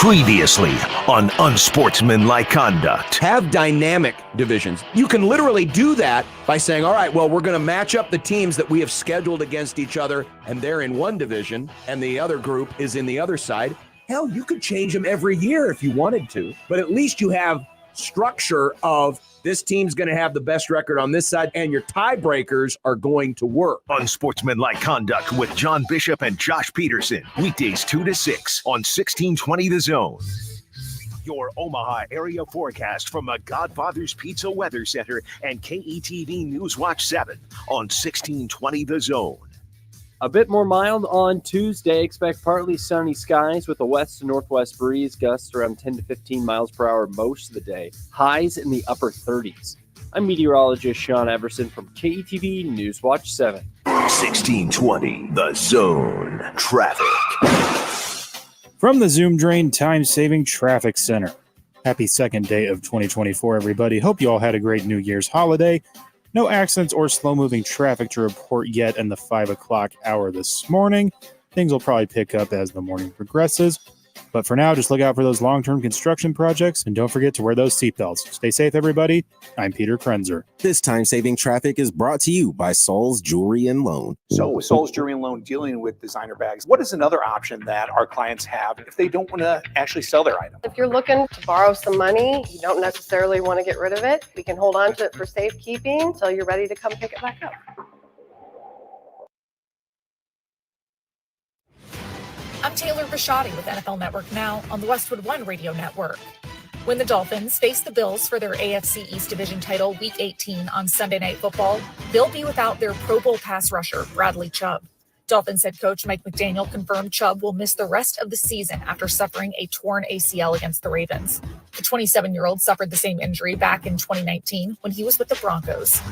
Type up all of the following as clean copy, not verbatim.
Previously on Unsportsmanlike Conduct. Have dynamic divisions. You can literally do that by saying, all right, well, we're going to match up the teams that we have scheduled against each other, and they're in one division, and the other group is in the other side. Hell, you could change them every year if you wanted to, but at least you have structure of this team's going to have the best record on this side, and your tiebreakers are going to work. Unsportsmanlike Conduct with John Bishop and Josh Peterson. Weekdays 2 to 6 on 1620 The Zone. Your Omaha area forecast from the Godfather's Pizza Weather Center and KETV News Watch 7 on 1620 The Zone. A bit more mild on Tuesday. Expect partly sunny skies with a west to northwest breeze, gusts around 10 to 15 miles per hour most of the day. Highs in the upper 30s. I'm meteorologist Sean Everson from KETV News Watch 7. 1620 The Zone. Traffic. From the Zoom Drain Time-Saving Traffic Center. Happy second day of 2024, everybody. Hope you all had a great New Year's holiday. No accidents or slow-moving traffic to report yet in the 5 o'clock hour this morning. Things will probably pick up as the morning progresses. But for now, just look out for those long-term construction projects, and don't forget to wear those seatbelts. Stay safe, everybody. I'm Peter Krenzer. This time-saving traffic is brought to you by Sol's Jewelry and Loan. So with Sol's Jewelry and Loan dealing with designer bags, what is another option that our clients have if they don't want to actually sell their item? If you're looking to borrow some money, you don't necessarily want to get rid of it. We can hold on to it for safekeeping until you're ready to come pick it back up. I'm Taylor Bisciotti with NFL Network Now on the Westwood One Radio Network. When the Dolphins face the Bills for their AFC East Division title Week 18 on Sunday Night Football, they'll be without their Pro Bowl pass rusher, Bradley Chubb. Dolphins head coach Mike McDaniel confirmed Chubb will miss the rest of the season after suffering a torn ACL against the Ravens. The 27-year-old suffered the same injury back in 2019 when he was with the Broncos.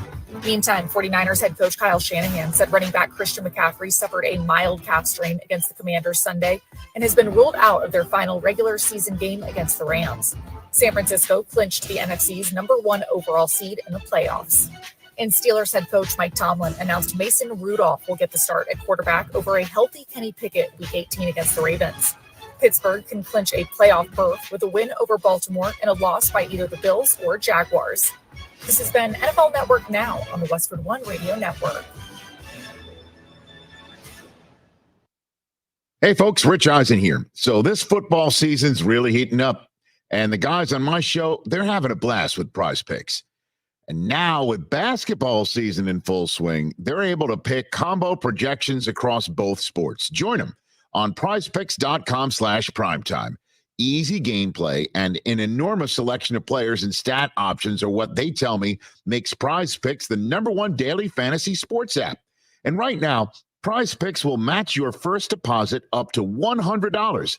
Meantime, 49ers head coach Kyle Shanahan said running back Christian McCaffrey suffered a mild calf strain against the Commanders Sunday and has been ruled out of their final regular season game against the Rams. San Francisco clinched the NFC's number 1 overall seed in the playoffs. And Steelers head coach Mike Tomlin announced Mason Rudolph will get the start at quarterback over a healthy Kenny Pickett Week 18 against the Ravens. Pittsburgh can clinch a playoff berth with a win over Baltimore and a loss by either the Bills or Jaguars. This has been NFL Network Now on the Westwood One Radio Network. Hey folks, Rich Eisen here. So this football season's really heating up, and the guys on my show, they're having a blast with Prize Picks. And now with basketball season in full swing, they're able to pick combo projections across both sports. Join them on prizepicks.com/primetime. Easy gameplay and an enormous selection of players and stat options are what they tell me makes Prize Picks the #1 daily fantasy sports app. And right now, Prize Picks will match your first deposit up to $100.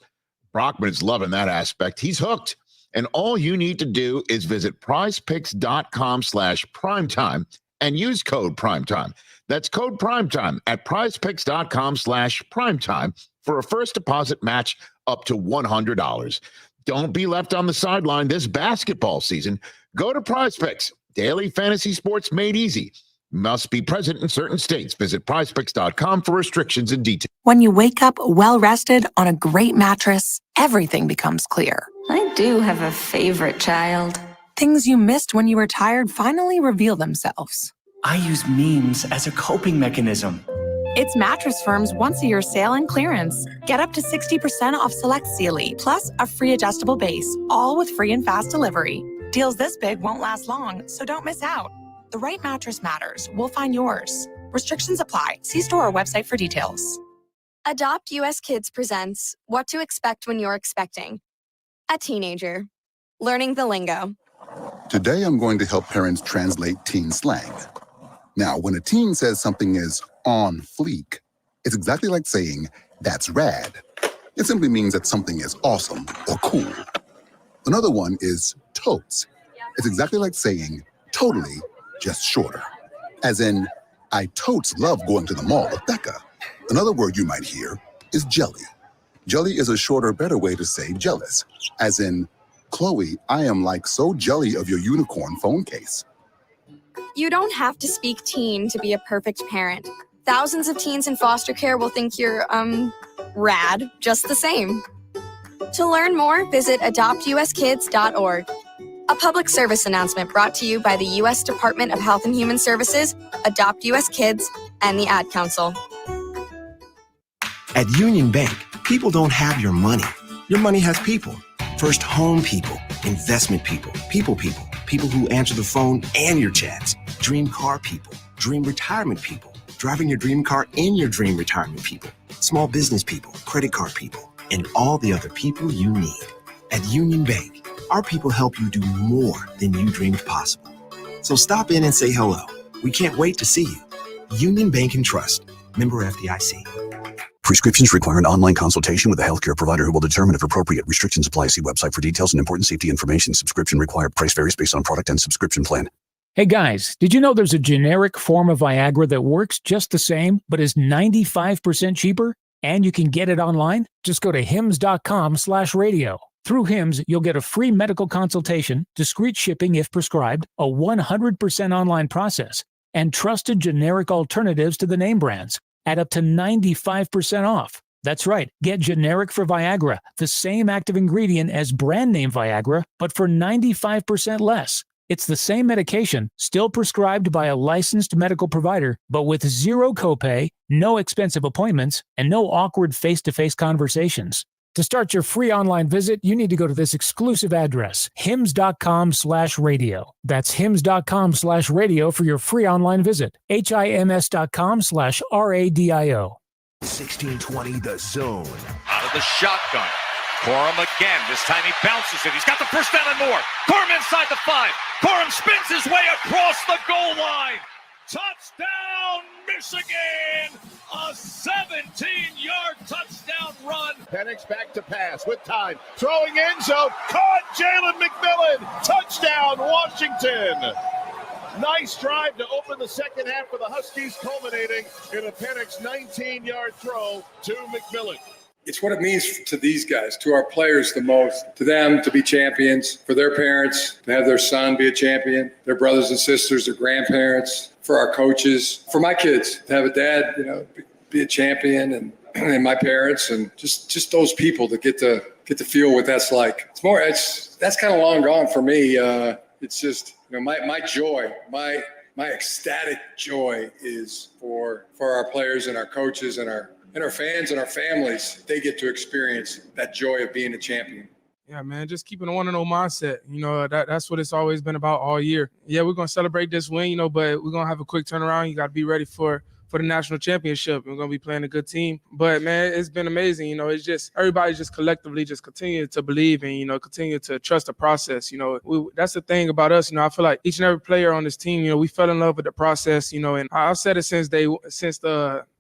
Brockman is loving that aspect. He's hooked. And all you need to do is visit prizepicks.com/primetime and use code primetime. That's code primetime at prizepicks.com/primetime for a first deposit match up to $100. Don't be left on the sideline this basketball season. Go to Prize Picks. Daily fantasy sports made easy. Must be present in certain states. Visit prizepicks.com for restrictions and details. When you wake up well-rested on a great mattress, everything becomes clear. I do have a favorite child. Things you missed when you were tired finally reveal themselves. I use memes as a coping mechanism. It's Mattress Firm's once-a-year sale and clearance. Get up to 60% off select Sealy, plus a free adjustable base, all with free and fast delivery. Deals this big won't last long, so don't miss out. The right mattress matters. We'll find yours. Restrictions apply. See store or website for details. Adopt US Kids presents What to Expect When You're Expecting. A teenager. Learning the lingo. Today I'm going to help parents translate teen slang. Now, when a teen says something is on fleek, it's exactly like saying, that's rad. It simply means that something is awesome or cool. Another one is totes. It's exactly like saying, totally, just shorter. As in, I totes love going to the mall with Becca. Another word you might hear is jelly. Jelly is a shorter, better way to say jealous. As in, Chloe, I am like so jelly of your unicorn phone case. You don't have to speak teen to be a perfect parent. Thousands of teens in foster care will think you're, rad, just the same. To learn more, visit adoptuskids.org. A public service announcement brought to you by the U.S. Department of Health and Human Services, Adopt U.S. Kids, and the Ad Council. At Union Bank, people don't have your money. Your money has people. First home people, investment people, people who answer the phone and your chats, dream car people, dream retirement people, driving your dream car in your dream retirement people, small business people, credit card people, and all the other people you need. At Union Bank, our people help you do more than you dreamed possible. So stop in and say hello. We can't wait to see you. Union Bank and Trust. Member FDIC. Prescriptions require an online consultation with a healthcare provider who will determine if appropriate. Restrictions apply. See website for details and important safety information. Subscription required. Price varies based on product and subscription plan. Hey guys, did you know there's a generic form of Viagra that works just the same, but is 95% cheaper? And you can get it online? Just go to hims.com/radio. Through Hims, you'll get a free medical consultation, discreet shipping if prescribed, a 100% online process, and trusted generic alternatives to the name brands at up to 95% off. That's right, get generic for Viagra, the same active ingredient as brand name Viagra, but for 95% less. It's the same medication, still prescribed by a licensed medical provider, but with zero copay, no expensive appointments, and no awkward face-to-face conversations. To start your free online visit, you need to go to this exclusive address, hims.com/radio. That's hims.com/radio for your free online visit. HIMS.com/RADIO. 1620 The Zone. Out of the shotgun. Corum again. This time he bounces it. He's got the first down and more. Corum inside the 5. Corum spins his way across the goal line. Touchdown, Michigan! A 17-yard touchdown run. Penix back to pass with time. Throwing end zone. Caught Jalen McMillan. Touchdown, Washington. Nice drive to open the second half for the Huskies, culminating in a Penix 19-yard throw to McMillan. It's what it means to these guys, to our players the most, to them to be champions, for their parents to have their son be a champion, their brothers and sisters, their grandparents, for our coaches, for my kids to have a dad, be a champion, and my parents, and just those people that get to feel what that's like. That's kind of long gone for me. It's just my joy, my ecstatic joy is for our players and our coaches and our fans and our families. They get to experience that joy of being a champion. Yeah, man, just keeping a 1-0 mindset. That's what it's always been about all year. Yeah, we're going to celebrate this win, but we're going to have a quick turnaround. You got to be ready for the national championship. We're going to be playing a good team. But, man, it's been amazing. It's just everybody just collectively just continue to believe and, continue to trust the process. That's the thing about us. I feel like each and every player on this team, we fell in love with the process, and I've said it since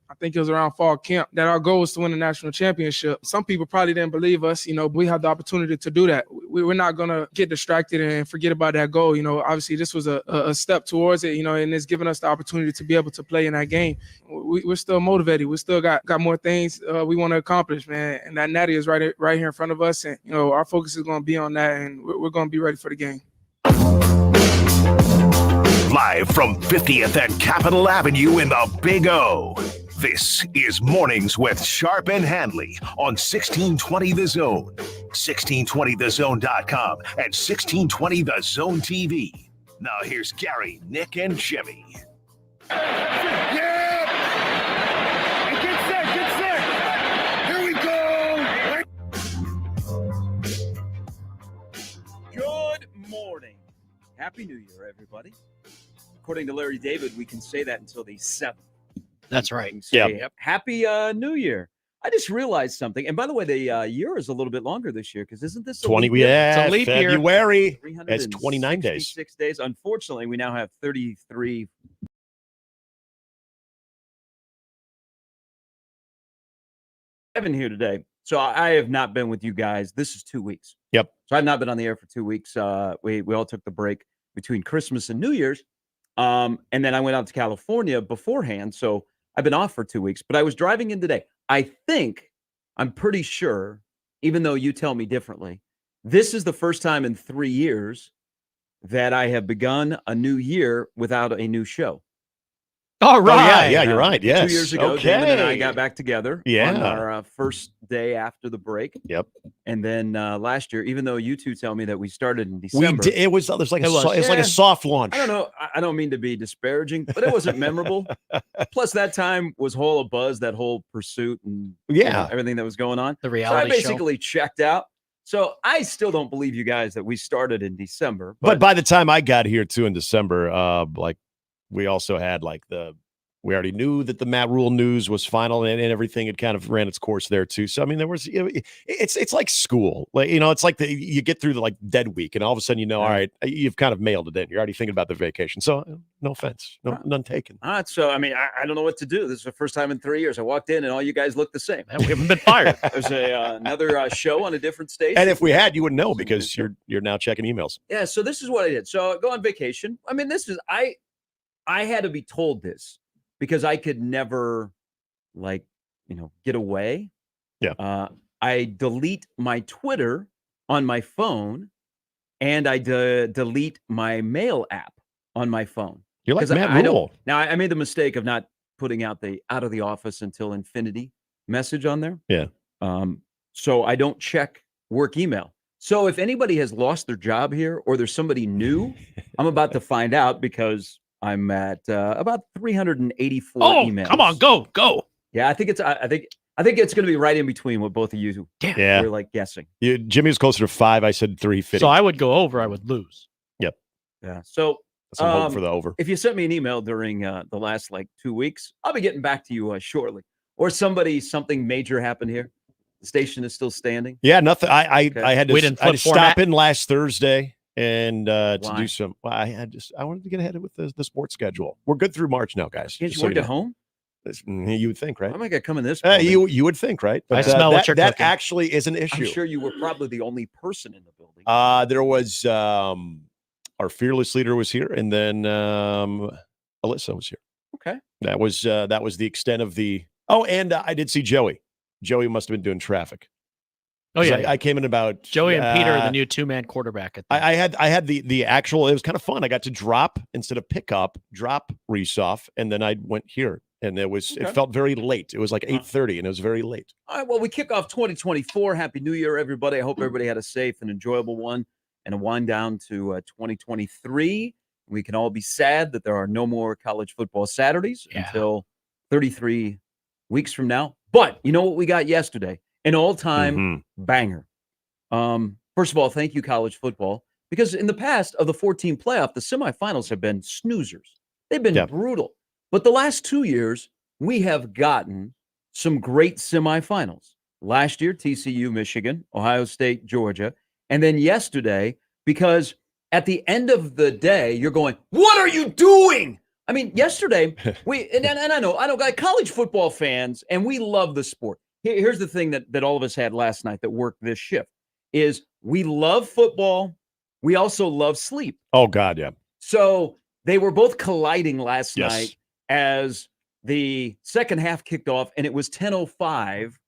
I think it was around fall camp, that our goal was to win the national championship. Some people probably didn't believe us, but we had the opportunity to do that. We're not going to get distracted and forget about that goal. Obviously this was a step towards it, and it's given us the opportunity to be able to play in that game. We're still motivated. We still got more things we want to accomplish, man. And that natty is right here in front of us. And, our focus is going to be on that, and we're going to be ready for the game. Live from 50th and Capitol Avenue in the Big O. This is Mornings with Sharp and Handley on 1620 The Zone, 1620thezone.com, and 1620 The Zone TV. Now here's Gary, Nick, and Jimmy. Yeah! Get set! Here we go! Good morning. Happy New Year, everybody. According to Larry David, we can say that until the 7th. That's right. Yeah. Happy New Year. I just realized something. And by the way, the year is a little bit longer this year because isn't this 20? It's a leap February. Year. It's 29 days. 6 days. Unfortunately, we now have 33 Evan here today. So I have not been with you guys. This is 2 weeks. Yep. So I've not been on the air for 2 weeks. We all took the break between Christmas and New Year's. And then I went out to California beforehand. So I've been off for 2 weeks, but I was driving in today. I'm pretty sure, even though you tell me differently, this is the first time in 3 years that I have begun a new year without a new show. All right. Yeah, you're right. Yes. 2 years ago, Okay. Damon and I got back together on Yeah. our first day after the break. Yep. And then last year, even though you two tell me that we started in We December. did, it was like a soft launch. I don't know. I don't mean to be disparaging, but it wasn't memorable. Plus, that time was whole of buzz, that whole pursuit and everything that was going on. The So I reality basically checked out. So I still don't believe you guys that we started in December. But by the time I got here too in December, we also had we already knew that the Matt Rule news was final and everything had kind of ran its course there too. So I mean, there was it's like school, it's like you get through the dead week and all of a sudden all right, you've kind of mailed it in. You're already thinking about the vacation. So no offense, none taken. So I mean, I don't know what to do. This is the first time in 3 years I walked in and all you guys look the same. We haven't been fired. There's another show on a different station. And if we had, you would know because you're now checking emails. Yeah. So this is what I did. So I go on vacation. I mean, I had to be told this, because I could never, get away. Yeah. I delete my Twitter on my phone, and I delete my mail app on my phone. You're like 'Cause Matt Rule. Now, I made the mistake of not putting out the out of the office until infinity message on there. Yeah. So I don't check work email. So if anybody has lost their job here or there's somebody new, I'm about to find out because I'm at about 384 emails. Come on, go. Yeah, I think it's going to be right in between what both of you Yeah. were guessing. Jimmy was closer to 5. I said 350. So I would go over. I would lose. Yep. Yeah. So I'm hoping for the over. If you sent me an email during the last 2 weeks, I'll be getting back to you shortly. Or something major happened here. The station is still standing. Yeah, nothing. I had We to, didn't I had to flip stop format? in last Thursday and to Why? do some. Well, I wanted to get ahead with the sports schedule. We're good through March now, guys. Can't just you so work know. at home? You would think, right? I might get come in this. You would think, right? I smell what you're that cooking. actually is an issue. I'm sure you were probably the only person in the building. There was our fearless leader was here, and then Alyssa was here. Okay. That was the extent of the. Oh, and I did see Joey. Joey must have been doing traffic. Oh yeah, I came in about Joey and Peter, the new 2-man quarterback. I had the actual. It was kind of fun. I got to drop instead of pick up, drop Reese off, and then I went here, and it felt very late. It was like 8:30, and it was very late. All right. Well, we kick off 2024. Happy New Year, everybody. I hope everybody had a safe and enjoyable one, and a wind down to 2023. We can all be sad that there are no more college football Saturdays until 33 weeks from now. But you know what we got yesterday? An all-time banger. First of all, thank you, college football, because in the past of the 14 playoff, the semifinals have been snoozers. They've been brutal. But the last 2 years, we have gotten some great semifinals. Last year, TCU, Michigan, Ohio State, Georgia. And then yesterday, because at the end of the day, you're going, what are you doing? I mean, yesterday, and I know, college football fans, and we love the sport. Here's the thing that all of us had last night that worked this shift is we love football. We also love sleep. Oh, God, yeah. So they were both colliding last night as the second half kicked off, and it was 10:05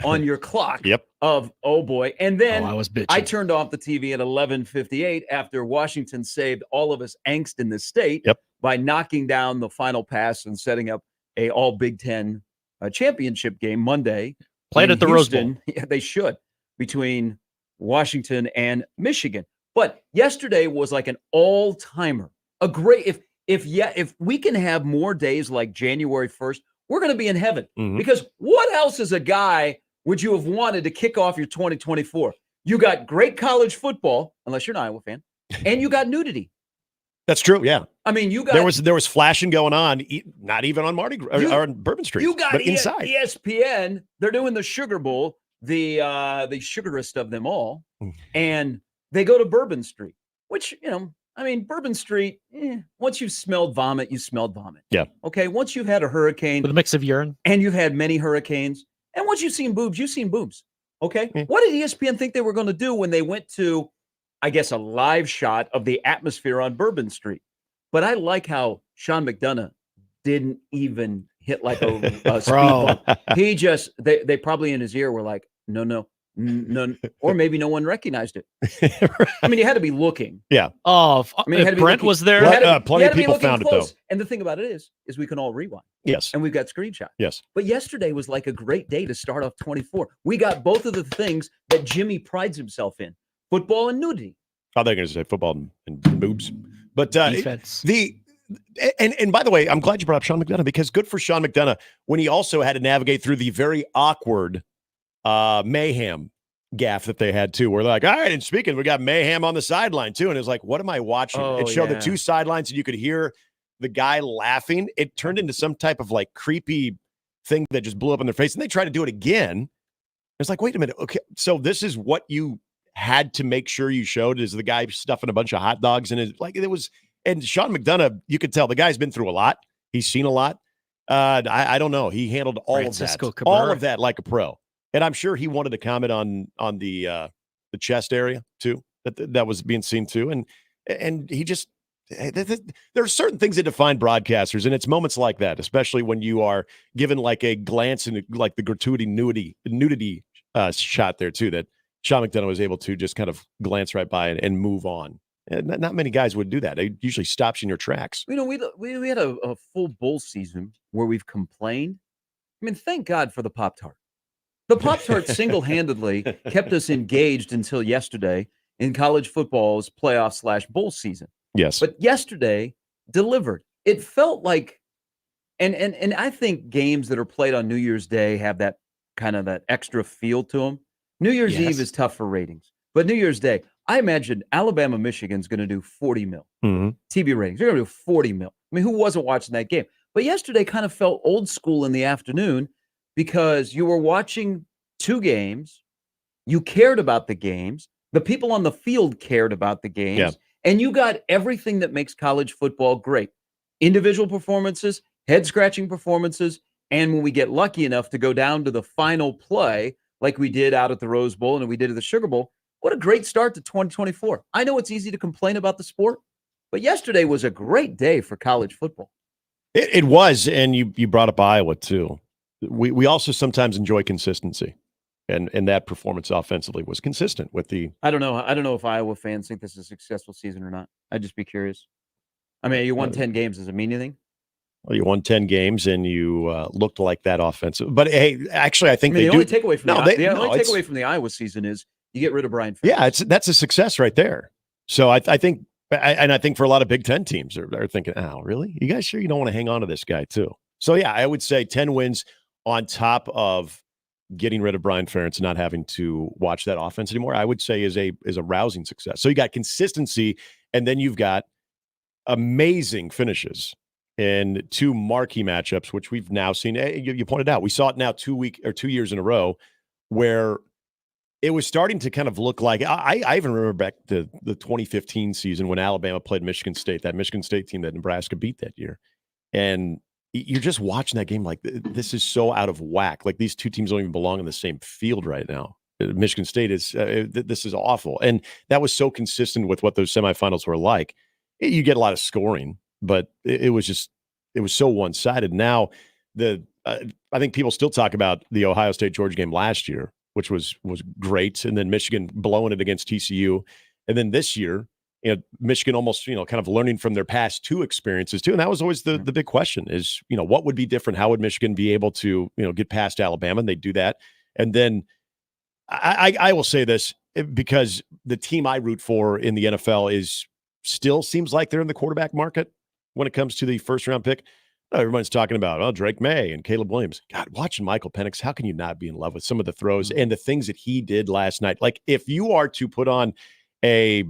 on your clock of, oh, boy. And then I turned off the TV at 11:58 after Washington saved all of us angst in this state by knocking down the final pass and setting up a all Big Ten championship game Monday. Played at the Rose Bowl. Yeah, they should, between Washington and Michigan. But yesterday was like an all-timer. A great if we can have more days like January 1st, we're going to be in heaven. Because what else as a guy would you have wanted to kick off your 2024? You got great college football, unless you're an Iowa fan, and you got nudity. That's true. Yeah. I mean, you got there was flashing going on, not even on Mardi Gras or on Bourbon Street. You got but inside ESPN. They're doing the Sugar Bowl, the sugarest of them all, and they go to Bourbon Street, which Bourbon Street. Once you've smelled vomit, you smelled vomit. Yeah. Okay. Once you've had a hurricane with a mix of urine, and you've had many hurricanes, and once you've seen boobs, you've seen boobs. Okay. What did ESPN think they were going to do when they went to, I guess, a live shot of the atmosphere on Bourbon Street? But I like how Sean McDonough didn't even hit like a speed bump. He just, they probably in his ear were like, no, None, or maybe no one recognized it. I mean, you had to be looking. Yeah. Oh, I mean, if Brent was there, plenty of people found it, though. And the thing about it is we can all rewind. Yes. And we've got screenshots. Yes. But yesterday was like a great day to start off 24. We got both of the things that Jimmy prides himself in, football and nudity. I thought they were going to say football and boobs. But defense. And by the way, I'm glad you brought up Sean McDonough, because good for Sean McDonough when he also had to navigate through the very awkward mayhem gaff that they had too, where they're like, all right, and speaking, we got mayhem on the sideline too. And it's like, what am I watching? It showed the two sidelines and you could hear the guy laughing. It turned into some type of like creepy thing that just blew up in their face. And they tried to do it again. It's like, wait a minute. Okay. So this is what you had to make sure you showed, is the guy stuffing a bunch of hot dogs in his, like, it was. And Sean McDonough, you could tell the guy's been through a lot. He's seen a lot. I don't know. He handled all of that like a pro. And I'm sure he wanted to comment on the chest area too. That was being seen too. And he just, there are certain things that define broadcasters, and it's moments like that, especially when you are given like a glance and like the gratuity nudity shot there too, that Sean McDonough was able to just kind of glance right by and move on. And not many guys would do that. It usually stops in your tracks. You know, we had a full bowl season where we've complained. I mean, thank God for the Pop-Tart. The Pop-Tart single-handedly kept us engaged until yesterday in college football's playoff/bowl season. Yes. But yesterday delivered. It felt like, and I think games that are played on New Year's Day have that kind of that extra feel to them. New Year's Eve is tough for ratings, but New Year's Day, I imagine Alabama, Michigan's going to do 40 mil. TV ratings. They're going to do 40 mil. I mean, who wasn't watching that game? But yesterday kind of felt old school in the afternoon because you were watching two games. You cared about the games. The people on the field cared about the games. Yeah. And you got everything that makes college football great. Individual performances, head-scratching performances, and when we get lucky enough to go down to the final play, like we did out at the Rose Bowl and we did at the Sugar Bowl, what a great start to 2024. I know it's easy to complain about the sport, but yesterday was a great day for college football. It was, and you brought up Iowa too. We also sometimes enjoy consistency, and that performance offensively was consistent with the. I don't know if Iowa fans think this is a successful season or not. I'd just be curious. I mean, you won 10 games. Does it mean anything? Well, you won 10 games and you looked like that offensive. But hey, actually, I think the they only do. Takeaway from the only takeaway from the Iowa season is you get rid of Brian Ferentz. Yeah, that's a success right there. So I think, and I think for a lot of Big Ten teams are thinking, oh, really? You guys sure you don't want to hang on to this guy too? So yeah, I would say 10 wins on top of getting rid of Brian Ferentz and not having to watch that offense anymore, I would say is a rousing success. So you got consistency, and then you've got amazing finishes in two marquee matchups, which we've now seen. You pointed out, we saw it now 2 years in a row where it was starting to kind of look like, I even remember back to the 2015 season when Alabama played Michigan State, that Michigan State team that Nebraska beat that year. And you're just watching that game like, this is so out of whack. Like these two teams don't even belong in the same field right now. Michigan State is, this is awful. And that was so consistent with what those semifinals were like. You get a lot of scoring, but it was so one-sided. Now, I think people still talk about the Ohio State-Georgia game last year, which was great, and then Michigan blowing it against TCU. And then this year, Michigan almost, kind of learning from their past two experiences too. And that was always the big question is, what would be different? How would Michigan be able to, get past Alabama? And they do that. And then I will say this, because the team I root for in the NFL still seems like they're in the quarterback market when it comes to the first round pick. Everyone's talking about, Drake May and Caleb Williams. God, watching Michael Penix, how can you not be in love with some of the throws and the things that he did last night? Like, if you are to put on a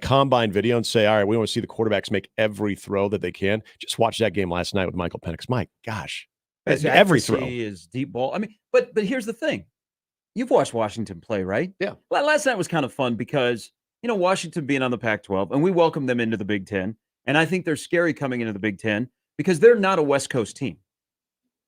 combine video and say, all right, we want to see the quarterbacks make every throw that they can, just watch that game last night with Michael Penix. My gosh, every throw is deep ball. I mean, but here's the thing. You've watched Washington play, right? Yeah. Last night was kind of fun because, Washington being on the Pac-12, and we welcome them into the Big Ten. And I think they're scary coming into the Big Ten because they're not a West Coast team.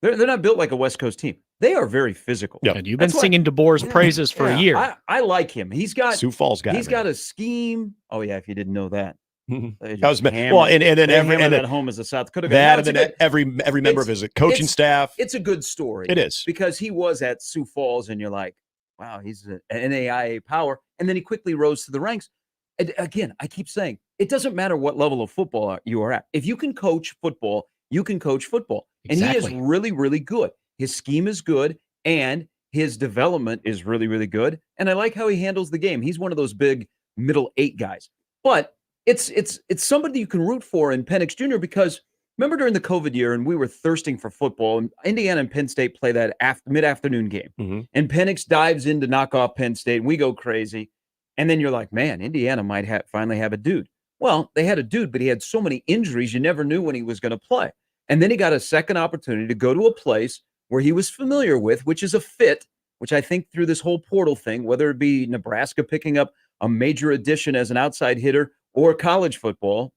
They're not built like a West Coast team. They are very physical. Yeah. And you've been singing DeBoer's praises for a year. I like him. He's got Sioux Falls guy. He's got a scheme. Oh yeah, if you didn't know that. That was well, and then at home as a South Dakota. That and then every member of his coaching staff. It's a good story. It is because he was at Sioux Falls, and you're like, wow, he's an NAIA power. And then he quickly rose to the ranks. And again, I keep saying, it doesn't matter what level of football you are at. If you can coach football, you can coach football. And he is really, really good. His scheme is good, and his development is really, really good. And I like how he handles the game. He's one of those big middle 8 guys. But it's somebody you can root for in Penix Jr. because remember during the COVID year, and we were thirsting for football, and Indiana and Penn State play that mid-afternoon game. Mm-hmm. And Penix dives in to knock off Penn State, and we go crazy. And then you're like, man, Indiana might finally have a dude. Well, they had a dude, but he had so many injuries, you never knew when he was going to play. And then he got a second opportunity to go to a place where he was familiar with, which is a fit, which I think through this whole portal thing, whether it be Nebraska picking up a major addition as an outside hitter or college football,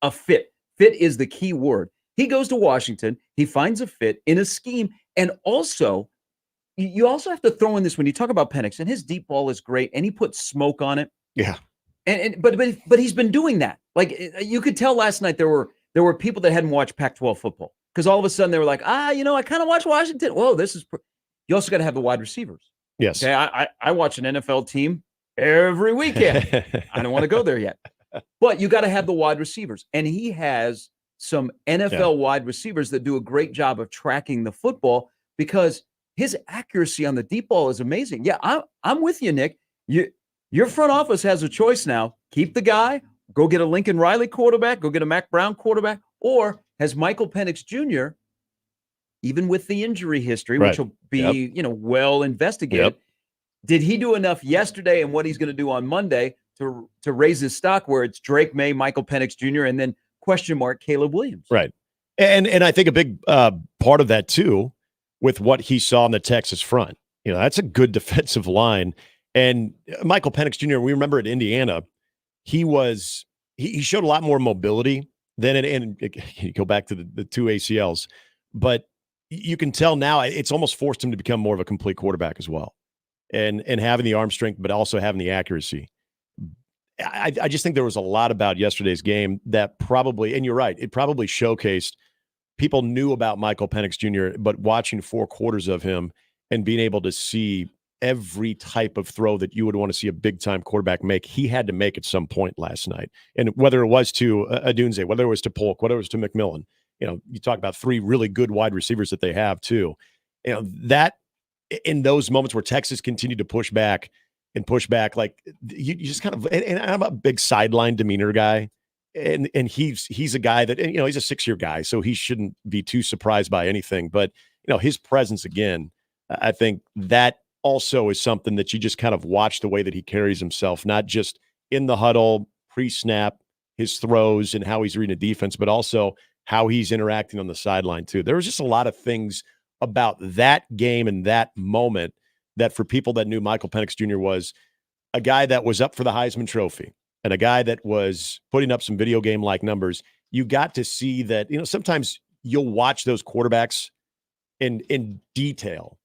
a fit. Fit is the key word. He goes to Washington. He finds a fit in a scheme. And also, you also have to throw in this when you talk about Penix, and his deep ball is great, and he puts smoke on it. Yeah. But he's been doing that. Like you could tell last night there were people that hadn't watched Pac-12 football because all of a sudden they were like, I kind of watch Washington. Whoa, this is. You also got to have the wide receivers. Yes. Okay, I watch an NFL team every weekend. I don't want to go there yet, but you got to have the wide receivers, and he has some NFL wide receivers that do a great job of tracking the football because his accuracy on the deep ball is amazing. Yeah, I'm with you, Nick. Your front office has a choice now. Keep the guy, go get a Lincoln Riley quarterback, go get a Mac Brown quarterback, or has Michael Penix Jr., even with the injury history, which will be, well investigated, did he do enough yesterday and what he's going to do on Monday to raise his stock where it's Drake May, Michael Penix Jr., and then question mark Caleb Williams? Right. And I think a big part of that, too, with what he saw on the Texas front. That's a good defensive line. And Michael Penix Jr., we remember at Indiana, he showed a lot more mobility than and you go back to the 2 ACLs. But you can tell now it's almost forced him to become more of a complete quarterback as well. And having the arm strength, but also having the accuracy. I just think there was a lot about yesterday's game that probably, and you're right, it probably showcased people knew about Michael Penix Jr., but watching 4 quarters of him and being able to see every type of throw that you would want to see a big-time quarterback make, he had to make at some point last night. And whether it was to Adunze, whether it was to Polk, whether it was to McMillan, you talk about 3 really good wide receivers that they have too. That in those moments where Texas continued to push back, like you just kind of, and I'm a big sideline demeanor guy. And he's a guy that, he's a 6-year guy, so he shouldn't be too surprised by anything. But, his presence again, I think that also is something that you just kind of watch the way that he carries himself, not just in the huddle, pre-snap, his throws and how he's reading a defense, but also how he's interacting on the sideline too. There was just a lot of things about that game and that moment that for people that knew Michael Penix Jr. was a guy that was up for the Heisman Trophy and a guy that was putting up some video game-like numbers, you got to see that, sometimes you'll watch those quarterbacks in detail.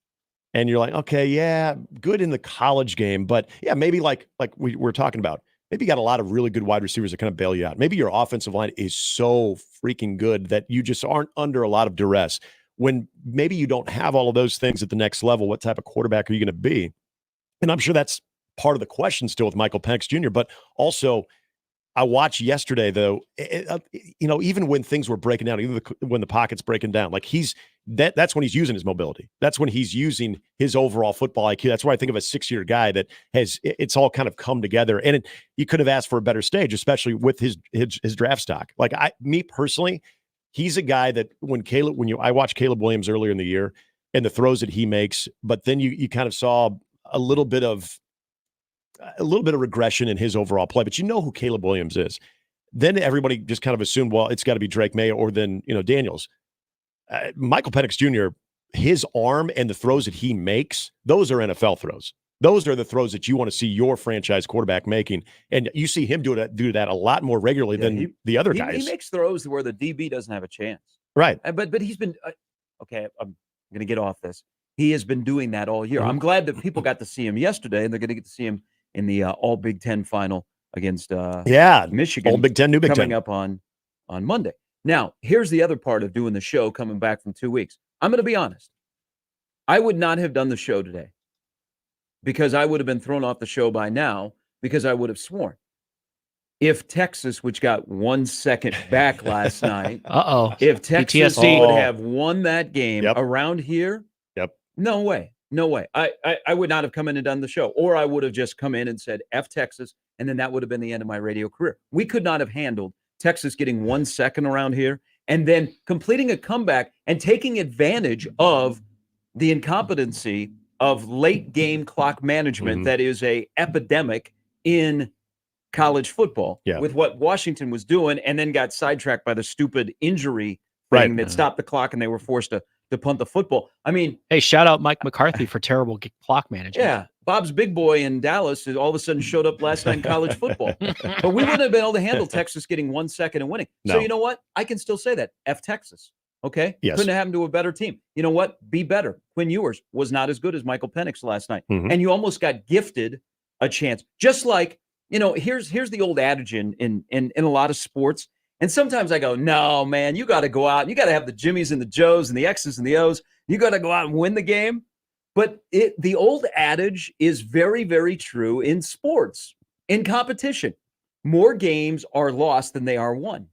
And you're like, okay, yeah, good in the college game. But yeah, maybe like we were talking about, maybe you got a lot of really good wide receivers that kind of bail you out. Maybe your offensive line is so freaking good that you just aren't under a lot of duress. When maybe you don't have all of those things at the next level, what type of quarterback are you going to be? And I'm sure that's part of the question still with Michael Penix Jr. But also, I watched yesterday, though, even when things were breaking down, even when the pocket's breaking down, like that's when he's using his mobility. That's when he's using his overall football IQ. That's why I think of a 6-year guy that it's all kind of come together. And you could have asked for a better stage, especially with his draft stock. Like me personally, he's a guy that I watched Caleb Williams earlier in the year and the throws that he makes, but then you kind of saw a little bit of regression in his overall play, but you know who Caleb Williams is. Then everybody just kind of assumed, well, it's got to be Drake May or then, Daniels. Michael Penix Jr., his arm and the throws that he makes, those are NFL throws. Those are the throws that you want to see your franchise quarterback making. And you see him do that a lot more regularly than the other guys. He makes throws where the DB doesn't have a chance. Right. But he's been, okay, I'm going to get off this. He has been doing that all year. I'm glad that people got to see him yesterday, and they're going to get to see him in the All Big Ten final against Michigan. All Big Ten, New Big Ten. Coming up on Monday. Now, here's the other part of doing the show coming back from 2 weeks. I'm going to be honest. I would not have done the show today because I would have been thrown off the show by now because I would have sworn. If Texas, which got 1 second back last night, if Texas would have won that game around here, no way. No way. I would not have come in and done the show, or I would have just come in and said, F Texas, and then that would have been the end of my radio career. We could not have handled Texas getting 1 second around here and then completing a comeback and taking advantage of the incompetency of late game clock management that is a epidemic in college football with what Washington was doing, and then got sidetracked by the stupid injury thing that stopped the clock and they were forced to punt the football. I mean, hey, shout out Mike McCarthy for terrible clock management. Yeah, Bob's big boy in Dallas all of a sudden showed up last night in college football. But we wouldn't have been able to handle Texas getting 1 second and winning. So you know what? I can still say that. F Texas. Okay? Yes. Couldn't have happened to a better team. You know what? Be better. Quinn Ewers was not as good as Michael Penix last night. And you almost got gifted a chance. Just like, here's the old adage in a lot of sports. And sometimes I go, no, man, you got to go out. You got to have the Jimmies and the Joes and the X's and the O's. You got to go out and win the game. But the old adage is very, very true in sports, in competition. More games are lost than they are won.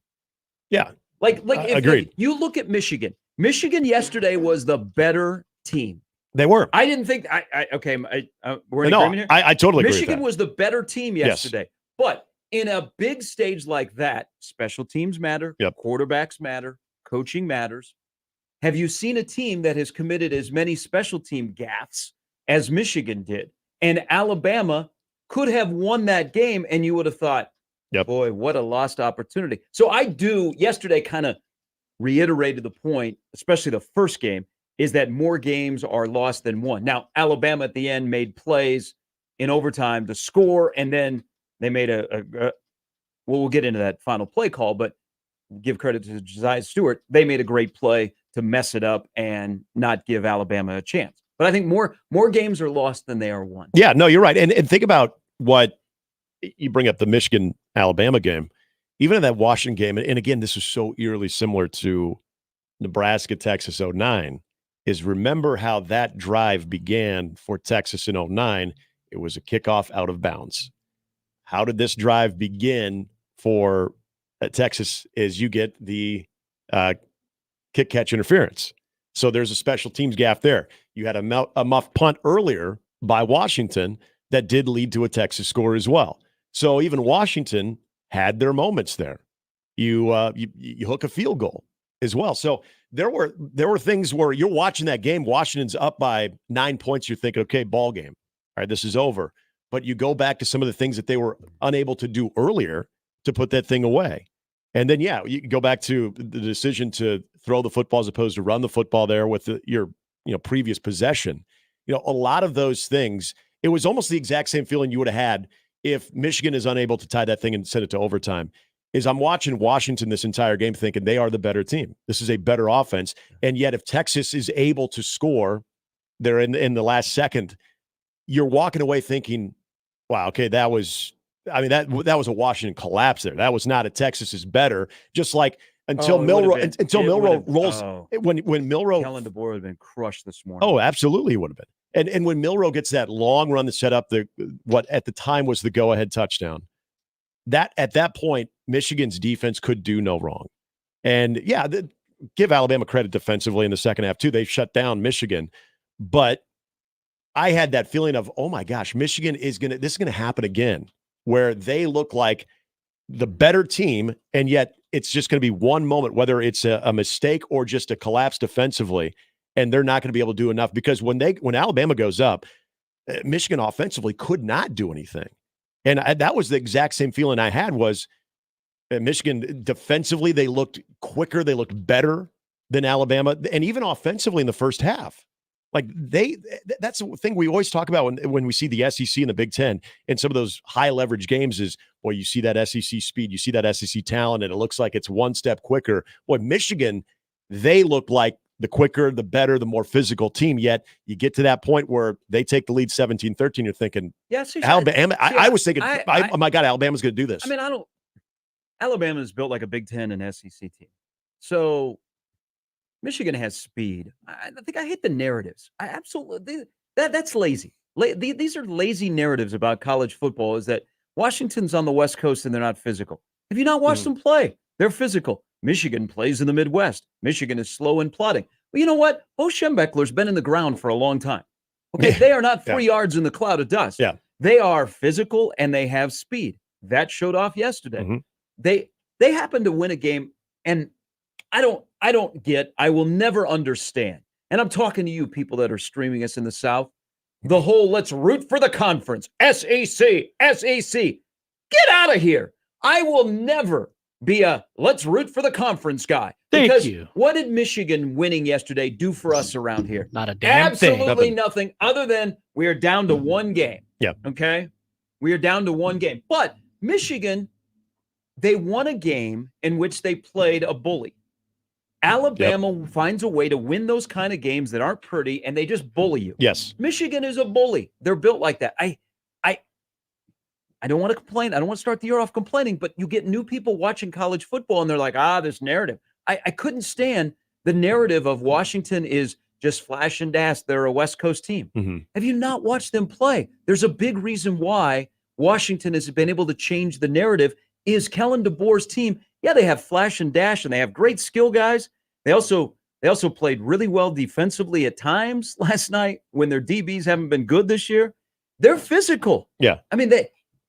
Yeah. Like agreed. You look at Michigan. Michigan yesterday was the better team. They were. I didn't think we're in agreement here. I totally agree. Michigan was the better team yesterday. But in a big stage like that, special teams matter, quarterbacks matter, coaching matters. Have you seen a team that has committed as many special team gaffes as Michigan did? And Alabama could have won that game, and you would have thought, boy, what a lost opportunity. So yesterday kind of reiterated the point, especially the first game, is that more games are lost than won. Now, Alabama at the end made plays in overtime to score, and then they made we'll get into that final play call, but give credit to Josiah Stewart. They made a great play to mess it up and not give Alabama a chance. But I think more games are lost than they are won. Yeah, no, you're right. And think about what you bring up, the Michigan-Alabama game. Even in that Washington game, and again, this is so eerily similar to Nebraska-Texas 09, is remember how that drive began for Texas in 09. It was a kickoff out of bounds. How did this drive begin for Texas? Is you get the kick-catch interference. So there's a special teams gaffe there. You had a muff punt earlier by Washington that did lead to a Texas score as well. So even Washington had their moments there. You hook a field goal as well. So there were things where you're watching that game. Washington's up by 9 points. You're thinking, okay, ball game. All right, this is over. But you go back to some of the things that they were unable to do earlier to put that thing away. And then, you go back to the decision to throw the football as opposed to run the football there with your previous possession. A lot of those things, it was almost the exact same feeling you would have had if Michigan is unable to tie that thing and send it to overtime. Is I'm watching Washington this entire game thinking they are the better team. This is a better offense. And yet if Texas is able to score there in the last second, you're walking away thinking, wow, okay, that was a Washington collapse there. That was not a Texas is better. Just like until Milroe rolls when Milroe, Kellen DeBoer would have been crushed this morning. Oh, absolutely, he would have been. And when Milroe gets that long run that set up what at the time was the go-ahead touchdown, that at that point Michigan's defense could do no wrong. And give Alabama credit defensively in the second half too. They shut down Michigan, but I had that feeling of, oh my gosh, Michigan this is gonna happen again, where they look like the better team, and yet it's just going to be one moment, whether it's a mistake or just a collapse defensively, and they're not going to be able to do enough because when Alabama goes up, Michigan offensively could not do anything. And that was the exact same feeling I had was Michigan defensively, they looked quicker, they looked better than Alabama, and even offensively in the first half. Like that's the thing we always talk about when we see the SEC and the Big Ten in some of those high leverage games is, boy, you see that SEC speed, you see that SEC talent, and it looks like it's one step quicker. Boy, Michigan, they look like the quicker, the better, the more physical team. Yet you get to that point where they take the lead 17-13. You're thinking, Alabama. I was thinking, oh my God, Alabama's going to do this. I mean, Alabama is built like a Big Ten and SEC team. So Michigan has speed. I think I hate the narratives. I absolutely that's lazy. These are lazy narratives about college football, is that Washington's on the West Coast and they're not physical. Have you not watched them play? They're physical. Michigan plays in the Midwest. Michigan is slow and plodding. Well, you know what? Bo Schembechler's been in the ground for a long time. Okay, they are not 3 yards in the cloud of dust. Yeah. They are physical and they have speed. That showed off yesterday. They happened to win a game, and I will never understand. And I'm talking to you people that are streaming us in the South. The whole let's root for the conference. SEC. Get out of here. I will never be a let's root for the conference guy. Thank you. What did Michigan winning yesterday do for us around here? Not a damn thing. Absolutely nothing other than we are down to one game. Yep. Okay? We are down to one game. But Michigan, they won a game in which they played a bully. Alabama finds a way to win those kind of games that aren't pretty, and they just bully you. Yes. Michigan is a bully. They're built like that. I don't want to complain. I don't want to start the year off complaining, but you get new people watching college football, and they're like, this narrative. I couldn't stand the narrative of Washington is just flash and dash. They're a West Coast team. Have you not watched them play? There's a big reason why Washington has been able to change the narrative is Kellen DeBoer's team. Yeah, they have flash and dash, and they have great skill guys. They also played really well defensively at times last night when their DBs haven't been good this year. They're physical. Yeah. I mean,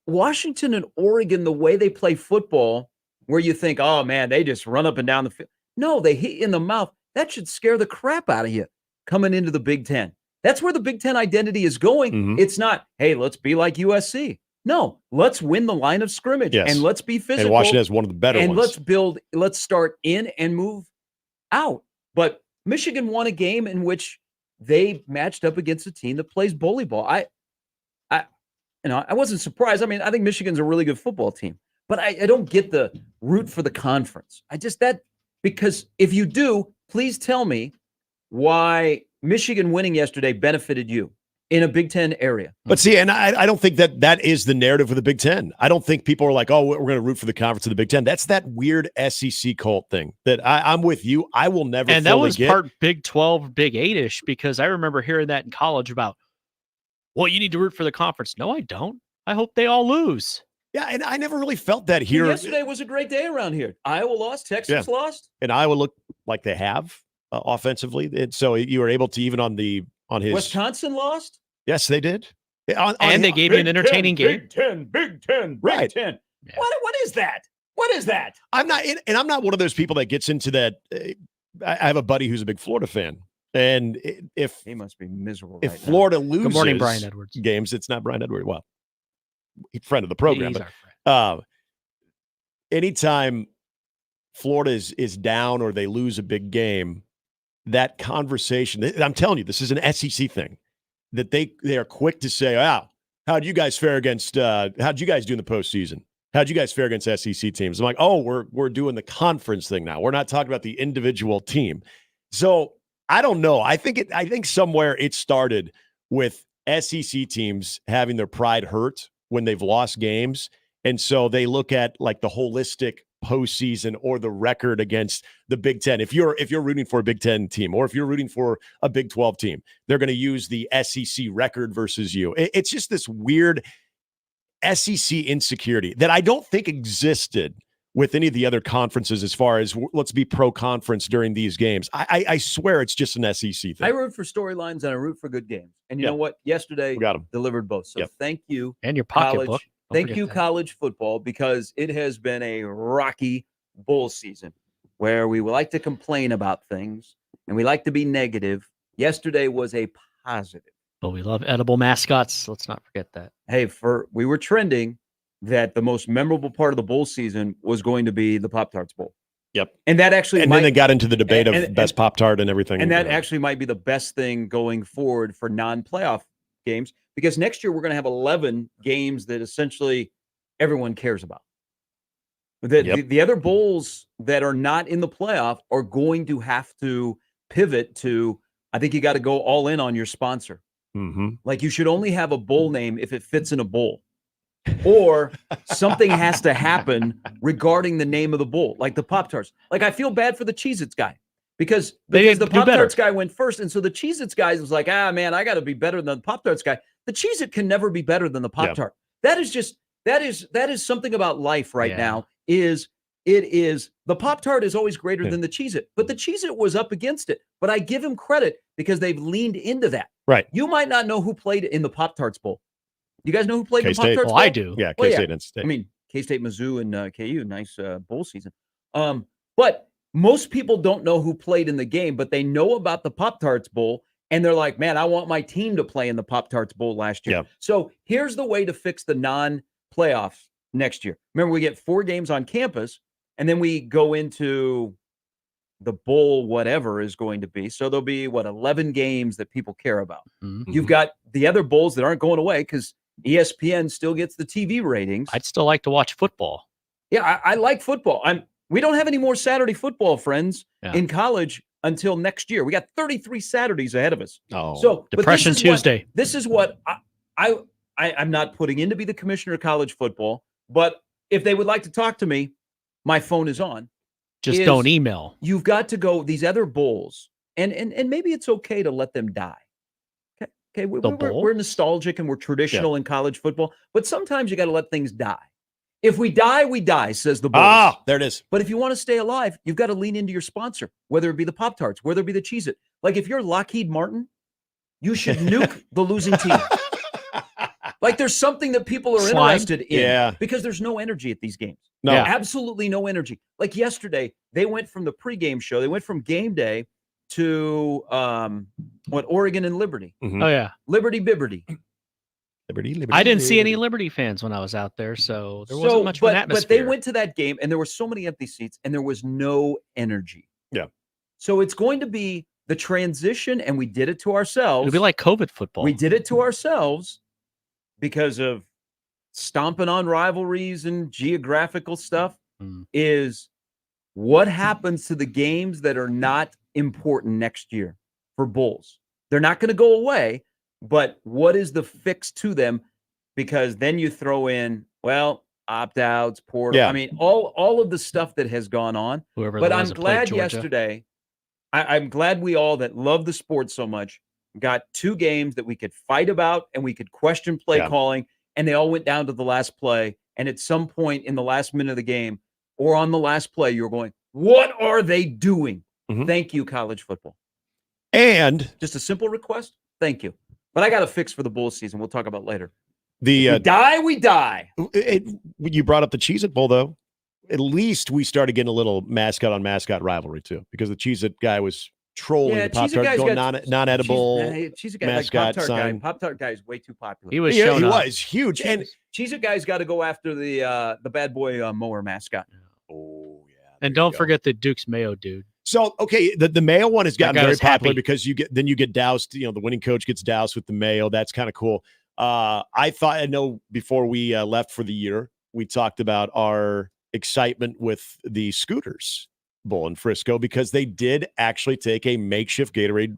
Washington and Oregon, the way they play football, where you think, oh, man, they just run up and down the field. No, they hit you in the mouth. That should scare the crap out of you coming into the Big Ten. That's where the Big Ten identity is going. It's not, hey, let's be like USC. No, let's win the line of scrimmage and let's be physical. And Washington has one of the better ones. And let's start in and move out. But Michigan won a game in which they matched up against a team that plays bully ball. I wasn't surprised. I mean, I think Michigan's a really good football team, but I don't get the root for the conference. Because if you do, please tell me why Michigan winning yesterday benefited you in a Big Ten area. But see, and I don't think that is the narrative of the Big Ten. I don't think people are like, oh, we're going to root for the conference of the Big Ten. That's that weird SEC cult thing that I'm with you. I will never And fully that was get. part Big 12, Big 8-ish, because I remember hearing that in college about, well, you need to root for the conference. No, I don't. I hope they all lose. Yeah, and I never really felt that here. And yesterday was a great day around here. Iowa lost, Texas lost. And Iowa looked like they have offensively. And so you were able to, even on his. Wisconsin lost? Yes, they did. And they gave you an entertaining game. Big Ten. Right. Yeah. What is that? What is that? I'm not one of those people that gets into that. I have a buddy who's a big Florida fan. And if he must be miserable. If Florida loses Good morning, Brian Edwards. games, it's not Brian Edwards. Well, friend of the program. He's but, our friend. Anytime Florida is down or they lose a big game, that conversation, I'm telling you, this is an SEC thing, that they are quick to say, how'd you guys fare against, how'd you guys do in the postseason? How'd you guys fare against SEC teams? I'm like, we're doing the conference thing now. We're not talking about the individual team. So I don't know. I think somewhere it started with SEC teams having their pride hurt when they've lost games. And so they look at like the holistic postseason or the record against the Big Ten. If you're rooting for a Big Ten team or if you're rooting for a Big 12 team, they're going to use the SEC record versus you. It's just this weird SEC insecurity that I don't think existed with any of the other conferences as far as let's be pro-conference during these games. I swear it's just an SEC thing. I root for storylines and I root for good games. And you know what? Yesterday, delivered both. So thank you. And your pocketbook. Thank you, college football, because it has been a rocky bowl season where we like to complain about things and we like to be negative. Yesterday was a positive. But we love edible mascots. Let's not forget that. Hey, we were trending that the most memorable part of the bowl season was going to be the Pop-Tarts Bowl. Yep. And that actually then they got into the debate of best Pop-Tart and everything. And that actually might be the best thing going forward for non-playoff games, because next year we're going to have 11 games that essentially everyone cares about. The other bowls that are not in the playoff are going to have to pivot to, I think you got to go all in on your sponsor. Mm-hmm. Like you should only have a bowl name if it fits in a bowl. Or something has to happen regarding the name of the bowl, like the Pop-Tarts. Like I feel bad for the Cheez-Its guy because the Pop-Tarts guy went first. And so the Cheez-Its guy was like, man, I got to be better than the Pop-Tarts guy. The Cheez-It can never be better than the Pop-Tart. That is something about life right now is the Pop-Tart is always greater than the Cheez-It, but the Cheez-It was up against it. But I give him credit because they've leaned into that. Right. You might not know who played in the Pop-Tarts Bowl. You guys know who played in the K-State. Pop-Tarts Well, Bowl? I do. Yeah, Well, K-State and State. I mean, K-State, Mizzou, and KU. Nice bowl season. But most people don't know who played in the game, but they know about the Pop-Tarts Bowl, and they're like, man, I want my team to play in the Pop-Tarts Bowl last year. Yeah. So here's the way to fix the non-playoffs next year. Remember, we get 4 games on campus, and then we go into the bowl, whatever is going to be. So there'll be, 11 games that people care about. Mm-hmm. You've got the other bowls that aren't going away because ESPN still gets the TV ratings. I'd still like to watch football. Yeah, I like football. We don't have any more Saturday football, friends, Yeah. in college until next year. We got 33 Saturdays ahead of us. Oh, so but Depression Tuesday. This is what I'm not putting in to be the commissioner of college football, but if they would like to talk to me, my phone is on. Just don't email. You've got to go these other bowls, and maybe it's okay to let them die. Okay, we're nostalgic and we're traditional in college football, but sometimes you got to let things die. If we die, we die, says the Bulls. Ah, there it is. But if you want to stay alive, you've got to lean into your sponsor, whether it be the Pop-Tarts, whether it be the Cheez-It. Like if you're Lockheed Martin, you should nuke the losing team. Like there's something that people are interested in because there's no energy at these games. No. Absolutely no energy. Like yesterday, they went from the pregame show, they went from game day to Oregon and Liberty. Mm-hmm. Oh, yeah. Liberty Bibberty. Liberty. I didn't see any Liberty fans when I was out there, so there wasn't much of an atmosphere. But they went to that game, and there were so many empty seats, and there was no energy. Yeah. So it's going to be the transition, and we did it to ourselves. It'll be like COVID football. We did it to ourselves because of stomping on rivalries and geographical stuff. Is what happens to the games that are not important next year for Bulls? They're not going to go away. But what is the fix to them? Because then you throw in, opt-outs, portal. Yeah. I mean, all of the stuff that has gone on. But I'm glad yesterday, I'm glad we all that love the sport so much got 2 games that we could fight about and we could question play calling, and they all went down to the last play. And at some point in the last minute of the game or on the last play, you're going, what are they doing? Mm-hmm. Thank you, college football. And just a simple request. Thank you. But I got a fix for the Bulls season. We'll talk about later. The we die. You brought up the Cheez-It Bowl, though. At least we started getting a little mascot on mascot rivalry too, because the Cheez-It guy was trolling the Pop-Tart, going non-edible Cheez-It guy, mascot like Pop-Tart sign. guy. Pop-Tart guy is way too popular. He was He was huge, and Cheez-It guy's got to go after the bad boy mower mascot. Oh yeah, and don't forget the Duke's Mayo dude. So, okay, the mayo one has gotten guy very was popular happy. because you get doused. The winning coach gets doused with the mayo. That's kind of cool. I know before we left for the year, we talked about our excitement with the Scooters Bowl in Frisco because they did actually take a makeshift Gatorade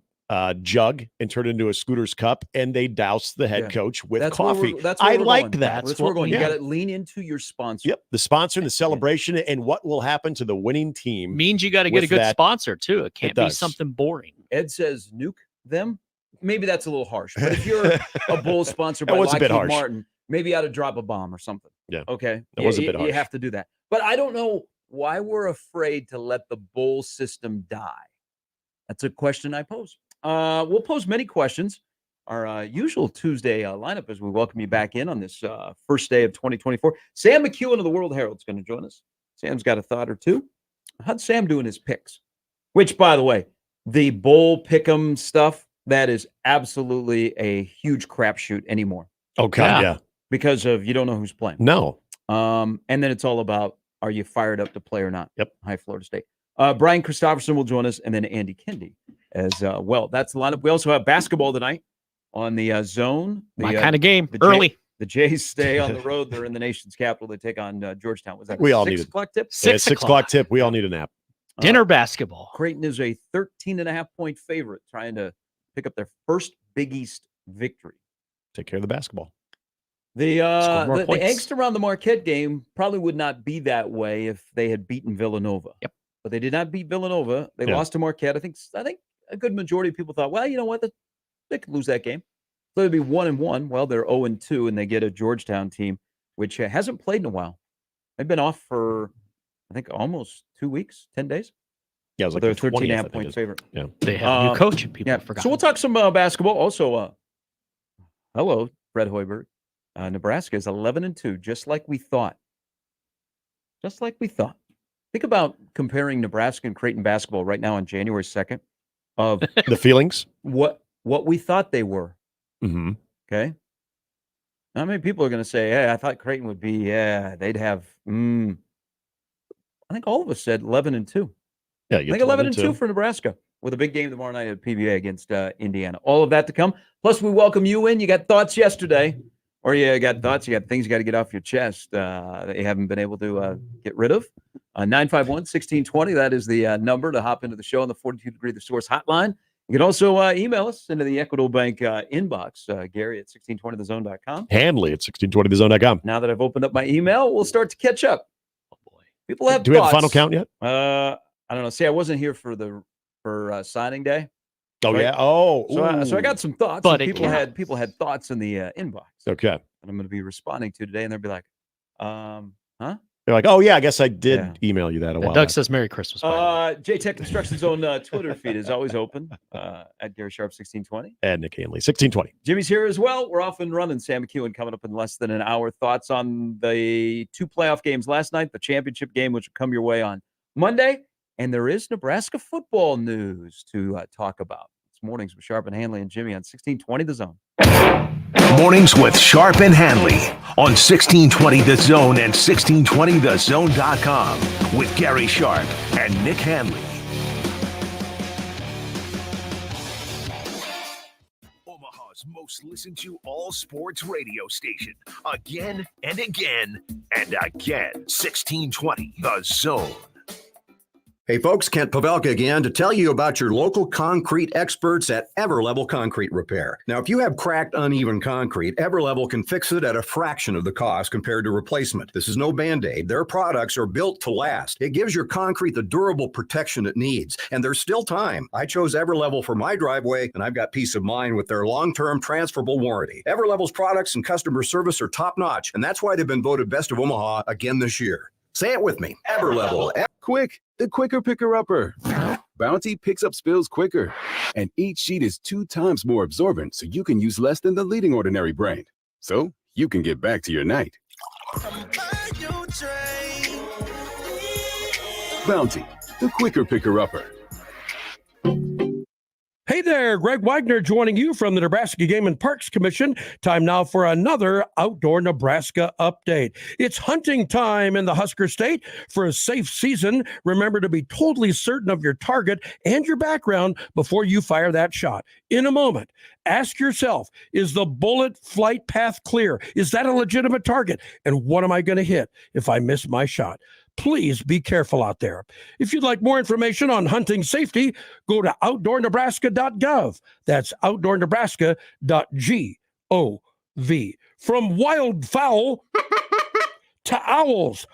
jug and turn it into a Scooters cup, and they doused the head coach with coffee. I liked that. That's where we're going. You got to lean into your sponsor. Yep, the sponsor and the celebration, and what will happen to the winning team means you got to get a good sponsor too. It can't be something boring. Ed says nuke them. Maybe that's a little harsh, but if you're a Bull sponsor by was a bit Lockheed harsh. Martin, maybe you ought to drop a bomb or something. Yeah, okay, that was a bit harsh. You have to do that, but I don't know why we're afraid to let the Bull system die. That's a question I pose. We'll pose many questions. Our usual Tuesday lineup as we welcome you back in on this first day of 2024. Sam McEwen of the World Herald is going to join us. Sam's got a thought or two. How'd Sam doing his picks? Which, by the way, the Bull pick'em stuff, that is absolutely a huge crapshoot anymore. Okay, yeah. Because of you don't know who's playing. No. And then it's all about, are you fired up to play or not? Yep. High Florida State. Brian Christopherson will join us, and then Andy Kendi as well. That's the lineup. We also have basketball tonight on the Zone. My kind of game. Early. The Jays stay on the road. They're in the nation's capital. They take on Georgetown. Was that we a all 6 need o'clock tip? 6 o'clock tip. We all need a nap. Dinner basketball. Creighton is a 13.5-point favorite, trying to pick up their first Big East victory. Take care of the basketball. The angst around the Marquette game probably would not be that way if they had beaten Villanova. Yep. But they did not beat Villanova. They lost to Marquette. I think a good majority of people thought, well, you know what? They could lose that game. So they'd be 1-1. Well, they're 0-2, and they get a Georgetown team, which hasn't played in a while. They've been off for, I think, almost 2 weeks, 10 days. Yeah, it was like they're the 13.5 20th, point favorite. Yeah. They have a new coach and people forgot. So we'll talk some basketball. Also, hello, Fred Hoiberg. Nebraska is 11-2, just like we thought. Just like we thought. Think about comparing Nebraska and Creighton basketball right now on January 2nd of the feelings, what we thought they were. Mm-hmm. Okay. How many people are going to say, "Hey, I thought Creighton would be, they'd have." I think all of us said 11-2. Yeah, I think 11-2 for Nebraska with a big game tomorrow night at PBA against Indiana. All of that to come. Plus, we welcome you in. You got thoughts yesterday, or you got thoughts, you got things you got to get off your chest that you haven't been able to get rid of. 951-1620. That is the number to hop into the show on the 42 Degree The Source hotline. You can also email us into the Equitable Bank inbox, Gary at 1620thezone.com. Handley at 1620thezone.com. Now that I've opened up my email, we'll start to catch up. Oh, boy. People have Do we have a thoughts. final count yet? I don't know. See, I wasn't here for signing day. Oh, So yeah. So I got some thoughts. But And people had thoughts in the inbox Okay. that I'm going to be responding to today, and they'll be like, huh? They're like, oh, yeah, I guess I did email you that a while Doug back. says Merry Christmas. JTech Construction's own Twitter feed is always open at Gary Sharp 1620. And Nick Handley, 1620. Jimmy's here as well. We're off and running. Sam McEwen coming up in less than an hour. Thoughts on the 2 playoff games last night, the championship game, which will come your way on Monday. And there is Nebraska football news to talk about. It's Mornings with Sharp and Handley and Jimmy on 1620 The Zone. Mornings with Sharp and Handley on 1620 The Zone and 1620thezone.com with Gary Sharp and Nick Handley. Omaha's most listened to all sports radio station. Again and again and again. 1620 The Zone. Hey folks, Kent Pavelka again to tell you about your local concrete experts at Everlevel Concrete Repair. Now, if you have cracked, uneven concrete, Everlevel can fix it at a fraction of the cost compared to replacement. This is no Band-Aid. Their products are built to last. It gives your concrete the durable protection it needs, and there's still time. I chose Everlevel for my driveway, and I've got peace of mind with their long-term transferable warranty. Everlevel's products and customer service are top-notch, and that's why they've been voted Best of Omaha again this year. Say it with me, Everlevel. Quick, the quicker picker-upper. Bounty picks up spills quicker, and each sheet is 2 times more absorbent, so you can use less than the leading ordinary brand. So you can get back to your night. Bounty, the quicker picker-upper. Hey there, Greg Wagner joining you from the Nebraska Game and Parks Commission. Time now for another Outdoor Nebraska update. It's hunting time in the Husker State. For a safe season, remember to be totally certain of your target and your background before you fire that shot. In a moment, ask yourself, is the bullet flight path clear? Is that a legitimate target? And what am I going to hit if I miss my shot? Please be careful out there. If you'd like more information on hunting safety, go to outdoornebraska.gov. That's outdoornebraska.gov. From wildfowl to owls.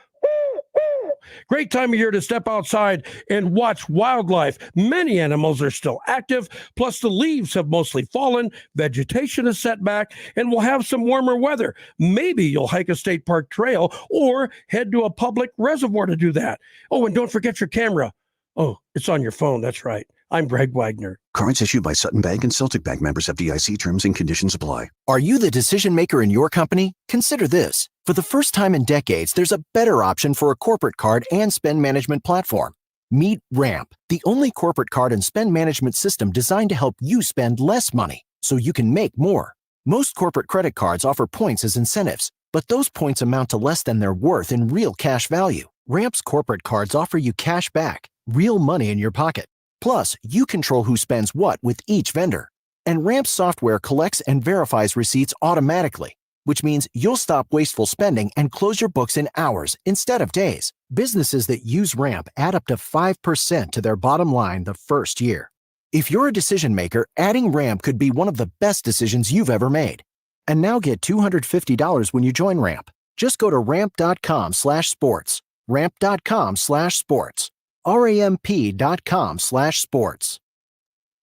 Great time of year to step outside and watch wildlife. Many animals are still active, plus the leaves have mostly fallen, vegetation is set back, and we'll have some warmer weather. Maybe you'll hike a state park trail or head to a public reservoir to do that. Oh, and don't forget your camera. Oh, it's on your phone. That's right. I'm Greg Wagner. Cards issued by Sutton Bank and Celtic Bank, members FDIC. Terms and conditions apply. Are you the decision maker in your company? Consider this. For the first time in decades, there's a better option for a corporate card and spend management platform. Meet Ramp, the only corporate card and spend management system designed to help you spend less money so you can make more. Most corporate credit cards offer points as incentives, but those points amount to less than their worth in real cash value. Ramp's corporate cards offer you cash back, real money in your pocket. Plus, you control who spends what with each vendor. And Ramp software collects and verifies receipts automatically, which means you'll stop wasteful spending and close your books in hours instead of days. Businesses that use Ramp add up to 5% to their bottom line the first year. If you're a decision maker, adding Ramp could be one of the best decisions you've ever made. And now get $250 when you join Ramp. Just go to ramp.com/sports. Ramp.com/sports. RAMP.com/sports.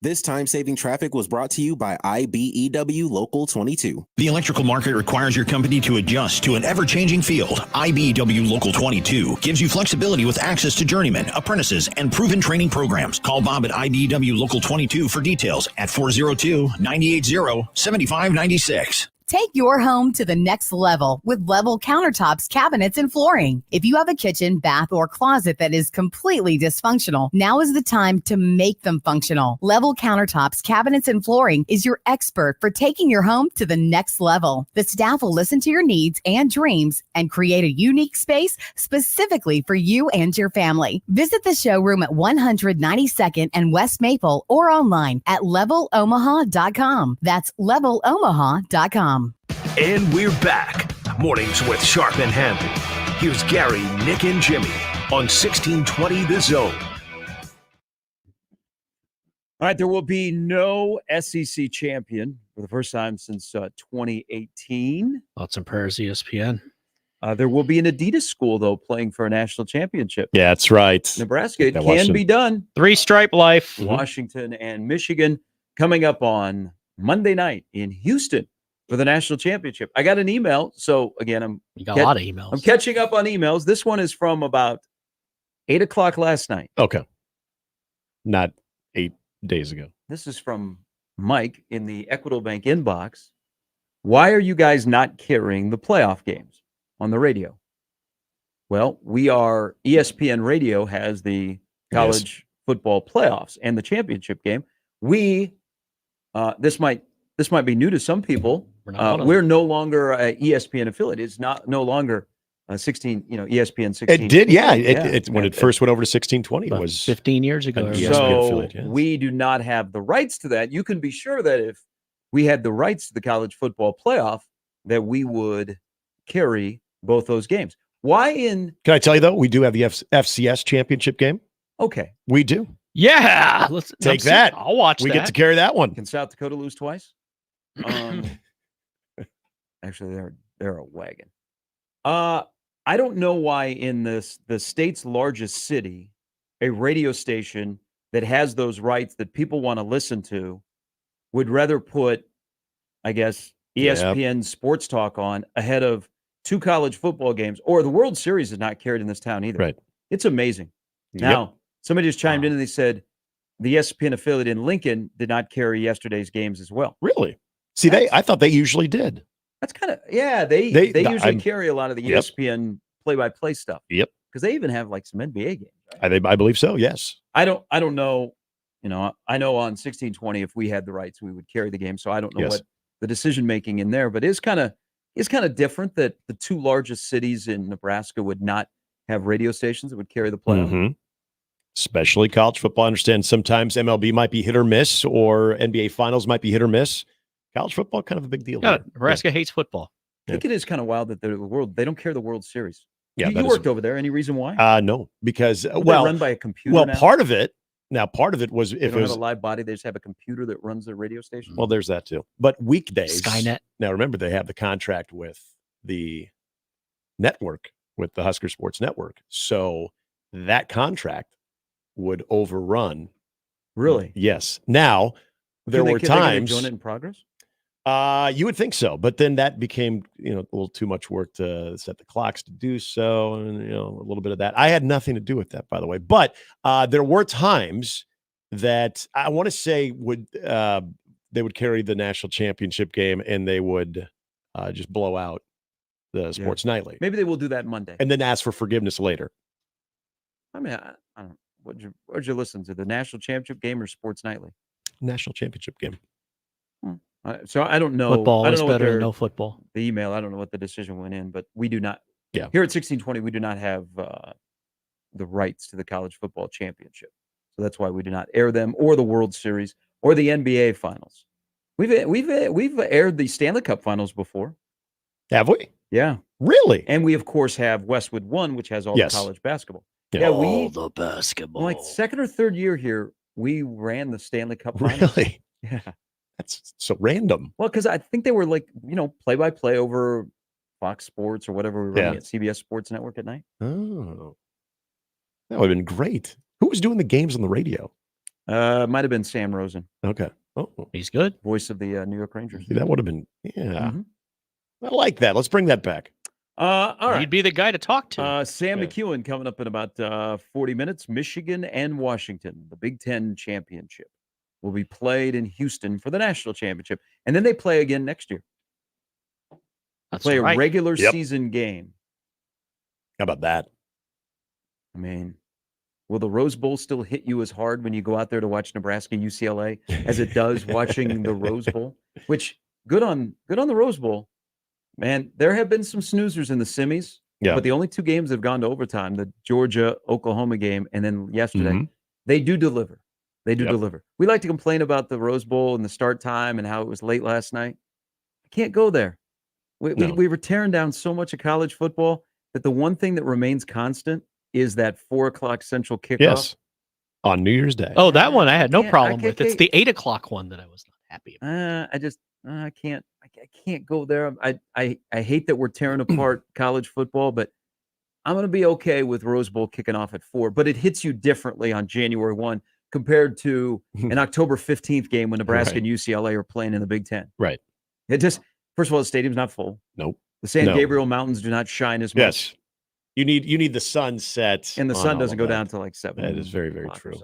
This time-saving traffic was brought to you by IBEW Local 22. The electrical market requires your company to adjust to an ever-changing field. IBEW Local 22 gives you flexibility with access to journeymen, apprentices, and proven training programs. Call Bob at IBEW Local 22 for details at 402-980-7596. Take your home to the next level with Level countertops, cabinets, and flooring. If you have a kitchen, bath, or closet that is completely dysfunctional, now is the time to make them functional. Level countertops, cabinets, and flooring is your expert for taking your home to the next level. The staff will listen to your needs and dreams and create a unique space specifically for you and your family. Visit the showroom at 192nd and West Maple or online at levelomaha.com. That's levelomaha.com. And we're back. Mornings with Sharp and Handley. Here's Gary, Nick, and Jimmy on 1620 The Zone. All right, there will be no SEC champion for the first time since 2018. Thoughts and prayers, ESPN. There will be an Adidas school, though, playing for a national championship. Yeah, that's right. Nebraska, it can be done. Three-stripe life. Washington and Michigan coming up on Monday night in Houston for the national championship. I got an email. So, again, you got a lot of emails. I'm catching up on emails. This one is from about 8 o'clock last night. Okay. Not 8 days ago. This is from Mike in the Equitable Bank inbox. Why are you guys not carrying the playoff games on the radio? Well, ESPN Radio has the college football playoffs and the championship game. This might be new to some people. We're no longer a ESPN affiliate. It's no longer 16, ESPN 16. It did, yeah. When it first went over to 1620, it was 15 years ago. So we do not have the rights to that. You can be sure that if we had the rights to the college football playoff, that we would carry both those games. Can I tell you, though, we do have the FCS championship game. Okay. We do. Yeah. Let's take that. I'll watch We that. get to carry that one. Can South Dakota lose twice? Actually, they're a wagon. I don't know why in the state's largest city, a radio station that has those rights that people want to listen to would rather put, I guess, ESPN Sports Talk on ahead of 2 college football games, or the World Series is not carried in this town either. Right. It's amazing. Now, somebody just chimed in and they said the ESPN affiliate in Lincoln did not carry yesterday's games as well. Really? See, I thought they usually did. That's kind of, they usually carry a lot of the ESPN play-by-play stuff. Yep. Because they even have like some NBA games. Right? I believe so, yes. I don't know. I know on 1620, if we had the rights, we would carry the game. So I don't know what the decision-making in there, but it's kind of different that the 2 largest cities in Nebraska would not have radio stations that would carry the playoff. Mm-hmm. Especially college football. I understand sometimes MLB might be hit or miss, or NBA finals might be hit or miss. College football, kind of a big deal. Yeah, Nebraska hates football. I think it is kind of wild that they don't carry the World Series. Yeah, you worked over there. Any reason why? No, because they're run by a computer. Well, now? part of it was they if don't it was have a live body, they just have a computer that runs the radio station. Well, there's that too. But weekdays, Skynet. Now remember, they have the contract with the network, with the Husker Sports Network, so that contract would overrun. Really? Yes. Now there were times. Doing it in progress. You would think so, but then that became, a little too much work to set the clocks to do so, and a little bit of that. I had nothing to do with that, by the way. But there were times that I want to say they would carry the national championship game, and they would just blow out the Sports Nightly. Maybe they will do that Monday, and then ask for forgiveness later. I mean, I don't. What'd you listen to? The national championship game or Sports Nightly? National championship game. So I don't know. Football I don't is know better than no football. The email, I don't know what the decision went in, but we do not. Yeah. Here at 1620, we do not have the rights to the college football championship, so that's why we do not air them, or the World Series, or the NBA finals. We've aired the Stanley Cup finals before. Have we? Yeah. Really? And we of course have Westwood 1, which has all the college basketball. Yeah, all the basketball. Like second or third year here, we ran the Stanley Cup finals. Really? Yeah. That's so random. Well, because I think they were like, play-by-play over Fox Sports or whatever we were running at CBS Sports Network at night. Oh. That would have been great. Who was doing the games on the radio? Might have been Sam Rosen. Okay. Oh, he's good. Voice of the New York Rangers. See, that would have been, yeah. Mhm. I like that. Let's bring that back. All right. He'd be the guy to talk to. Sam McEwen coming up in about 40 minutes. Michigan and Washington, the Big Ten championship, will be played in Houston for the national championship. And then they play again next year. That's play right. a regular Yep. season game. How about that? I mean, will the Rose Bowl still hit you as hard when you go out there to watch Nebraska UCLA as it does watching the Rose Bowl? Which good on the Rose Bowl. Man, there have been some snoozers in the semis, but the only two games that have gone to overtime, the Georgia-Oklahoma game and then yesterday, they do deliver. They do deliver. We like to complain about the Rose Bowl and the start time and how it was late last night. I can't go there. We were tearing down so much of college football that the one thing that remains constant is that 4:00 Central kickoff. Yes. On New Year's Day. Oh, that one I had no can't- problem I with. can't- It's the 8:00 one that I was not happy about. I can't go there. I hate that we're tearing apart college football, but I'm going to be okay with Rose Bowl kicking off at 4. But it hits you differently on January 1 compared to an October 15th game when Nebraska and UCLA are playing in the Big Ten. Right. It just, first of all, the stadium's not full. Nope. The San No. Gabriel Mountains do not shine as much. Yes. You need the sunset. And the on sun all doesn't of go that. down until like 7. That is very, very true.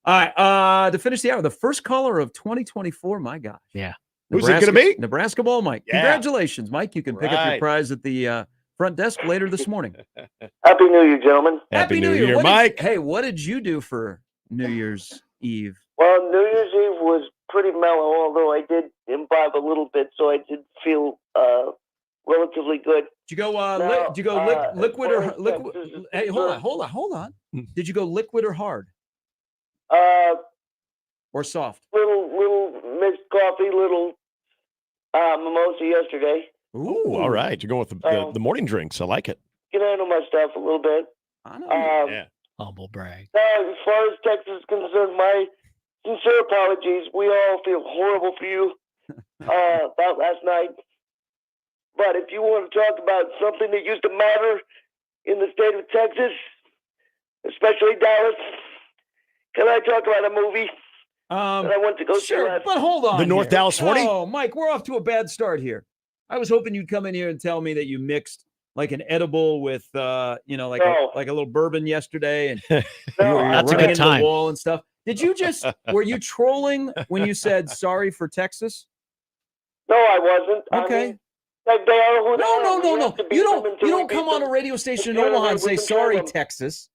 All right. To finish the hour, the first caller of 2024. My gosh. Yeah. Who's it gonna be? Nebraska Ball Mike. Yeah. Congratulations, Mike. You can pick up your Right. prize at the front desk later this morning. Happy New Year, gentlemen. Happy New Year, What Mike. Hey, what did you do for New Year's Eve? Well, New Year's Eve was pretty mellow, although I did imbibe a little bit, so I did feel relatively good. Did you go? Now, Did you go liquid or for liquid? instance, Hey, hold on. Did you go liquid or hard or soft? Little mixed coffee, little mimosa yesterday. Ooh, all right. You're going with the morning drinks. I like it. Can handle my stuff a little bit. I know. Yeah. Humble brag. Now, as far as Texas is concerned, my sincere apologies. We all feel horrible for you about last night. But if you want to talk about something that used to matter in the state of Texas, especially Dallas, can I talk about a movie that I went to go see last But hold on. The North here. Dallas 40? Oh, Mike, we're off to a bad start here. I was hoping you'd come in here and tell me that you mixed like an edible with, like a little bourbon yesterday, and you were That's a running good into time. the wall and stuff. Did you just? Were you trolling when you said sorry for Texas? No, I wasn't. Okay. I mean, like, they are who they are. We No. have to beat You them don't. until You we don't beat come on them. a radio station in It's the only Omaha way and say we control sorry, them. Texas.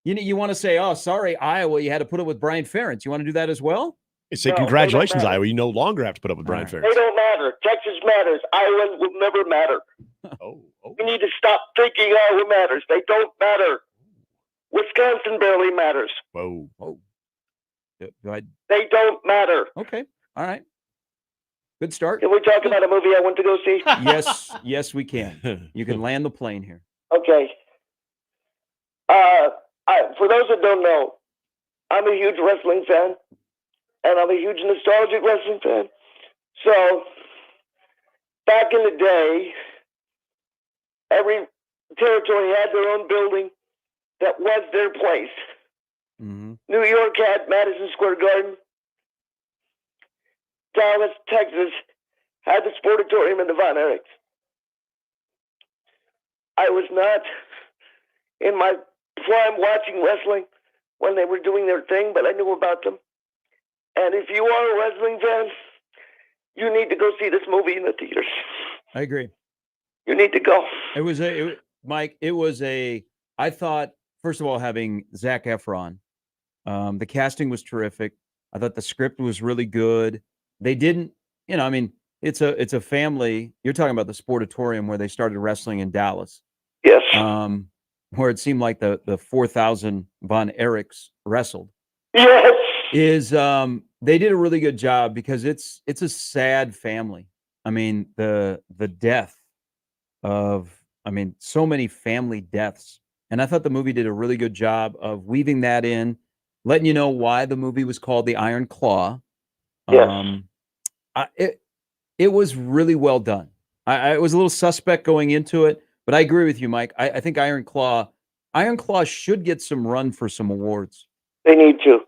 You want to say, oh, sorry, Iowa. You had to put up with Brian Ferentz. You want to do that as well? You say No, congratulations, they don't matter. Iowa. You no longer have to put up with Brian Ferentz. They don't matter. Texas matters. Iowa will never matter. We need to stop thinking Iowa matters. They don't matter. Wisconsin barely matters. Whoa. Do I? They don't matter. Okay. All right. Good start. Can we talk about a movie I went to go see? Yes, we can. You can land the plane here. Okay. For those that don't know, I'm a huge wrestling fan, and I'm a huge nostalgic wrestling fan. So, back in the day, every territory had their own building that was their place. New York had Madison Square Garden. Dallas, Texas had the Sportatorium and the Von Erichs. I was not in my prime watching wrestling when they were doing their thing, but I knew about them. And if you are a wrestling fan, you need to go see this movie in the theaters. I agree. You need to go. Mike, I thought, first of all, having Zac Efron, the casting was terrific. I thought the script was really good. They didn't, it's a family. You're talking about the Sportatorium where they started wrestling in Dallas. Yes. Where it seemed like the 4,000 Von Erichs wrestled. Yes. They did a really good job because it's a sad family. I mean, the death of, so many family deaths. And I thought the movie did a really good job of weaving that in, letting you know why the movie was called The Iron Claw. Yes. It was really well done. I was a little suspect going into it, but I agree with you, Mike. I think Iron Claw should get some run for some awards. They need to.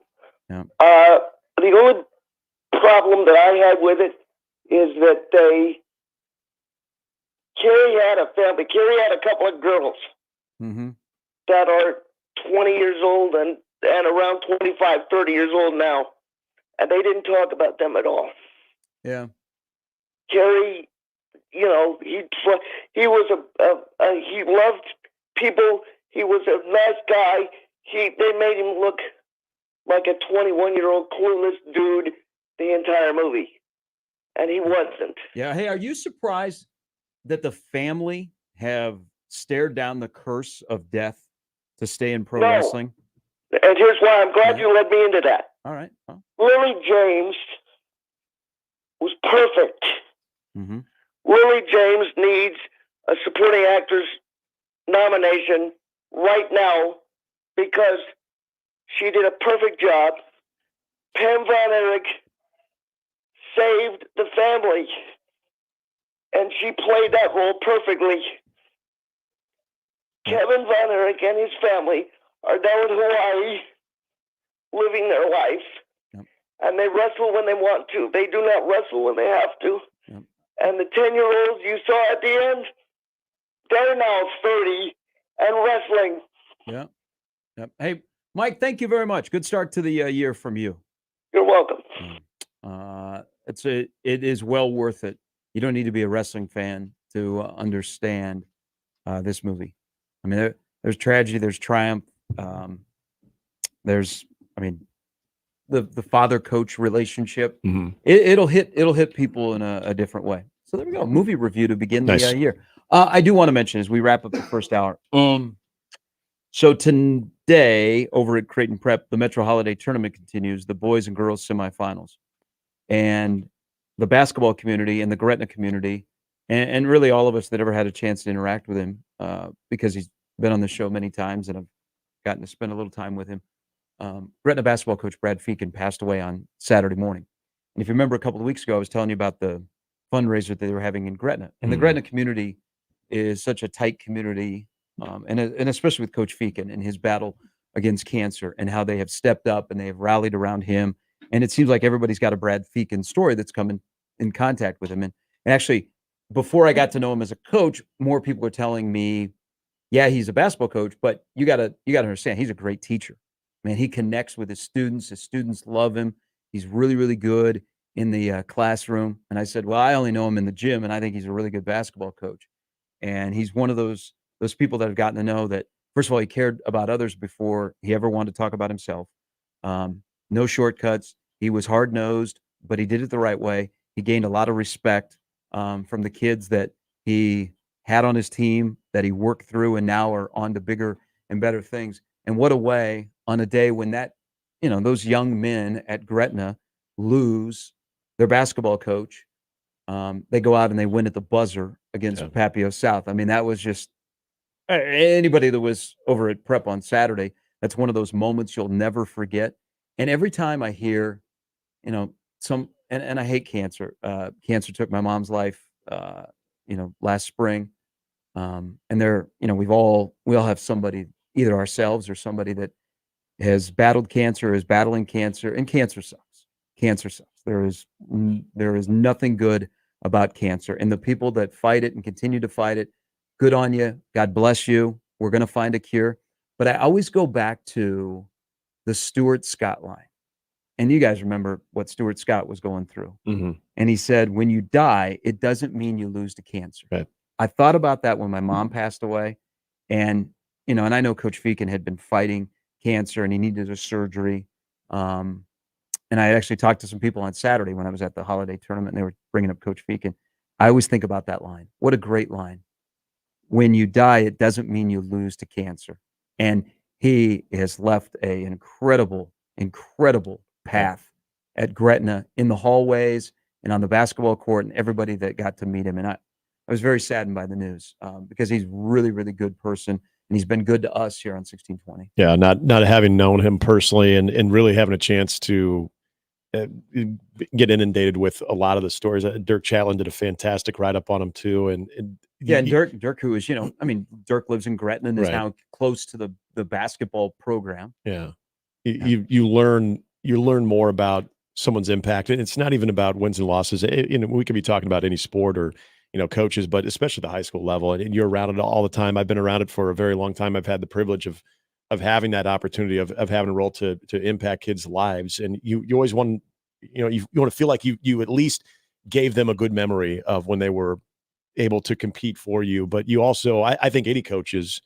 Yeah. The only problem that I had with it is that Carrie had a family. Carrie had a couple of girls Mm-hmm. that are 20 years old and around 25, 30 years old now, and they didn't talk about them at all. Yeah. Carrie, he was he loved people. He was a nice guy. They made him look like a 21-year-old clueless dude the entire movie, and he wasn't. Yeah. Hey, are you surprised that the family have stared down the curse of death to stay in pro wrestling? And here's why. I'm glad you led me into that. All right. Well. Lily James was perfect. Mm-hmm. Lily James needs a supporting actress nomination right now because she did a perfect job. Pam Von Erich saved the family, and she played that role perfectly. Kevin Von Erich and his family are down in Hawaii living their life, and they wrestle when they want to. They do not wrestle when they have to. And the 10-year-olds you saw at the end, they're now 30 and wrestling. Yeah. Yep. Hey, Mike, thank you very much. Good start to the year from you. You're welcome. It is well worth it. You don't need to be a wrestling fan to understand this movie. I mean, there's tragedy, there's triumph. There's the father-coach relationship. Mm-hmm. It'll hit people in a different way. So there we go. Movie review to begin the year. I do want to mention as we wrap up the first hour. So today over at Creighton Prep, the Metro Holiday Tournament continues. The boys and girls semifinals, and the basketball community and the Gretna community, and really all of us that ever had a chance to interact with him, because he's been on the show many times, and I've gotten to spend a little time with him. Gretna basketball coach Brad Feakin passed away on Saturday morning. And if you remember a couple of weeks ago, I was telling you about the fundraiser that they were having in Gretna. And the Gretna community is such a tight community, and especially with Coach Feakin and his battle against cancer and how they have stepped up and they have rallied around him. And it seems like everybody's got a Brad Feakin story that's come in contact with him. And actually, before I got to know him as a coach, more people were telling me, yeah, he's a basketball coach, but you gotta understand, he's a great teacher. Man, he connects with his students. His students love him. He's really, really good in the classroom. And I said, well, I only know him in the gym, and I think he's a really good basketball coach. And he's one of those people that I've gotten to know that, first of all, he cared about others before he ever wanted to talk about himself. No shortcuts. He was hard-nosed, but he did it the right way. He gained a lot of respect from the kids that he had on his team, that he worked through, and now are on to bigger and better things. And what a way on a day when those young men at Gretna lose their basketball coach. They go out and they win at the buzzer against Papio South. I mean, that was just anybody that was over at Prep on Saturday. That's one of those moments you'll never forget. And every time I hear, and I hate cancer. Cancer took my mom's life, last spring. And we all have somebody, either ourselves or somebody that has battled cancer, is battling cancer, and cancer sucks. Cancer sucks. There is nothing good about cancer, and the people that fight it and continue to fight it, good on you. God bless you. We're going to find a cure. But I always go back to the Stuart Scott line. And you guys remember what Stuart Scott was going through. Mm-hmm. And he said, when you die, it doesn't mean you lose to cancer. Right. I thought about that when my mom passed away. And, and I know Coach Feakin had been fighting cancer and he needed a surgery. And I actually talked to some people on Saturday when I was at the holiday tournament, and they were bringing up Coach Feakin. I always think about that line. What a great line. When you die, it doesn't mean you lose to cancer. And he has left an incredible, incredible path at Gretna, in the hallways and on the basketball court, and everybody that got to meet him. And I was very saddened by the news, because he's really, really good person, and he's been good to us here on 1620. Yeah, not having known him personally and really having a chance to get inundated with a lot of the stories. Dirk Chatelain did a fantastic write-up on him too. And Dirk, who is, Dirk lives in Gretna and is Right. now close to the basketball program. Yeah. You learn you learn more about someone's impact. And it's not even about wins and losses. We could be talking about any sport or, coaches, but especially the high school level. And you're around it all the time. I've been around it for a very long time. I've had the privilege of having that opportunity of having a role to impact kids' lives. And you always want, you want to feel like you at least gave them a good memory of when they were able to compete for you. But you also, I think any coach's,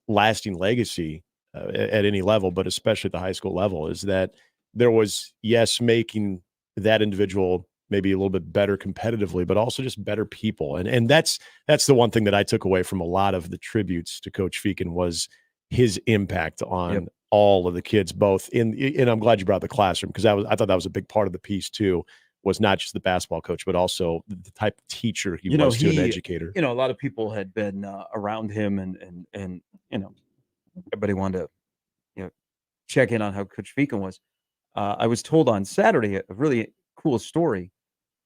lasting legacy at any level, but especially at the high school level, is that there was, yes, making that individual maybe a little bit better competitively, but also just better people. And that's the one thing that I took away from a lot of the tributes to Coach Feakin was his impact on all of the kids, both and I'm glad you brought the classroom, because I thought that was a big part of the piece too, was not just the basketball coach, but also the type of teacher he was to an educator. A lot of people had been around him and everybody wanted to, check in on how Coach Feakin was. I was told on Saturday a really cool story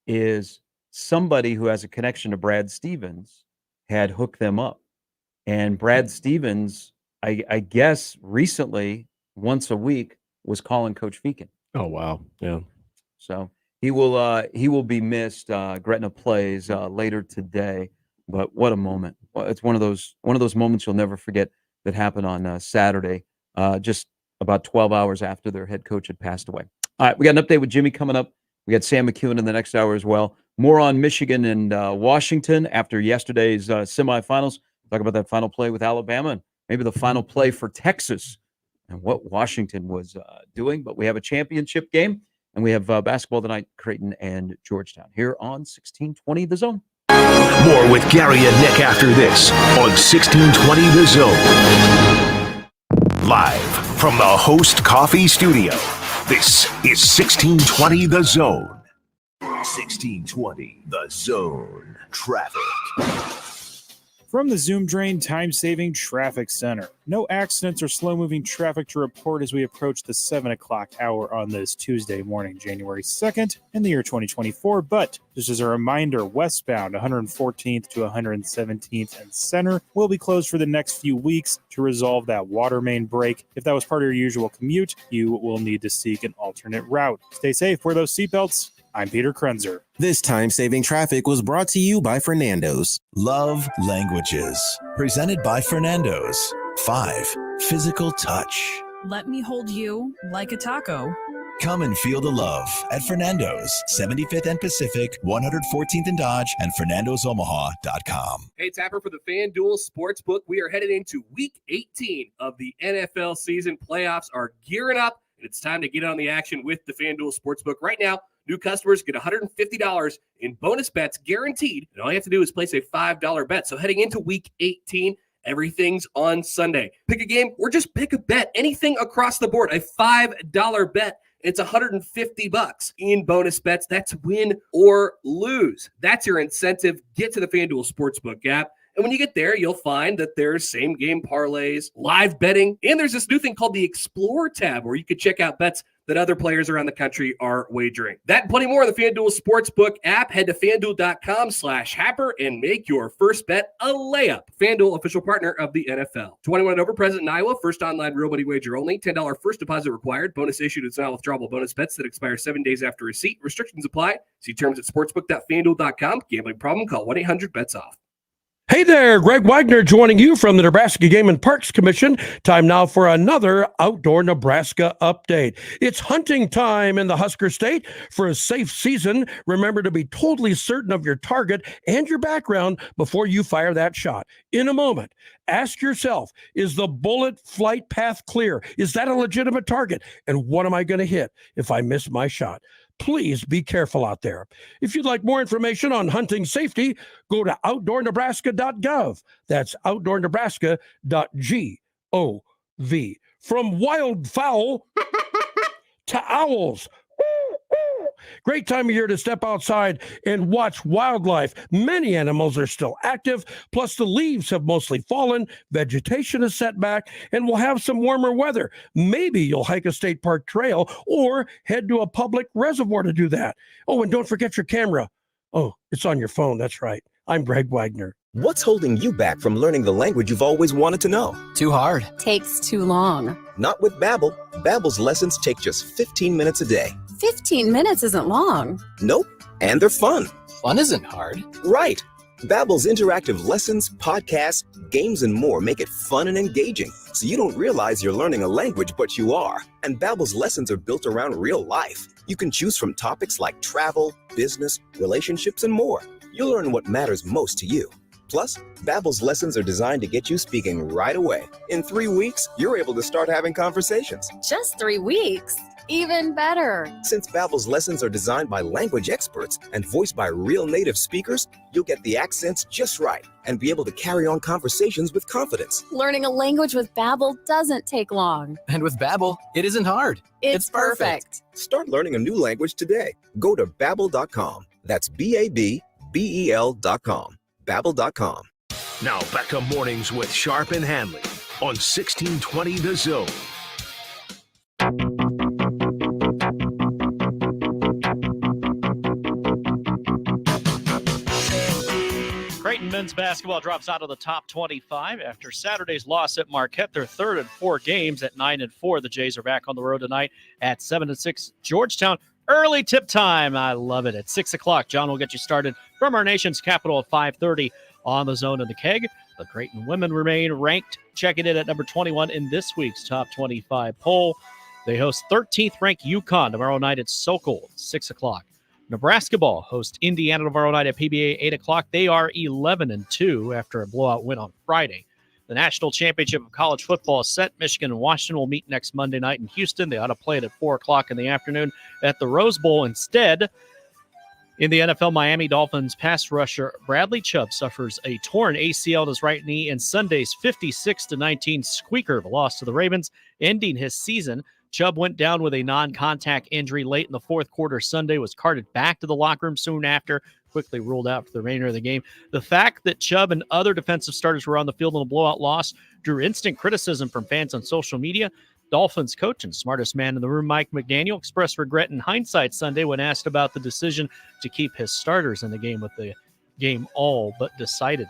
is somebody who has a connection to Brad Stevens had hooked them up. And Brad Stevens, I guess recently, once a week, was calling Coach Feakin. Oh, wow. Yeah. So he will be missed. Gretna plays later today, but what a moment. Well, it's one of those moments you'll never forget that happened on Saturday, just about 12 hours after their head coach had passed away. All right, we got an update with Jimmy coming up. We got Sam McEwen in the next hour as well. More on Michigan and Washington after yesterday's semifinals. Talk about that final play with Alabama and maybe the final play for Texas and what Washington was doing. But we have a championship game, and we have basketball tonight, Creighton and Georgetown, here on 1620 The Zone. More with Gary and Nick after this on 1620 The Zone. Live from the Host Coffee Studio, this is 1620 The Zone. 1620 The Zone. Traffic. From the Zoom Drain Time-Saving Traffic Center. No accidents or slow-moving traffic to report as we approach the 7 o'clock hour on this Tuesday morning, January 2nd in the year 2024. But just as a reminder, westbound 114th to 117th and Center will be closed for the next few weeks to resolve that water main break. If that was part of your usual commute, you will need to seek an alternate route. Stay safe, wear those seatbelts. I'm Peter Krenzer. This time-saving traffic was brought to you by Fernando's. Love Languages. Presented by Fernando's. 5. Physical touch. Let me hold you like a taco. Come and feel the love at Fernando's, 75th and Pacific, 114th and Dodge, and FernandosOmaha.com. Hey, Tapper, for the FanDuel Sportsbook, we are headed into Week 18 of the NFL season. Playoffs are gearing up, and it's time to get on the action with the FanDuel Sportsbook. Right now, new customers get $150 in bonus bets guaranteed, and all you have to do is place a $5 bet. So heading into Week 18, everything's on Sunday. Pick a game or just pick a bet. Anything across the board, a $5 bet. It's $150 in bonus bets. That's win or lose. That's your incentive. Get to the FanDuel Sportsbook app. And when you get there, you'll find that there's same game parlays, live betting, and there's this new thing called the Explore tab where you can check out bets that other players around the country are wagering. That and plenty more in the FanDuel Sportsbook app. Head to FanDuel.com/Happer and make your first bet a layup. FanDuel, official partner of the NFL. 21 and over, present in Iowa. First online real money wager only. $10 first deposit required. Bonus issued as non-withdrawable bonus bets that expire 7 days after receipt. Restrictions apply. See terms at sportsbook.fanduel.com. Gambling problem? Call 1-800-BETS-OFF. Hey there, Greg Wagner joining you from the Nebraska Game and Parks Commission. Time now for another Outdoor Nebraska update. It's hunting time in the Husker State. For a safe season, remember to be totally certain of your target and your background before you fire that shot. In a moment, ask yourself, is the bullet flight path clear? Is that a legitimate target? And what am I going to hit if I miss my shot? Please be careful out there. If you'd like more information on hunting safety, go to outdoornebraska.gov. That's outdoornebraska.gov. From wildfowl to owls. Great time of year to step outside and watch wildlife. Many animals are still active, plus the leaves have mostly fallen, vegetation is set back, and we'll have some warmer weather. Maybe you'll hike a state park trail or head to a public reservoir to do that. Oh, and don't forget your camera. Oh, it's on your phone. That's right. I'm Greg Wagner. What's holding you back from learning the language you've always wanted to know? Too hard. Takes too long. Not with Babbel. Babbel's lessons take just 15 minutes a day. 15 minutes isn't long. Nope. And they're fun. Fun isn't hard. Right. Babbel's interactive lessons, podcasts, games, and more make it fun and engaging, so you don't realize you're learning a language, but you are. And Babbel's lessons are built around real life. You can choose from topics like travel, business, relationships, and more. You'll learn what matters most to you. Plus, Babbel's lessons are designed to get you speaking right away. In 3 weeks, you're able to start having conversations. Just 3 weeks. Even better. Since Babbel's lessons are designed by language experts and voiced by real native speakers, you'll get the accents just right and be able to carry on conversations with confidence. Learning a language with Babbel doesn't take long. And with Babbel, it isn't hard. It's perfect. Start learning a new language today. Go to Babbel.com. That's Babbel.com. Babbel.com. Now back to mornings with Sharp and Handley on 1620 The Zone. Creighton men's basketball drops out of the top 25 after Saturday's loss at Marquette. Their third in 4 games at 9-4. The Jays are back on the road tonight at 7-6 Georgetown. Early tip time. I love it. At 6 o'clock, John will get you started from our nation's capital at 5:30 on the Zone and the Keg. The Creighton women remain ranked, checking in at number 21 in this week's top 25 poll. They host 13th ranked UConn tomorrow night at Sokol, 6 o'clock. Nebraska ball hosts Indiana tomorrow night at PBA, 8 o'clock. They are 11-2 after a blowout win on Friday. The national championship of college football is set. Michigan and Washington will meet next Monday night in Houston. They ought to play it at 4 o'clock in the afternoon at the Rose Bowl. Instead, in the NFL, Miami Dolphins pass rusher Bradley Chubb suffers a torn ACL in his right knee in Sunday's 56-19 squeaker, the loss to the Ravens, ending his season. Chubb went down with a non-contact injury late in the fourth quarter Sunday, was carted back to the locker room soon after, quickly ruled out for the remainder of the game. The fact that Chubb and other defensive starters were on the field in a blowout loss drew instant criticism from fans on social media. Dolphins coach and smartest man in the room, Mike McDaniel, expressed regret in hindsight Sunday when asked about the decision to keep his starters in the game with the game all but decided.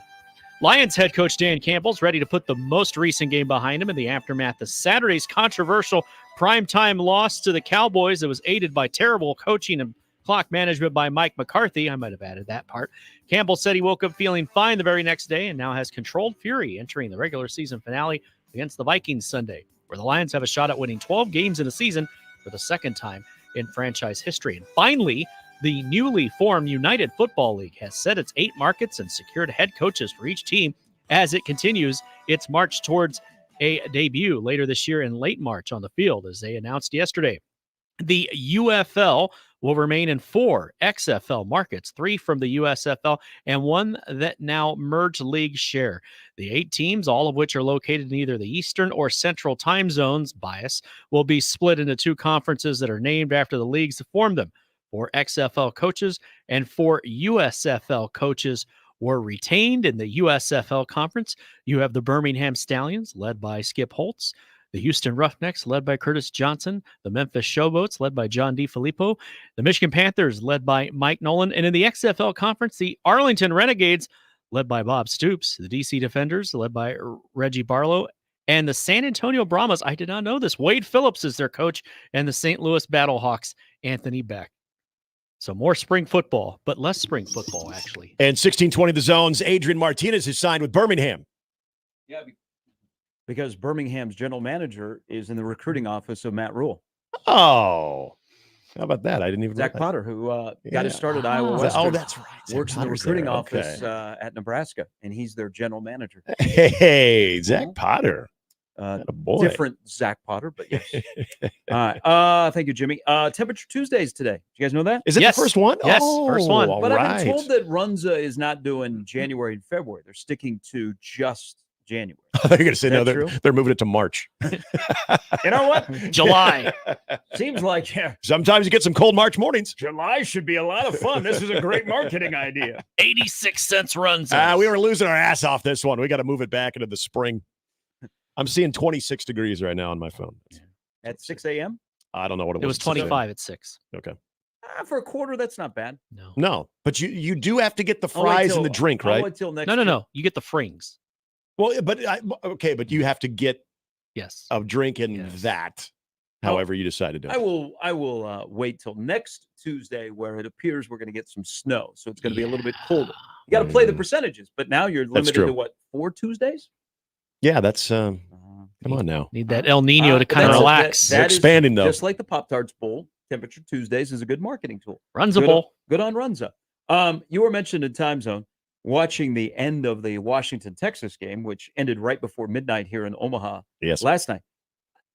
Lions head coach Dan Campbell's ready to put the most recent game behind him in the aftermath of Saturday's controversial primetime loss to the Cowboys that was aided by terrible coaching and clock management by Mike McCarthy. I might have added that part. Campbell said he woke up feeling fine the very next day and now has controlled fury entering the regular season finale against the Vikings Sunday, where the Lions have a shot at winning 12 games in a season for the second time in franchise history. And finally, the newly formed United Football League has set its 8 markets and secured head coaches for each team as it continues its march towards a debut later this year in late March on the field, as they announced yesterday. The UFL will remain in 4 XFL markets, 3 from the USFL and 1 that now merged leagues share. The 8 teams, all of which are located in either the Eastern or Central time zones, bias, will be split into 2 conferences that are named after the leagues that formed them. 4 XFL coaches and 4 USFL coaches were retained in the USFL conference. You have the Birmingham Stallions, led by Skip Holtz, the Houston Roughnecks, led by Curtis Johnson, the Memphis Showboats, led by John DiFilippo, the Michigan Panthers, led by Mike Nolan, and in the XFL conference, the Arlington Renegades, led by Bob Stoops, the DC Defenders, led by Reggie Barlow, and the San Antonio Brahmas, I did not know this, Wade Phillips is their coach, and the St. Louis Battlehawks, Anthony Beck. So more spring football, but less spring football, actually. And 1620 The Zone's Adrian Martinez is signed with Birmingham. Yeah, because Birmingham's general manager is in the recruiting office of Matt Rule. Oh, how about that? I didn't even Zach realize. Potter, who got his start at Iowa Oh, Western. that's right. Zach Works in the Potter's recruiting there. office Okay. at Nebraska, and he's their general manager. Hey, Zach Potter. Boy. Different Zach Potter, but yes. All right. Thank you, Jimmy. Temperature Tuesdays today. Did you guys know that? Is it the first one? Yes, Oh, first one. all But I've right. been told that Runza is not doing January and February. They're sticking to just January. I thought you were going to say, Is no, that they're, true? they're moving it to March. You know what? July. Seems like Sometimes you get some cold March mornings. July should be a lot of fun. This is a great marketing idea. 86 cents runs. We were losing our ass off this one. We got to move it back into the spring. I'm seeing 26 degrees right now on my phone. At 6 a.m.? I don't know what it was. It was 25 at 6. Okay. For a quarter, that's not bad. No, but you do have to get the fries and the drink, right? Until next No. You get the frings. Well, but but you have to get a drink and that. However you decide to do it. I will wait till next Tuesday, where it appears we're going to get some snow, so it's going to be a little bit colder. You got to play the percentages, but now you're limited to what, 4 Tuesdays? Yeah, that's come on now. Need that El Nino to kind of relax. They're expanding though. Just like the Pop-Tarts Bowl, Temperature Tuesdays is a good marketing tool. Runza Bowl. Good on Runza. You were mentioned in Time Zone watching the end of the Washington-Texas game, which ended right before midnight here in Omaha last night.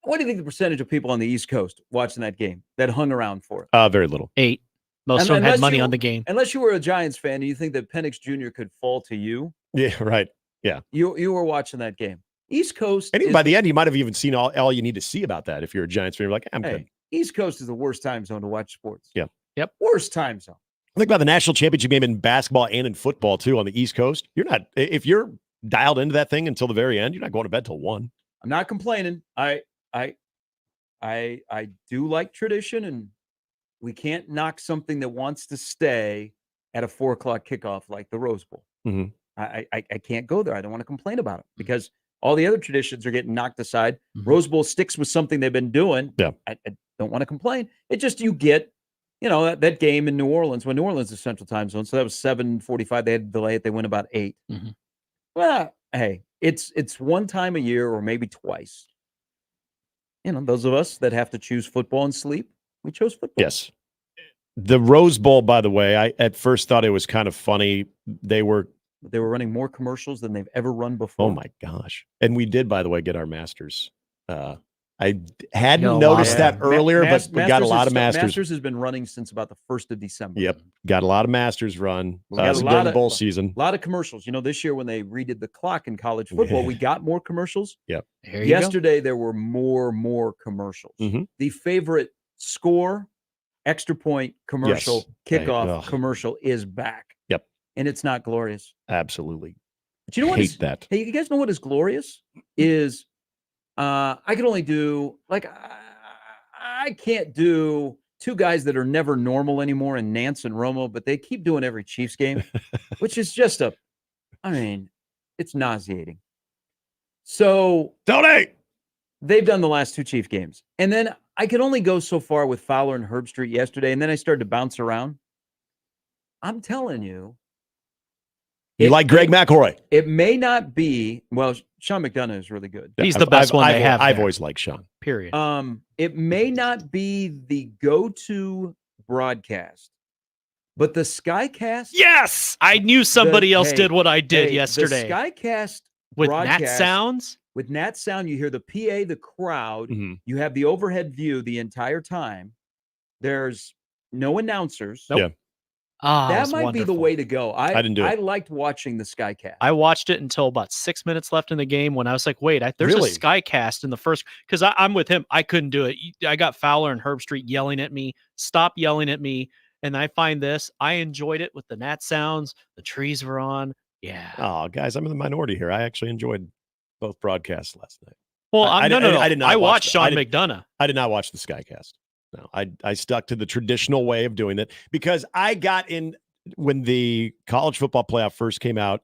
What do you think the percentage of people on the East Coast watching that game that hung around for it? Very little. 8. Most of them had money on the game. Unless you were a Giants fan, do you think that Penix Jr. could fall to you? Yeah, right. Yeah. You were watching that game. East Coast. And by the end, you might have even seen all you need to see about that. If you're a Giants fan, you're like, I'm good. East Coast is the worst time zone to watch sports. Yeah. Yep. Worst time zone. Think about the national championship game in basketball and in football too on the East Coast. You're not, if you're dialed into that thing until the very end, you're not going to bed till 1. I'm not complaining. I do like tradition, and we can't knock something that wants to stay at a 4 o'clock kickoff like the Rose Bowl. Mm-hmm. I can't go there. I don't want to complain about it because all the other traditions are getting knocked aside. Rose Bowl sticks with something they've been doing. Yeah. I don't want to complain. It just, you get, that game in New Orleans, when New Orleans is Central Time Zone. So that was 7:45. They had to delay it. They went about 8. Well, hey, it's one time a year or maybe twice. Those of us that have to choose football and sleep, we chose football. Yes. The Rose Bowl, by the way, I at first thought it was kind of funny. They were running more commercials than they've ever run before. Oh my gosh. And we did, by the way, get our Masters. I hadn't noticed that earlier, but we got a lot of Masters. Masters has been running since about the 1st of December. Yep. Got a lot of Masters run during the bowl season. A lot of commercials. This year when they redid the clock in college football, we got more commercials. Yep. Yesterday, there were more commercials. The favorite score, extra point commercial, kickoff commercial is back. Yep. And it's not glorious. Absolutely. But you know what? Hate that. Hey, you guys know what is glorious? Is I can only do, I can't do 2 guys that are never normal anymore in Nance and Romo, but they keep doing every Chiefs game, which is just it's nauseating. So donate. They've done the last 2 Chief games. And then I could only go so far with Fowler and Herbstreit yesterday, and then I started to bounce around. I'm telling you. You like Greg McElroy? It may not be. Well, Sean McDonough is really good. He's the best one they have. I've always liked Sean. Period. It may not be the go-to broadcast, but the Skycast. Yes, I knew somebody else did what I did yesterday. The Skycast with Nat Sounds. With Nat Sound, you hear the PA, the crowd. You have the overhead view the entire time. There's no announcers. Yeah. That might be the way to go. I didn't do it. I liked watching the Skycast. I watched it until about 6 minutes left in the game when I was like, wait, there's Really? a Skycast in the first, because I'm with him. I couldn't do it. I got Fowler and Herbstreit yelling at me. Stop yelling at me. And I find this. I enjoyed it with the Nat Sounds. The trees were on. Yeah. Oh, guys, I'm in the minority here. I actually enjoyed both broadcasts last night. Well, I did not. I watched Sean McDonough. McDonough. I did not watch the Skycast. No, I stuck to the traditional way of doing it because I got in when the college football playoff first came out.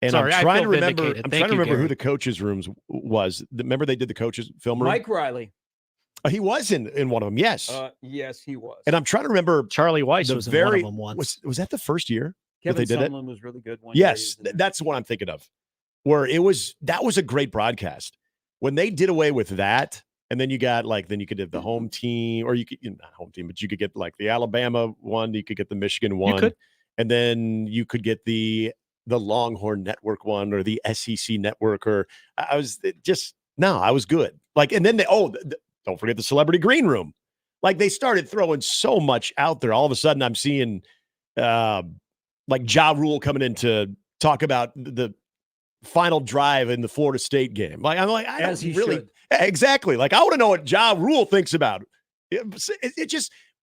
And Sorry, I'm trying to remember. vindicated. I'm Thank trying to you, remember who Gary. the coaches' rooms was. Remember they did the coaches' film room. Mike Riley. He was in one of them. Yes. Yes, he was. And I'm trying to remember. Charlie Weiss was in one of them once. Was that the first year Kevin that they did Sumlin was really good. Yes, that's the one I'm thinking of. Where that was a great broadcast. When they did away with that, and then you got then you could have the home team, or you could not home team, but you could get the Alabama one, you could get the Michigan one, and then you could get the Longhorn Network one or the SEC Network. Or I was good. And then don't forget the Celebrity Green Room. They started throwing so much out there. All of a sudden, I'm seeing Ja Rule coming in to talk about the final drive in the Florida State game. I don't really should. Exactly. I want to know what Ja Rule thinks about it.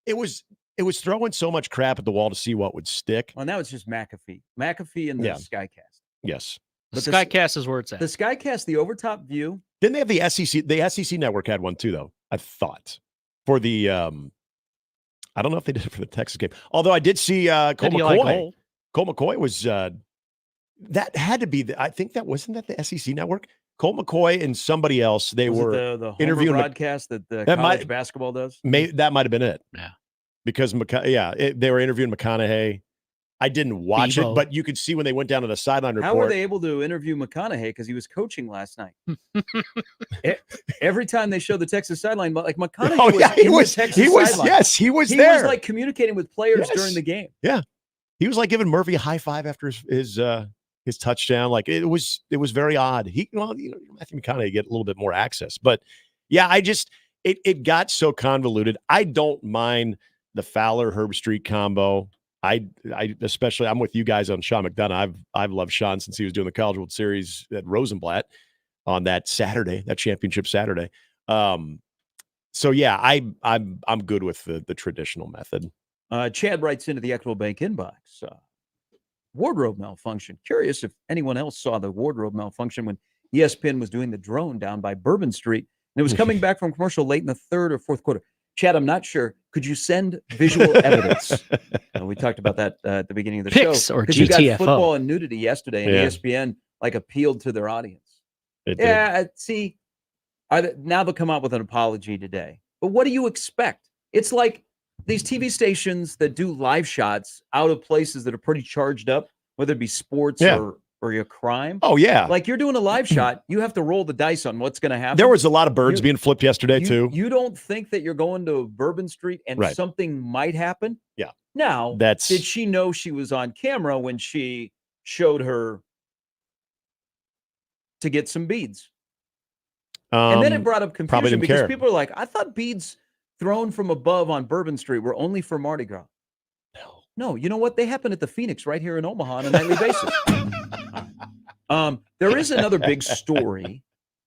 It was throwing so much crap at the wall to see what would stick. Well, now it's just McAfee and the Skycast. Yes. The Skycast is where it's at. The Skycast, the overtop view. Didn't they have the SEC? The SEC Network had one too, though. I thought for the I don't know if they did it for the Texas game. Although I did see Cole McCoy. Cole McCoy was that had to be. I think that wasn't that the SEC network. Cole McCoy and somebody else. They was were it the interviewing broadcast that the college basketball does. That might have been it. Yeah, because they were interviewing McConaughey. I didn't watch it, but you could see when they went down to the sideline report. How were they able to interview McConaughey? Because he was coaching last night. Every time they showed the Texas sideline, like McConaughey was the Texas sideline. Yes, he was there. He was like communicating with players during the game. Yeah, he was like giving Murphy a high five after his touchdown. Like it was very odd. Matthew McConaughey get a little bit more access, but yeah, it got so convoluted. I don't mind the Fowler Herb Street combo. I especially, I'm with you guys on Sean McDonough. I've loved Sean since he was doing the College World Series at Rosenblatt on that Saturday, that championship Saturday. So yeah, I'm good with the traditional method. Chad writes into the Equitable Bank inbox. Wardrobe malfunction. Curious if anyone else saw the wardrobe malfunction when ESPN was doing the drone down by Bourbon Street, and it was coming back from commercial late in the third or fourth quarter. Chad, I'm not sure. Could you send visual evidence? We talked about that at the beginning of the Pics show. or Because you got GTFO. football and nudity yesterday, and ESPN appealed to their audience. See, now they'll come out with an apology today. But what do you expect? It's like these TV stations that do live shots out of places that are pretty charged up, whether it be sports or your crime. Oh, yeah. Like you're doing a live shot, you have to roll the dice on what's going to happen. There was a lot of birds being flipped yesterday, too. You don't think that you're going to Bourbon Street and something might happen? Yeah. Now, did she know she was on camera when she showed her to get some beads? And then it brought up confusion because people are like, I thought beads thrown from above on Bourbon Street were only for Mardi Gras. No, you know what? They happen at the Phoenix right here in Omaha on a nightly basis. There is another big story.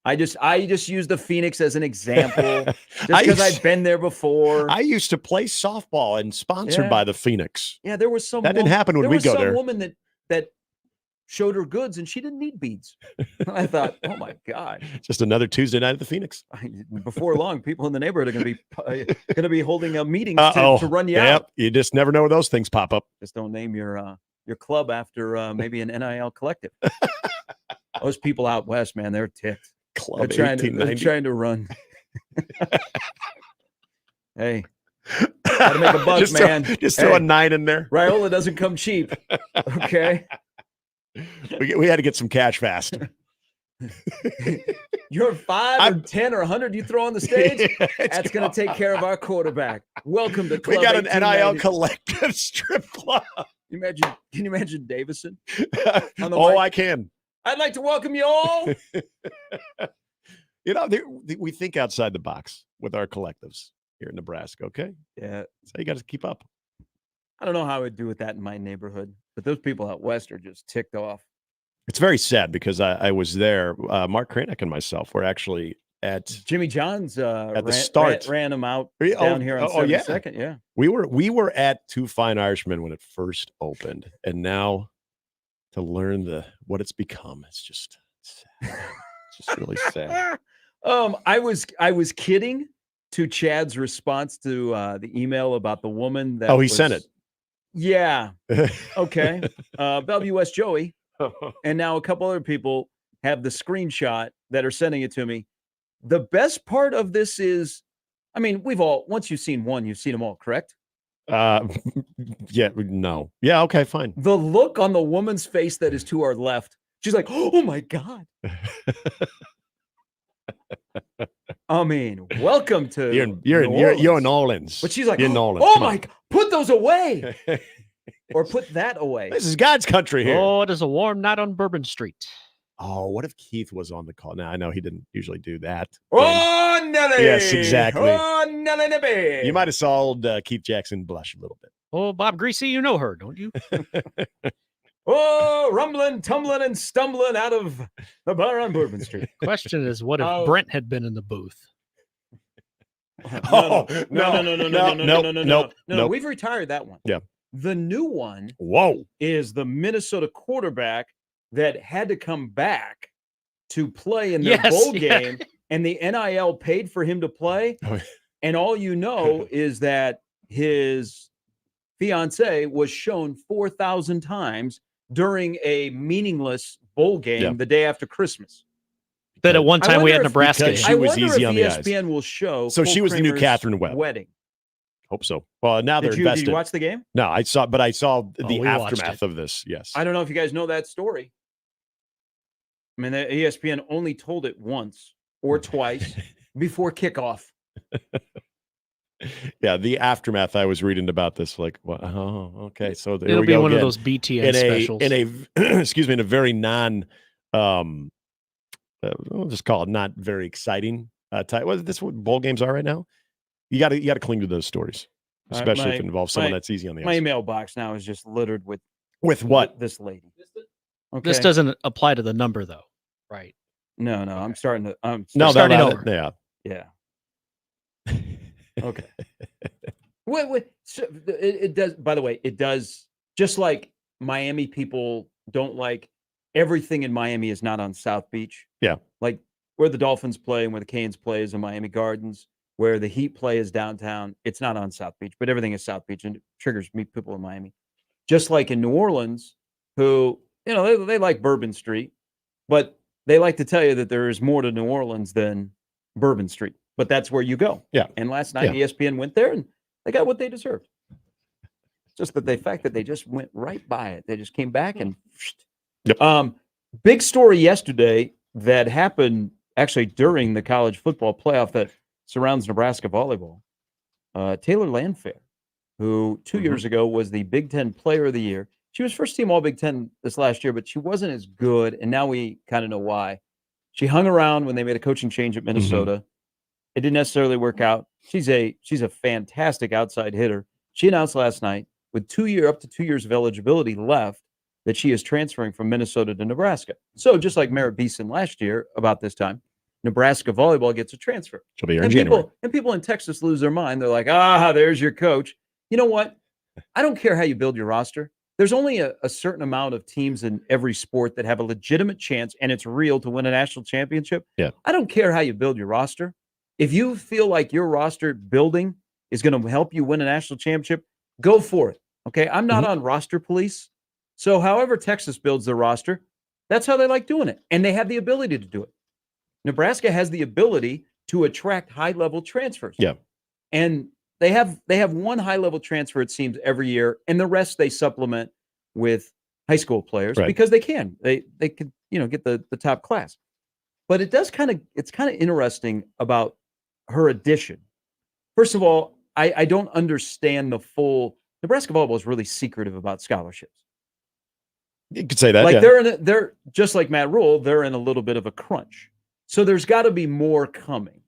I just use the Phoenix as an example just because I've been there before. I used to play softball and sponsored by the Phoenix. Yeah, there was some that didn't happen when we go there. There was some woman that showed her goods and she didn't need beads. I thought, oh my God. Just another Tuesday night at the Phoenix. Before long, people in the neighborhood are going to be holding meetings to run you out. You just never know where those things pop up. Just don't name your club after maybe an NIL collective. Those people out west, man, they're ticked. Club they're trying to run. Hey, got to make a buck, man. Just throw a 9 in there. Raiola doesn't come cheap. Okay. We had to get some cash fast. You're 5 or 10 or 100 you throw on the stage. That's going to take care of our quarterback. Welcome to Club. We got an NIL collective strip club. Can you imagine Davison? I can. I'd like to welcome you all. We think outside the box with our collectives here in Nebraska. Okay. Yeah. So you got to keep up. I don't know how I would do with that in my neighborhood, but those people out west are just ticked off. It's very sad because I was there. Mark Kranick and myself were actually at Jimmy John's at the start. Ran him out down here on 72nd. Yeah. We were at Two Fine Irishmen when it first opened, and now to learn what it's become, it's just sad. It's just really sad. I was kidding to Chad's response to the email about the woman that he sent it. Yeah. Okay. Bellevue West Joey. And now a couple other people have the screenshot that are sending it to me. The best part of this is, once you've seen one, you've seen them all, correct? Yeah, no. Yeah, okay, fine. The look on the woman's face that is to our left, she's like, oh my God. Welcome to you're in Orleans. But she's like, oh my God, put those away. Or put that away. This is God's country here. Oh, it is a warm night on Bourbon Street. Oh, what if Keith was on the call? Now, I know he didn't usually do that. Oh, Nelly. Yes, exactly. Oh, Nelly. You might have saw old Keith Jackson blush a little bit. Oh, Bob Greasy, you know her, don't you? Oh, rumbling, tumbling, and stumbling out of the bar on Bourbon Street. Question is, what if Brent had been in the booth? No. We've retired that one. Yeah. The new one Whoa. is the Minnesota quarterback that had to come back to play in their bowl game, and the NIL paid for him to play. And all you know is that his fiance was shown 4,000 times during a meaningless bowl game the day after Christmas. That at one time we had Nebraska. Because she was easy on the eyes. ESPN will show. So Cole she was the new Kramer's Catherine Webb. wedding. Hope so. Well, now they're Did invested. you watch the game? No, I saw the we watched aftermath of this. Yes. I don't know if you guys know that story. I mean, the ESPN only told it once or twice before kickoff. Yeah, the aftermath. I was reading about this. Like, okay. So there It'll we be go one again. of those BTN specials. In a excuse me, in a very we'll just call it not very exciting type. Well, this is what bowl games are right now. You got to cling to those stories, especially if it involves someone that's easy on the My eyes. mailbox now is just littered with what? This lady. Okay. This doesn't apply to the number, though, right? No. I'm starting to. Starting over. Yeah. Yeah. Okay. Wait. So it does. By the way, it does. Just like Miami people don't like everything in Miami is not on South Beach. Yeah. Like where the Dolphins play and where the Canes play is in Miami Gardens. Where the Heat play is downtown. It's not on South Beach, but everything is South Beach, and it triggers me people in Miami. Just like in New Orleans, who they like Bourbon Street, but they like to tell you that there is more to New Orleans than Bourbon Street. But that's where you go. Yeah. And last night, ESPN went there, and they got what they deserved. Just the fact that they just went right by it. They just came back and. Yep. Big story yesterday that happened actually during the college football playoff that surrounds Nebraska volleyball. Taylor Landfair, who 2 years ago was the Big Ten Player of the Year. She was first team All Big Ten this last year, but she wasn't as good, and now we kind of know why. She hung around when they made a coaching change at Minnesota. It didn't necessarily work out. She's a fantastic outside hitter. She announced last night, with up to 2 years of eligibility left, that she is transferring from Minnesota to Nebraska. So just like Merritt Beeson last year, about this time, Nebraska volleyball gets a transfer. She'll be here in January. And people in Texas lose their mind. They're like, there's your coach. You know what? I don't care how you build your roster. There's only a certain amount of teams in every sport that have a legitimate chance, and it's real, to win a national championship. Yeah. I don't care how you build your roster. If you feel like your roster building is going to help you win a national championship, go for it. Okay? I'm not on roster police. So however Texas builds their roster, that's how they like doing it. And they have the ability to do it. Nebraska has the ability to attract high-level transfers. Yeah. And they have one high-level transfer, it seems, every year, and the rest they supplement with high school players because they can. They can, get the top class. But it's kind of interesting about her addition. First of all, I don't understand the full. Nebraska volleyball is really secretive about scholarships. You could say that. Like they're just like Matt Rule, they're in a little bit of a crunch. So there's got to be more coming.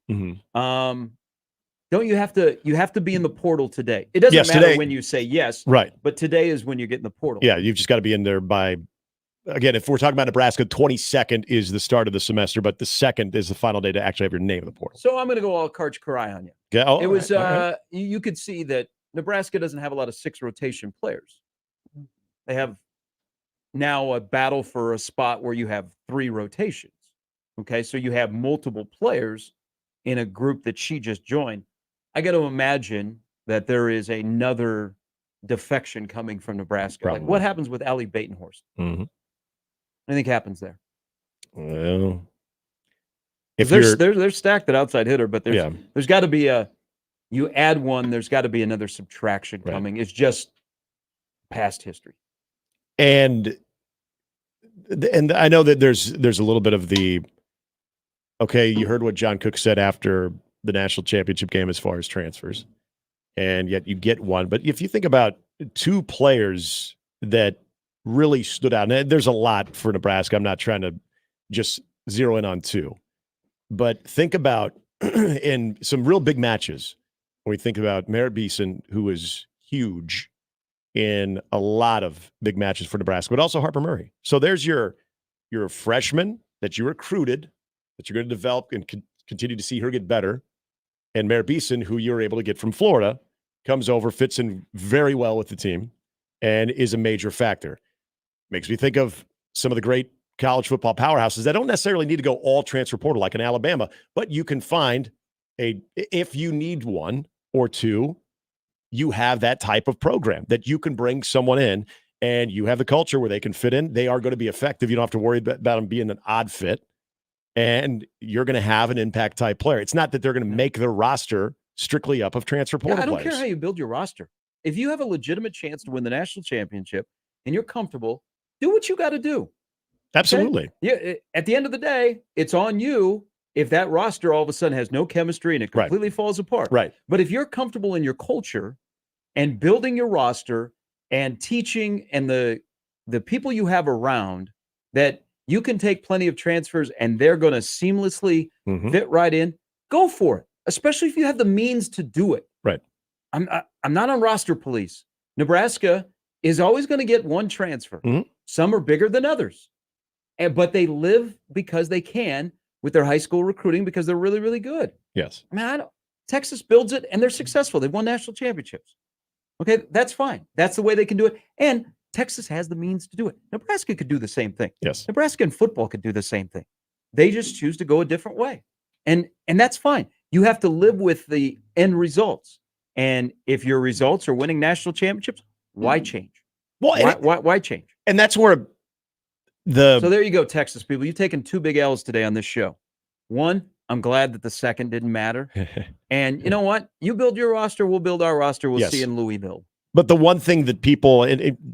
Don't you have to be in the portal today? It doesn't matter today, when you say yes, right? But today is when you get in the portal. Yeah, you've just got to be in there by. Again, if we're talking about Nebraska, 22nd is the start of the semester, but the 2nd is the final day to actually have your name in the portal. So I'm going to go all Karch Karai on you. Yeah, it was. Right. You could see that Nebraska doesn't have a lot of 6 rotation players. They have now a battle for a spot where you have 3 rotations. Okay, so you have multiple players in a group that she just joined. I got to imagine that there is another defection coming from Nebraska. Probably. Like what happens with Allie Batenhorst? I think happens there. Well, if they're stacked at outside hitter, but there's got to be you add one, there's got to be another subtraction coming. It's just past history. And I know that there's a little bit of the okay, you heard what John Cook said after the national championship game as far as transfers, and yet you get one. But if you think about 2 players that really stood out, and there's a lot for Nebraska. I'm not trying to just zero in on 2, but think about in some real big matches. When we think about Merritt Beeson, who was huge in a lot of big matches for Nebraska, but also Harper Murray. So there's your freshman that you recruited, that you're going to develop and continue to see her get better. And Merritt Beeson, who you're able to get from Florida, comes over, fits in very well with the team, and is a major factor. Makes me think of some of the great college football powerhouses that don't necessarily need to go all transfer portal like in Alabama, but you can find if you need 1 or 2 you have that type of program that you can bring someone in and you have the culture where they can fit in. They are going to be effective. You don't have to worry about them being an odd fit. And you're going to have an impact type player. It's not that they're going to make their roster strictly up of transfer portal I don't players. care how you build your roster. If you have a legitimate chance to win the national championship and you're comfortable, do what you got to do. Absolutely. Okay? Yeah. At the end of the day, it's on you if that roster all of a sudden has no chemistry and it completely falls apart. Right. But if you're comfortable in your culture and building your roster and teaching and the people you have around that you can take plenty of transfers and they're going to seamlessly fit right in, go for it, especially if you have the means to do it. Right. I'm not on roster police. Nebraska is always going to get one transfer. Some are bigger than others. But they live because they can with their high school recruiting because they're really, really good. Yes. I mean, Texas builds it and they're successful. They've won national championships. Okay, that's fine. That's the way they can do it. And Texas has the means to do it. Nebraska could do the same thing. Yes. Nebraska and football could do the same thing. They just choose to go a different way. And that's fine. You have to live with the end results. And if your results are winning national championships, why change? Well, why change? And that's where So there you go, Texas people. You've taken 2 big L's today on this show. One, I'm glad that the second didn't matter. And you know what? You build your roster, we'll build our roster. We'll see you in Louisville. But the one thing that people,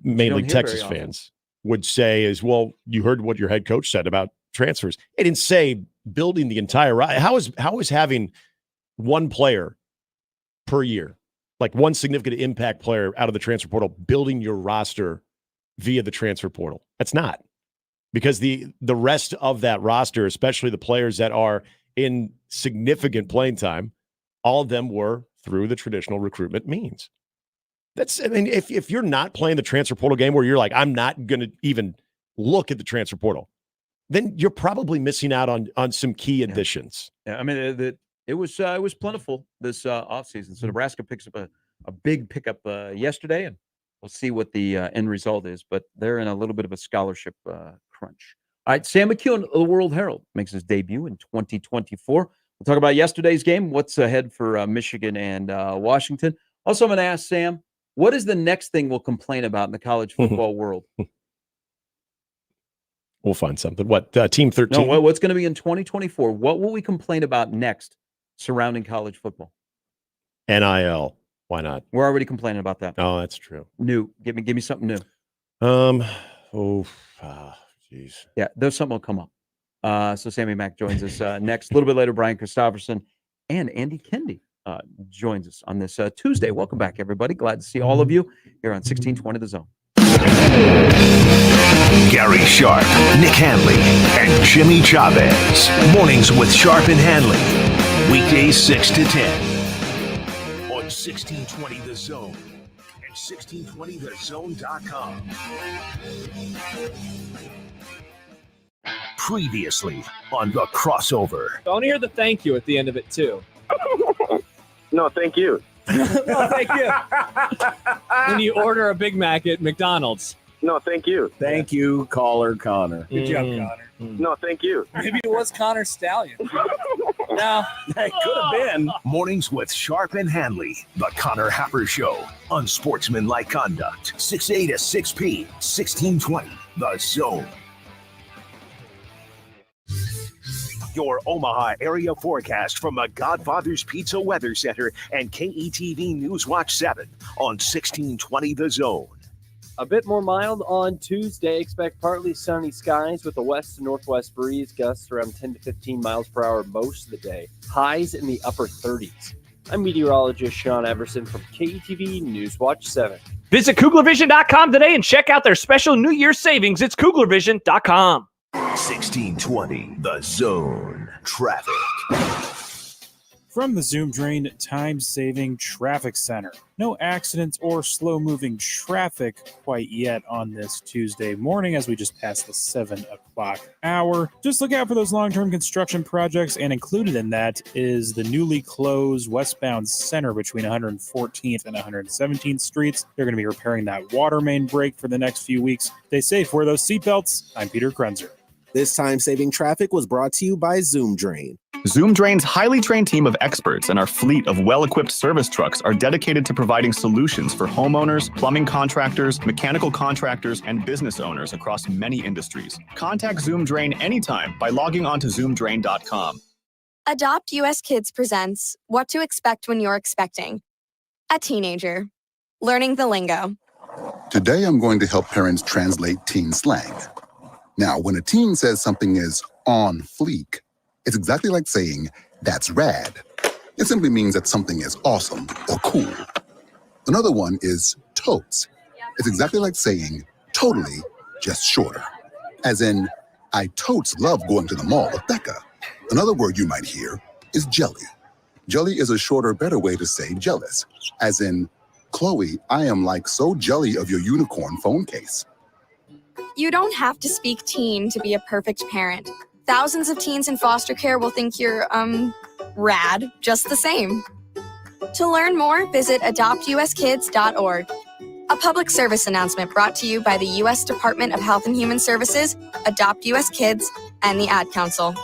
mainly hear Texas very often. fans, would say is, well, you heard what your head coach said about transfers. He didn't say building the entire. How is having one player per year, like one significant impact player out of the transfer portal, building your roster via the transfer portal? That's not. Because the rest of that roster, especially the players that are in significant playing time, all of them were through the traditional recruitment means. If you're not playing the transfer portal game where you're like, I'm not going to even look at the transfer portal, then you're probably missing out on some key additions. Yeah, I mean, it was plentiful this offseason. So Nebraska picks up a big pickup yesterday, and we'll see what the end result is. But they're in a little bit of a scholarship crunch. All right, Sam McEwen of the World Herald makes his debut in 2024. We'll talk about yesterday's game, what's ahead for Michigan and Washington. Also, I'm going to ask Sam, what is the next thing we'll complain about in the college football world? We'll find something. What, Team 13? No, what's going to be in 2024? What will we complain about next surrounding college football? NIL. Why not? We're already complaining about that. Oh, that's true. New. Give me something new. Jeez. Yeah, there's something will come up. So Sammy Mack joins us next. A little bit later, Brian Christopherson and Andy Kendi joins us on this Tuesday. Welcome back, everybody. Glad to see all of you here on 1620 The Zone. Gary Sharp, Nick Handley, and Jimmy Chavez. Mornings with Sharp and Handley. Weekdays 6 to 10. On 1620 The Zone and 1620thezone.com. Previously on The Crossover. I want to hear the thank you at the end of it, too. No, thank you. No, thank you. When you order a Big Mac at McDonald's. No, thank you. Thank you, caller Connor. Good job, Connor. No, thank you. Maybe it was Connor Stallion. No. It could have been. Mornings with Sharp and Handley. The Connor Happer Show. Unsportsmanlike conduct. 6A to 6P. 1620. The Zone. Your Omaha area forecast from the Godfather's Pizza Weather Center and KETV Newswatch 7 on 1620 The Zone. A bit more mild on Tuesday. Expect partly sunny skies with a west to northwest breeze, gusts around 10 to 15 miles per hour most of the day. Highs in the upper 30s. I'm meteorologist Sean Everson from KETV Newswatch 7. Visit KuglerVision.com today and check out their special New Year's savings. It's KuglerVision.com. 1620 The Zone. Traffic. From the Zoom Drain Time-Saving Traffic Center. No accidents or slow-moving traffic quite yet on this Tuesday morning as we just passed the 7 o'clock hour. Just look out for those long-term construction projects, and included in that is the newly closed westbound center between 114th and 117th Streets. They're going to be repairing that water main break for the next few weeks. Stay safe, wear those seatbelts. I'm Peter Krenzer. This time-saving traffic was brought to you by Zoom Drain. Zoom Drain's highly trained team of experts and our fleet of well-equipped service trucks are dedicated to providing solutions for homeowners, plumbing contractors, mechanical contractors, and business owners across many industries. Contact Zoom Drain anytime by logging on to zoomdrain.com. Adopt US Kids presents What to Expect When You're Expecting. A teenager. Learning the lingo. Today I'm going to help parents translate teen slang. Now, when a teen says something is on fleek, it's exactly like saying, that's rad. It simply means that something is awesome or cool. Another one is totes. It's exactly like saying, totally, just shorter. As in, I totes love going to the mall with Becca. Another word you might hear is jelly. Jelly is a shorter, better way to say jealous. As in, Chloe, I am like so jelly of your unicorn phone case. You don't have to speak teen to be a perfect parent. Thousands of teens in foster care will think you're, rad, just the same. To learn more, visit adoptuskids.org. A public service announcement brought to you by the U.S. Department of Health and Human Services, Adopt U.S. Kids, and the Ad Council.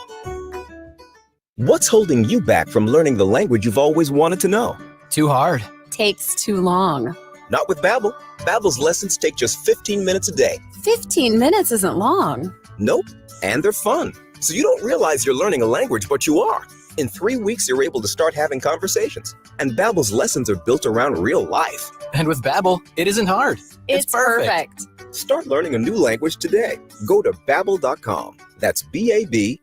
What's holding you back from learning the language you've always wanted to know? Too hard. Takes too long. Not with Babbel. Babbel's lessons take just 15 minutes a day. 15 minutes isn't long. Nope, and they're fun. So you don't realize you're learning a language, but you are. In 3 weeks, you're able to start having conversations. And Babbel's lessons are built around real life. And with Babbel, it isn't hard. It's perfect. Start learning a new language today. Go to Babbel.com. That's Babbel.com.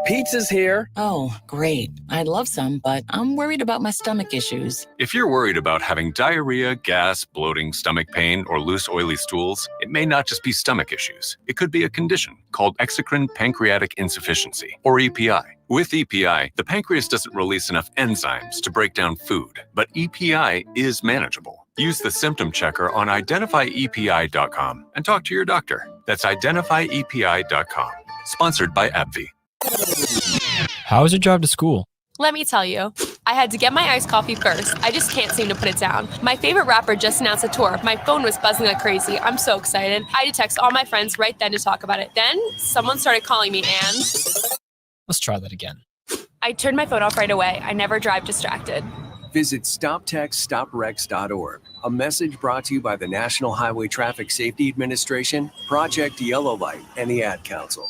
Pizza's here. Oh, great. I'd love some, but I'm worried about my stomach issues. If you're worried about having diarrhea, gas, bloating, stomach pain, or loose, oily stools, it may not just be stomach issues. It could be a condition called exocrine pancreatic insufficiency, or EPI. With EPI, the pancreas doesn't release enough enzymes to break down food, but EPI is manageable. Use the symptom checker on identifyepi.com and talk to your doctor. That's identifyepi.com. Sponsored by AbbVie. How was your drive to school? Let me tell you, I had to get my iced coffee first. I just can't seem to put it down. My favorite rapper just announced a tour. My phone was buzzing like crazy. I'm so excited. I had to text all my friends right then to talk about it. Then someone started calling me and... Let's try that again. I turned my phone off right away. I never drive distracted. Visit StopTextStopWrecks.org. A message brought to you by the National Highway Traffic Safety Administration, Project Yellow Light, and the Ad Council.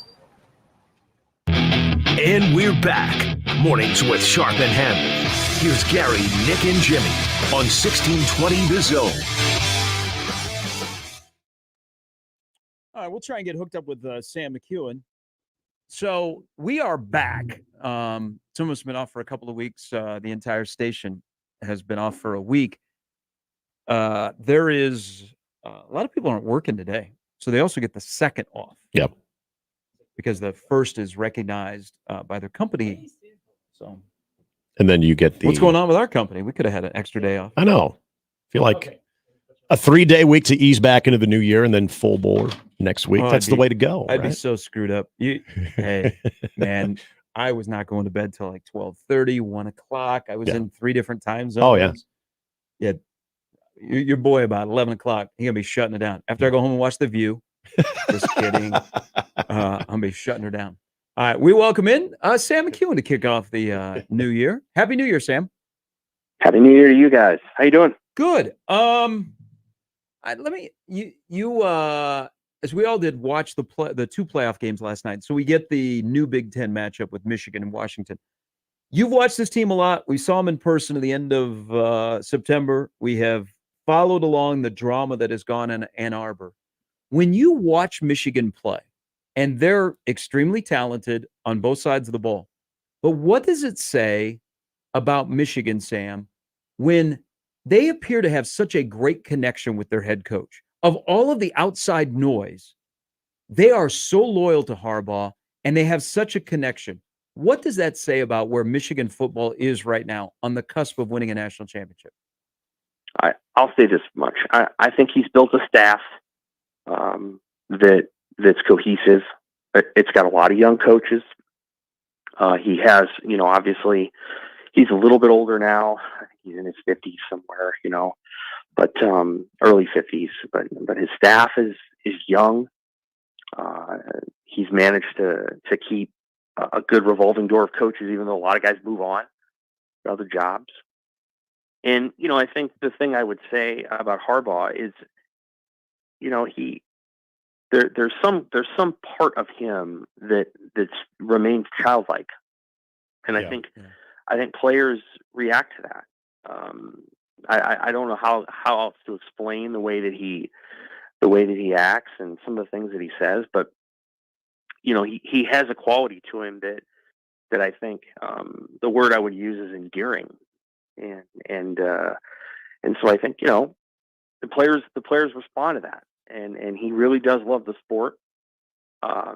And we're back. Mornings with Sharp and Handley. Here's Gary, Nick, and Jimmy on 1620 The Zone. All right, we'll try and get hooked up with Sam McEwen. So we are back. Some of us have been off for a couple of weeks. The entire station has been off for a week. There is a lot of people aren't working today, so they also get the second off. Yep. Because the first is recognized by their company. So, and then you get the... What's going on with our company? We could have had an extra day off. I know. Feel like a 3-day week to ease back into the new year and then full bore next week. That's the way to go. I'd be so screwed up. Hey, man, I was not going to bed till like 12:30, 1 o'clock. I was in 3 different time zones. Oh, yeah. Yeah. Your boy about 11 o'clock, he's going to be shutting it down. After I go home and watch The View. Just kidding. I'm going to be shutting her down. All right. We welcome in Sam McEwen to kick off the new year. Happy New Year, Sam. Happy New Year to you guys. How you doing? Good. As we all did, watch the 2 playoff games last night. So we get the new Big Ten matchup with Michigan and Washington. You've watched this team a lot. We saw them in person at the end of September. We have followed along the drama that has gone in Ann Arbor. When you watch Michigan play, and they're extremely talented on both sides of the ball, but what does it say about Michigan, Sam, when they appear to have such a great connection with their head coach? Of all of the outside noise, they are so loyal to Harbaugh, and they have such a connection. What does that say about where Michigan football is right now on the cusp of winning a national championship? I'll say this much. I think he's built a staff that's cohesive. It's got a lot of young coaches. He has, obviously he's a little bit older now. I think he's in his 50s somewhere, but early 50s. But his staff is young. He's managed to keep a good revolving door of coaches, even though a lot of guys move on to other jobs. And, I think the thing I would say about Harbaugh is, there's some part of him that remains childlike. And I think players react to that. I don't know how else to explain the way that he acts and some of the things that he says, but he has a quality to him that I think the word I would use is endearing, and so I think the players respond to that, and he really does love the sport. I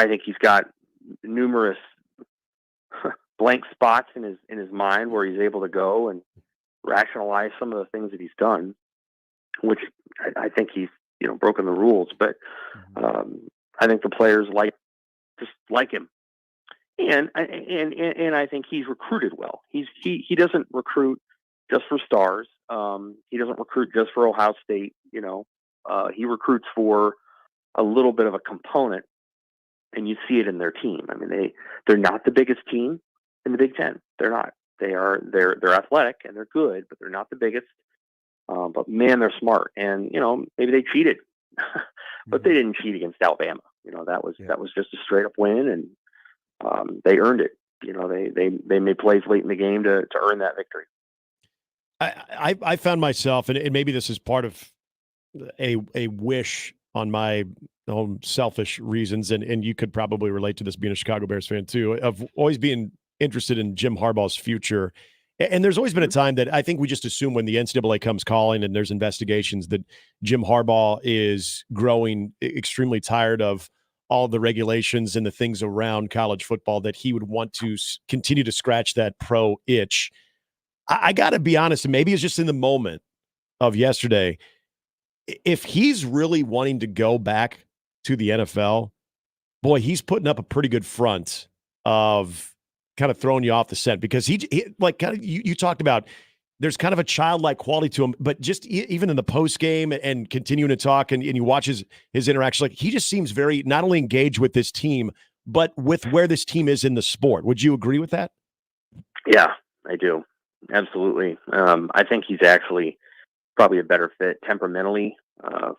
think he's got numerous blank spots in his mind where he's able to go and rationalize some of the things that he's done, which I think he's broken the rules, but I think the players like him, and I think he's recruited well. He doesn't recruit just for stars. He doesn't recruit just for Ohio State. He recruits for a little bit of a component, and you see it in their team. I mean, they're not the biggest team in the Big Ten. They're not. They're athletic and they're good, but they're not the biggest. But man, they're smart, and maybe they cheated, but they didn't cheat against Alabama. That was just a straight up win, and they earned it. They made plays late in the game to earn that victory. I found myself, and maybe this is part of a wish on my own selfish reasons, and you could probably relate to this being a Chicago Bears fan too, of always being interested in Jim Harbaugh's future. And there's always been a time that I think we just assume when the NCAA comes calling and there's investigations that Jim Harbaugh is growing extremely tired of all the regulations and the things around college football, that he would want to continue to scratch that pro itch. I got to be honest, and maybe it's just in the moment of yesterday, if he's really wanting to go back to the NFL, boy, he's putting up a pretty good front of kind of throwing you off the scent, because he like kind of you talked about there's kind of a childlike quality to him, but just even in the post game and continuing to talk and you watch his interaction, like he just seems very not only engaged with this team, but with where this team is in the sport. Would you agree with that? Yeah, I do. Absolutely. I think he's actually probably a better fit temperamentally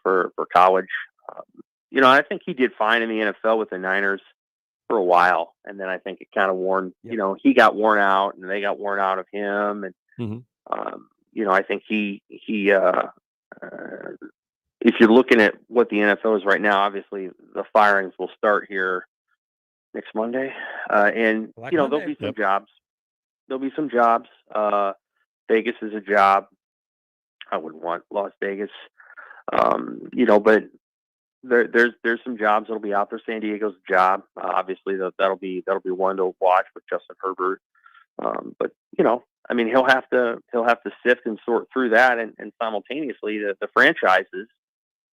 for college. I think he did fine in the NFL with the Niners for a while, and then I think it kind of he got worn out, and they got worn out of him, and I think he if you're looking at what the NFL is right now, obviously the firings will start here next Monday, and there'll be some jobs. There'll be some jobs. Vegas is a job. I wouldn't want Las Vegas, but there's some jobs that'll be out there. San Diego's a job. Obviously that'll be one to watch with Justin Herbert. But he'll have to sift and sort through that, and simultaneously the franchises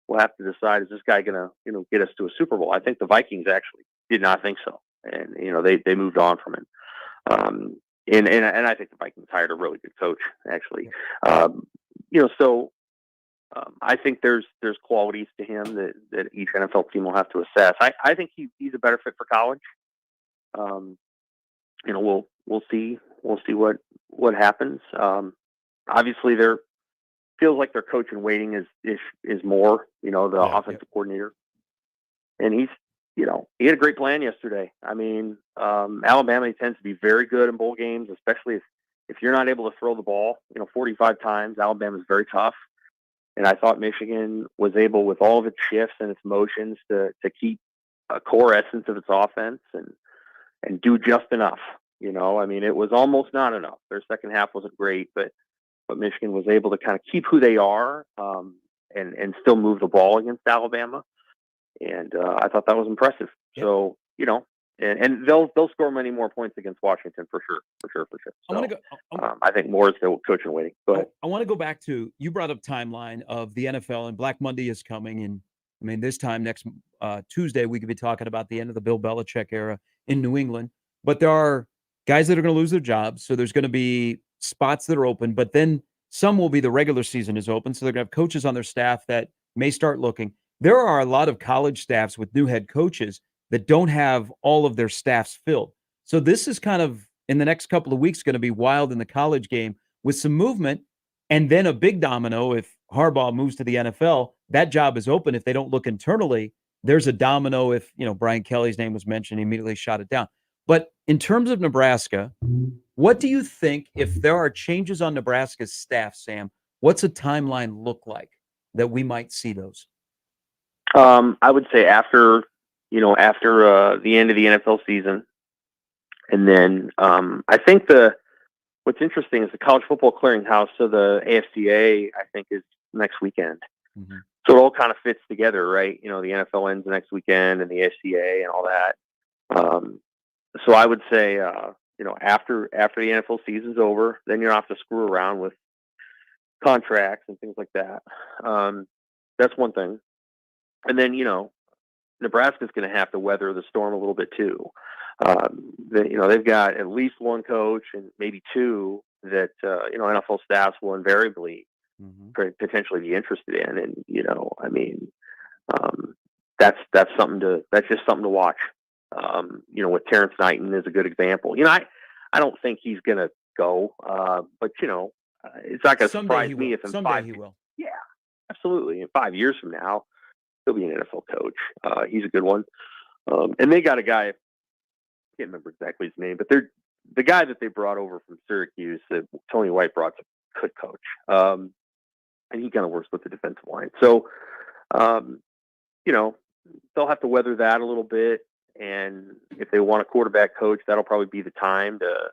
will have to decide, is this guy gonna get us to a Super Bowl? I think the Vikings actually did not think so, and they moved on from him. And I think the Vikings hired a really good coach, actually. So I think there's qualities to him that each NFL team will have to assess. I think he's a better fit for college. We'll see what happens. Obviously, there feels like their coach in waiting is more, the offensive coordinator, and he had a great plan yesterday. I mean, Alabama tends to be very good in bowl games, especially if you're not able to throw the ball, 45 times. Alabama's very tough. And I thought Michigan was able, with all of its shifts and its motions, to keep a core essence of its offense and do just enough. It was almost not enough. Their second half wasn't great, but Michigan was able to kind of keep who they are and still move the ball against Alabama. And I thought that was impressive. Yep. So, and they'll score many more points against Washington for sure. So, I think more is still coaching waiting. Go ahead. I want to go back to, you brought up timeline of the NFL, and Black Monday is coming. And this time next Tuesday, we could be talking about the end of the Bill Belichick era in New England. But there are guys that are going to lose their jobs. So there's going to be spots that are open, but then some will be the regular season is open. So they're going to have coaches on their staff that may start looking. There are a lot of college staffs with new head coaches that don't have all of their staffs filled. So this is kind of, in the next couple of weeks, going to be wild in the college game with some movement, and then a big domino. If Harbaugh moves to the NFL, that job is open. If they don't look internally, there's a domino. If, Brian Kelly's name was mentioned, he immediately shot it down. But in terms of Nebraska, what do you think, if there are changes on Nebraska's staff, Sam, what's a timeline look like that we might see those? I would say after the end of the NFL season. And then I think what's interesting is the College Football Clearinghouse. So the AFCA, I think, is next weekend. Mm-hmm. So it all kind of fits together, right? The NFL ends next weekend, and the AFCA and all that. So I would say, after the NFL season's over, then you don't have to screw around with contracts and things like that. That's one thing. And then, Nebraska's going to have to weather the storm a little bit too. They've got at least one coach and maybe two that NFL staffs will invariably potentially be interested in, and that's just something to watch. With Terrence Knighton is a good example. I don't think he's going to go, but it's not going to surprise me if in 5 years. Yeah, absolutely. In 5 years from now, he'll be an NFL coach. He's a good one. And they got a guy, I can't remember exactly his name, but the guy that they brought over from Syracuse that Tony White brought to good coach. And he kind of works with the defensive line. So, they'll have to weather that a little bit. And if they want a quarterback coach, that'll probably be the time to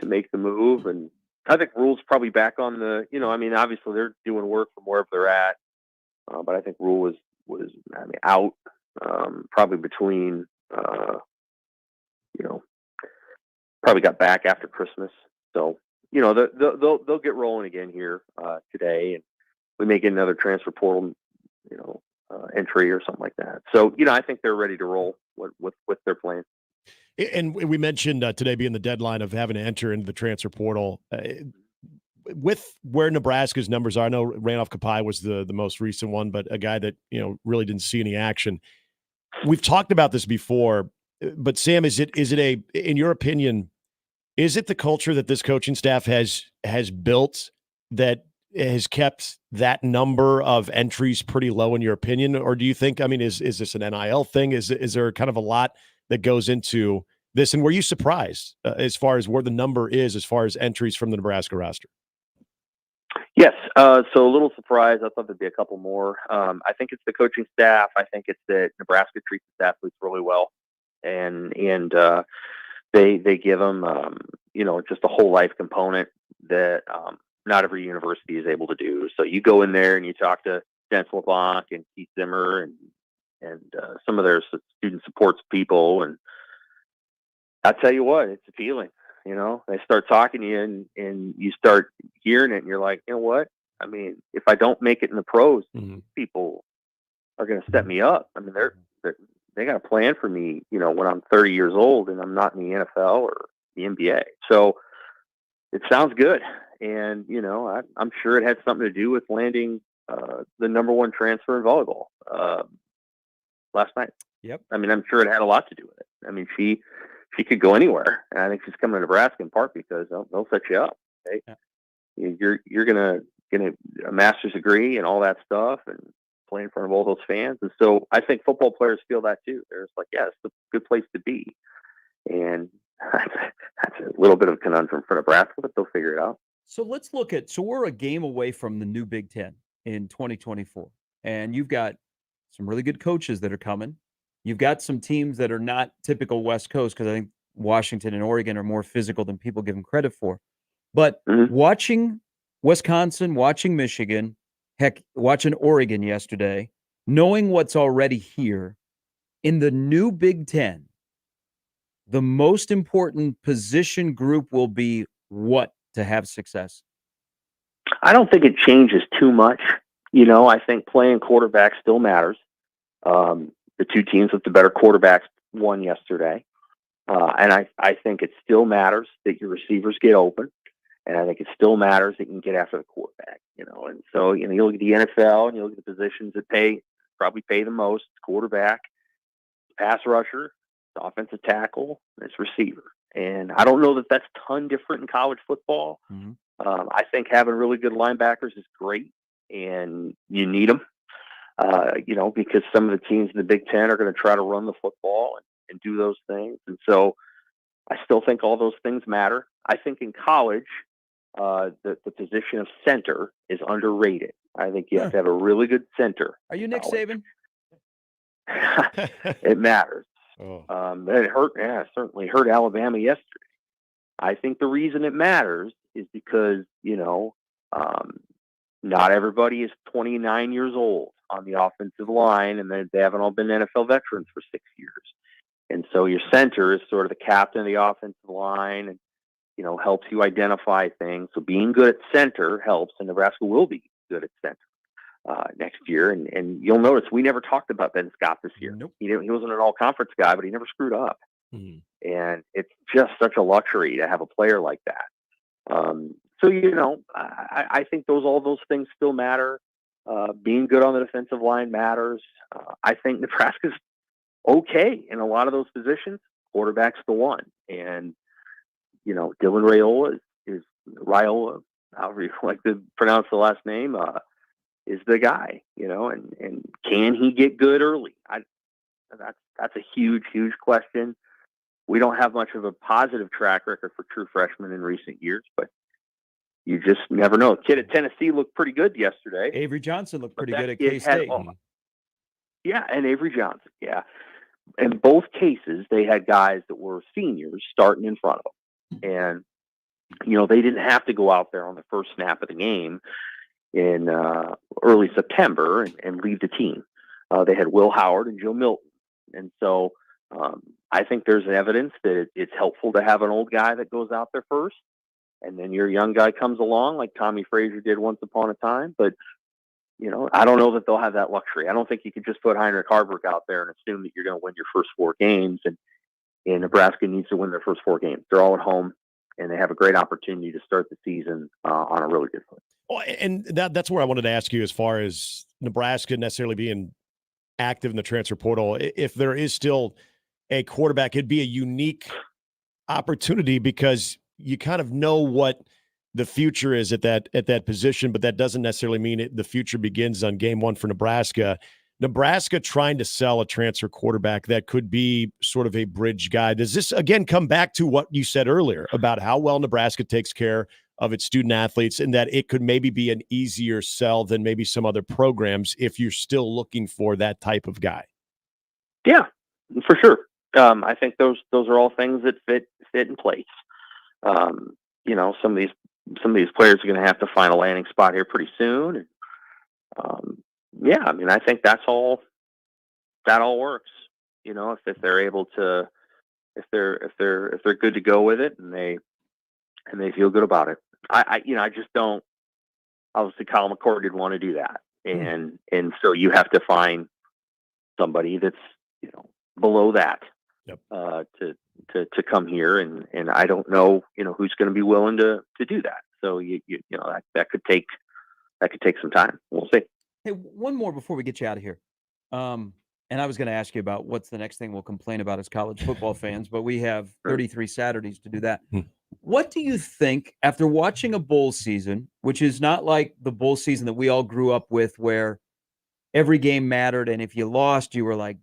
make the move. And I think Rule's probably back on the, obviously they're doing work from wherever they're at. But I think Rule was out probably between, probably got back after Christmas. So, they'll get rolling again here today, and we may get another transfer portal, entry or something like that. So, I think they're ready to roll with their plan. And we mentioned today being the deadline of having to enter into the transfer portal. With where Nebraska's numbers are, I know Randolph Kapai was the most recent one, but a guy that, really didn't see any action. We've talked about this before, but Sam, is it in your opinion, is it the culture that this coaching staff has built that has kept that number of entries pretty low in your opinion? Or do you think, is this an NIL thing? Is there kind of a lot that goes into this? And were you surprised as far as where the number is, as far as entries from the Nebraska roster? Yes. So a little surprised. I thought there'd be a couple more. I think it's the coaching staff. I think it's that Nebraska treats its athletes really well. And they give them, just a whole life component that not every university is able to do. So you go in there and you talk to Dennis LeBlanc and Keith Zimmer and some of their student supports people. And I'll tell you what, it's appealing. They start talking to you and you start hearing it and you're like, you know what? If I don't make it in the pros, people are going to set me up. They got a plan for me, when I'm 30 years old and I'm not in the NFL or the NBA. So it sounds good. And, I'm sure it had something to do with landing the number one transfer in volleyball last night. Yep. I'm sure it had a lot to do with it. She could go anywhere. And I think she's coming to Nebraska in part because they'll set you up. Okay? Yeah. You're going to get a master's degree and all that stuff and play in front of all those fans. And so I think football players feel that too. They're just like, yeah, it's a good place to be. And that's a little bit of a conundrum for Nebraska, but they'll figure it out. So let's look at, we're a game away from the new Big Ten in 2024. And you've got some really good coaches that are coming. You've got some teams that are not typical West Coast, because I think Washington and Oregon are more physical than people give them credit for. But watching Wisconsin, watching Michigan, heck, watching Oregon yesterday, knowing what's already here, in the new Big Ten, the most important position group will be what to have success? I don't think it changes too much. I think playing quarterback still matters. The two teams with the better quarterbacks won yesterday. And I think it still matters that your receivers get open. And I think it still matters that you can get after the quarterback, And so, you look at the NFL and you look at the positions that probably pay the most, quarterback, pass rusher, it's offensive tackle, and it's receiver. And I don't know that that's a ton different in college football. I think having really good linebackers is great, and you need them, because some of the teams in the Big Ten are going to try to run the football and do those things. And so I still think all those things matter. I think in college, the position of center is underrated. I think you have to have a really good center. Are you Nick Saban? It matters. Oh. It hurt. Yeah, it certainly hurt Alabama yesterday. I think the reason it matters is because, not everybody is 29 years old on the offensive line, and they haven't all been NFL veterans for 6 years. And so your center is sort of the captain of the offensive line and, helps you identify things. So being good at center helps, and Nebraska will be good at center next year. And you'll notice we never talked about Ben Scott this year. Nope. He wasn't an all-conference guy, but he never screwed up. And it's just such a luxury to have a player like that. So, I think all those things still matter. Being good on the defensive line matters. I think Nebraska's okay in a lot of those positions. Quarterback's the one. And, Dylan Raiola is Raiola, however you like to pronounce the last name, is the guy, and can he get good early? That's a huge, huge question. We don't have much of a positive track record for true freshmen in recent years, but you just never know. The kid at Tennessee looked pretty good yesterday. Avery Johnson looked pretty good at K-State. Yeah, and Avery Johnson, yeah. In both cases, they had guys that were seniors starting in front of them. And, they didn't have to go out there on the first snap of the game in early September and lead the team. They had Will Howard and Joe Milton. And so I think there's evidence that it's helpful to have an old guy that goes out there first. And then your young guy comes along like Tommy Frazier did once upon a time. But, I don't know that they'll have that luxury. I don't think you can just put Heinrich Haarberg out there and assume that you're going to win your first 4 games. And Nebraska needs to win their first 4 games. They're all at home, and they have a great opportunity to start the season on a really good foot. Oh, and that's where I wanted to ask you as far as Nebraska necessarily being active in the transfer portal. If there is still a quarterback, it'd be a unique opportunity because you kind of know what the future is at that position, but that doesn't necessarily mean the future begins on game 1 for Nebraska. Nebraska trying to sell a transfer quarterback that could be sort of a bridge guy. Does this, again, come back to what you said earlier about how well Nebraska takes care of its student athletes and that it could maybe be an easier sell than maybe some other programs if you're still looking for that type of guy? Yeah, for sure. I think those are all things that fit in place. Some of these players are going to have to find a landing spot here pretty soon. I think that all works. If they're able to, if they're good to go with it and they feel good about it. I just don't. Obviously, Kyle McCord didn't want to do that, and so you have to find somebody that's below that to come here, and I don't know who's going to be willing to do that. So that could take some time. We'll see. Hey, one more before we get you out of here. And I was going to ask you about what's the next thing we'll complain about as college football fans, but we have 33 Saturdays to do that. What do you think after watching a bowl season, which is not like the bowl season that we all grew up with where every game mattered, and if you lost, you were like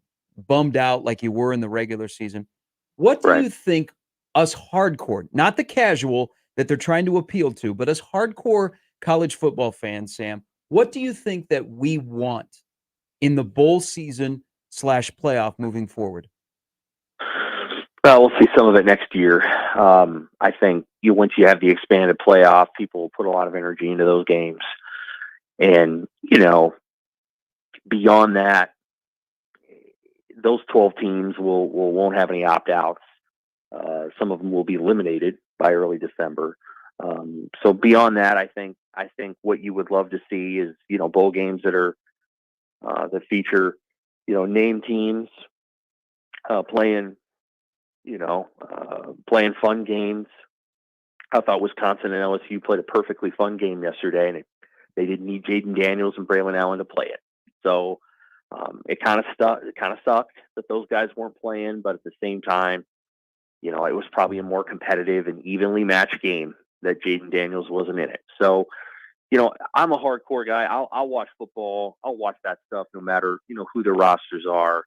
bummed out like you were in the regular season. What do you think us hardcore, not the casual that they're trying to appeal to, but us hardcore college football fans, Sam, what do you think that we want in the bowl season / playoff moving forward? Well, we'll see some of it next year. I think once you have the expanded playoff, people will put a lot of energy into those games. And, beyond that, those 12 teams won't have any opt-outs. Some of them will be eliminated by early December. So beyond that, I think what you would love to see is, bowl games that feature, name teams, playing fun games. I thought Wisconsin and LSU played a perfectly fun game yesterday, and they didn't need Jaden Daniels and Braylon Allen to play it. So It kind of sucked that those guys weren't playing, but at the same time, it was probably a more competitive and evenly matched game that Jaden Daniels wasn't in it. So, I'm a hardcore guy. I'll watch football. I'll watch that stuff no matter, who the rosters are.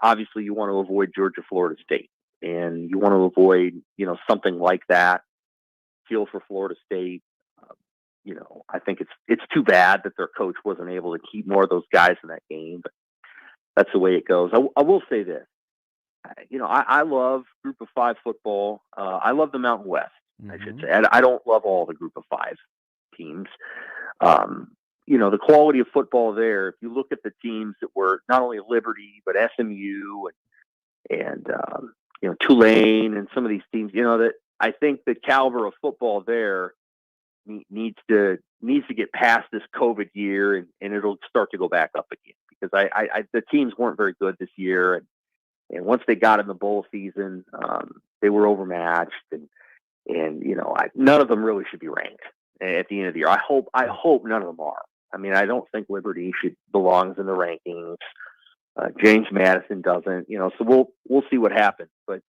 Obviously, you want to avoid Georgia, Florida State, and you want to avoid, something like that. Feel for Florida State. I think it's too bad that their coach wasn't able to keep more of those guys in that game, but that's the way it goes. I will say this. I love Group of 5 football. I love the Mountain West, I should say. I don't love all the Group of 5 teams. The quality of football there, if you look at the teams that were not only Liberty, but SMU and Tulane and some of these teams, that I think the caliber of football there needs to get past this COVID year and it'll start to go back up again, because the teams weren't very good this year. And once they got in the bowl season, they were overmatched and none of them really should be ranked at the end of the year. I hope none of them are. I mean, I don't think Liberty belongs in the rankings. James Madison doesn't, so we'll see what happens. But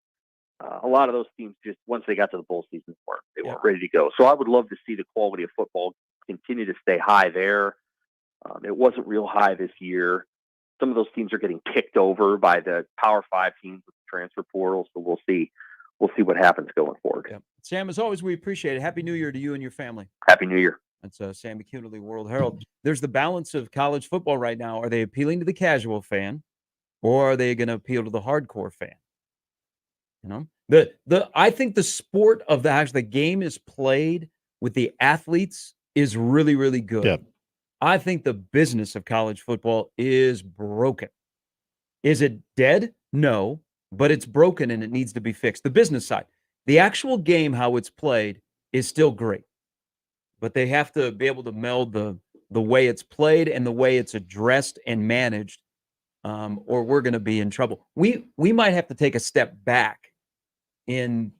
a lot of those teams, just once they got to the bowl season, weren't ready to go. So I would love to see the quality of football continue to stay high there. It wasn't real high this year. Some of those teams are getting kicked over by the Power 5 teams with the transfer portal. So we'll see what happens going forward. Yeah. Sam, as always, we appreciate it. Happy New Year to you and your family. Happy New Year. That's Sam McKinley, World Herald. There's the balance of college football right now. Are they appealing to the casual fan, or are they going to appeal to the hardcore fan? I think the sport of the game is played with the athletes is really, really good. Yeah. I think the business of college football is broken. Is it dead? No, but it's broken and it needs to be fixed. The business side, the actual game, how it's played, is still great, but they have to be able to meld the way it's played and the way it's addressed and managed, or we're going to be in trouble. We might have to take a step back in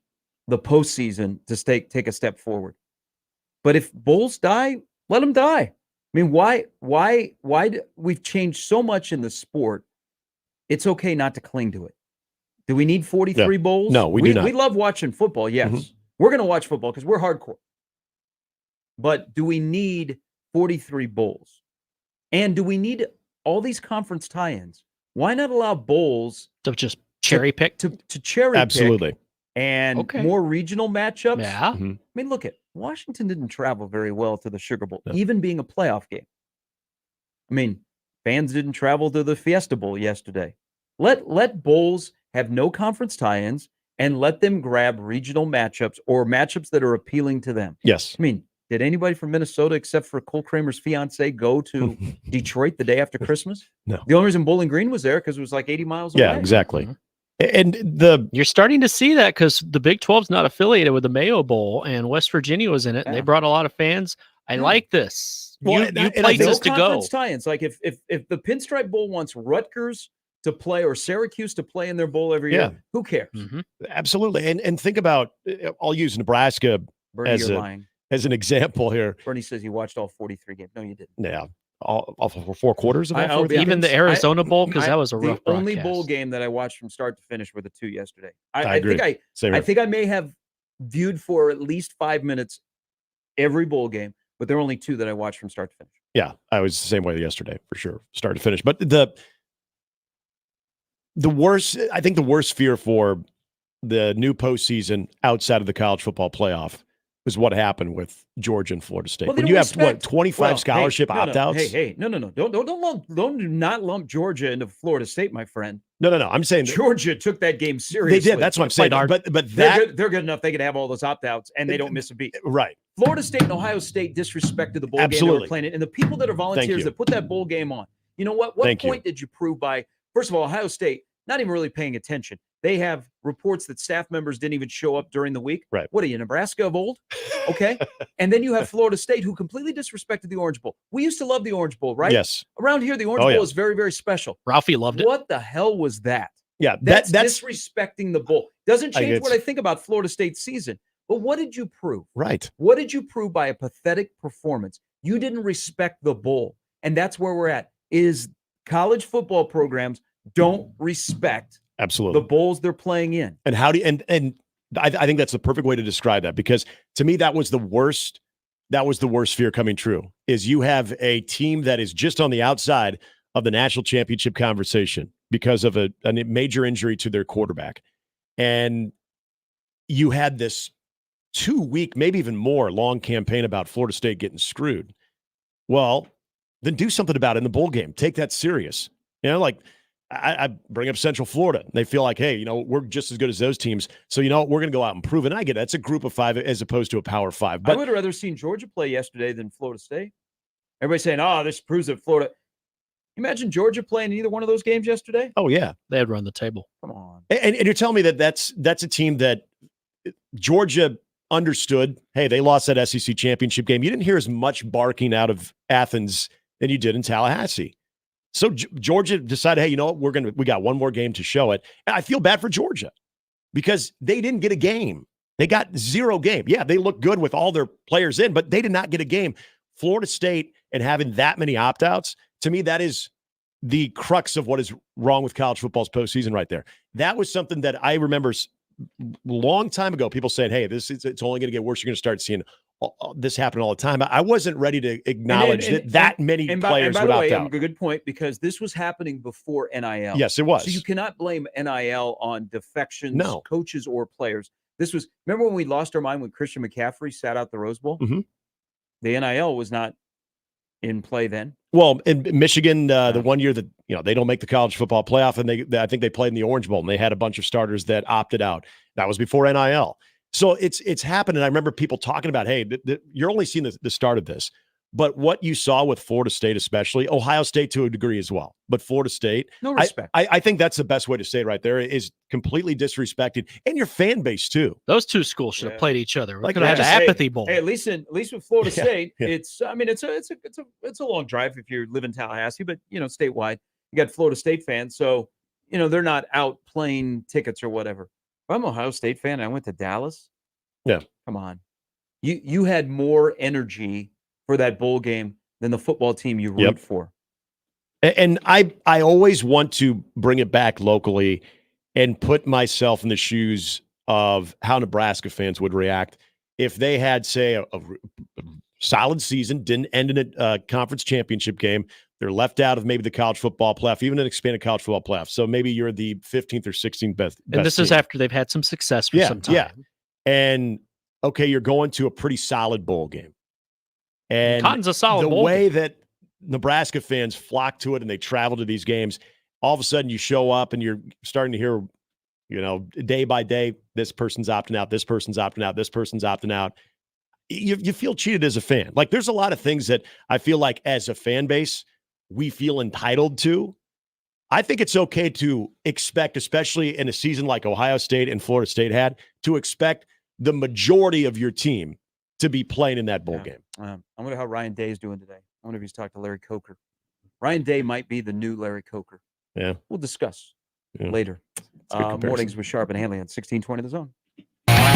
the postseason to take a step forward. But if bowls die, let them die. I mean, why we've changed so much in the sport? It's okay not to cling to it. Do we need 43 bowls? No, we do not. We love watching football. Yes, we're going to watch football because we're hardcore. But do we need 43 bowls? And do we need all these conference tie-ins? Why not allow bowls to just cherry pick? To cherry Absolutely. pick and more regional matchups? Yeah. I mean, look at Washington didn't travel very well to the Sugar Bowl, even being a playoff game. I mean, fans didn't travel to the Fiesta Bowl yesterday. Let bowls have no conference tie-ins and let them grab regional matchups or matchups that are appealing to them. Yes. I mean, did anybody from Minnesota, except for Cole Kramer's fiance, go to Detroit the day after Christmas? No. The only reason Bowling Green was there because it was like 80 miles away. Yeah, exactly. And you're starting to see that because the Big 12's not affiliated with the Mayo Bowl, and West Virginia was in it, and they brought a lot of fans. I like this. Well, you places to go. Tie-ins. Like if the Pinstripe Bowl wants Rutgers to play or Syracuse to play in their bowl every year, who cares? Absolutely. And think about, I'll use Nebraska Bernie, you're lying. As an example here. Bernie says you watched all 43 games. No, you didn't. Yeah. All 4 quarters of all 43 even games? the Arizona Bowl, because that was a rough The only broadcast. bowl game that I watched from start to finish were the 2 yesterday. I agree. I think I may have viewed for at least 5 minutes every bowl game, but there are only 2 that I watched from start to finish. Yeah, I was the same way yesterday for sure, start to finish. But the worst fear for the new postseason outside of the college football playoff was what happened with Georgia and Florida State. Well, when you have 25 scholarship opt-outs. Hey, no. Don't not lump Georgia into Florida State, my friend. No. I'm saying Georgia took that game seriously. They did. That's what I'm saying. But they're good enough. They could have all those opt-outs and they don't miss a beat. Right. Florida State and Ohio State disrespected the bowl game they were playing it, and the people that are volunteers that put that bowl game on. You know what? What point did you prove by? First of all, Ohio State not even really paying attention. They have reports that staff members didn't even show up during the week. Right. What are you, Nebraska of old? Okay. And then you have Florida State, who completely disrespected the Orange Bowl. We used to love the Orange Bowl, right? Yes. Around here, the Orange Bowl is very, very special. Ralphie loved it. What the hell was that? Yeah, that's disrespecting the bowl. Doesn't change what I think about Florida State's season. But what did you prove? Right. What did you prove by a pathetic performance? You didn't respect the bowl. And that's where we're at. Is College football programs don't respect absolutely the bowls they're playing in. And how do you, and I think that's the perfect way to describe that, because to me that was the worst. That was the worst fear coming true. Is you have a team that is just on the outside of the national championship conversation because of a major injury to their quarterback, and you had this 2-week, maybe even more, long campaign about Florida State getting screwed. Well, then do something about it in the bowl game. Take that serious. Like I bring up Central Florida. They feel like, hey, we're just as good as those teams. So, we're going to go out and prove it. And I get it. That's a group of 5 as opposed to a power 5. But I would have rather seen Georgia play yesterday than Florida State. Everybody's saying, this proves that Florida. Imagine Georgia playing either one of those games yesterday. Oh, yeah. They had run the table. Come on. And you're telling me that that's a team that Georgia understood, hey, they lost that SEC championship game. You didn't hear as much barking out of Athens than you did in Tallahassee. So Georgia decided, hey, you know what? We got one more game to show it. And I feel bad for Georgia because they didn't get a game. They got 0 game. Yeah, they look good with all their players in, but they did not get a game. Florida State and having that many opt-outs, to me, that is the crux of what is wrong with college football's postseason right there. That was something that I remember a long time ago, people saying, hey, it's only going to get worse. You're going to start seeing this happen all the time. I wasn't ready to acknowledge that many players would opt out. A good point, because this was happening before NIL. Yes, it was. So you cannot blame NIL on defections, coaches, or players. This was, remember when we lost our mind when Christian McCaffrey sat out the Rose Bowl? Mm-hmm. The NIL was not in play then. Well, in Michigan, the one year that they don't make the college football playoff, and I think they played in the Orange Bowl, and they had a bunch of starters that opted out. That was before NIL. So it's happened, and I remember people talking about, hey, you're only seeing the start of this. But what you saw with Florida State, especially, Ohio State to a degree as well, but Florida State, no respect. I think that's the best way to say it right there, is completely disrespected, and your fan base too. Those two schools should have played each other. We could have had the apathy bowl. Hey, at least with Florida State, it's a long drive if you live in Tallahassee, but statewide, you got Florida State fans, so they're not out playing tickets or whatever. If I'm an Ohio State fan and I went to Dallas, come on, you had more energy for that bowl game than the football team you root for. And I always want to bring it back locally and put myself in the shoes of how Nebraska fans would react if they had, say, a solid season, didn't end in a conference championship game. They're left out of maybe the college football playoff, even an expanded college football playoff. So maybe you're the 15th or 16th best. And this is after they've had some success for some time. Yeah. And okay, you're going to a pretty solid bowl game. And Cotton's a solid bowl the way game. that Nebraska fans flock to it and they travel to these games, all of a sudden you show up and you're starting to hear, day by day, this person's opting out, this person's opting out, this person's opting out. You feel cheated as a fan. Like, there's a lot of things that I feel like as a fan base, we feel entitled to. I think it's okay to expect, especially in a season like Ohio State and Florida State had, to expect the majority of your team to be playing in that bowl game. I wonder how Ryan Day is doing today. I wonder if he's talked to Larry Coker. Ryan Day might be the new Larry Coker. Yeah. We'll discuss later. Mornings with Sharp and Handley on 1620 The Zone.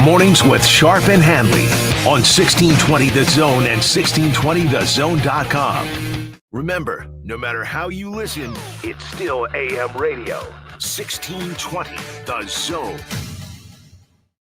Mornings with Sharp and Handley on 1620 The Zone and 1620thezone.com. Remember, no matter how you listen, it's still AM radio. 1620 The Zone.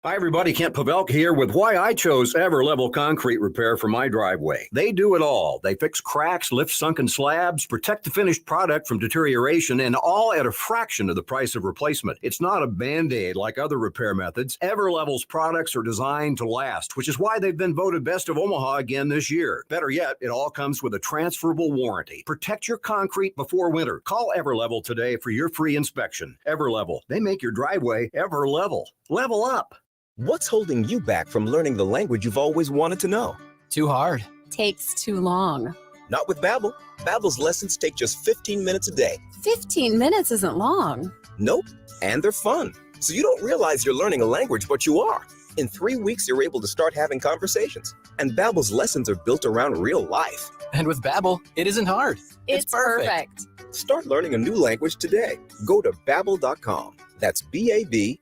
Hi, everybody. Kent Pavelka here with why I chose Everlevel Concrete Repair for my driveway. They do it all. They fix cracks, lift sunken slabs, protect the finished product from deterioration, and all at a fraction of the price of replacement. It's not a Band-Aid like other repair methods. Everlevel's products are designed to last, which is why they've been voted Best of Omaha again this year. Better yet, it all comes with a transferable warranty. Protect your concrete before winter. Call Everlevel today for your free inspection. Everlevel, they make your driveway Everlevel. Level up. What's holding you back from learning the language you've always wanted to know? Too hard. Takes too long. Not with Babbel. Babbel's lessons take just 15 minutes a day. 15 minutes isn't long. Nope. And they're fun. So you don't realize you're learning a language, but you are. In 3 weeks, you're able to start having conversations. And Babbel's lessons are built around real life. And with Babbel, it isn't hard. It's perfect. Start learning a new language today. Go to Babbel.com. That's BABBEL.com.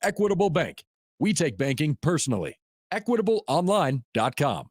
Equitable Bank. We take banking personally. EquitableOnline.com.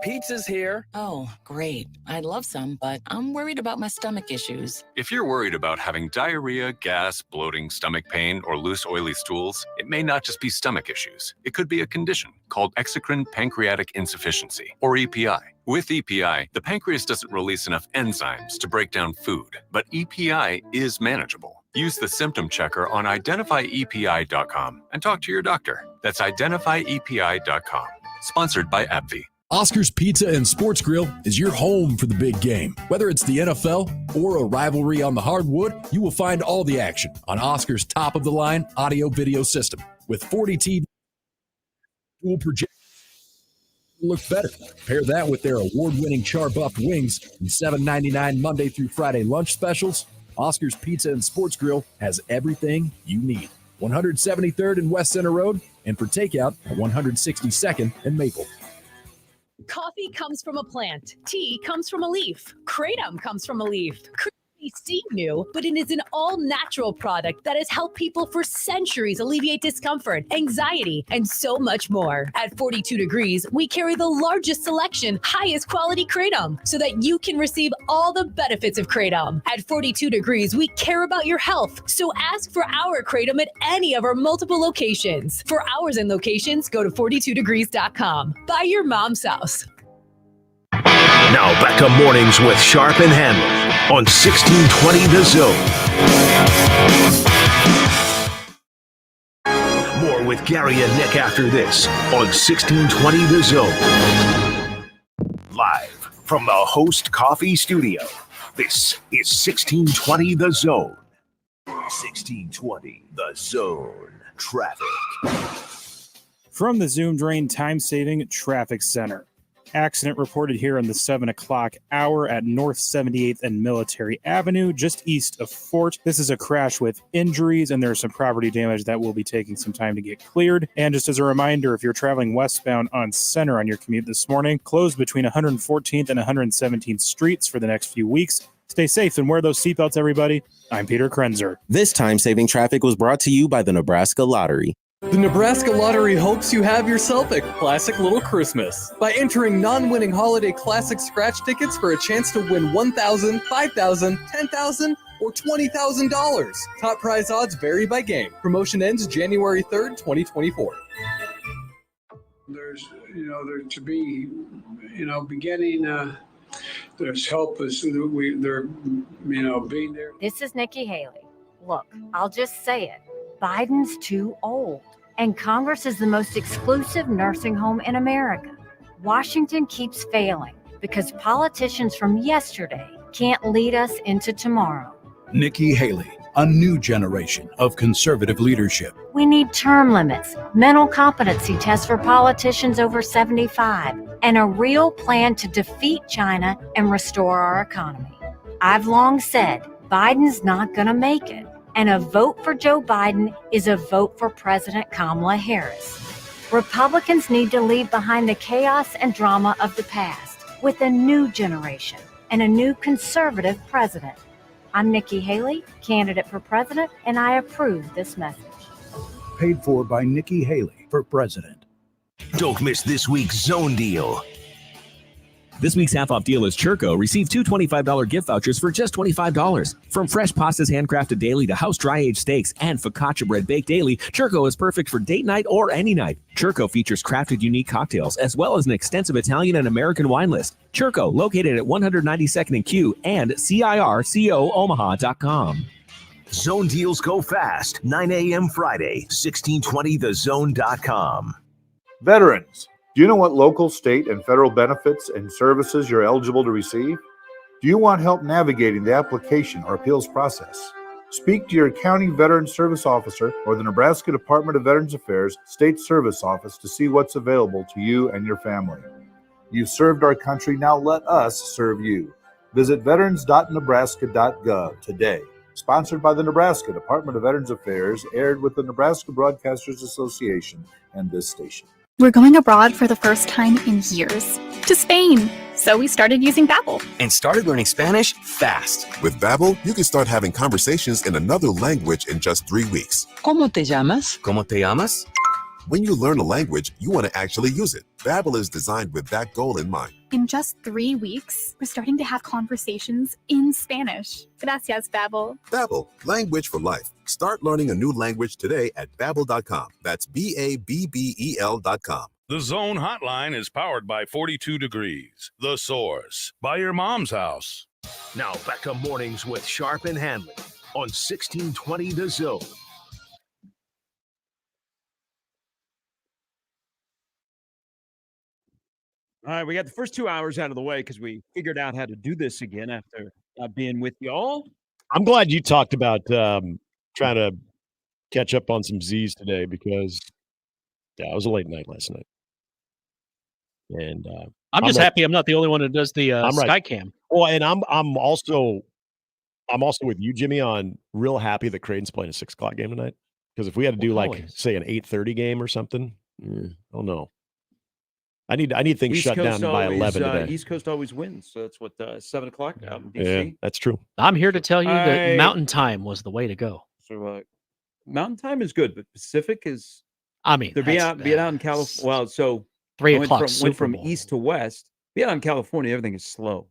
Pizza's here. Oh, great. I'd love some, but I'm worried about my stomach issues. If you're worried about having diarrhea, gas, bloating, stomach pain, or loose, oily stools, it may not just be stomach issues. It could be a condition called exocrine pancreatic insufficiency, or EPI. With EPI, the pancreas doesn't release enough enzymes to break down food, but EPI is manageable. Use the symptom checker on identifyepi.com and talk to your doctor. That's identifyepi.com. Sponsored by AbbVie. Oscar's Pizza and Sports Grill is your home for the big game. Whether it's the NFL or a rivalry on the hardwood, you will find all the action on Oscar's top-of-the-line audio-video system. With 40 TV dual projector, look better. Pair that with their award-winning char-buffed wings and $7.99 Monday through Friday lunch specials. Oscar's Pizza and Sports Grill has everything you need. 173rd and West Center Road, and for takeout at 162nd and Maple. Coffee comes from a plant. Tea comes from a leaf. Kratom comes from a leaf. May seem new, but it is an all-natural product that has helped people for centuries alleviate discomfort, anxiety, and so much more. At 42 Degrees, we carry the largest selection, highest quality Kratom, so that you can receive all the benefits of Kratom. At 42 Degrees, we care about your health, so ask for our Kratom at any of our multiple locations. For hours and locations, go to 42degrees.com. Buy your mom's house. Now back to mornings with Sharp and Handley on 1620 The Zone. More with Gary and Nick after this on 1620 The Zone. Live from the Host Coffee Studio, this is 1620 The Zone. 1620 The Zone. Traffic. From the Zoom Drain Time-Saving Traffic Center. Accident reported here on the 7 o'clock hour at North 78th and Military Avenue, just east of Fort. This is a crash with injuries, and there's some property damage that will be taking some time to get cleared. And just as a reminder, if you're traveling westbound on Center on your commute this morning, closed between 114th and 117th streets for the next few weeks. Stay safe and wear those seatbelts, everybody. I'm Peter Krenzer. This time-saving traffic was brought to you by the Nebraska Lottery. The Nebraska Lottery hopes you have yourself a classic little Christmas by entering non-winning holiday classic scratch tickets for a chance to win $1,000, $5,000, $10,000, or $20,000. Top prize odds vary by game. Promotion ends January 3rd, 2024. There's, there to be, beginning. There's help as they're, being there. This is Nikki Haley. Look, I'll just say it. Biden's too old, and Congress is the most exclusive nursing home in America. Washington keeps failing because politicians from yesterday can't lead us into tomorrow. Nikki Haley, a new generation of conservative leadership. We need term limits, mental competency tests for politicians over 75, and a real plan to defeat China and restore our economy. I've long said Biden's not going to make it. And a vote for Joe Biden is a vote for President Kamala Harris. Republicans need to leave behind the chaos and drama of the past with a new generation and a new conservative president. I'm Nikki Haley, candidate for president, and I approve this message. Paid for by Nikki Haley for president. Don't miss this week's Zone Deal. This week's half-off deal is Churco. Receive two $25 gift vouchers for just $25. From fresh pastas handcrafted daily to house dry-aged steaks and focaccia bread baked daily, Churco is perfect for date night or any night. Churco features crafted unique cocktails as well as an extensive Italian and American wine list. Churco, located at 192nd and Q and CIRCOOmaha.com. Zone deals go fast. 9 a.m. Friday, 1620thezone.com. Veterans. Do you know what local, state, and federal benefits and services you're eligible to receive? Do you want help navigating the application or appeals process? Speak to your county veteran service officer or the Nebraska Department of Veterans Affairs State Service Office to see what's available to you and your family. You've served our country, now let us serve you. Visit veterans.nebraska.gov today. Sponsored by the Nebraska Department of Veterans Affairs, aired with the Nebraska Broadcasters Association and this station. We're going abroad for the first time in years, to Spain. So we started using Babbel. And started learning Spanish fast. With Babbel, you can start having conversations in another language in just 3 weeks. ¿Cómo te llamas? ¿Cómo te llamas? When you learn a language, you want to actually use it. Babbel is designed with that goal in mind. In just 3 weeks, we're starting to have conversations in Spanish. Gracias, Babbel. Babbel, language for life. Start learning a new language today at Babbel.com. That's BABBEL.com. The Zone Hotline is powered by 42 Degrees, The Source, by your mom's house. Now back to mornings with Sharp and Handley on 1620 The Zone. All right, we got the first 2 hours out of the way because we figured out how to do this again after not being with y'all. I'm glad you talked about trying to catch up on some Z's today because, it was a late night last night. And I'm just happy I'm not the only one who does the right. Skycam. Well, and I'm also with you, Jimmy, on real happy that Creighton's playing a 6 o'clock game tonight. Because if we had to do say an 8:30 game or something, I don't know. I need things shut down by 11 today. East Coast always wins, so that's what 7 o'clock out in DC. Yeah, that's true. I'm here to tell you that Mountain Time was the way to go. So Mountain Time is good, but Pacific is. I mean, they're being out in California. Well, so 3 o'clock went from east to west. Being out in California, everything is slow.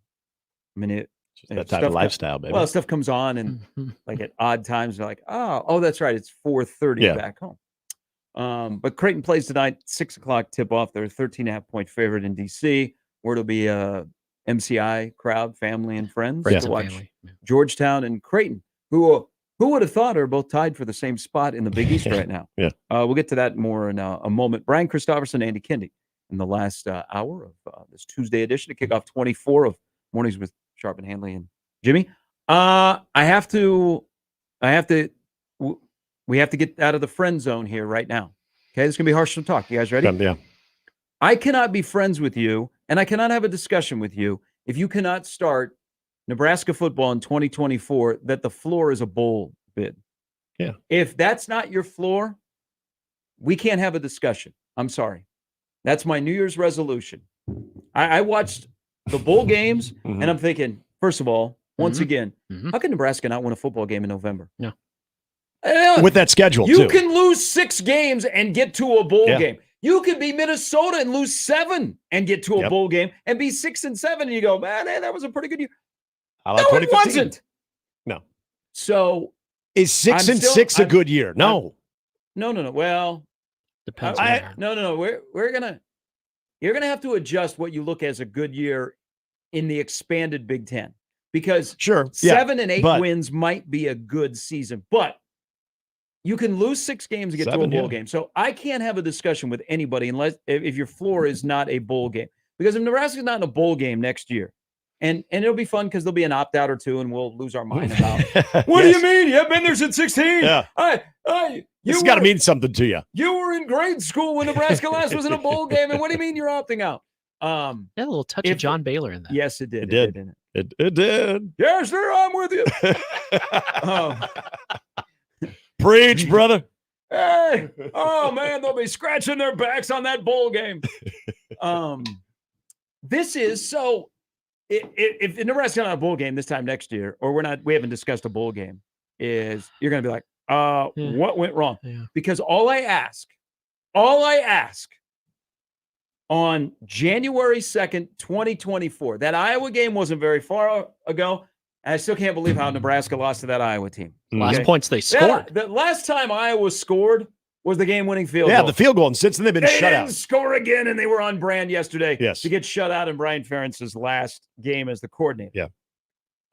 I mean, that type of lifestyle, baby. Well, stuff comes on and like at odd times, they're like, oh, that's right, it's 4:30 back home. But Creighton plays tonight, 6 o'clock tip off. They're a 13.5 point favorite in DC, where it'll be a MCI crowd, family and friends to watch Georgetown and Creighton, who would have thought are both tied for the same spot in the Big East right now. Yeah. We'll get to that more in a moment. Brian Christopherson, Andy Kindy in the last hour of this Tuesday edition to kick off 24 of Mornings with Sharp and Handley and Jimmy. We have to get out of the friend zone here right now. Okay, this is going to be harsh talk. You guys ready? Yeah. I cannot be friends with you, and I cannot have a discussion with you if you cannot start Nebraska football in 2024 that the floor is a bowl bid. Yeah. If that's not your floor, we can't have a discussion. I'm sorry. That's my New Year's resolution. I watched the bowl games, and I'm thinking, first of all, once again, how can Nebraska not win a football game in November? No. With that schedule, you too. can lose 6 games and get to a bowl game. You could be Minnesota and lose 7 and get to a bowl game and be 6 and 7, and you go, man, that was a pretty good year. I like no, it wasn't. No. So is 6 and 6 a good year? No. No. Well, depends. No. You're gonna have to adjust what you look as a good year in the expanded Big Ten because 7 and 8 wins might be a good season, but you can lose 6 games and get to a bowl game. So I can't have a discussion with anybody unless if your floor is not a bowl game. Because if Nebraska's not in a bowl game next year, and it'll be fun because there'll be an opt-out or two and we'll lose our mind about what do you mean? You haven't been there since 16. Yeah. It's got to mean something to you. You were in grade school when Nebraska last was in a bowl game, and what do you mean you're opting out? A little touch of John Baylor in that. Yes, it did. It did. Yes, sir, I'm with you. Preach, brother. Hey, oh man, they'll be scratching their backs on that bowl game. This is so. If Nebraska's not a bowl game this time next year, or we haven't discussed a bowl game, is you're going to be like, what went wrong? Yeah. Because all I ask on January 2nd, 2024, that Iowa game wasn't very far ago. And I still can't believe how Nebraska lost to that Iowa team. Last points they scored. The last time Iowa scored was the game-winning field goal. Yeah, the field goal. And since then, they've been shut out. They didn't score again, and they were on brand yesterday to get shut out in Brian Ferentz's last game as the coordinator. Yeah.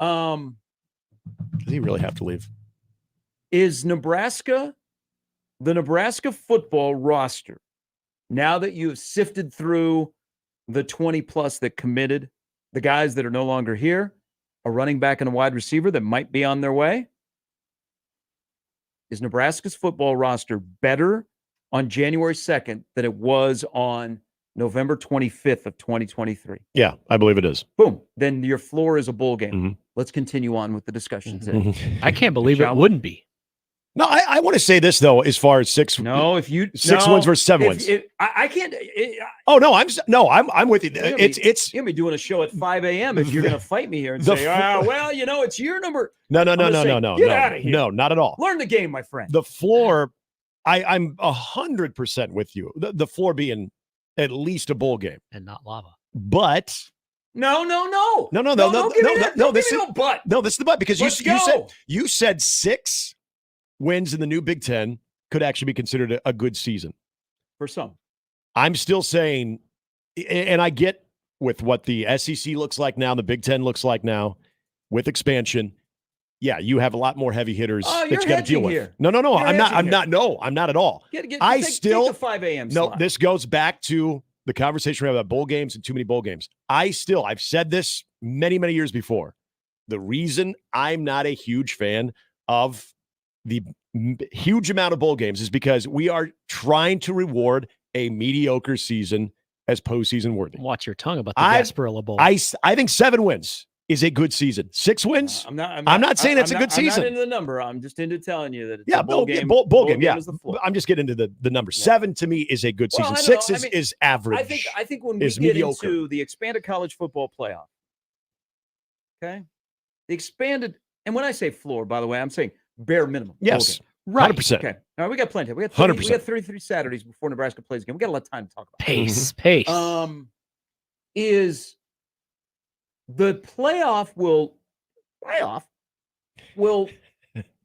Does he really have to leave? Is the Nebraska football roster, now that you've sifted through the 20-plus that committed, the guys that are no longer here, a running back and a wide receiver that might be on their way, is Nebraska's football roster better on January 2nd than it was on November 25th of 2023? Yeah, I believe it is. Boom. Then your floor is a bowl game. Let's continue on with the discussion today. I can't believe it wouldn't be. No, I want to say this, though, as far as 6 wins versus 7 wins. I can't. I'm with you. It's you're going to be doing a show at 5 a.m. if you're going to fight me here and say, it's your number. No. Get out of here. No, not at all. Learn the game, my friend. The floor I'm 100% with you. The floor being at least a bowl game and not lava. But no. This is the but because you said 6 wins in the new Big Ten could actually be considered a good season for some. I'm still saying, and I get with what the SEC looks like now, the Big Ten looks like now, with expansion. Yeah, you have a lot more heavy hitters that you got to deal with. Here. No. I'm not. No, I'm not at all. Take the 5 a.m. slot. This goes back to the conversation we have about bowl games and too many bowl games. I've said this many, many years before. The reason I'm not a huge fan of the huge amount of bowl games is because we are trying to reward a mediocre season as postseason worthy. Watch your tongue about the Gasparilla Bowl. I think 7 wins is a good season. 6 wins. I'm not saying it's a good season. I'm not into the number. I'm just into telling you that it's a bowl game. Bowl game. Yeah, I'm just getting into the number. 7 to me is a good season. 6 is average. I think when we get into the expanded college football playoff, okay, the expanded, and when I say floor, by the way, I'm saying bare minimum. Yes, right. 100%. Okay, all right, we got plenty. We got 33 Saturdays before Nebraska plays again. We got a lot of time to talk about pace. Is the playoff will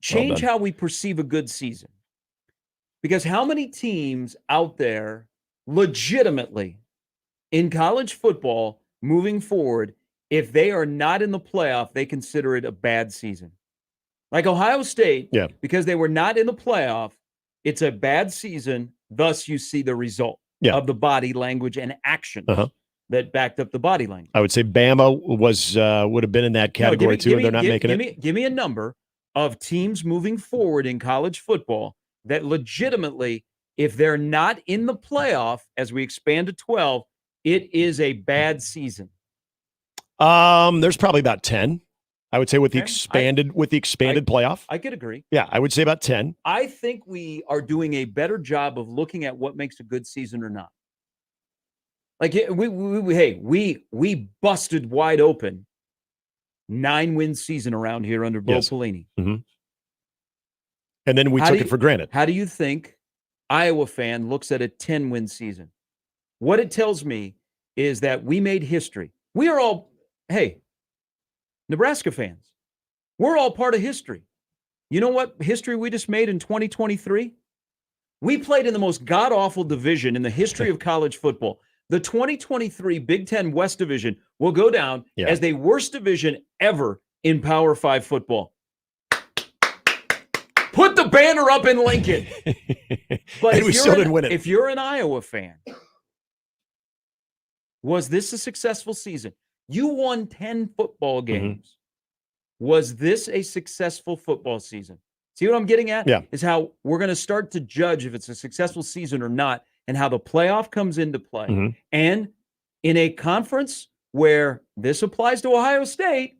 change how we perceive a good season. Because how many teams out there legitimately in college football moving forward, if they are not in the playoff, they consider it a bad season? Like Ohio State, because they were not in the playoff, it's a bad season. Thus, you see the result of the body language and actions that backed up the body language. I would say Bama would have been in that category too, and they're not making it. Give me a number of teams moving forward in college football that legitimately, if they're not in the playoff as we expand to 12, it is a bad season. There's probably about 10. I would say with the expanded playoff. I could agree. Yeah, I would say about 10. I think we are doing a better job of looking at what makes a good season or not. Like we busted wide open 9-win season around here under Bo Pelini. Mm-hmm. And then we took it for granted. How do you think Iowa fan looks at a 10-win season? What it tells me is that we made history. We are all, Nebraska fans, we're all part of history. You know what history we just made in 2023? We played in the most god-awful division in the history of college football. The 2023 Big Ten West Division will go down as the worst division ever in Power 5 football. Put the banner up in Lincoln. But and we still didn't win it. If you're an Iowa fan, was this a successful season? You won 10 football games. Was this a successful football season? See what I'm getting at? Yeah. Is how we're going to start to judge if it's a successful season or not, and how the playoff comes into play. And in a conference where this applies to Ohio State,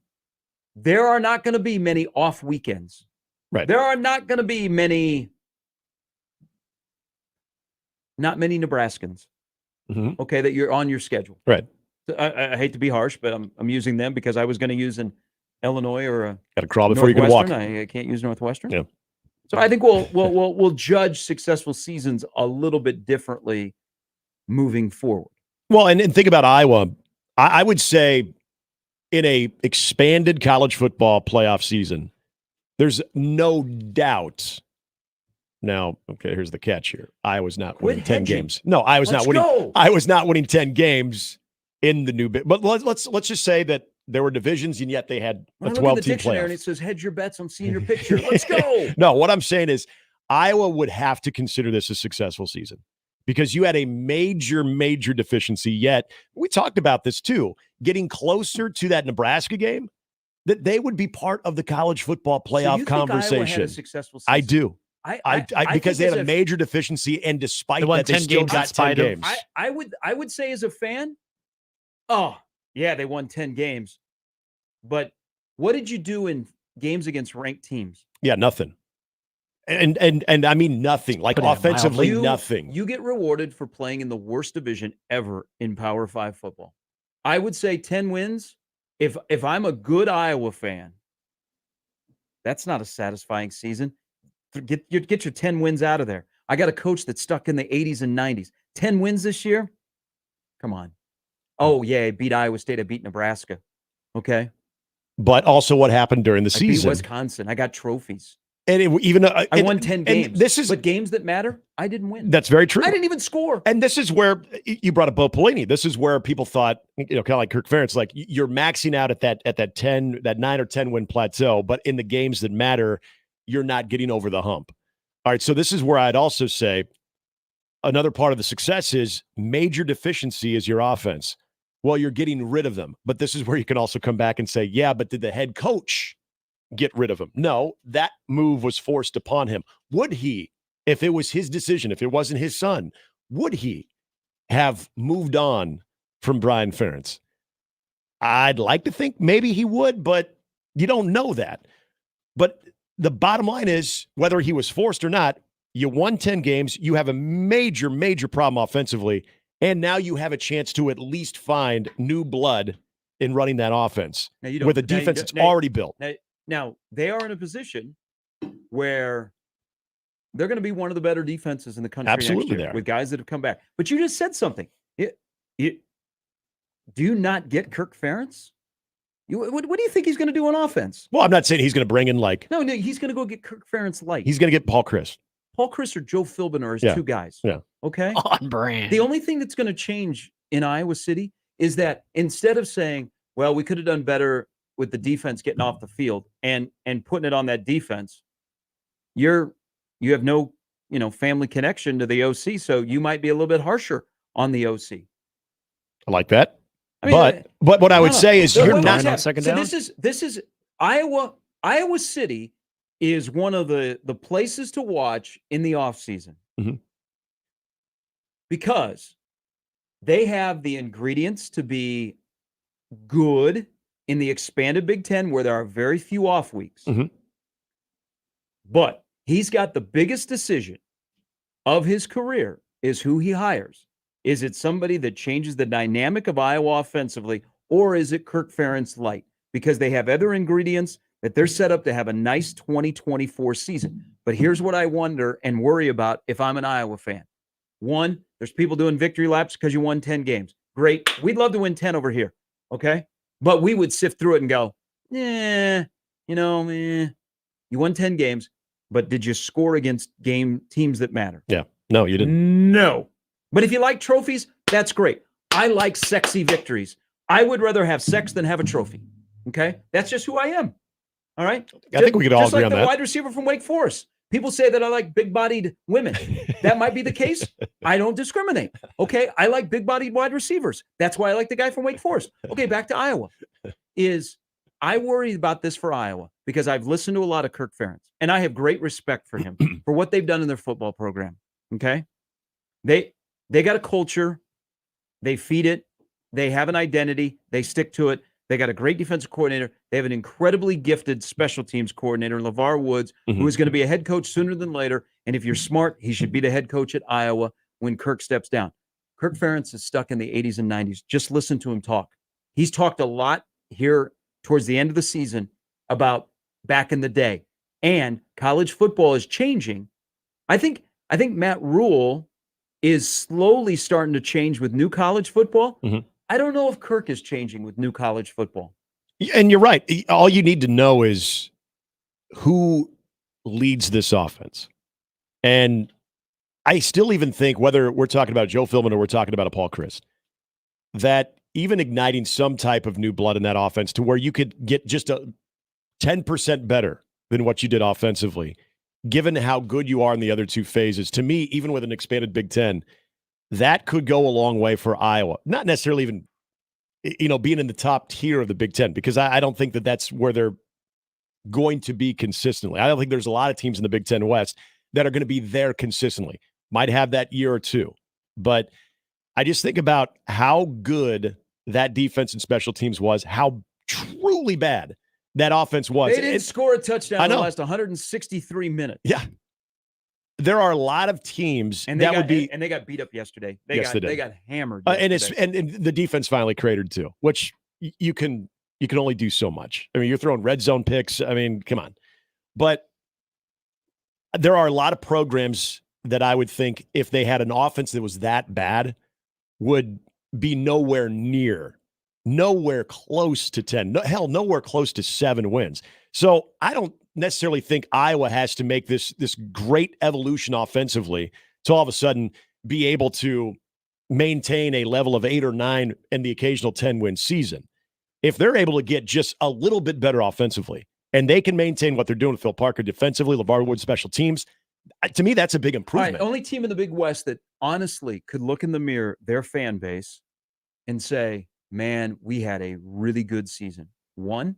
there are not going to be many off weekends. Right. There are not going to be not many Nebraskans, okay, that you're on your schedule. Right. I hate to be harsh, but I'm using them because I was going to use an Illinois or a got to crawl before you can walk. I can't use Northwestern. Yeah. So I think we'll judge successful seasons a little bit differently moving forward. Well, and think about Iowa. I would say in a expanded college football playoff season, there's no doubt. Now, okay, here's the catch here. Iowa's not winning 10 games. No, Iowa's not winning. Iowa's not winning 10 games in the new bit. But let's just say that there were divisions, and yet they had a 12-team playoff. And it says, hedge your bets on seeing your picture. Let's go. No, what I'm saying is Iowa would have to consider this a successful season because you had a major, major deficiency. Yet, we talked about this too, getting closer to that Nebraska game, that they would be part of the college football playoff conversation. Iowa had a successful season? I do. I because they had a major deficiency, and despite that, they still got 10 games. I would say as a fan, oh, yeah, they won 10 games. But what did you do in games against ranked teams? Yeah, nothing. And I mean nothing. Like offensively, nothing. You get rewarded for playing in the worst division ever in Power 5 football. I would say 10 wins. If I'm a good Iowa fan, that's not a satisfying season. Get your 10 wins out of there. I got a coach that's stuck in the 80s and 90s. 10 wins this year? Come on. Oh, yeah, I beat Iowa State. I beat Nebraska. Okay. But also what happened during the I beat season. Wisconsin. I got trophies. And I won 10 games. But games that matter, I didn't win. That's very true. I didn't even score. And this is where you brought up Bo Pelini. This is where people thought, kind of like Kirk Ferentz, like you're maxing out at that 9 or 10 win plateau, but in the games that matter, you're not getting over the hump. All right, so this is where I'd also say another part of the success is major deficiency is your offense. Well, you're getting rid of them, but this is where you can also come back and say, yeah, but did the head coach get rid of him? No, that move was forced upon him. Would he, if it was his decision, if it wasn't his son, would he have moved on from Brian Ferentz? I'd like to think maybe he would, but you don't know that. But the bottom line is, whether he was forced or not, you won 10 games, you have a major, major problem offensively, and now you have a chance to at least find new blood in running that offense with a defense that's already built. Now, they are in a position where they're going to be one of the better defenses in the country Absolutely next year with guys that have come back. But you just said something. Do you not get Kirk Ferentz? What do you think he's going to do on offense? Well, I'm not saying he's going to bring in No, he's going to go get Kirk Ferentz light. He's going to get Paul Chryst. Paul Chryst or Joe Philbin are his two guys. Yeah. Okay? On brand. The only thing that's going to change in Iowa City is that instead of saying, well, we could have done better with the defense getting off the field and putting it on that defense, you have no, family connection to the OC, so you might be a little bit harsher on the OC. I like that. But what I would say is you're not on second down. So this is Iowa City is one of the places to watch in the offseason. Mm-hmm. Because they have the ingredients to be good in the expanded Big Ten where there are very few off weeks. Mm-hmm. But he's got the biggest decision of his career is who he hires. Is it somebody that changes the dynamic of Iowa offensively, or is it Kirk Ferentz light? Because they have other ingredients that they're set up to have a nice 2024 season. But here's what I wonder and worry about if I'm an Iowa fan. One, there's people doing victory laps because you won 10 games. Great. We'd love to win 10 over here. Okay? But we would sift through it and go, you won 10 games, but did you score against teams that matter? Yeah. No, you didn't. No. But if you like trophies, that's great. I like sexy victories. I would rather have sex than have a trophy. Okay? That's just who I am. All right? I think we could all agree on that. Just like the wide receiver from Wake Forest. People say that I like big-bodied women. That might be the case. I don't discriminate. Okay? I like big-bodied wide receivers. That's why I like the guy from Wake Forest. Okay, back to Iowa. I worry about this for Iowa because I've listened to a lot of Kirk Ferentz, and I have great respect for him for what they've done in their football program. Okay? They got a culture. They feed it. They have an identity. They stick to it. They got a great defensive coordinator. They have an incredibly gifted special teams coordinator, LeVar Woods, who is going to be a head coach sooner than later. And if you're smart, he should be the head coach at Iowa when Kirk steps down. Kirk Ferentz is stuck in the 80s and 90s. Just listen to him talk. He's talked a lot here towards the end of the season about back in the day. And college football is changing. I think Matt Rule is slowly starting to change with new college football. Mm-hmm. I don't know if Kirk is changing with new college football. And you're right. All you need to know is who leads this offense. And I still even think, whether we're talking about Joe Philbin or we're talking about a Paul Chryst, that even igniting some type of new blood in that offense to where you could get just a 10% better than what you did offensively, given how good you are in the other two phases, to me, even with an expanded Big Ten, that could go a long way for Iowa. Not necessarily even, being in the top tier of the Big Ten, because I don't think that that's where they're going to be consistently. I don't think there's a lot of teams in the Big Ten West that are going to be there consistently. Might have that year or two. But I just think about how good that defense and special teams was, how truly bad that offense was. They didn't score a touchdown in the last 163 minutes. Yeah. There are a lot of teams and they got beat up yesterday. They got hammered. And the defense finally cratered too, which you can only do so much. I mean, you're throwing red zone picks. I mean, come on. But there are a lot of programs that I would think if they had an offense that was that bad would be nowhere close to 10. Nowhere close to 7 wins. So I don't necessarily think Iowa has to make this great evolution offensively to all of a sudden be able to maintain a level of 8 or 9 and the occasional 10-win season. If they're able to get just a little bit better offensively and they can maintain what they're doing with Phil Parker defensively, LeVar Wood special teams, to me, that's a big improvement. All right, only team in the Big West that honestly could look in the mirror, their fan base, and say, man, we had a really good season. One,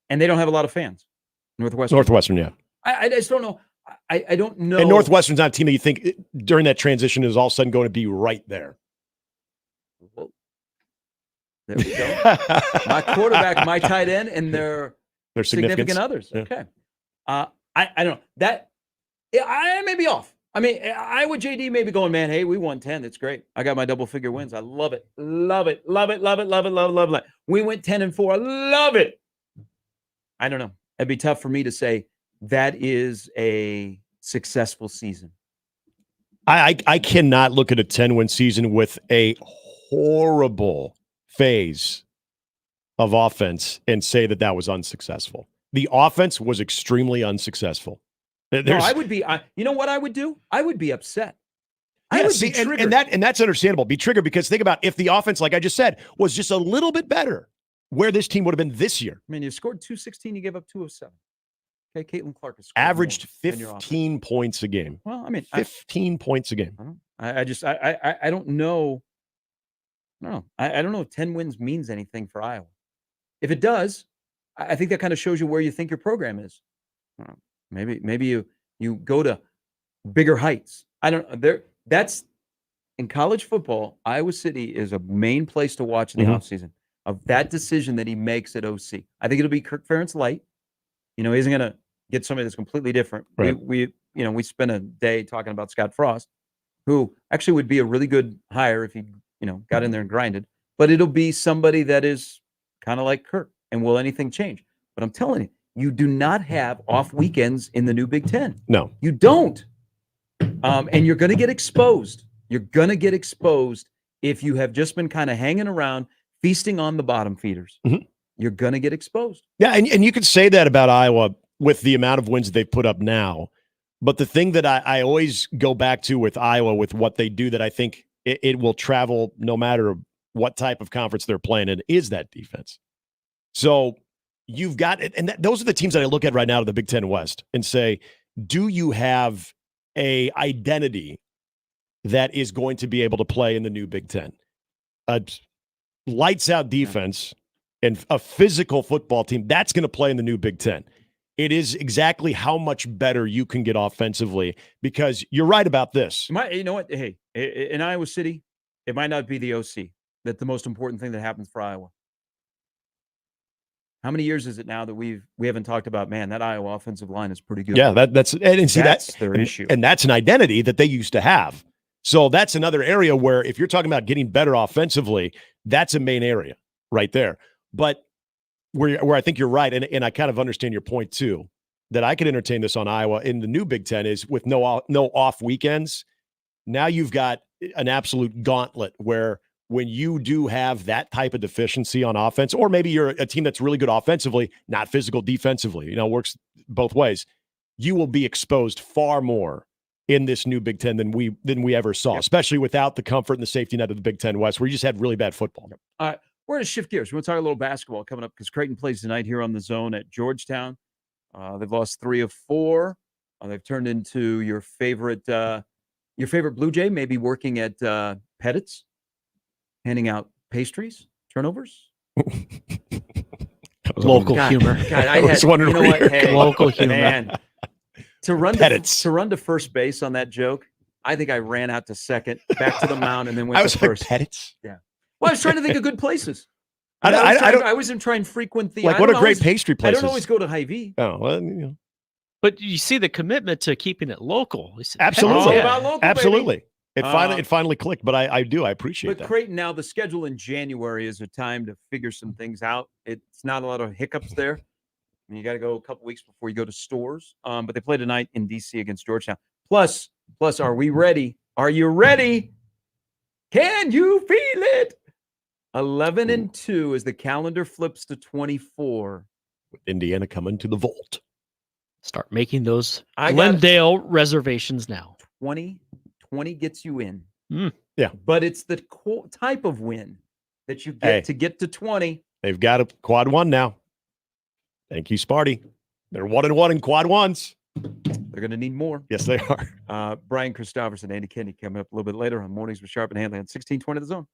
and they don't have a lot of fans. Northwestern, yeah. I just don't know. I don't know. And Northwestern's not a team that you think during that transition is all of a sudden going to be right there. Well, there we go. My quarterback, my tight end, and their significant others. Yeah. Okay. I don't know. That I may be off. I mean, Iowa JD may be going, man, hey, we won 10. That's great. I got my double-figure wins. I love it. Love it. Love it. Love it. Love it. Love it. Love it. We went 10-4. I love it. I don't know. It'd be tough for me to say that is a successful season. I cannot look at a 10-win season with a horrible phase of offense and say that was unsuccessful. The offense was extremely unsuccessful. No, I would be. You know what I would do? I would be upset. I would be triggered. And that's understandable. Be triggered because think about if the offense, like I just said, was just a little bit better, where this team would have been this year. I mean, you scored 216, you gave up 207. Okay, Caitlin Clark has averaged 15 points a game. Well, I mean, 15 points a game. I don't know. No, I don't know if 10 wins means anything for Iowa. If it does, I think that kind of shows you where you think your program is. Maybe you go to bigger heights. I don't there. That's in college football. Iowa City is a main place to watch in the offseason of that decision that he makes at OC. I think it'll be Kirk Ferentz light. He isn't going to get somebody that's completely different. Right. We spent a day talking about Scott Frost, who actually would be a really good hire if he got in there and grinded. But it'll be somebody that is kind of like Kirk. And will anything change? But I'm telling you, you do not have off weekends in the new Big Ten. No, you don't. And you're going to get exposed. You're going to get exposed if you have just been kind of hanging around, feasting on the bottom feeders. You're going to get exposed. Yeah, and you could say that about Iowa with the amount of wins they've put up now. But the thing that I always go back to with Iowa, with what they do, that I think it will travel no matter what type of conference they're playing in, is that defense. So you've got it, and those are the teams that I look at right now to the Big Ten West and say, do you have a identity that is going to be able to play in the new Big Ten? A lights out defense and a physical football team that's going to play in the new Big Ten. It is exactly how much better you can get offensively, because you're right about this. You know what? Hey, in Iowa City, it might not be the OC that's the most important thing that happens for Iowa. How many years is it now that we haven't talked about, man, that Iowa offensive line is pretty good? Yeah, that's their issue. And that's an identity that they used to have. So that's another area where if you're talking about getting better offensively, that's a main area right there. But where I think you're right, and I kind of understand your point too, that I could entertain this on Iowa in the new Big Ten is with no off weekends. Now you've got an absolute gauntlet where when you do have that type of deficiency on offense, or maybe you're a team that's really good offensively, not physical defensively, works both ways, you will be exposed far more in this new Big Ten than we ever saw, especially without the comfort and the safety net of the Big Ten West, where you just had really bad football. All right, we're going to shift gears. We're going to talk a little basketball coming up because Creighton plays tonight here on the Zone at Georgetown. They've lost 3 of 4. They've turned into your favorite Blue Jay, maybe working at Pettit's, handing out pastries, turnovers. Local humor. God, I was wondering. You know what? Hey, local humor. Man, to run to first base on that joke, I think I ran out to second, back to the mound, and then went to first. Pettit's? Yeah. Well, I was trying to think of good places. I was trying to frequent the. Like, what a great pastry place. I don't always go to Hy-Vee. Oh, well, But you see the commitment to keeping it local. Absolutely. About local, absolutely. Baby. It finally clicked, but I appreciate that. But Creighton, now the schedule in January is a time to figure some things out. It's not a lot of hiccups there. I mean, you got to go a couple weeks before you go to stores. But they play tonight in D.C. against Georgetown. Plus, Plus, are we ready? Are you ready? Can you feel it? 11-2 as the calendar flips to 24. Indiana coming to the vault. Start making those Glendale reservations now. 20 gets you in. Yeah. But it's the type of win that you get to get to 20. They've got a quad one now. Thank you, Sparty. They're 1-1 in quad ones. They're going to need more. Yes, they are. Brian Christopherson, Andy Kenney coming up a little bit later on Mornings with Sharp and Handley on 1620 The Zone.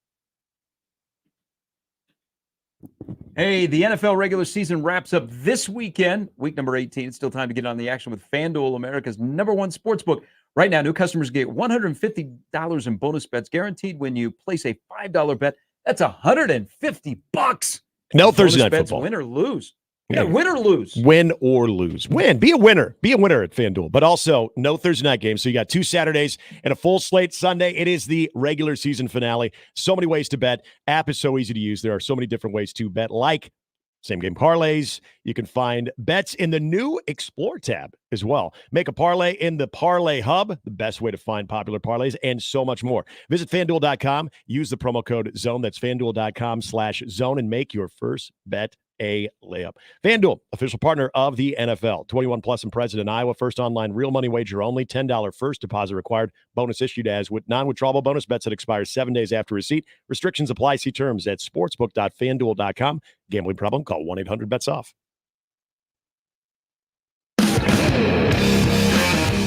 Hey, the NFL regular season wraps up this weekend, week number 18. It's still time to get on the action with FanDuel, America's #1 sportsbook. Right now, new customers get $150 in bonus bets guaranteed when you place a $5 bet. That's $150. No Thursday night bets, football. Win or lose. Yeah, win or lose. Win or lose. Win. Be a winner. Be a winner at FanDuel. But also, no Thursday night games. So you got 2 Saturdays and a full slate Sunday. It is the regular season finale. So many ways to bet. App is so easy to use. There are so many different ways to bet, like same game parlays. You can find bets in the new Explore tab as well. Make a parlay in the Parlay Hub, the best way to find popular parlays, and so much more. Visit FanDuel.com. Use the promo code ZONE. That's FanDuel.com/zone and make your first bet a layup. FanDuel, official partner of the NFL. 21 plus and present in Iowa. First online real money wager only. $10 first deposit required. Bonus issued as with non-withdrawable bonus bets that expire 7 days after receipt. Restrictions apply. See terms at sportsbook.fanduel.com. Gambling problem? Call 1-800-BETS-OFF.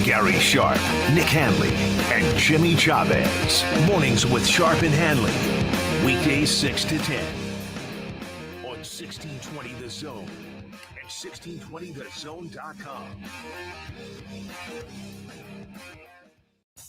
Gary Sharp, Nick Handley, and Jimmy Chavez. Mornings with Sharp and Handley. Weekdays 6 to 10. 1620 The Zone and 1620thezone.com.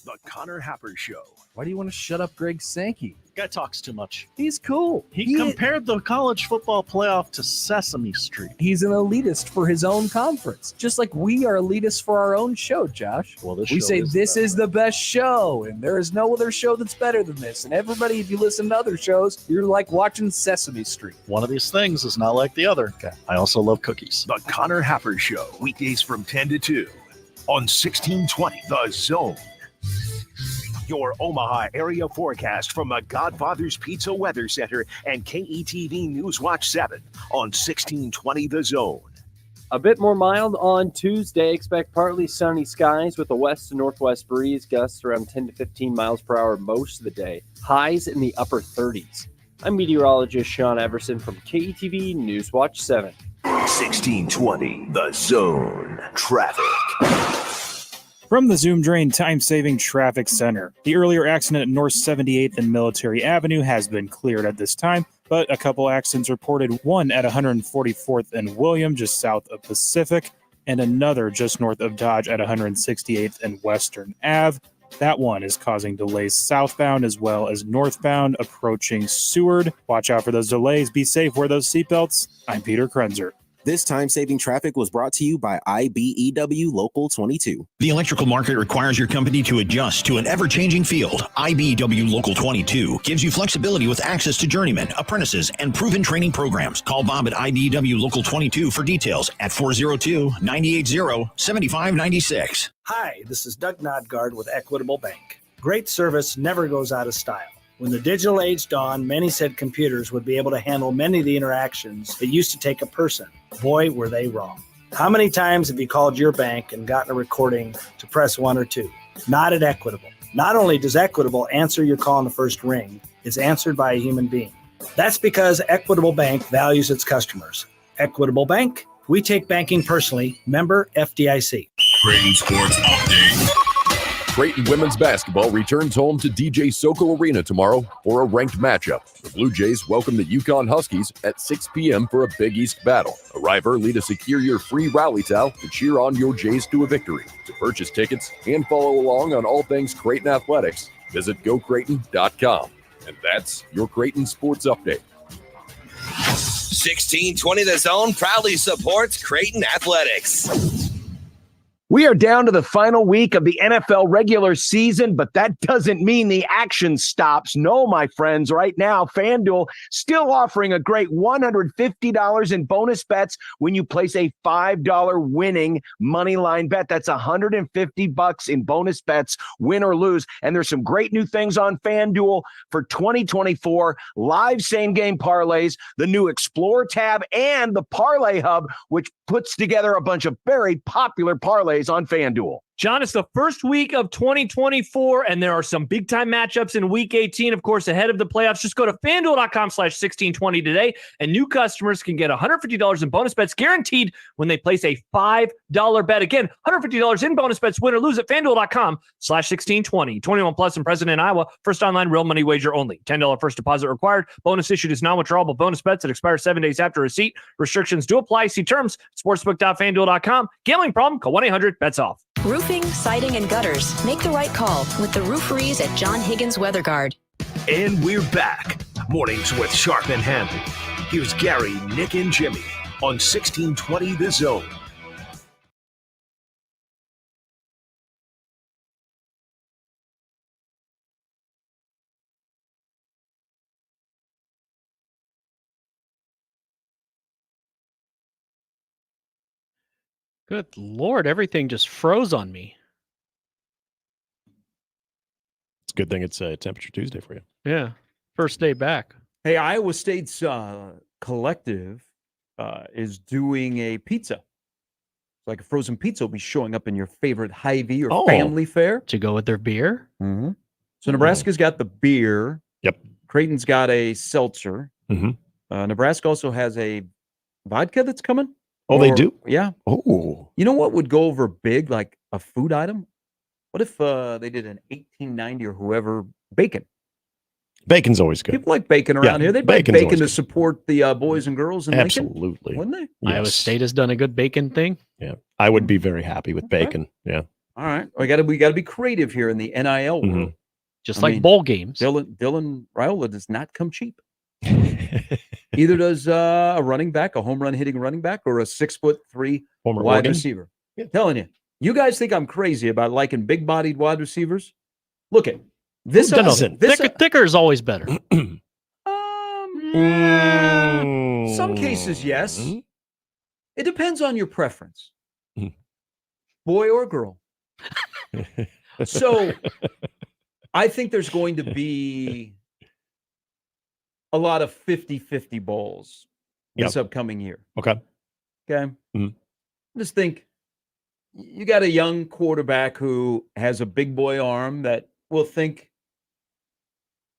The Connor Happer Show. Why do you want to shut up Greg Sankey? Guy talks too much. He's cool. He compared the college football playoff to Sesame Street. He's an elitist for his own conference, just like we are elitists for our own show, Josh. Well, we say this is the best show, and there is no other show that's better than this. And everybody, if you listen to other shows, you're like watching Sesame Street. One of these things is not like the other. Okay. I also love cookies. The Connor Happer Show, weekdays from 10 to 2 on 1620 The Zone. Your Omaha area forecast from the Godfather's Pizza Weather Center and KETV News Watch 7 on 1620 The Zone. A bit more mild on Tuesday. Expect partly sunny skies with a west to northwest breeze, gusts around 10 to 15 miles per hour most of the day. Highs in the upper 30s. I'm meteorologist Sean Everson from KETV News Watch 7. 1620 The Zone. Traffic. From the Zoom Drain Time-Saving Traffic Center, the earlier accident at North 78th and Military Avenue has been cleared at this time, but a couple accidents reported, one at 144th and William, just south of Pacific, and another just north of Dodge at 168th and Western Ave. That one is causing delays southbound as well as northbound approaching Seward. Watch out for those delays. Be safe. Wear those seatbelts. I'm Peter Krenzer. This time-saving traffic was brought to you by IBEW Local 22. The electrical market requires your company to adjust to an ever-changing field. IBEW Local 22 gives you flexibility with access to journeymen, apprentices, and proven training programs. Call Bob at IBEW Local 22 for details at 402-980-7596. Hi, this is Doug Nodgard with Equitable Bank. Great service never goes out of style. When the digital age dawned, many said computers would be able to handle many of the interactions that used to take a person. Boy, were they wrong. How many times have you called your bank and gotten a recording to press 1 or 2? Not at Equitable. Not only does Equitable answer your call on the first ring, it's answered by a human being. That's because Equitable Bank values its customers. Equitable Bank, we take banking personally. Member FDIC. Creighton Sports Update. Creighton women's basketball returns home to DJ Sokol Arena tomorrow for a ranked matchup. The Blue Jays welcome the Yukon Huskies at 6 p.m. for a Big East battle. Arrive early to secure your free rally towel to cheer on your Jays to a victory. To purchase tickets and follow along on all things Creighton athletics, visit gocreighton.com. And that's your Creighton Sports Update. 1620 The Zone proudly supports Creighton Athletics. We are down to the final week of the NFL regular season, but that doesn't mean the action stops. No, my friends, right now, FanDuel still offering a great $150 in bonus bets when you place a $5 winning money line bet. That's $150 in bonus bets, win or lose. And there's some great new things on FanDuel for 2024, live same-game parlays, the new Explore tab, and the Parlay Hub, which puts together a bunch of very popular parlays on FanDuel. John, it's the first week of 2024, and there are some big-time matchups in Week 18, of course, ahead of the playoffs. Just go to FanDuel.com/1620 today, and new customers can get $150 in bonus bets guaranteed when they place a $5 bet. Again, $150 in bonus bets, win or lose at FanDuel.com/1620. 21 plus and present in Iowa. First online real money wager only. $10 first deposit required. Bonus issued is non-withdrawable bonus bets that expire 7 days after receipt. Restrictions do apply. See terms. Sportsbook.FanDuel.com. Gambling problem? Call 1-800-BETS-OFF. Roofing, siding, and gutters. Make the right call with the rooferys at John Higgins Weather Guard. And we're back. Mornings with Sharp and Handley. Here's Gary, Nick, and Jimmy on 1620 The Zone. Good Lord, everything just froze on me. It's a good thing it's Temperature Tuesday for you. Yeah. First day back. Hey, Iowa State's collective is doing a pizza. Like a frozen pizza will be showing up in your favorite Hy-Vee or family fare. To go with their beer? Mm-hmm. So Nebraska's got the beer. Yep. Creighton's got a seltzer. Mm-hmm. Nebraska also has a vodka that's coming. Oh, they do? Yeah. Oh. You know what would go over big, like a food item? What if they did an 1890 or whoever bacon? Bacon's always good. People like bacon around here. They'd buy bacon's bacon always to good. support the boys and girls in Lincoln. Absolutely. Wouldn't they? Yes. Iowa State has done a good bacon thing. Yeah. I would be very happy with bacon. Yeah. All right. We got to be creative here in the NIL world. Just like bowl games. Dylan Raiola does not come cheap. Either does a running back, a home run hitting running back, or a 6'3" Former wide Oregon. receiver. Telling you, you guys think I'm crazy about liking big bodied wide receivers? Look at this. Who doesn't? Thicker is always better. Some cases, yes. It depends on your preference, boy or girl. So I think there's going to be a lot of 50-50 bowls this upcoming year. Okay. Just think, you got a young quarterback who has a big boy arm that will think,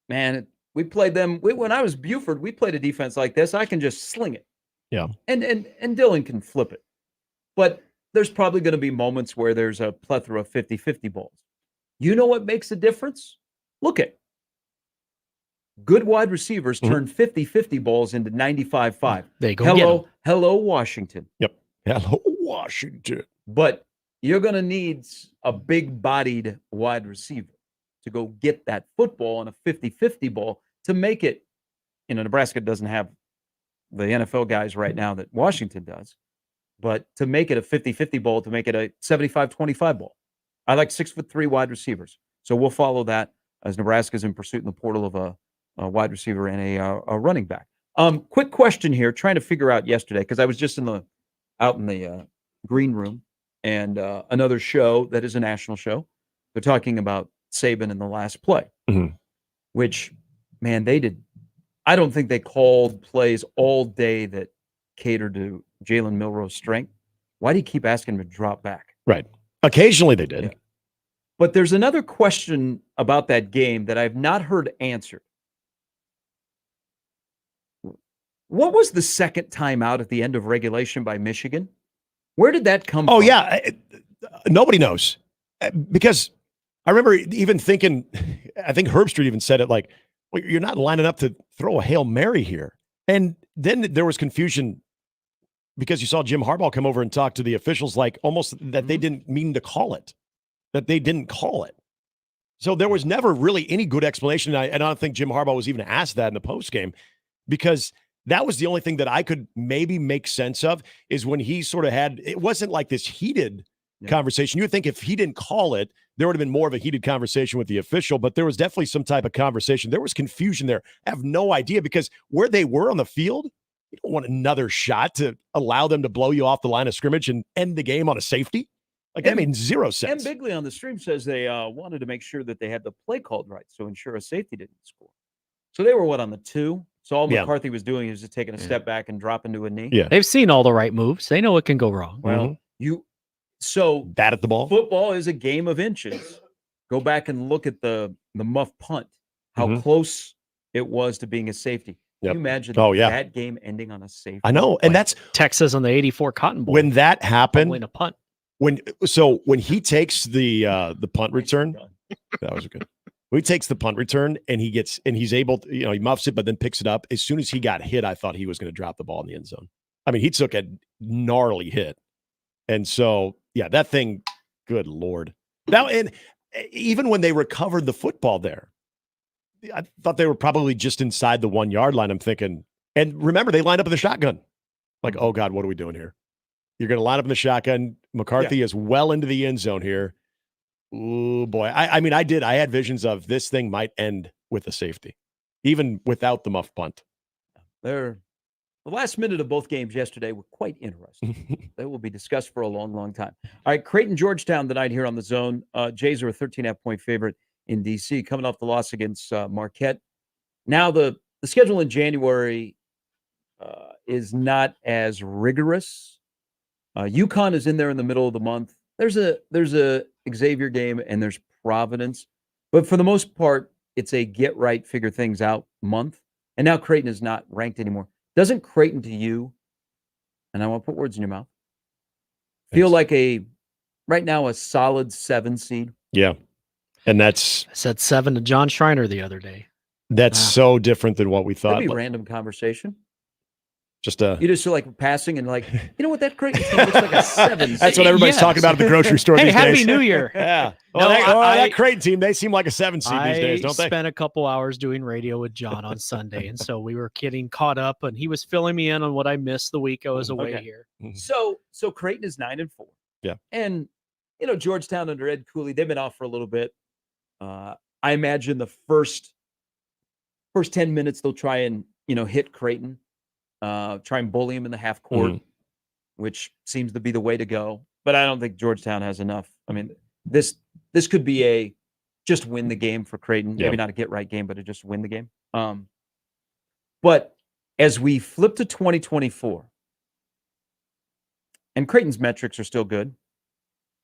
man, we played them. When I was Buford, we played a defense like this. I can just sling it. Yeah. And Dylan can flip it. But there's probably going to be moments where there's a plethora of 50-50 balls. You know what makes a difference? Look at good wide receivers turn 50-50 balls into 95-5. They go Hello, Washington. Yep. Hello, Washington. But you're going to need a big-bodied wide receiver to go get that football on a 50-50 ball to make it. Nebraska doesn't have the NFL guys right now that Washington does, but to make it a 50-50 ball, to make it a 75-25 ball. I like 6'3" wide receivers. So we'll follow that as Nebraska's in pursuit in the portal of a wide receiver and a running back. Quick question here, trying to figure out yesterday, because I was just out in the green room and another show that is a national show. They're talking about Saban in the last play, which, man, they did. I don't think they called plays all day that catered to Jalen Milroe's strength. Why do you keep asking him to drop back? Right. Occasionally they did. Yeah. But there's another question about that game that I've not heard answered. What was the second timeout at the end of regulation by Michigan? Where did that come from? Oh, yeah. Nobody knows. Because I remember even thinking, I think Herbstreit even said it like, well, you're not lining up to throw a Hail Mary here. And then there was confusion because you saw Jim Harbaugh come over and talk to the officials like almost that they didn't mean to call it, that they didn't call it. So there was never really any good explanation. And I don't think Jim Harbaugh was even asked that in the postgame, because that was the only thing that I could maybe make sense of, is when he sort of had, it wasn't like this heated conversation. You would think if he didn't call it, there would have been more of a heated conversation with the official, but there was definitely some type of conversation. There was confusion there. I have no idea because where they were on the field, you don't want another shot to allow them to blow you off the line of scrimmage and end the game on a safety. Like, that made zero sense. And Bigley on the stream says they wanted to make sure that they had the play called right, so ensure a safety didn't score. So they were, on the 2? So all McCarthy was doing is just taking a step back and dropping to a knee. Yeah. They've seen all the right moves. They know what can go wrong. Well, so bat at the ball. Football is a game of inches. Go back and look at the muff punt, how close it was to being a safety. Can you imagine that game ending on a safety? I know. And that's Texas on the 84 Cotton Bowl. When that happened, in a punt. When he takes the punt return, that was good. When he takes the punt return and he's able to, he muffs it, but then picks it up. As soon as he got hit, I thought he was going to drop the ball in the end zone. I mean, he took a gnarly hit. And so, that thing, good Lord. Now, and even when they recovered the football there, I thought they were probably just inside the 1 yard line. I'm thinking, and remember, they lined up in the shotgun. Like, oh God, what are we doing here? You're going to line up in the shotgun. McCarthy is well into the end zone here. Oh boy. I mean, I had visions of this thing might end with a safety, even without the muff punt. The last minute of both games yesterday were quite interesting. They will be discussed for a long, long time. All right, Creighton, Georgetown tonight here on the Zone. Jays are a 13.5-point favorite in D.C., coming off the loss against Marquette. Now the schedule in January is not as rigorous. UConn is in there in the middle of the month. There's a Xavier game and there's Providence, but for the most part, it's a get right, figure things out month. And now Creighton is not ranked anymore. Doesn't Creighton to you, and I won't put words in your mouth, feel like right now a solid 7 seed? Yeah. And I said 7 to John Schreiner the other day. That's so different than what we thought. That'd be a random conversation. You just like passing and like, you know what, that Creighton team looks like a 7. That's what everybody's talking about at the grocery store these days. Happy New Year. Yeah. Well, that Creighton team, they seem like a 7 seed these days, don't they? I spent a couple hours doing radio with John on Sunday, and so we were getting caught up, and he was filling me in on what I missed the week I was away here. So Creighton is 9-4. Yeah. And, Georgetown under Ed Cooley, they've been off for a little bit. I imagine the first 10 minutes they'll try and, hit Creighton. Try and bully him in the half court, which seems to be the way to go. But I don't think Georgetown has enough. I mean, this could be a just win the game for Creighton. Maybe not a get right game, but a just win the game. But as we flip to 2024, and Creighton's metrics are still good.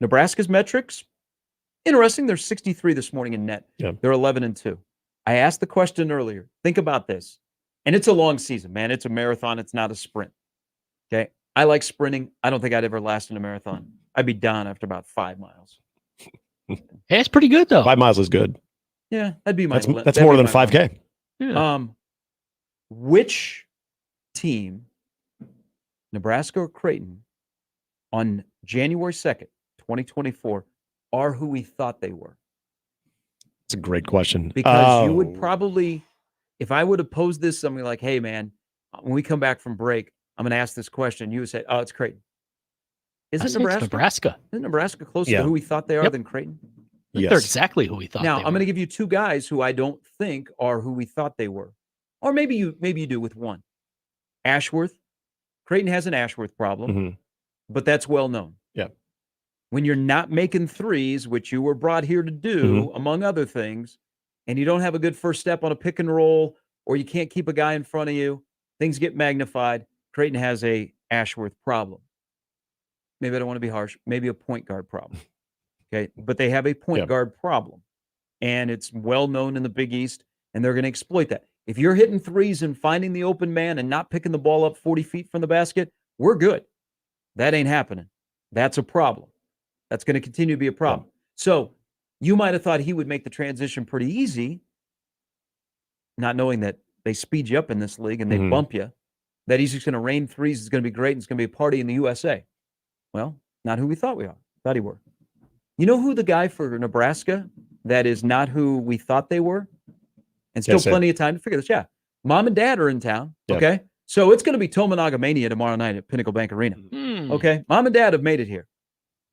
Nebraska's metrics, interesting. They're 63 this morning in net. Yeah. They're 11-2. I asked the question earlier. Think about this. And it's a long season, man. It's a marathon. It's not a sprint. Okay. I like sprinting. I don't think I'd ever last in a marathon. I'd be done after about 5 miles. Hey, it's pretty good though. 5 miles is good. Yeah, that'd be my. That's more than 5K. Yeah. Which team, Nebraska or Creighton, on January 2nd, 2024, are who we thought they were? It's a great question. Because you would probably. If I would have posed this, something like, hey, man, when we come back from break, I'm going to ask this question. You would say, oh, it's Creighton. Is it Nebraska? Nebraska. Isn't Nebraska closer to who we thought they are than Creighton? Yes. They're exactly who we thought now, they were. I'm going to give you 2 guys who I don't think are who we thought they were. Or maybe you do with one. Ashworth. Creighton has an Ashworth problem, but that's well known. Yeah. When you're not making threes, which you were brought here to do, among other things, and you don't have a good first step on a pick and roll, or you can't keep a guy in front of you, things get magnified. Creighton has a Ashworth problem. Maybe I don't want to be harsh. Maybe a point guard problem. Okay, but they have a point guard problem, and it's well known in the Big East, and they're going to exploit that. If you're hitting threes and finding the open man and not picking the ball up 40 feet from the basket, we're good. That ain't happening. That's a problem. That's going to continue to be a problem. So you might have thought he would make the transition pretty easy, not knowing that they speed you up in this league and they bump you, that he's just going to rain threes. It's going to be great. And it's going to be a party in the USA. Well, not who we thought we were. You know who the guy for Nebraska that is not who we thought they were? And still plenty of time to figure this out. Mom and dad are in town. Yeah. Okay. So it's going to be Tominaga Mania tomorrow night at Pinnacle Bank Arena. Okay. Mom and dad have made it here.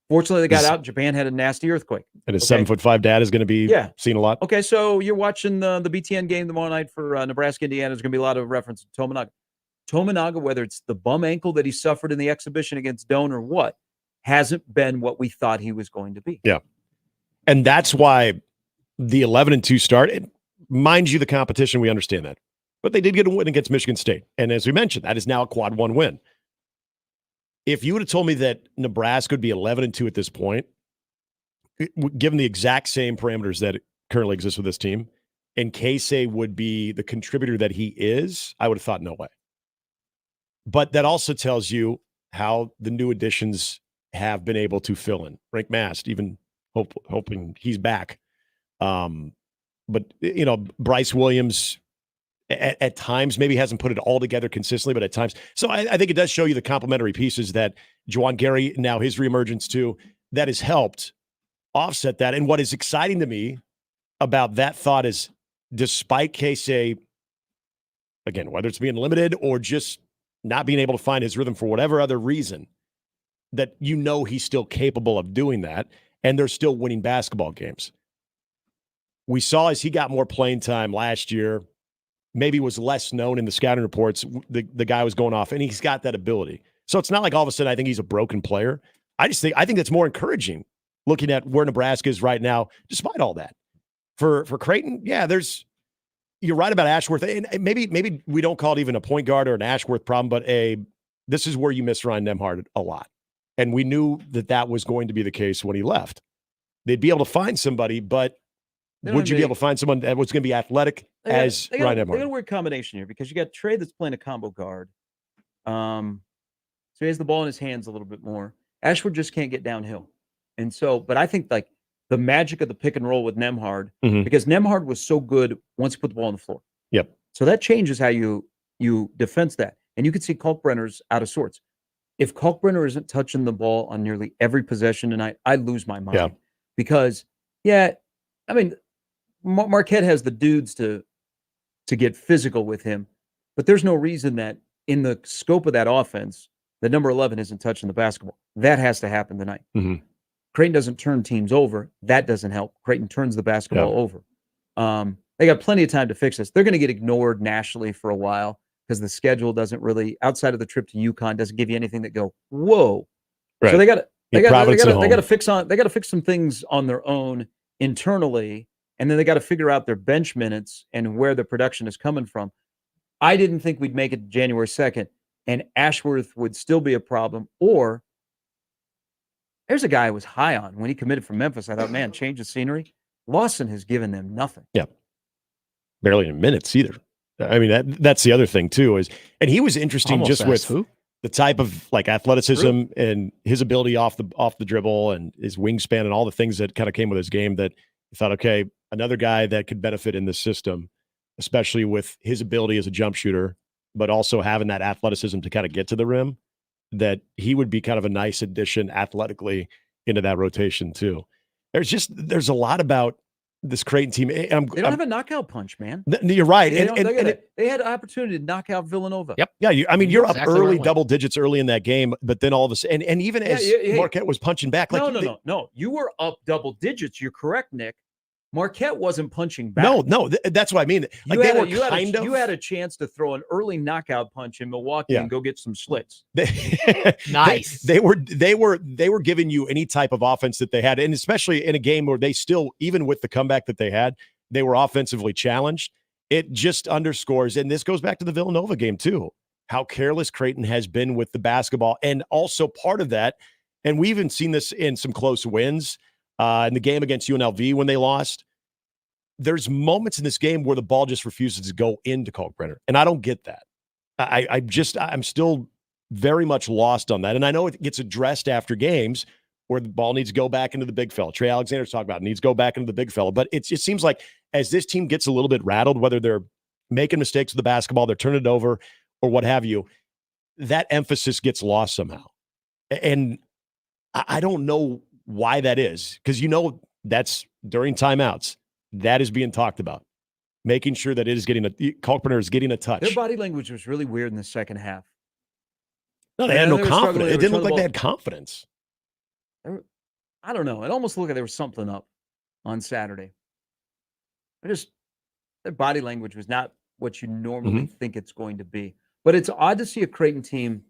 Fortunately, they got out. Japan had a nasty earthquake. And his 7'5" dad is going to be seen a lot. Okay, so you're watching the BTN game tomorrow night for Nebraska, Indiana. There's going to be a lot of reference to Tominaga. Tominaga, whether it's the bum ankle that he suffered in the exhibition against Doan or what, hasn't been what we thought he was going to be. Yeah. And that's why the 11-2 start, mind you, the competition, we understand that. But they did get a win against Michigan State. And as we mentioned, that is now a quad 1 win. If you would have told me that Nebraska would be 11-2 at this point, given the exact same parameters that currently exist with this team, and Casey would be the contributor that he is, I would have thought no way. But that also tells you how the new additions have been able to fill in. Frank Mast, even hoping he's back. But, Bryce Williams at times maybe hasn't put it all together consistently, but at times. So I think it does show you the complementary pieces that Juwan Gary, now his reemergence too, that has helped offset that. And what is exciting to me about that thought is, despite Casey, again, whether it's being limited or just not being able to find his rhythm for whatever other reason, that he's still capable of doing that, and they're still winning basketball games. We saw as he got more playing time last year, maybe was less known in the scouting reports, the guy was going off, and he's got that ability. So it's not like all of a sudden I think he's a broken player. I think that's more encouraging looking at where Nebraska is right now, despite all that. For Creighton, you're right about Ashworth. And maybe we don't call it even a point guard or an Ashworth problem, but this is where you miss Ryan Nembhard a lot. And we knew that was going to be the case when he left. They'd be able to find somebody, but would you be able to find someone that was going to be athletic Ryan Nembhard? They got a weird combination here because you got Trey that's playing a combo guard. So he has the ball in his hands a little bit more. Ashford just can't get downhill. And so, but I think like the magic of the pick and roll with Nembhard, because Nembhard was so good once you put the ball on the floor. Yep. So that changes how you defense that. And you can see Kalkbrenner's out of sorts. If Kalkbrenner isn't touching the ball on nearly every possession tonight, I lose my mind. Yeah. Because, Marquette has the dudes to get physical with him, but there's no reason that in the scope of that offense, the number 11 isn't touching the basketball. That has to happen tonight. Creighton doesn't turn teams over. That doesn't help. Creighton turns the basketball over. They got plenty of time to fix this. They're going to get ignored nationally for a while because the schedule doesn't really, outside of the trip to UConn, doesn't give you anything that go, whoa. Right. So they got to fix some things on their own internally, and then they got to figure out their bench minutes and where the production is coming from. I didn't think we'd make it January 2nd, and Ashworth would still be a problem. Or there's a guy I was high on when he committed from Memphis. I thought, man, change of scenery. Lawson has given them nothing. Yeah. Barely in minutes either. That's the other thing too, and he was interesting just with the type of like athleticism and his ability off the dribble and his wingspan and all the things that kind of came with his game that you thought, okay, another guy that could benefit in this system, especially with his ability as a jump shooter, but also having that athleticism to kind of get to the rim, that he would be kind of a nice addition athletically into that rotation too. There's a lot about this Creighton team. They don't have a knockout punch, man. You're right. They had an opportunity to knock out Villanova. Yep. Yeah. You're up early, double digits early in that game, but then all of a sudden, and even as Marquette was punching back, no. You were up double digits. You're correct, Nick. Marquette wasn't punching back. No, that's what I mean. You had a chance to throw an early knockout punch in Milwaukee and go get some slits. Nice. They were giving you any type of offense that they had, and especially in a game where they still, even with the comeback that they had, they were offensively challenged. It just underscores, and this goes back to the Villanova game too, how careless Creighton has been with the basketball, and also part of that, and we even seen this in some close wins. In the game against UNLV when they lost, there's moments in this game where the ball just refuses to go into Kalkbrenner, and I don't get that. I'm still very much lost on that, and I know it gets addressed after games where the ball needs to go back into the big fella. Trey Alexander's talking about it, needs to go back into the big fella, but it seems like as this team gets a little bit rattled, whether they're making mistakes with the basketball, they're turning it over, or what have you, that emphasis gets lost somehow, and I don't know why that is, because that's during timeouts that is being talked about, making sure that it is Kalkbrenner is getting a touch. Their body language was really weird in the second half. No, they had no confidence. It didn't look like they had confidence. I don't know. It almost looked like there was something up on Saturday. Their body language was not what you normally think it's going to be. But it's odd to see a Creighton team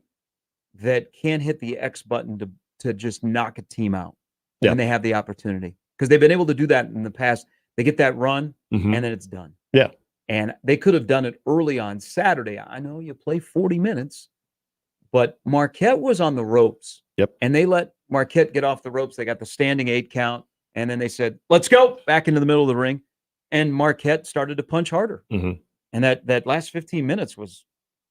that can hit the X button to just knock a team out when they have the opportunity. Because they've been able to do that in the past. They get that run, and then it's done. Yeah. And they could have done it early on Saturday. I know you play 40 minutes, but Marquette was on the ropes. Yep. And they let Marquette get off the ropes. They got the standing 8 count, and then they said, let's go back into the middle of the ring. And Marquette started to punch harder. And that last 15 minutes was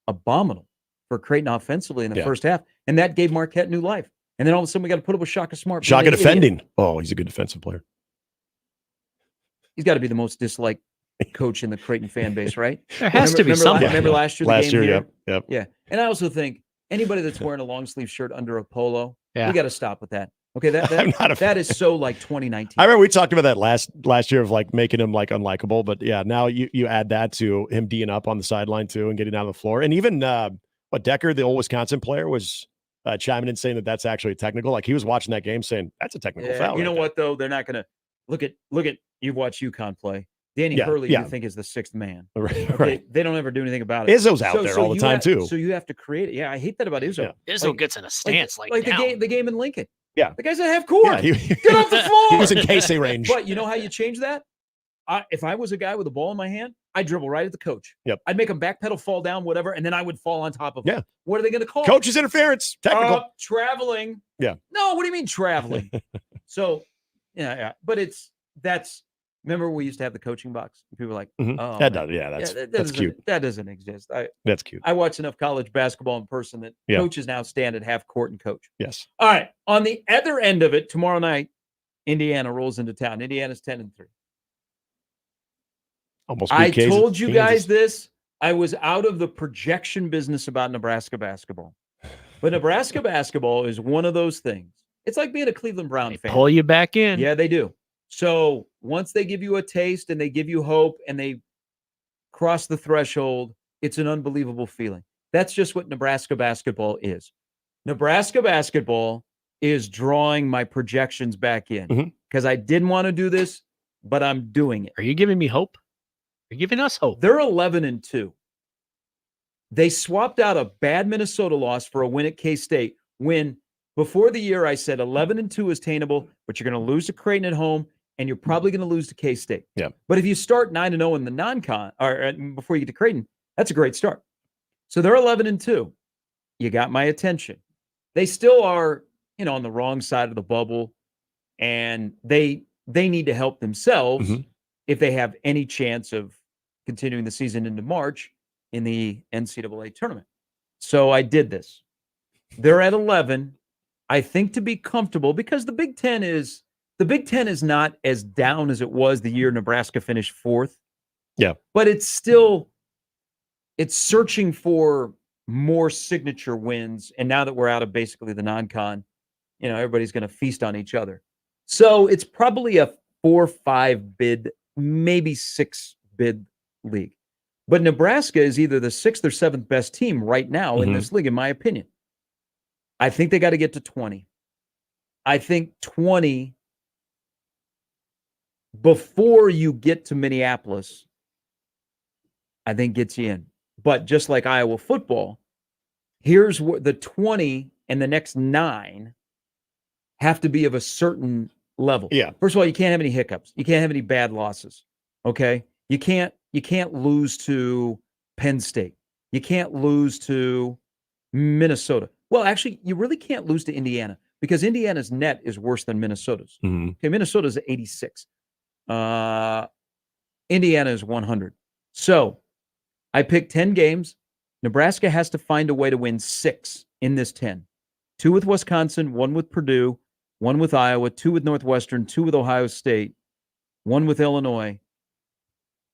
abominable for Creighton offensively in the first half. And that gave Marquette new life. And then all of a sudden, we got to put up with Shaka Smart. Shaka defending. Oh, he's a good defensive player. He's got to be the most disliked coach in the Creighton fan base, right? There has to be something. Remember last year? Last year, yep. Yeah. And I also think anybody that's wearing a long sleeve shirt under a polo, Yeah. we got to stop with that. Okay, I'm not a that is so like 2019. I remember we talked about that last year of like making him like unlikable, but yeah, now you add that to him D'ing up on the sideline too and getting down the floor, and even Decker, the old Wisconsin player, was chiming in saying that that's actually a technical. Like he was watching that game saying that's a technical foul. You know what though? They're not going to look at. You've watched UConn play. Danny Hurley, you think is the sixth man. Right. They don't ever do anything about it. Izzo's out there all the time too. So you have to create it. Yeah, I hate that about Izzo. Yeah. Izzo gets in a stance like the game in Lincoln. Yeah, the guy's at half court. Yeah, Get off the floor. He was in KC range. But you know how you change that? If I was a guy with a ball in my hand, I'd dribble right at the coach. Yep. I'd make him backpedal, fall down, whatever, and then I would fall on top of him. Yeah. What are they going to call? Coach's interference. Technical. Traveling. Yeah. No, what do you mean traveling? So, yeah. But that's. Remember, we used to have the coaching box. People were like, "Oh, that's cute. That doesn't exist." That's cute. I watch enough college basketball in person that coaches now stand at half court and coach. Yes. All right. On the other end of it, tomorrow night, Indiana rolls into town. Indiana's 10-3. Almost. I told you guys this. I was out of the projection business about Nebraska basketball, but Nebraska basketball is one of those things. It's like being a Cleveland Brown fan. Pull you back in. Yeah, they do. So once they give you a taste and they give you hope and they cross the threshold, it's an unbelievable feeling. That's just what Nebraska basketball is. Nebraska basketball is drawing my projections back in because I didn't want to do this, but I'm doing it. Are you giving me hope? You're giving us hope. They're 11-2. They swapped out a bad Minnesota loss for a win at K-State when before the year I said 11-2 is attainable, but you're going to lose to Creighton at home. And you're probably going to lose to K-State. Yeah. But if you start 9-0 in the non-con, or before you get to Creighton, that's a great start. So they're 11-2. You got my attention. They still are, on the wrong side of the bubble, and they need to help themselves if they have any chance of continuing the season into March in the NCAA tournament. So I did this. They're at 11. I think to be comfortable because the Big Ten is not as down as it was the year Nebraska finished 4th. Yeah. But it's searching for more signature wins. And now that we're out of basically the non-con, everybody's going to feast on each other. So it's probably a 4-5 bid, maybe 6 bid league. But Nebraska is either the 6th or 7th best team right now in this league, in my opinion. I think they got to get to 20. I think 20 before you get to Minneapolis, I think gets you in. But just like Iowa football, here's what the 20 and the next 9 have to be of a certain level. Yeah. First of all, you can't have any hiccups. You can't have any bad losses. Okay. You can't lose to Penn State. You can't lose to Minnesota. Well, actually, you really can't lose to Indiana because Indiana's net is worse than Minnesota's. Okay. Minnesota's 86. Indiana is 100. So I picked 10 games. Nebraska has to find a way to win 6 in this 10. 2 with Wisconsin, 1 with Purdue, 1 with Iowa, 2 with Northwestern, 2 with Ohio State, 1 with Illinois.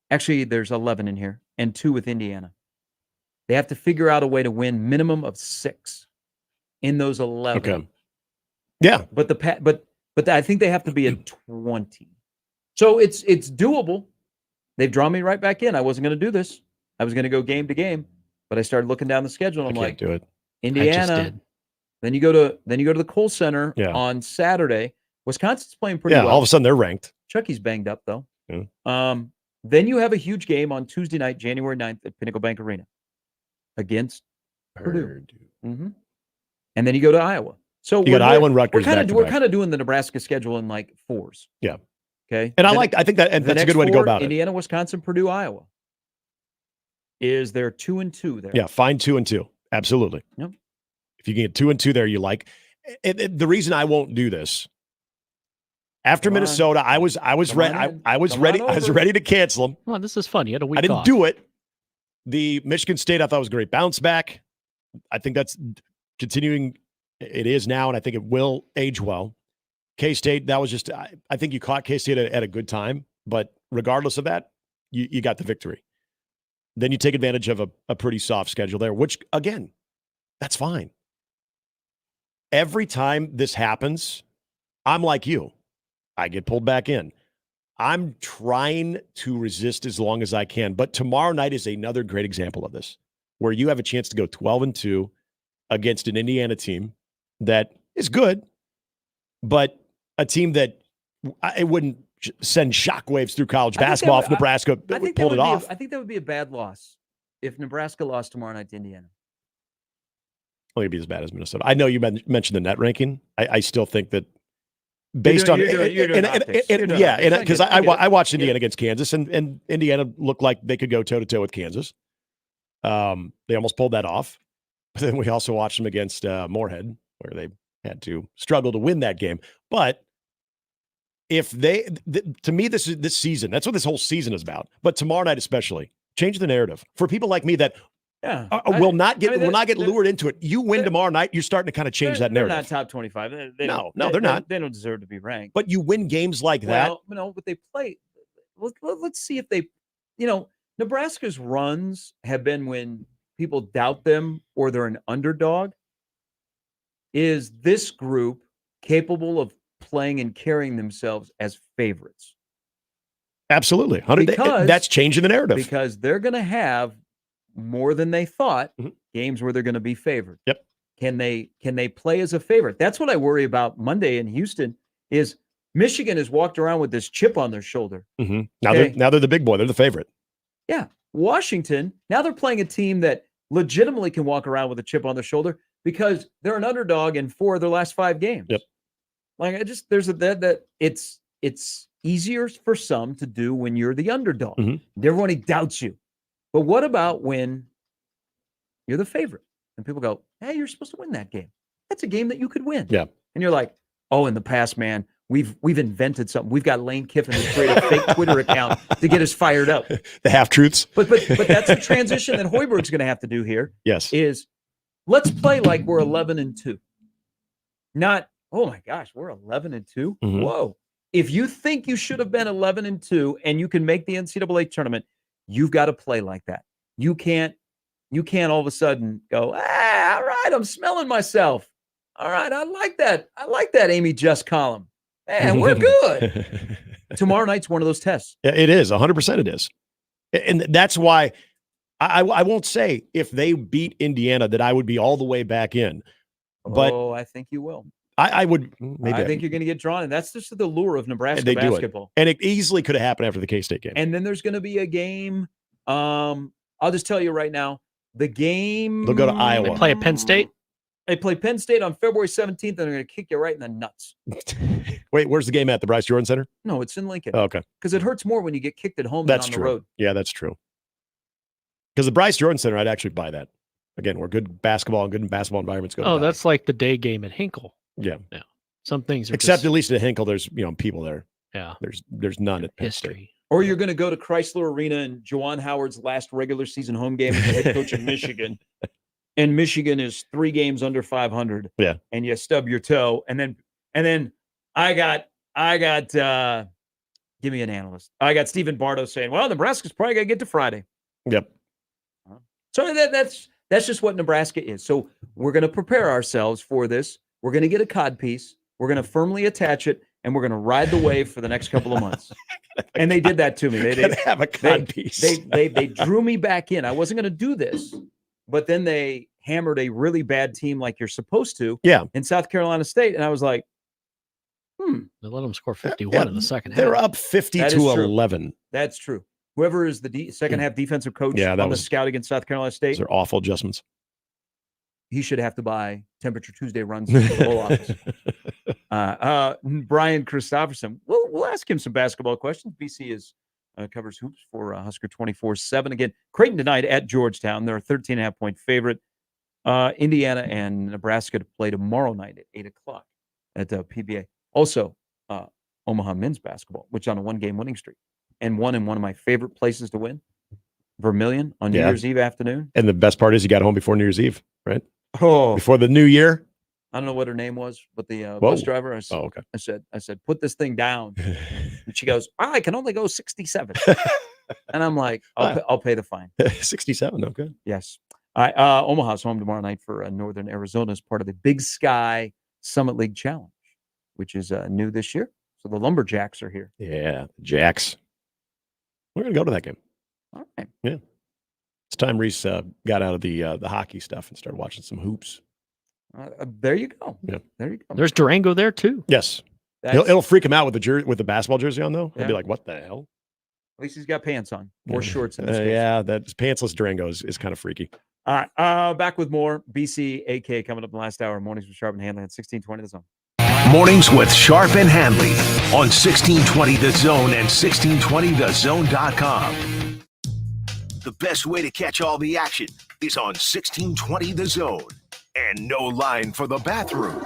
Actually, there's 11 in here, and 2 with Indiana. They have to figure out a way to win minimum of 6 in those 11. Okay. Yeah. But I think they have to be at 20. So it's doable. They've drawn me right back in. I wasn't going to do this. I was going to go game to game, but I started looking down the schedule and I'm like, do it. Indiana. Then you go to the Kohl Center on Saturday. Wisconsin's playing pretty Yeah, well. all of a sudden they're ranked. Chucky's banged up, though. Yeah. Then you have a huge game on Tuesday night, January 9th at Pinnacle Bank Arena against Purdue. Mm-hmm. And then you go to Iowa. So you got Iowa and Rutgers. We're kind of doing the Nebraska schedule in like fours. Yeah. Okay. And I think that's a good way to go about it. Indiana, Wisconsin, Purdue, Iowa. Is there 2-2 there? Yeah, find 2-2. Absolutely. Yep. If you can get 2-2 there, you like. The reason I won't do this after Minnesota, I was ready to cancel them. Well, this is fun. You had a week. I didn't off. do it. The Michigan State I thought was a great bounce back. I think that's continuing. It is now, and I think it will age well. K-State, that was just. I think you caught K-State at a good time, but regardless of that, you got the victory. Then you take advantage of a pretty soft schedule there, which, again, that's fine. Every time this happens, I'm like you. I get pulled back in. I'm trying to resist as long as I can. But tomorrow night is another great example of this, where you have a chance to go 12-2 against an Indiana team that is good, but a team that it wouldn't send shockwaves through college basketball if Nebraska pulled it off. I think that would be a bad loss if Nebraska lost tomorrow night to Indiana. I think it'd be as bad as Minnesota. I know you mentioned the net ranking. I still think that based on because I watched Indiana against Kansas, and Indiana looked like they could go toe-to-toe with Kansas. They almost pulled that off. But then we also watched them against Moorhead, where they had to struggle to win that game. But if to me, this season, that's what this whole season is about. But tomorrow night especially, change the narrative for people like me that will not get lured into it. You win tomorrow night, you're starting to kind of change that narrative. They're not top 25. No, they're not. They don't deserve to be ranked. But you win games like that. But they play. Let's see if they, Nebraska's runs have been when people doubt them or they're an underdog. Is this group capable of playing and carrying themselves as favorites? Absolutely. That's changing the narrative. Because they're going to have more than they thought games where they're going to be favored. Yep. Can they play as a favorite? That's what I worry about Monday in Houston is Michigan has walked around with this chip on their shoulder. Mm-hmm. Now they're the big boy. They're the favorite. Yeah. Washington, now they're playing a team that legitimately can walk around with a chip on their shoulder because they're an underdog in 4 of their last 5 games. Yep. It's easier for some to do when you're the underdog. Mm-hmm. Everybody doubts you. But what about when you're the favorite and people go, hey, you're supposed to win that game. That's a game that you could win. Yeah. And you're like, oh, in the past, man, we've invented something. We've got Lane Kiffin to create a fake Twitter account to get us fired up. The half-truths. But that's the transition that Hoiberg's going to have to do here. Yes. Is let's play like we're 11-2. Not, oh my gosh, we're 11-2. Mm-hmm. Whoa. If you think you should have been 11-2 and you can make the NCAA tournament, you've got to play like that. You can't all of a sudden go, all right, I'm smelling myself. All right, I like that. I like that Amy Just column. Man, we're good. Tomorrow night's one of those tests. It is. 100% it is. And that's why I won't say if they beat Indiana that I would be all the way back in. But I think you will. I would. Maybe I think you're going to get drawn in. That's just the lure of Nebraska they basketball. Do it. And it easily could have happened after the K-State game. And then there's going to be a game. I'll just tell you right now, the game. They'll go to Iowa. They play at Penn State. They play Penn State on February 17th, and they're going to kick you right in the nuts. Wait, where's the game at? The Bryce Jordan Center? No, it's in Lincoln. Oh, okay. Because it hurts more when you get kicked at home that's than on true. the road. Yeah, that's true. Because the Bryce Jordan Center, I'd actually buy that. Again, we're good basketball and good basketball environments. That's like the day game at Hinkle. Yeah. Yeah. Some things are except at least at Hinkle, there's people there. Yeah. There's none at Penn history. State. Or you're going to go to Chrysler Arena and Juwan Howard's last regular season home game as the head coach of Michigan. And Michigan is 3 games under 500. Yeah. And you stub your toe. And then I got give me an analyst. I got Stephen Bardo saying, well, Nebraska's probably going to get to Friday. Yep. So that's just what Nebraska is. So we're going to prepare ourselves for this. We're going to get a cod piece. We're going to firmly attach it, and we're going to ride the wave for the next couple of months. And they did that to me. They have a cod piece. They drew me back in. I wasn't going to do this, but then they hammered a really bad team like you're supposed to. Yeah. In South Carolina State, and I was like, They let them score 51 in the second half. They're up 50 That to is true. 11. That's true. Whoever is the second half defensive coach on the scout against South Carolina State. Those are awful adjustments. He should have to buy Temperature Tuesday runs for the whole office. Brian Christopherson. We'll ask him some basketball questions. BC covers hoops for Husker 24/7. Again, Creighton tonight at Georgetown. They're a 13.5-point favorite. Indiana and Nebraska to play tomorrow night at 8 o'clock at PBA. Also, Omaha men's basketball, which on a one-game winning streak and won in one of my favorite places to win, Vermilion, on New Year's Eve afternoon. And the best part is you got home before New Year's Eve, right? Oh, before the new year. I don't know what her name was, but the bus driver. I said, put this thing down. And she goes, I can only go 67. And I'm like, I'll pay the fine. 67, okay. Yes. Omaha's home tomorrow night for Northern Arizona as part of the Big Sky Summit League Challenge, which is new this year. So the Lumberjacks are here. Yeah, Jacks. We're going to go to that game. All right. Yeah. It's time Reese got out of the hockey stuff and started watching some hoops. There you go. Yeah. There you go. There's Durango there too. Yes. It'll freak him out with the basketball jersey on, though. He'll be like, what the hell? At least he's got pants on or shorts in this case. Yeah, that pantsless Durango is kind of freaky. All right. Back with more BC AK coming up in the last hour. Mornings with Sharp and Handley at 1620 The Zone. Mornings with Sharp and Handley on 1620 The Zone and 1620thezone.com. The best way to catch all the action is on 1620 The Zone. And no line for the bathroom.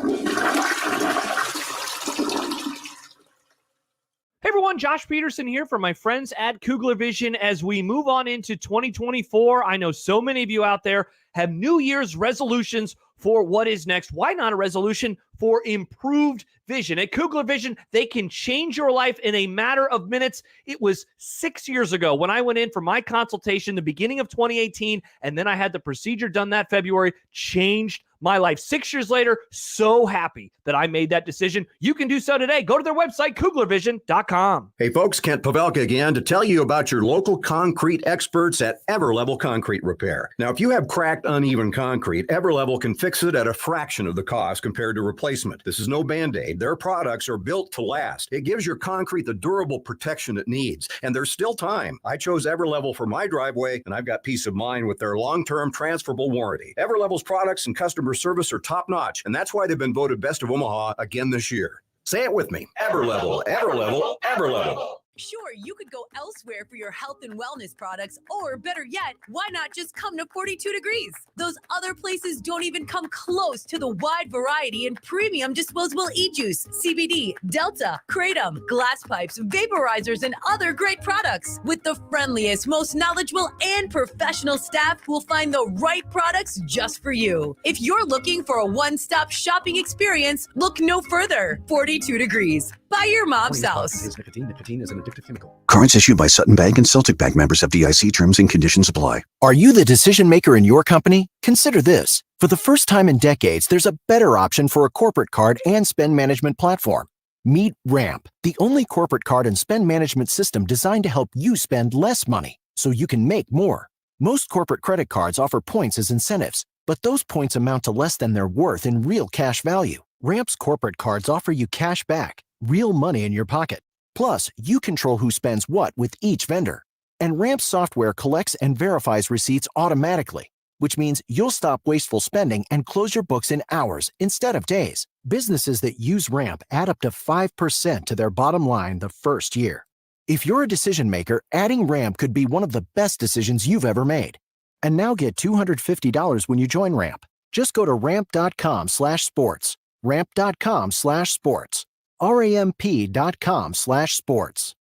Hey everyone, Josh Peterson here for my friends at Kugler Vision. As we move on into 2024, I know so many of you out there have New Year's resolutions for what is next. Why not a resolution for improved vision? At Kugler Vision, they can change your life in a matter of minutes. It was 6 years ago when I went in for my consultation, the beginning of 2018, and then I had the procedure done that February, changed my life. 6 years later, so happy that I made that decision. You can do so today. Go to their website, KuglerVision.com. Hey folks, Kent Pavelka again to tell you about your local concrete experts at Everlevel Concrete Repair. Now, if you have cracked, uneven concrete, Everlevel can fix it at a fraction of the cost compared to replacement. This is no Band-Aid. Their products are built to last. It gives your concrete the durable protection it needs, and there's still time. I chose Everlevel for my driveway, and I've got peace of mind with their long-term transferable warranty. Everlevel's products and customer service are top-notch, and that's why they've been voted Best of Omaha again this year. Say it with me. Everlevel, Everlevel, Everlevel. Sure, you could go elsewhere for your health and wellness products, or better yet, why not just come to 42 Degrees? Those other places don't even come close to the wide variety and premium disposable e-juice, CBD, Delta, Kratom, glass pipes, vaporizers, and other great products. With the friendliest, most knowledgeable, and professional staff who will find the right products just for you. If you're looking for a one-stop shopping experience, look no further. 42 Degrees. By your mom's house. Nicotine is an addictive chemical. Cards issued by Sutton Bank and Celtic Bank, members of FDIC. Terms and conditions apply. Are you the decision maker in your company? Consider this. For the first time in decades, there's a better option for a corporate card and spend management platform. Meet Ramp, the only corporate card and spend management system designed to help you spend less money so you can make more. Most corporate credit cards offer points as incentives, but those points amount to less than their worth in real cash value. Ramp's corporate cards offer you cash back, real money in your pocket. Plus, you control who spends what with each vendor. And Ramp software collects and verifies receipts automatically, which means you'll stop wasteful spending and close your books in hours instead of days. Businesses that use Ramp add up to 5% to their bottom line the first year. If you're a decision maker, adding Ramp could be one of the best decisions you've ever made. And now get $250 when you join Ramp. Just go to ramp.com/sports. ramp.com/sports. ramp.com/sports.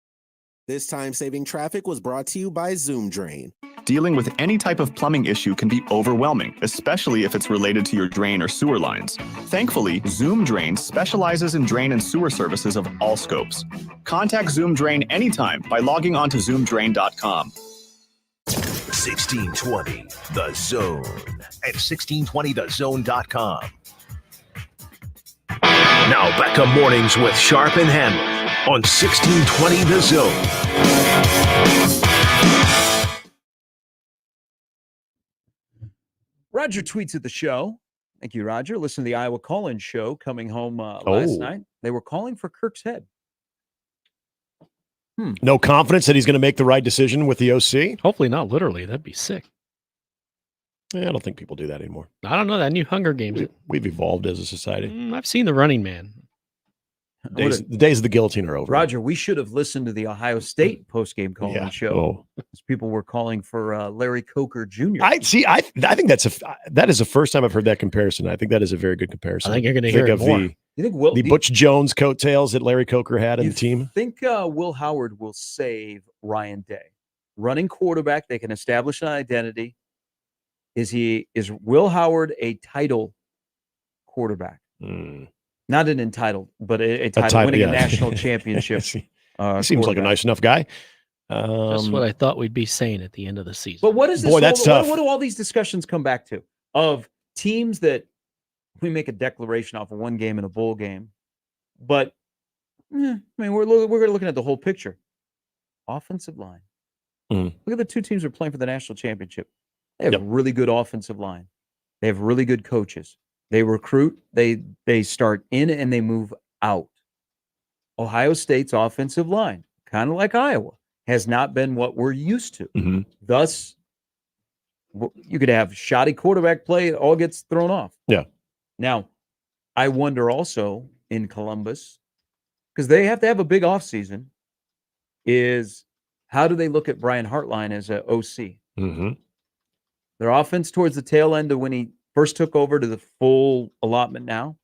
This time-saving traffic was brought to you by Zoom Drain. Dealing with any type of plumbing issue can be overwhelming, especially if it's related to your drain or sewer lines. Thankfully, Zoom Drain specializes in drain and sewer services of all scopes. Contact Zoom Drain anytime by logging on to zoomdrain.com. 1620 The Zone at 1620thezone.com. Now back to mornings with Sharp and Handley on 1620 The Zone. Roger tweets at the show. Thank you, Roger. Listen to the Iowa call-in show coming home last night. They were calling for Kirk's head. No confidence that he's going to make the right decision with the OC? Hopefully not literally. That'd be sick. Yeah, I don't think people do that anymore. I don't know. That new Hunger Games. We've evolved as a society. I've seen The Running Man. The days of the guillotine are over. Roger, we should have listened to the Ohio State postgame call-in show. Because people were calling for Larry Coker Jr. I think that is the first time I've heard that comparison. I think that is a very good comparison. I think you're going to hear it more. You think the Butch Jones coattails that Larry Coker had in the team? Think Will Howard will save Ryan Day? Running quarterback, they can establish an identity. Is Will Howard a title quarterback? Not an entitled, but a title, winning a national championship. He seems like a nice enough guy. That's what I thought we'd be saying at the end of the season. But what is this? Boy, that's tough. What do all these discussions come back to? Of teams that we make a declaration off of one game in a bowl game, but I mean we're looking at the whole picture. Offensive line. Look at the two teams that are playing for the national championship. They have a really good offensive line. They have really good coaches. They recruit. They start in and they move out. Ohio State's offensive line, kind of like Iowa, has not been what we're used to. Thus, you could have shoddy quarterback play. It all gets thrown off. Yeah. Now, I wonder also in Columbus, because they have to have a big offseason, is how do they look at Brian Hartline as an OC? Their offense towards the tail end of when he first took over to the full allotment now,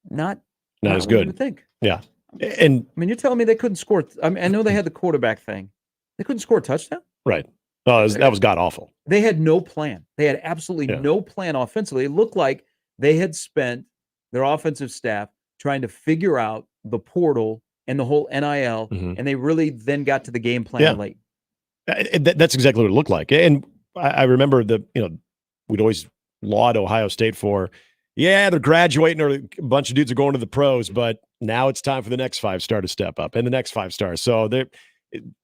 not as good. You would think. Yeah. And I mean, you're telling me they couldn't score. I mean, I know they had the quarterback thing. They couldn't score a touchdown? Right. That was god awful. They had no plan. They had absolutely no plan offensively. It looked like they had spent their offensive staff trying to figure out the portal and the whole NIL, and they really then got to the game plan late. That's exactly what it looked like. And I remember we'd always laud Ohio State for, they're graduating or a bunch of dudes are going to the pros, but now it's time for the next 5-star to step up and the next 5-star. So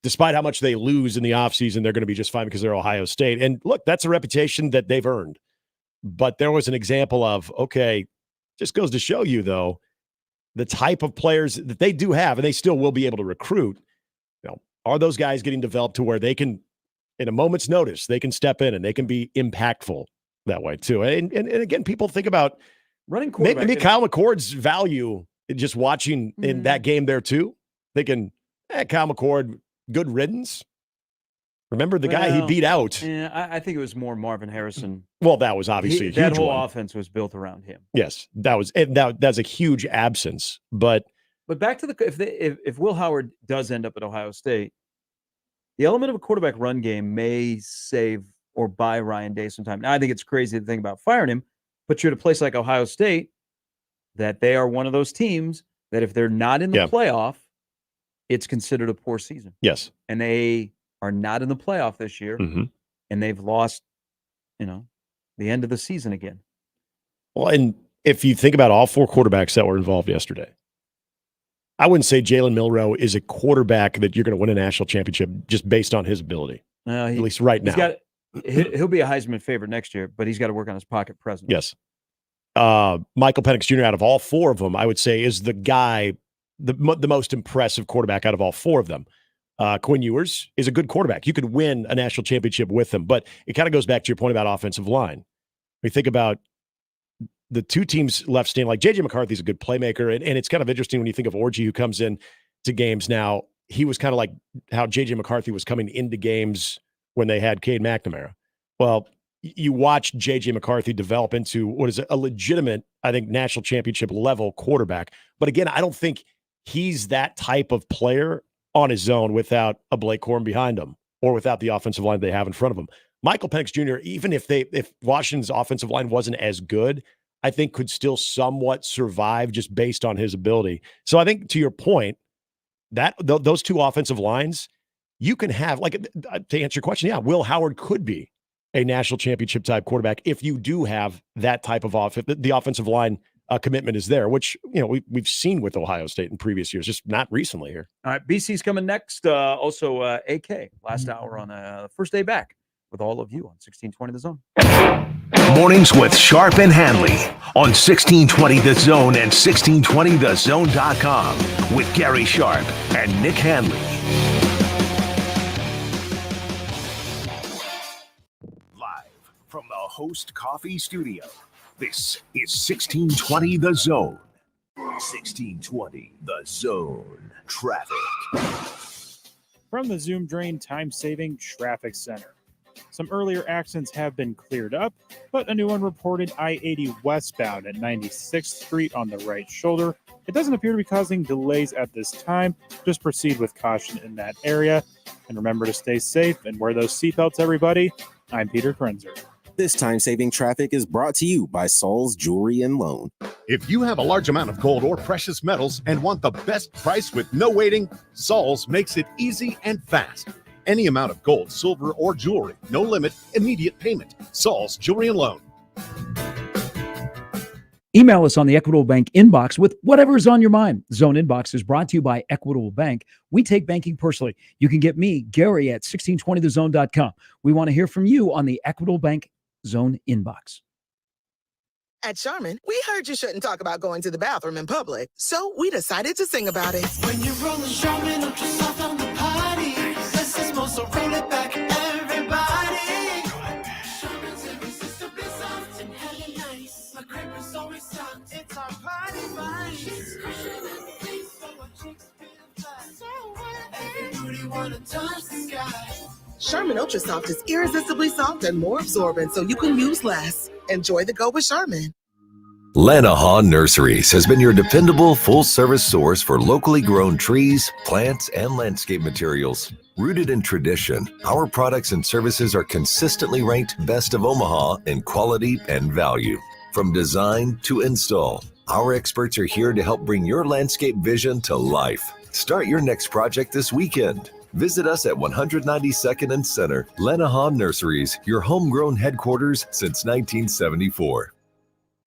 despite how much they lose in the offseason, they're going to be just fine because they're Ohio State. And look, that's a reputation that they've earned. But there was an example of, just goes to show you, though, the type of players that they do have, and they still will be able to recruit, are those guys getting developed to where they can, in a moment's notice, they can step in and they can be impactful that way too. And again, people think about running quarterback. Maybe Kyle McCord's value in just watching in that game there too. Thinking, Kyle McCord, good riddance. Remember the guy he beat out? Yeah, I think it was more Marvin Harrison. Well, that was obviously a huge that whole one. offense was built around him. Yes, that's a huge absence. But back to if Will Howard does end up at Ohio State, the element of a quarterback run game may save or buy Ryan Day some time. Now, I think it's crazy to think about firing him, but you're at a place like Ohio State that they are one of those teams that if they're not in the playoff, it's considered a poor season. Yes, and they are not in the playoff this year, and they've lost, the end of the season again. Well, and if you think about all four quarterbacks that were involved yesterday, I wouldn't say Jalen Milroe is a quarterback that you're going to win a national championship just based on his ability, at least right now. He'll be a Heisman favorite next year, but he's got to work on his pocket presence. Yes. Michael Penix Jr. out of all four of them, I would say, is the guy, the most impressive quarterback out of all four of them. Quinn Ewers is a good quarterback. You could win a national championship with him, but it kind of goes back to your point about offensive line. We think about the two teams left standing, like J.J. McCarthy's a good playmaker, and it's kind of interesting when you think of Orji, who comes in to games now. He was kind of like how J.J. McCarthy was coming into games when they had Cade McNamara. Well, you watch J.J. McCarthy develop into what is a legitimate, I think, national championship level quarterback. But again, I don't think he's that type of player on his own without a Blake Corum behind him or without the offensive line they have in front of him. Michael Penix Jr., even if Washington's offensive line wasn't as good, I think could still somewhat survive just based on his ability. So I think, to your point, that those two offensive lines, you can have, like, to answer your question, Will Howard could be a national championship type quarterback if you do have that type of the offensive line commitment is there, which we've seen with Ohio State in previous years, just not recently here. All right, BC's coming next. Also, AK last hour on the first day back with all of you on 1620 The Zone. Mornings with Sharp and Handley on 1620 The Zone and 1620thezone.com with Gary Sharp and Nick Handley. Live from the Host Coffee Studio, this is 1620 The Zone. 1620 The Zone. Traffic. From the Zoom Drain Time-Saving Traffic Center. Some earlier accidents have been cleared up, but a new one reported I-80 westbound at 96th Street on the right shoulder. It doesn't appear to be causing delays at this time. Just proceed with caution in that area. And remember to stay safe and wear those seatbelts, everybody. I'm Peter Krenzer. This time-saving traffic is brought to you by Saul's Jewelry and Loan. If you have a large amount of gold or precious metals and want the best price with no waiting, Saul's makes it easy and fast. Any amount of gold, silver, or jewelry, no limit, immediate payment. Saul's Jewelry and Loan. Email us on the Equitable Bank inbox with whatever is on your mind. Zone Inbox is brought to you by Equitable Bank. We take banking personally. You can get me, Gary, at 1620thezone.com. We want to hear from you on the Equitable Bank Zone Inbox. At Charmin, we heard you shouldn't talk about going to the bathroom in public, so we decided to sing about it. When you're rolling Charmin, ultra soft on the potty, this is more, so roll it back, everybody. Charmin's irresistibly soft and heavy nice. My crepe is always soft, it's our party vibe. She's crushing and face, so our cheeks feel flat. So what? Everybody wanna touch the sky. Charmin Ultra Soft is irresistibly soft and more absorbent, so you can use less. Enjoy the go with Charmin. Lanahaw Nurseries has been your dependable full-service source for locally grown trees, plants, and landscape materials. Rooted in tradition, our products and services are consistently ranked best of Omaha in quality and value. From design to install, our experts are here to help bring your landscape vision to life. Start your next project this weekend. Visit us at 192nd and Center, Lanahaw Nurseries, your homegrown headquarters since 1974.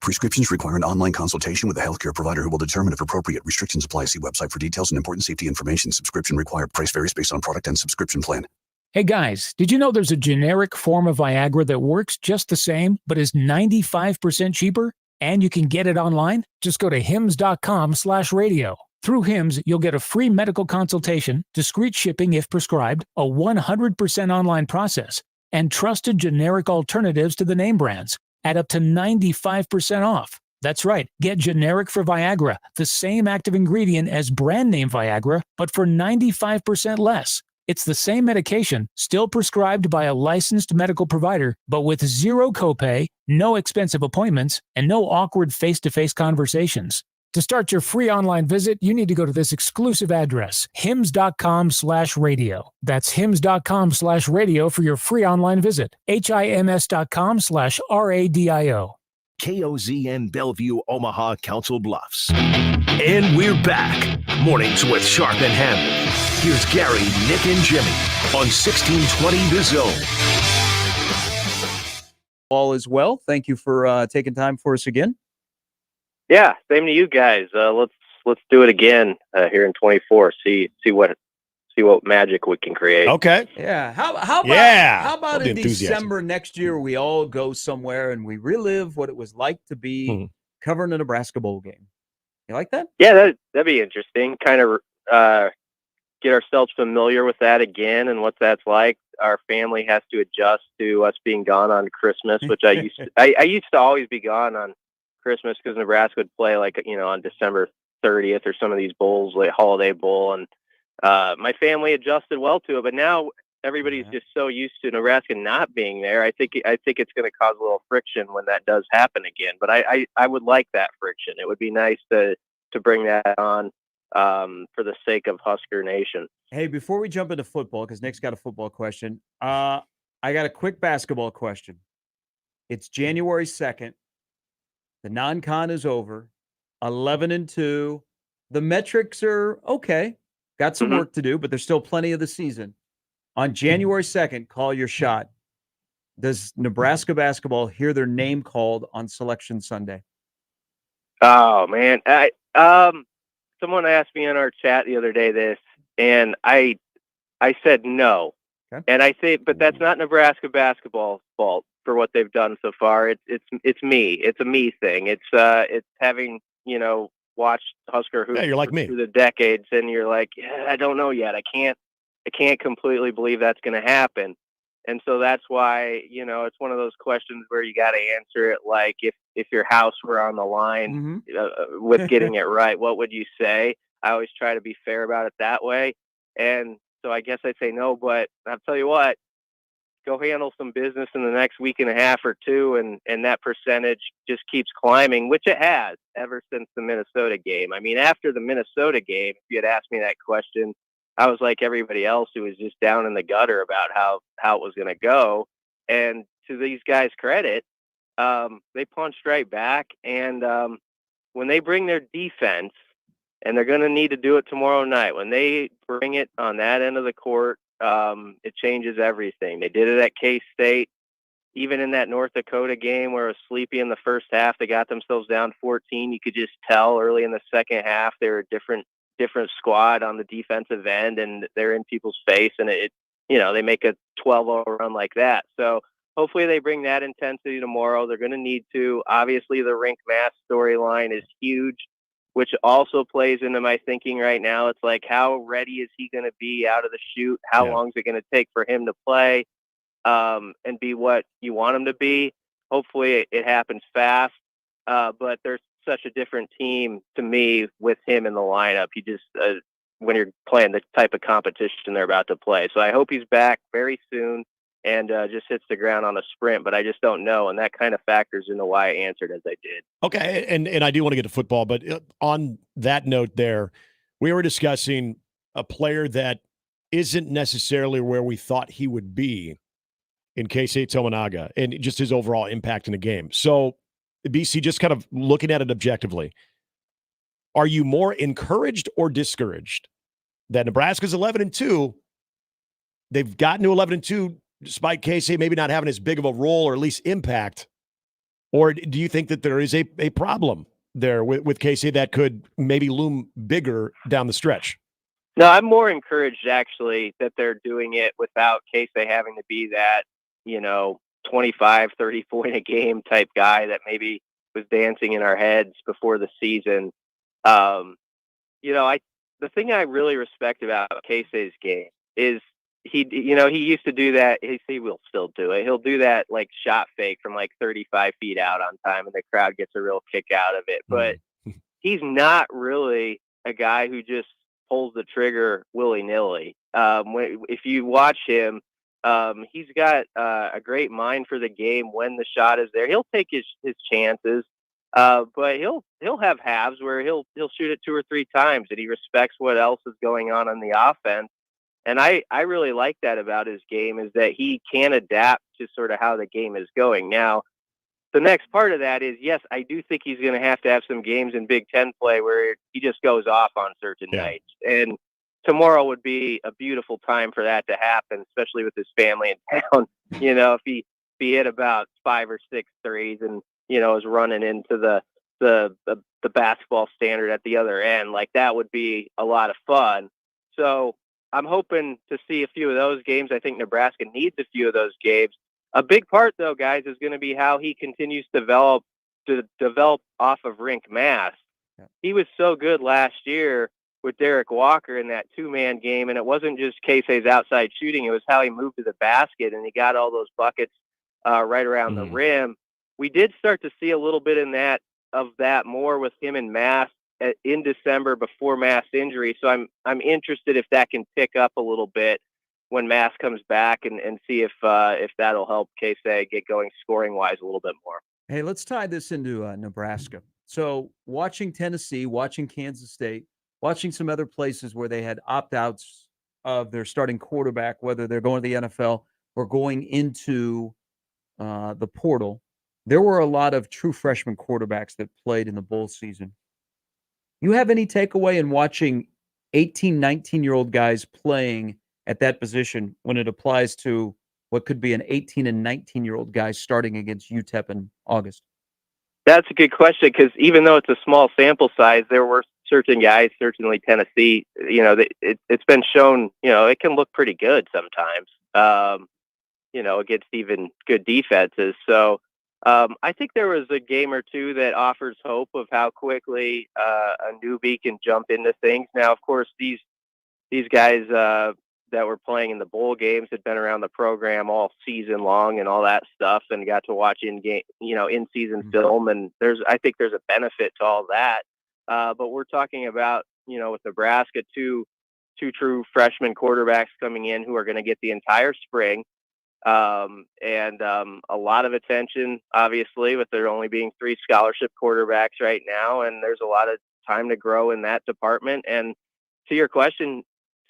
Prescriptions require an online consultation with a healthcare provider who will determine if appropriate. Restrictions apply. See website for details and important safety information. Subscription required. Price varies based on product and subscription plan. Hey guys, did you know there's a generic form of Viagra that works just the same, but is 95% cheaper? And you can get it online? Just go to hims.com/radio. Through Hims, you'll get a free medical consultation, discreet shipping if prescribed, a 100% online process, and trusted generic alternatives to the name brands at up to 95% off. That's right, get generic for Viagra, the same active ingredient as brand name Viagra, but for 95% less. It's the same medication, still prescribed by a licensed medical provider, but with zero copay, no expensive appointments, and no awkward face-to-face conversations. To start your free online visit, you need to go to this exclusive address, hims.com/radio. That's hims.com/radio for your free online visit. hims.com/radio. KOZN Bellevue, Omaha, Council Bluffs. And we're back. Mornings with Sharp and Handley. Here's Gary, Nick, and Jimmy on 1620 The Zone. All is well. Thank you for taking time for us again. Yeah, same to you guys. Let's do it again here in 24. See what magic we can create. Okay. Yeah. How about in December next year we all go somewhere and we relive what it was like to be covering a Nebraska bowl game? You like that? Yeah, that'd be interesting. Kind of get ourselves familiar with that again and what that's like. Our family has to adjust to us being gone on Christmas, which I used to always be gone on Christmas because Nebraska would play on December 30th or some of these bowls, like Holiday Bowl, and my family adjusted well to it. But now everybody's just so used to Nebraska not being there. I think it's going to cause a little friction when that does happen again. But I would like that friction. It would be nice to bring that on for the sake of Husker Nation. Hey, before we jump into football, because Nick's got a football question, I got a quick basketball question. It's January 2nd. The non-con is over, 11-2. The metrics are okay. Got some work to do, but there's still plenty of the season. On January 2nd, call your shot. Does Nebraska basketball hear their name called on Selection Sunday? Oh, man. Someone asked me in our chat the other day this, and I said no. Okay. And I think, but that's not Nebraska basketball's fault for what they've done so far. It's me. It's a me thing. It's having, watched Husker hoops you're like me. through the decades, and you're like, yeah, I don't know yet. I can't completely believe that's going to happen. And so that's why, it's one of those questions where you got to answer it like if your house were on the line with getting it right, what would you say? I always try to be fair about it that way. And so I guess I'd say no, but I'll tell you what, go handle some business in the next week and a half or two, and that percentage just keeps climbing, which it has ever since the Minnesota game. I mean, after the Minnesota game, if you had asked me that question, I was like everybody else who was just down in the gutter about how it was going to go. And to these guys' credit, they punched right back. And when they bring their defense, and they're going to need to do it tomorrow night, when they bring it on that end of the court, it changes everything. They did it at K-State. Even in that North Dakota game where it was sleepy in the first half, they got themselves down 14. You could just tell early in the second half they were a different squad on the defensive end, and they're in people's face, and they make a 12-0 run like that. So hopefully they bring that intensity tomorrow. They're going to need to. Obviously, the Rink Mass storyline is huge, which also plays into my thinking right now. It's like, how ready is he going to be out of the chute? How long is it going to take for him to play and be what you want him to be? Hopefully it happens fast, but there's such a different team to me with him in the lineup. He just, when you're playing the type of competition they're about to play. So I hope he's back very soon and just hits the ground on a sprint, but I just don't know. And that kind of factors into why I answered as I did. Okay, and I do want to get to football, but on that note there, we were discussing a player that isn't necessarily where we thought he would be in Keisei Tominaga and just his overall impact in the game. So, BC, just kind of looking at it objectively, are you more encouraged or discouraged that Nebraska's 11-2? They've gotten to 11-2 despite Keisei maybe not having as big of a role or at least impact. Or do you think that there is a problem there with Keisei that could maybe loom bigger down the stretch? No, I'm more encouraged actually that they're doing it without Keisei having to be that, 25, 30 point a game type guy that maybe was dancing in our heads before the season. The thing I really respect about Keisei's game is he used to do that. He will still do it. He'll do that like shot fake from like 35 feet out on time, and the crowd gets a real kick out of it. But he's not really a guy who just pulls the trigger willy-nilly. If you watch him, he's got a great mind for the game when the shot is there. He'll take his chances, but he'll have halves where he'll shoot it 2 or 3 times, and he respects what else is going on the offense. And I really like that about his game, is that he can adapt to sort of how the game is going. Now, the next part of that is, yes, I do think he's going to have some games in Big Ten play where he just goes off on certain nights. And tomorrow would be a beautiful time for that to happen, especially with his family in town. If he hit about 5 or 6 threes and, is running into the basketball standard at the other end, like that would be a lot of fun. So I'm hoping to see a few of those games. I think Nebraska needs a few of those games. A big part, though, guys, is going to be how he continues to develop off of Rink Mass. Yeah. He was so good last year with Derek Walker in that 2-man game, and it wasn't just Keisei's outside shooting. It was how he moved to the basket, and he got all those buckets right around the rim. We did start to see a little bit of that more with him and Mass in December before Mass injury. So I'm interested if that can pick up a little bit when Mass comes back, and see if that'll help Keisei get going scoring wise a little bit more. Hey, let's tie this into Nebraska. So watching Tennessee, watching Kansas State, watching some other places where they had opt-outs of their starting quarterback, whether they're going to the NFL or going into the portal, there were a lot of true freshman quarterbacks that played in the bowl season. You have any takeaway in watching 18, 19-year-old guys playing at that position when it applies to what could be an 18 and 19-year-old guy starting against UTEP in August? That's a good question, because even though it's a small sample size, there were certain guys, certainly Tennessee, it's been shown, it can look pretty good sometimes. against even good defenses. So I think there was a game or two that offers hope of how quickly a newbie can jump into things. Now, of course, these guys that were playing in the bowl games had been around the program all season long and all that stuff, and got to watch in season film. And I think there's a benefit to all that. But we're talking about, with Nebraska, two true freshman quarterbacks coming in who are going to get the entire spring. And a lot of attention, obviously, with there only being 3 scholarship quarterbacks right now. And there's a lot of time to grow in that department. And to your question,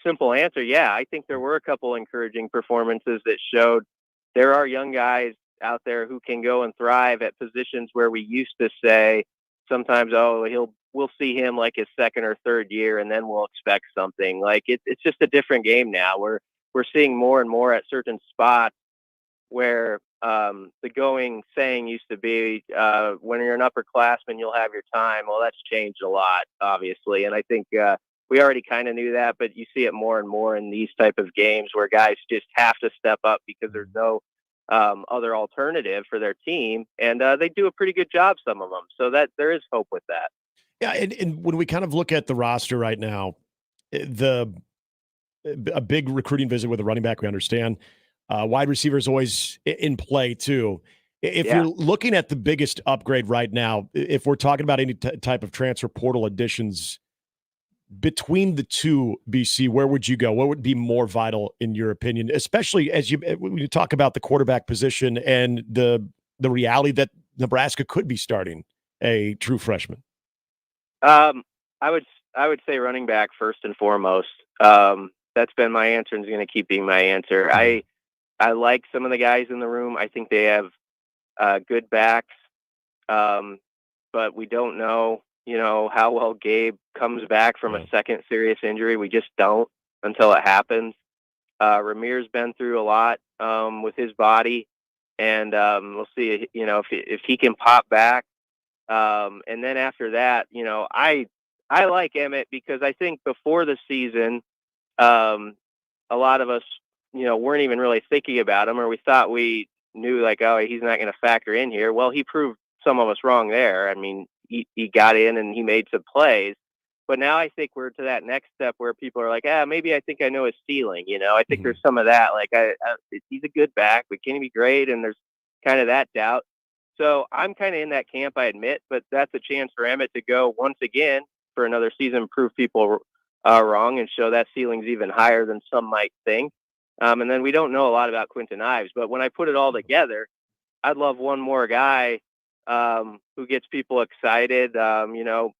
simple answer, yeah, I think there were a couple encouraging performances that showed there are young guys out there who can go and thrive at positions where we used to say sometimes, we'll see him like his second or third year, and then we'll expect something. Like it's just a different game now. We're seeing more and more at certain spots where the going saying used to be, when you're an upperclassman, you'll have your time. Well, that's changed a lot, obviously. And I think we already kind of knew that, but you see it more and more in these type of games where guys just have to step up because there's no other alternative for their team. And they do a pretty good job, some of them. So that there is hope with that. Yeah, and when we kind of look at the roster right now, a big recruiting visit with a running back, we understand. Wide receiver is always in play, too. If you're looking at the biggest upgrade right now, if we're talking about any type of transfer portal additions between the two, BC, where would you go? What would be more vital in your opinion, especially when you talk about the quarterback position and the reality that Nebraska could be starting a true freshman? I would say running back first and foremost. That's been my answer and is going to keep being my answer. I like some of the guys in the room. I think they have good backs, but we don't know, how well Gabe comes back from a second serious injury. We just don't until it happens. Ramir's been through a lot with his body, and we'll see, if he can pop back. And then after that, I like Emmett because I think before the season, a lot of us, weren't even really thinking about him, or we thought we knew like, oh, he's not going to factor in here. Well, he proved some of us wrong there. I mean, he got in and he made some plays, but now I think we're to that next step where people are like, maybe I think I know his ceiling. I think there's some of that. Like he's a good back, but can he be great? And there's kind of that doubt. So I'm kind of in that camp, I admit, but that's a chance for Emmett to go once again for another season, prove people wrong and show that ceiling's even higher than some might think. And then we don't know a lot about Quentin Ives, but when I put it all together, I'd love one more guy who gets people excited. The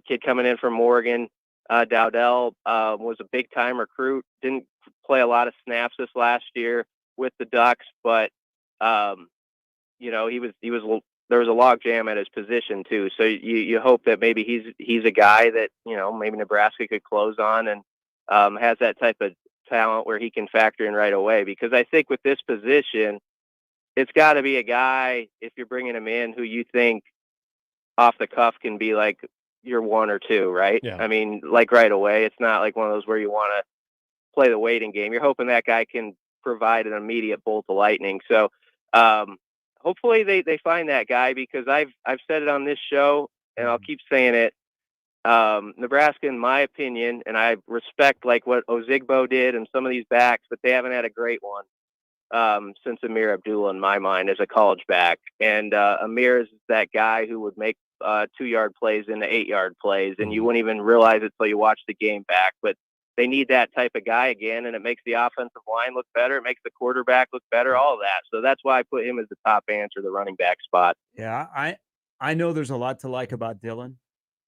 kid coming in from Oregon, Dowdell, was a big-time recruit, didn't play a lot of snaps this last year with the Ducks, but there was a log jam at his position too. So you hope that maybe he's a guy that, maybe Nebraska could close on and has that type of talent where he can factor in right away. Because I think with this position, it's got to be a guy, if you're bringing him in, who you think off the cuff can be like your 1 or 2, right? Yeah. I mean, like right away. It's not like one of those where you want to play the waiting game. You're hoping that guy can provide an immediate bolt of lightning. So hopefully they find that guy, because I've said it on this show and I'll keep saying it. Nebraska, in my opinion, and I respect like what Ozigbo did and some of these backs, but they haven't had a great one since Amir Abdullah in my mind as a college back. And Amir is that guy who would make 2-yard plays into 8-yard plays, and you wouldn't even realize it till you watch the game back. But they need that type of guy again, and it makes the offensive line look better. It makes the quarterback look better, all of that. So that's why I put him as the top answer, the running back spot. Yeah, I know there's a lot to like about Dylan,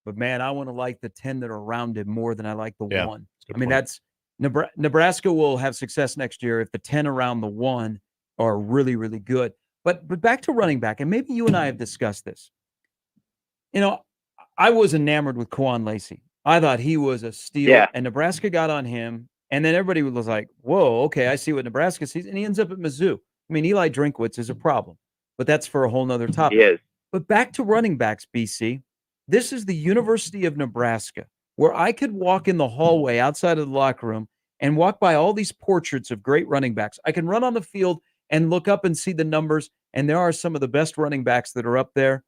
but man, I want to like the 10 that are around him more than I like the 1. I mean, that's Nebraska will have success next year if the 10 around the 1 are really, really good. But back to running back, and maybe you and I have discussed this. I was enamored with Quan Lacey. I thought he was a steal, and Nebraska got on him, and then everybody was like, whoa, okay, I see what Nebraska sees, and he ends up at Mizzou. I mean, Eli Drinkwitz is a problem, but that's for a whole nother topic. He is. But back to running backs, BC. This is the University of Nebraska, where I could walk in the hallway outside of the locker room and walk by all these portraits of great running backs. I can run on the field and look up and see the numbers, and there are some of the best running backs that are up there.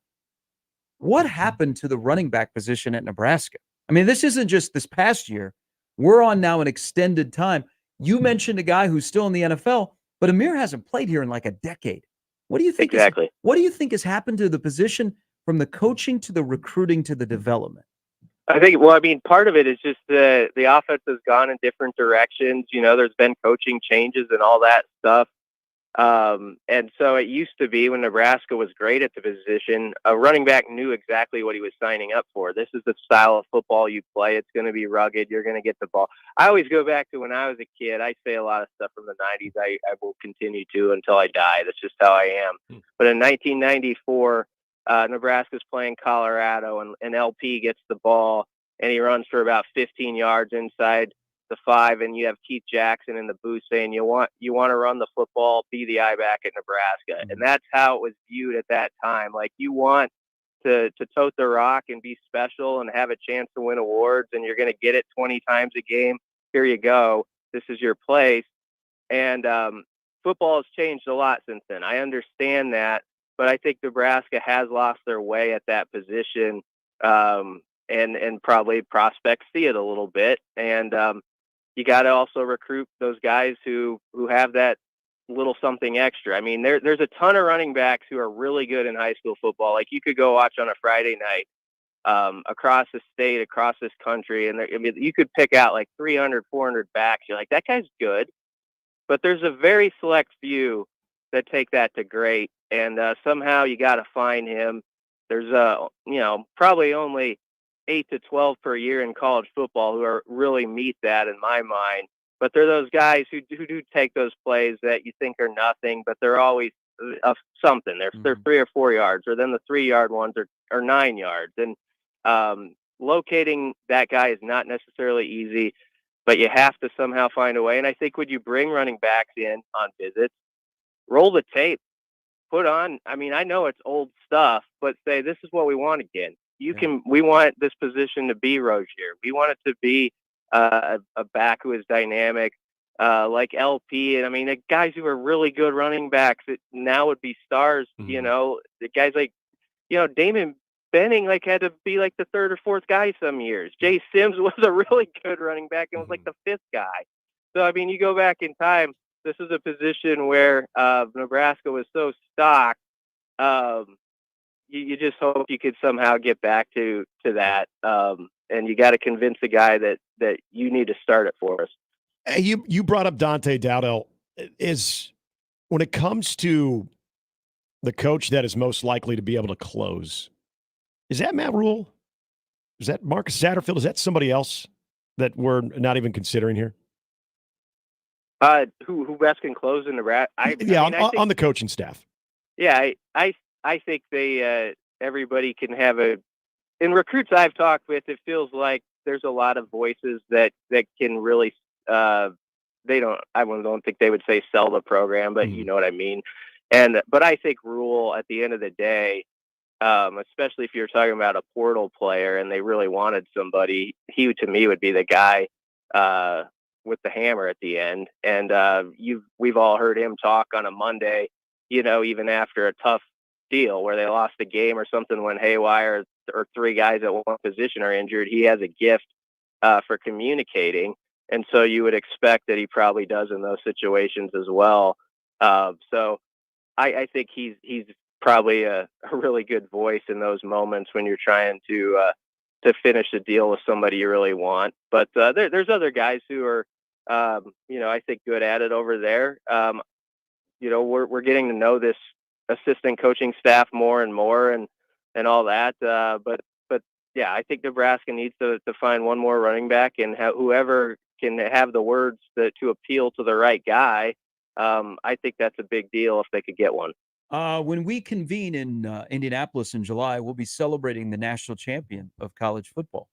What happened to the running back position at Nebraska? I mean, this isn't just this past year. We're on now an extended time. You mentioned a guy who's still in the NFL, but Amir hasn't played here in like a decade. What do you think? Exactly. What do you think has happened to the position from the coaching to the recruiting to the development? I think, part of it is just the offense has gone in different directions. There's been coaching changes and all that stuff. And so it used to be when Nebraska was great at the position, a running back knew exactly what he was signing up for. This is the style of football you play. It's going to be rugged. You're going to get the ball. I always go back to when I was a kid. I say a lot of stuff from the 90s. I will continue to until I die. That's just how I am. But in 1994, Nebraska's playing Colorado, and LP gets the ball, and he runs for about 15 yards inside the 5, and you have Keith Jackson in the booth saying you want to run the football, be the eye back at Nebraska. And that's how it was viewed at that time. Like, you want to tote the rock and be special and have a chance to win awards, and you're going to get it 20 times a game. Here you go. This is your place. And football has changed a lot since then. I understand that, but I think Nebraska has lost their way at that position, and probably prospects see it a little bit. And you got to also recruit those guys who have that little something extra. I mean, there's a ton of running backs who are really good in high school football. Like, you could go watch on a Friday night across the state, across this country, and you could pick out like 300, 400 backs. You're like, that guy's good. But there's a very select few that take that to great, and somehow you got to find him. There's probably only 8 to 12 per year in college football who really meet that in my mind. But they're those guys who do take those plays that you think are nothing, but they're always something. They're 3 or 4 yards, or then the 3-yard ones are 9 yards. And locating that guy is not necessarily easy, but you have to somehow find a way. And I think when you bring running backs in on visits, roll the tape, put on, I know it's old stuff, but say, this is what we want again. We want this position to be Rozier. We want it to be a back who is dynamic, like LP. And the guys who are really good running backs that now would be stars, the guys like, Damon Benning had to be like the 3rd or 4th guy some years. Jay Sims was a really good running back and was like the 5th guy. So, you go back in time, this is a position where Nebraska was so stocked. You just hope you could somehow get back to that. And you got to convince the guy that you need to start it for us. Hey, you brought up Dante Dowdell. Is when it comes to the coach that is most likely to be able to close, is that Matt Rule? Is that Marcus Satterfield? Is that somebody else that we're not even considering here? Who best can close in Nebraska? On the coaching staff. Yeah, I think everybody can have in recruits I've talked with, it feels like there's a lot of voices that can really, I don't think they would say sell the program, but you know what I mean? But I think Rule at the end of the day, especially if you're talking about a portal player and they really wanted somebody, he to me would be the guy, with the hammer at the end. And we've all heard him talk on a Monday, even after a tough deal where they lost a game or something went haywire, or 3 guys at one position are injured. He has a gift for communicating, and so you would expect that he probably does in those situations as well. So I think he's probably a really good voice in those moments when you're trying to finish a deal with somebody you really want. But there's other guys who are I think good at it over there. We're getting to know this assistant coaching staff more and more and all that. But yeah, I think Nebraska needs to find one more running back, and whoever can have the words to appeal to the right guy. I think that's a big deal if they could get one. When we convene in Indianapolis in July, we'll be celebrating the national champion of college football,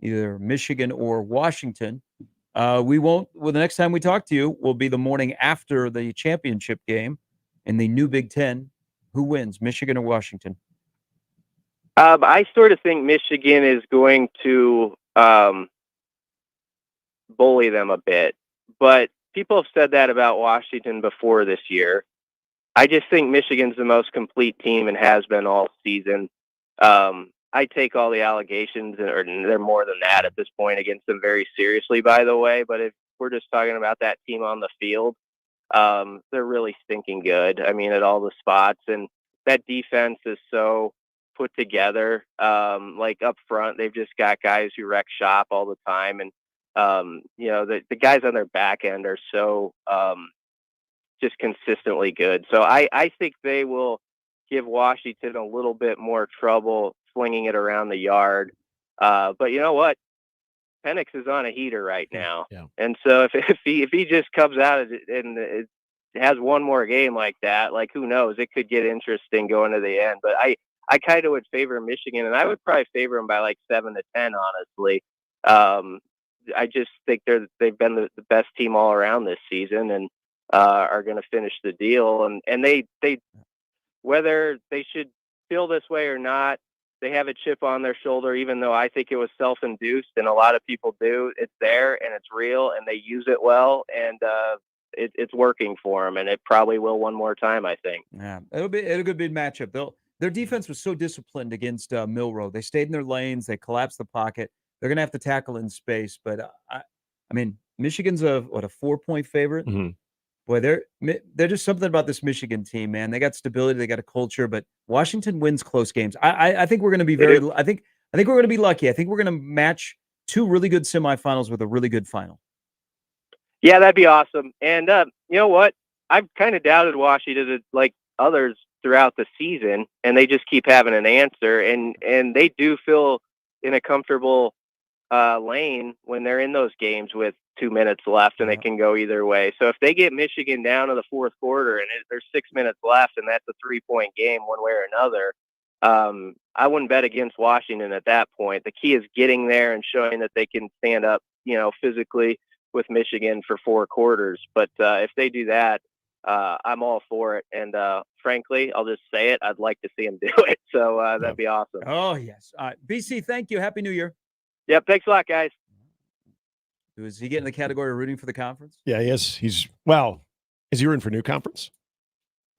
either Michigan or Washington. The next time we talk to you will be the morning after the championship game in the new Big Ten. Who wins, Michigan or Washington? I sort of think Michigan is going to bully them a bit. but people have said that about Washington before this year. I just think Michigan's the most complete team and has been all season. I take all the allegations, or they're more than that at this point, against them very seriously, by the way. But if we're just talking about that team on the field, they're really stinking good. I mean, at all the spots. And that defense is so put together. Like up front, they've just got guys who wreck shop all the time. And, the guys on their back end are so just consistently good. So I think they will give Washington a little bit more trouble flinging it around the yard. But you know what? Penix is on a heater right now. Yeah. And so if he just comes out and it has one more game like that, like who knows? It could get interesting going to the end. But I kind of would favor Michigan, and I would probably favor them by like 7-10, honestly. I just think they've been the best team all around this season, and are going to finish the deal. And they whether they should feel this way or not, they have a chip on their shoulder, even though I think it was self-induced, and a lot of people do. It's there and it's real, and they use it well, and it's working for them, and it probably will one more time, I think. Yeah, it'll be a good matchup. Their defense was so disciplined against Milroe. They stayed in their lanes. They collapsed the pocket. They're going to have to tackle in space. But, I mean, Michigan's a 4-point favorite. Mm-hmm. Boy, they're just something about this Michigan team, man. They got stability, they got a culture, but Washington wins close games. I think we're going to be I think we're going to be lucky. I think we're going to match two really good semifinals with a really good final. Yeah, that'd be awesome. And you know what? I've kind of doubted Washington, like others throughout the season, and they just keep having an answer, and they do feel in a comfortable lane when they're in those games with 2 minutes left, and it can go either way. So if they get Michigan down to the fourth quarter and there's 6 minutes left and that's a 3-point game one way or another, I wouldn't bet against Washington at that point. The key is getting there and showing that they can stand up, physically with Michigan for 4 quarters. But if they do that, I'm all for it. And frankly, I'll just say it, I'd like to see them do it. So that'd be awesome. Oh, yes. BC, thank you. Happy New Year. Yep. Thanks a lot, guys. Is he getting the category of rooting for the conference? Yeah, he is. Is he rooting for new conference?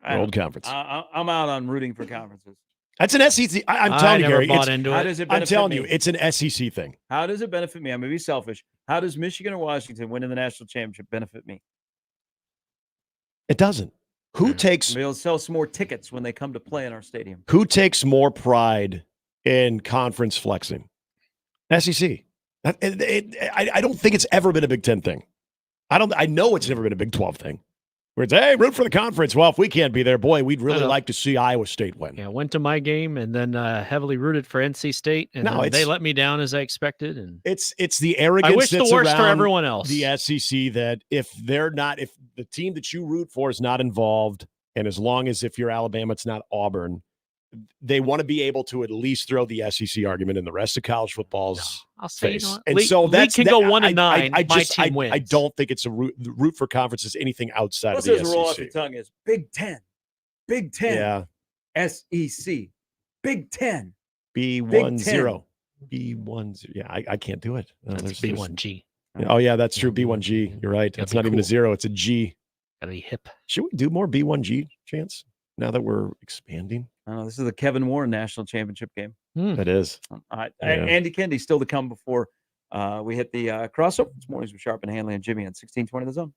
Or old conference? I'm out on rooting for conferences. That's an SEC. I'm telling you, Gary. I'm telling you, it's an SEC thing. How does it benefit me? I'm going to be selfish. How does Michigan or Washington winning the national championship benefit me? It doesn't. Who takes? They'll sell some more tickets when they come to play in our stadium. Who takes more pride in conference flexing? SEC. I don't think it's ever been a Big Ten thing. I know it's never been a Big 12 thing. Where it's, hey, root for the conference. Well, if we can't be there, boy, we'd really like to see Iowa State win. Yeah, went to my game and then heavily rooted for NC State, and they let me down as I expected. And it's the arrogance. I wish the worst for everyone else. The SEC, that if the team that you root for is not involved, and as long as if you're Alabama, it's not Auburn, they want to be able to at least throw the SEC argument in the rest of college football's face. And so that can go 1-9. My team wins. I don't think it's a root for conferences anything outside of the SEC. Roll off the tongue is Big Ten, yeah, SEC, Big Ten, B10, B10. Yeah, I can't do it. No, that's B1G. Oh yeah, that's true. B1G. You're right. It's not even a 0. It's a G. Gotta be hip. Should we do more B1G chants now that we're expanding? Oh, this is the Kevin Warren National Championship game. It is. Andy Kennedy still to come before we hit the crossover. This morning's with Sharp and Handley and Jimmy on 1620 The Zone.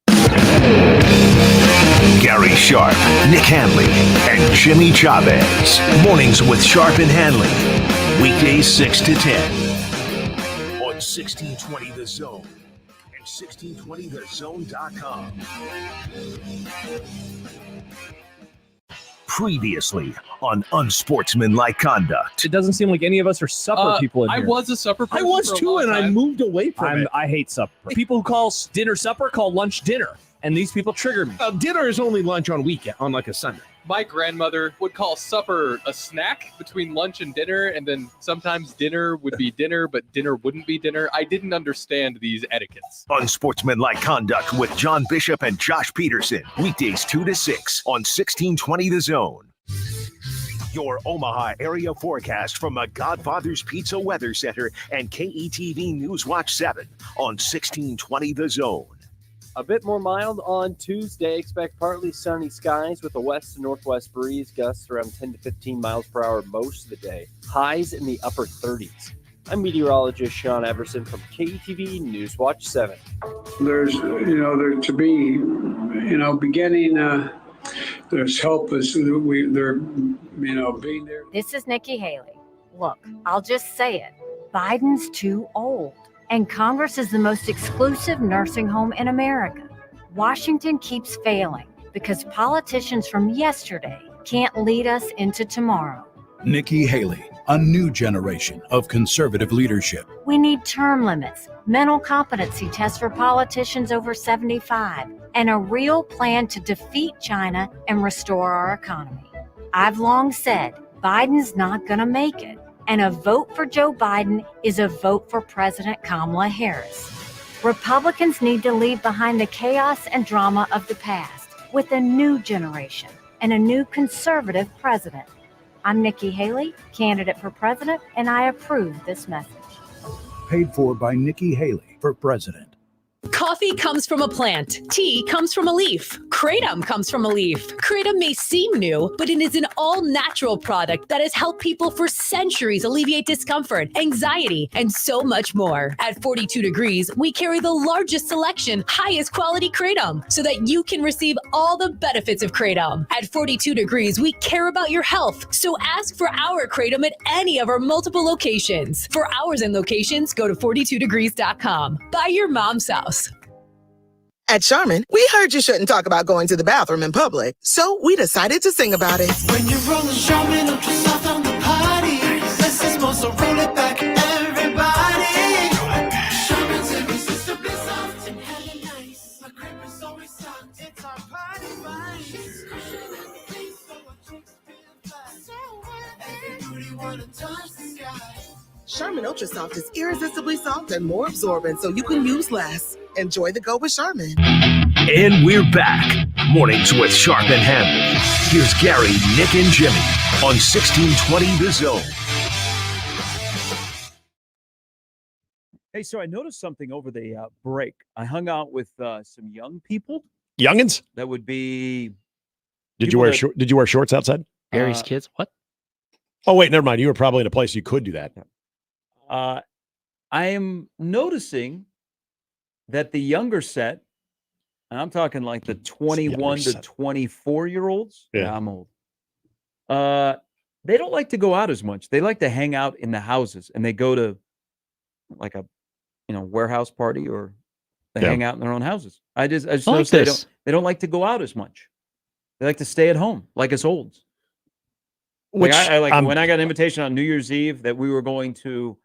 Gary Sharp, Nick Handley, and Jimmy Chavez. Mornings with Sharp and Handley. Weekdays 6 to 10 on 1620 The Zone and 1620thezone.com. Previously on Unsportsmanlike Conduct. It doesn't seem like any of us are supper people in here. I was a supper person. I was for a too, long and I time. moved away from it. I hate supper. People who call dinner supper call lunch dinner, and these people trigger me. Dinner is only lunch on weekend, on like a Sunday. My grandmother would call supper a snack between lunch and dinner, and then sometimes dinner would be dinner, but dinner wouldn't be dinner. I didn't understand these etiquettes. Unsportsmanlike Conduct with John Bishop and Josh Peterson. Weekdays 2 to 6 on 1620 The Zone. Your Omaha area forecast from a Godfather's Pizza Weather Center and KETV News Watch 7 on 1620 The Zone. A bit more mild on Tuesday. Expect partly sunny skies with a west to northwest breeze, gusts around 10 to 15 miles per hour most of the day. Highs in the upper 30s. I'm meteorologist Sean Everson from KTV Newswatch 7. There's, there to be, beginning, there's hope. They're, being there. This is Nikki Haley. Look, I'll just say it. Biden's too old, and Congress is the most exclusive nursing home in America. Washington keeps failing because politicians from yesterday can't lead us into tomorrow. Nikki Haley, a new generation of conservative leadership. We need term limits, mental competency tests for politicians over 75, and a real plan to defeat China and restore our economy. I've long said Biden's not going to make it, and a vote for Joe Biden is a vote for President Kamala Harris. Republicans need to leave behind the chaos and drama of the past with a new generation and a new conservative president. I'm Nikki Haley, candidate for president, and I approve this message. Paid for by Nikki Haley for president. Coffee comes from a plant. Tea comes from a leaf. Kratom comes from a leaf. Kratom may seem new, but it is an all-natural product that has helped people for centuries alleviate discomfort, anxiety, and so much more. At 42 Degrees, we carry the largest selection, highest quality Kratom, so that you can receive all the benefits of Kratom. At 42 Degrees, we care about your health, so ask for our Kratom at any of our multiple locations. For hours and locations, go to 42degrees.com. Buy your mom's house. At Sharman, we heard you shouldn't talk about going to the bathroom in public, so we decided to sing about it. When you're rolling Sharman ultra soft on the potty, less is more, so roll it back, everybody. Sharman's irresistibly soft and hella nice. My grip is always soft, it's our party vice. Every booty wanna touch the sky. Sharman Ultra Soft is irresistibly soft and more absorbent, so you can use less. Enjoy the go with Sharman. And we're back. Mornings with Sharp and Handley. Here's Gary, Nick, and Jimmy on 1620 The Zone. Hey, so I noticed something over the break. I hung out with some young people. Youngins? That would be. Did you wear shorts outside? Gary's kids? What? Oh wait, never mind. You were probably in a place you could do that. I am noticing that the younger set, and I'm talking like the 21 to 24-year-olds. Yeah, I'm old. They don't like to go out as much. They like to hang out in the houses, and they go to like a, warehouse party, or they hang out in their own houses. I just noticed they don't like to go out as much. They like to stay at home, like us olds. When I got an invitation on New Year's Eve that we were going to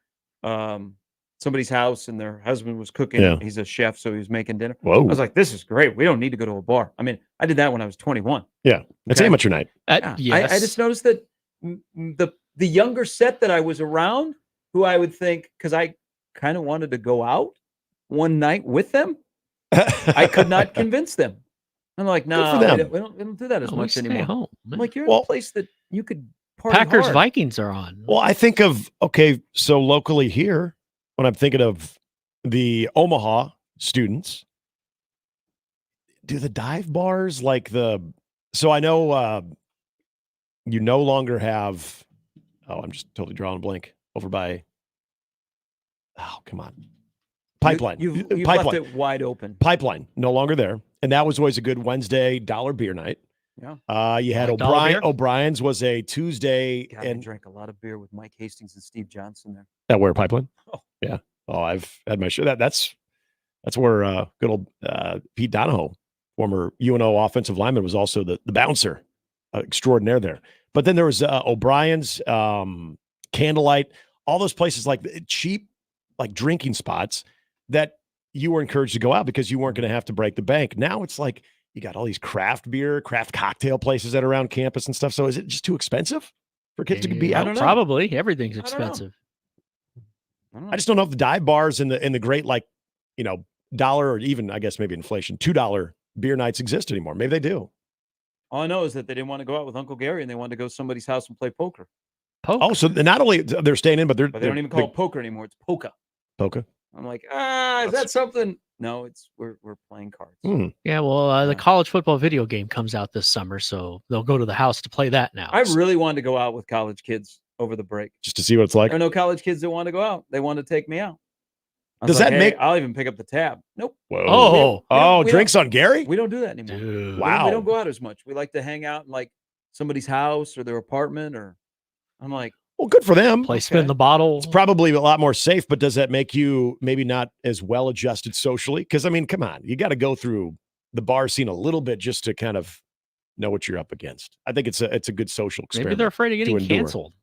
somebody's house and their husband was cooking. Yeah. He's a chef, so he was making dinner. Whoa. I was like, this is great. We don't need to go to a bar. I mean, I did that when I was 21. Yeah. It's amateur night. Yes. I just noticed that the younger set that I was around, who I would think, because I kind of wanted to go out one night with them, I could not convince them. I'm like, no, we don't do that as much anymore. Home, I'm like, you're in a place that you could party Packers hard. Vikings are on. Well, I think of, so locally here, when I'm thinking of the Omaha students, do the dive bars so I know you no longer have, I'm just totally drawing a blank over by, come on. Pipeline. You've Pipeline. left it wide open. Pipeline, no longer there. And that was always a good Wednesday dollar beer night. Yeah. You had O'Brien's was a Tuesday. God, I drank a lot of beer with Mike Hastings and Steve Johnson there. At where, Pipeline? Oh. Yeah. Oh, I've had my share. That's where good old Pete Donahoe, former UNO offensive lineman, was also the bouncer extraordinaire there. But then there was O'Brien's, Candlelight, all those places like cheap, like drinking spots that you were encouraged to go out because you weren't going to have to break the bank. Now it's like you got all these craft beer, craft cocktail places that are around campus and stuff. So is it just too expensive for kids to be out? Probably. Everything's expensive. I just don't know if the dive bars and the great, dollar, or even, I guess maybe inflation, $2 beer nights exist anymore. Maybe they do. All I know is that they didn't want to go out with Uncle Gary and they wanted to go to somebody's house and play poker. Oh, so not only they're staying in, but they don't even call it poker anymore. It's polka. Polka. I'm like, is that something? No, we're playing cards. Yeah, well, the college football video game comes out this summer, so they'll go to the house to play that now. I really wanted to go out with college kids over the break. Just to see what it's like. There are no college kids that want to go out. They want to take me out. Does that make? I'll even pick up the tab. Nope. Whoa. Drinks on Gary? We don't do that anymore. Wow. We don't go out as much. We like to hang out in like somebody's house or their apartment, or I'm like, well, good for them. Spin the bottle. It's probably a lot more safe, but does that make you maybe not as well adjusted socially? Because I mean, come on, you got to go through the bar scene a little bit just to kind of know what you're up against. I think it's a good social experiment. Maybe they're afraid of getting canceled.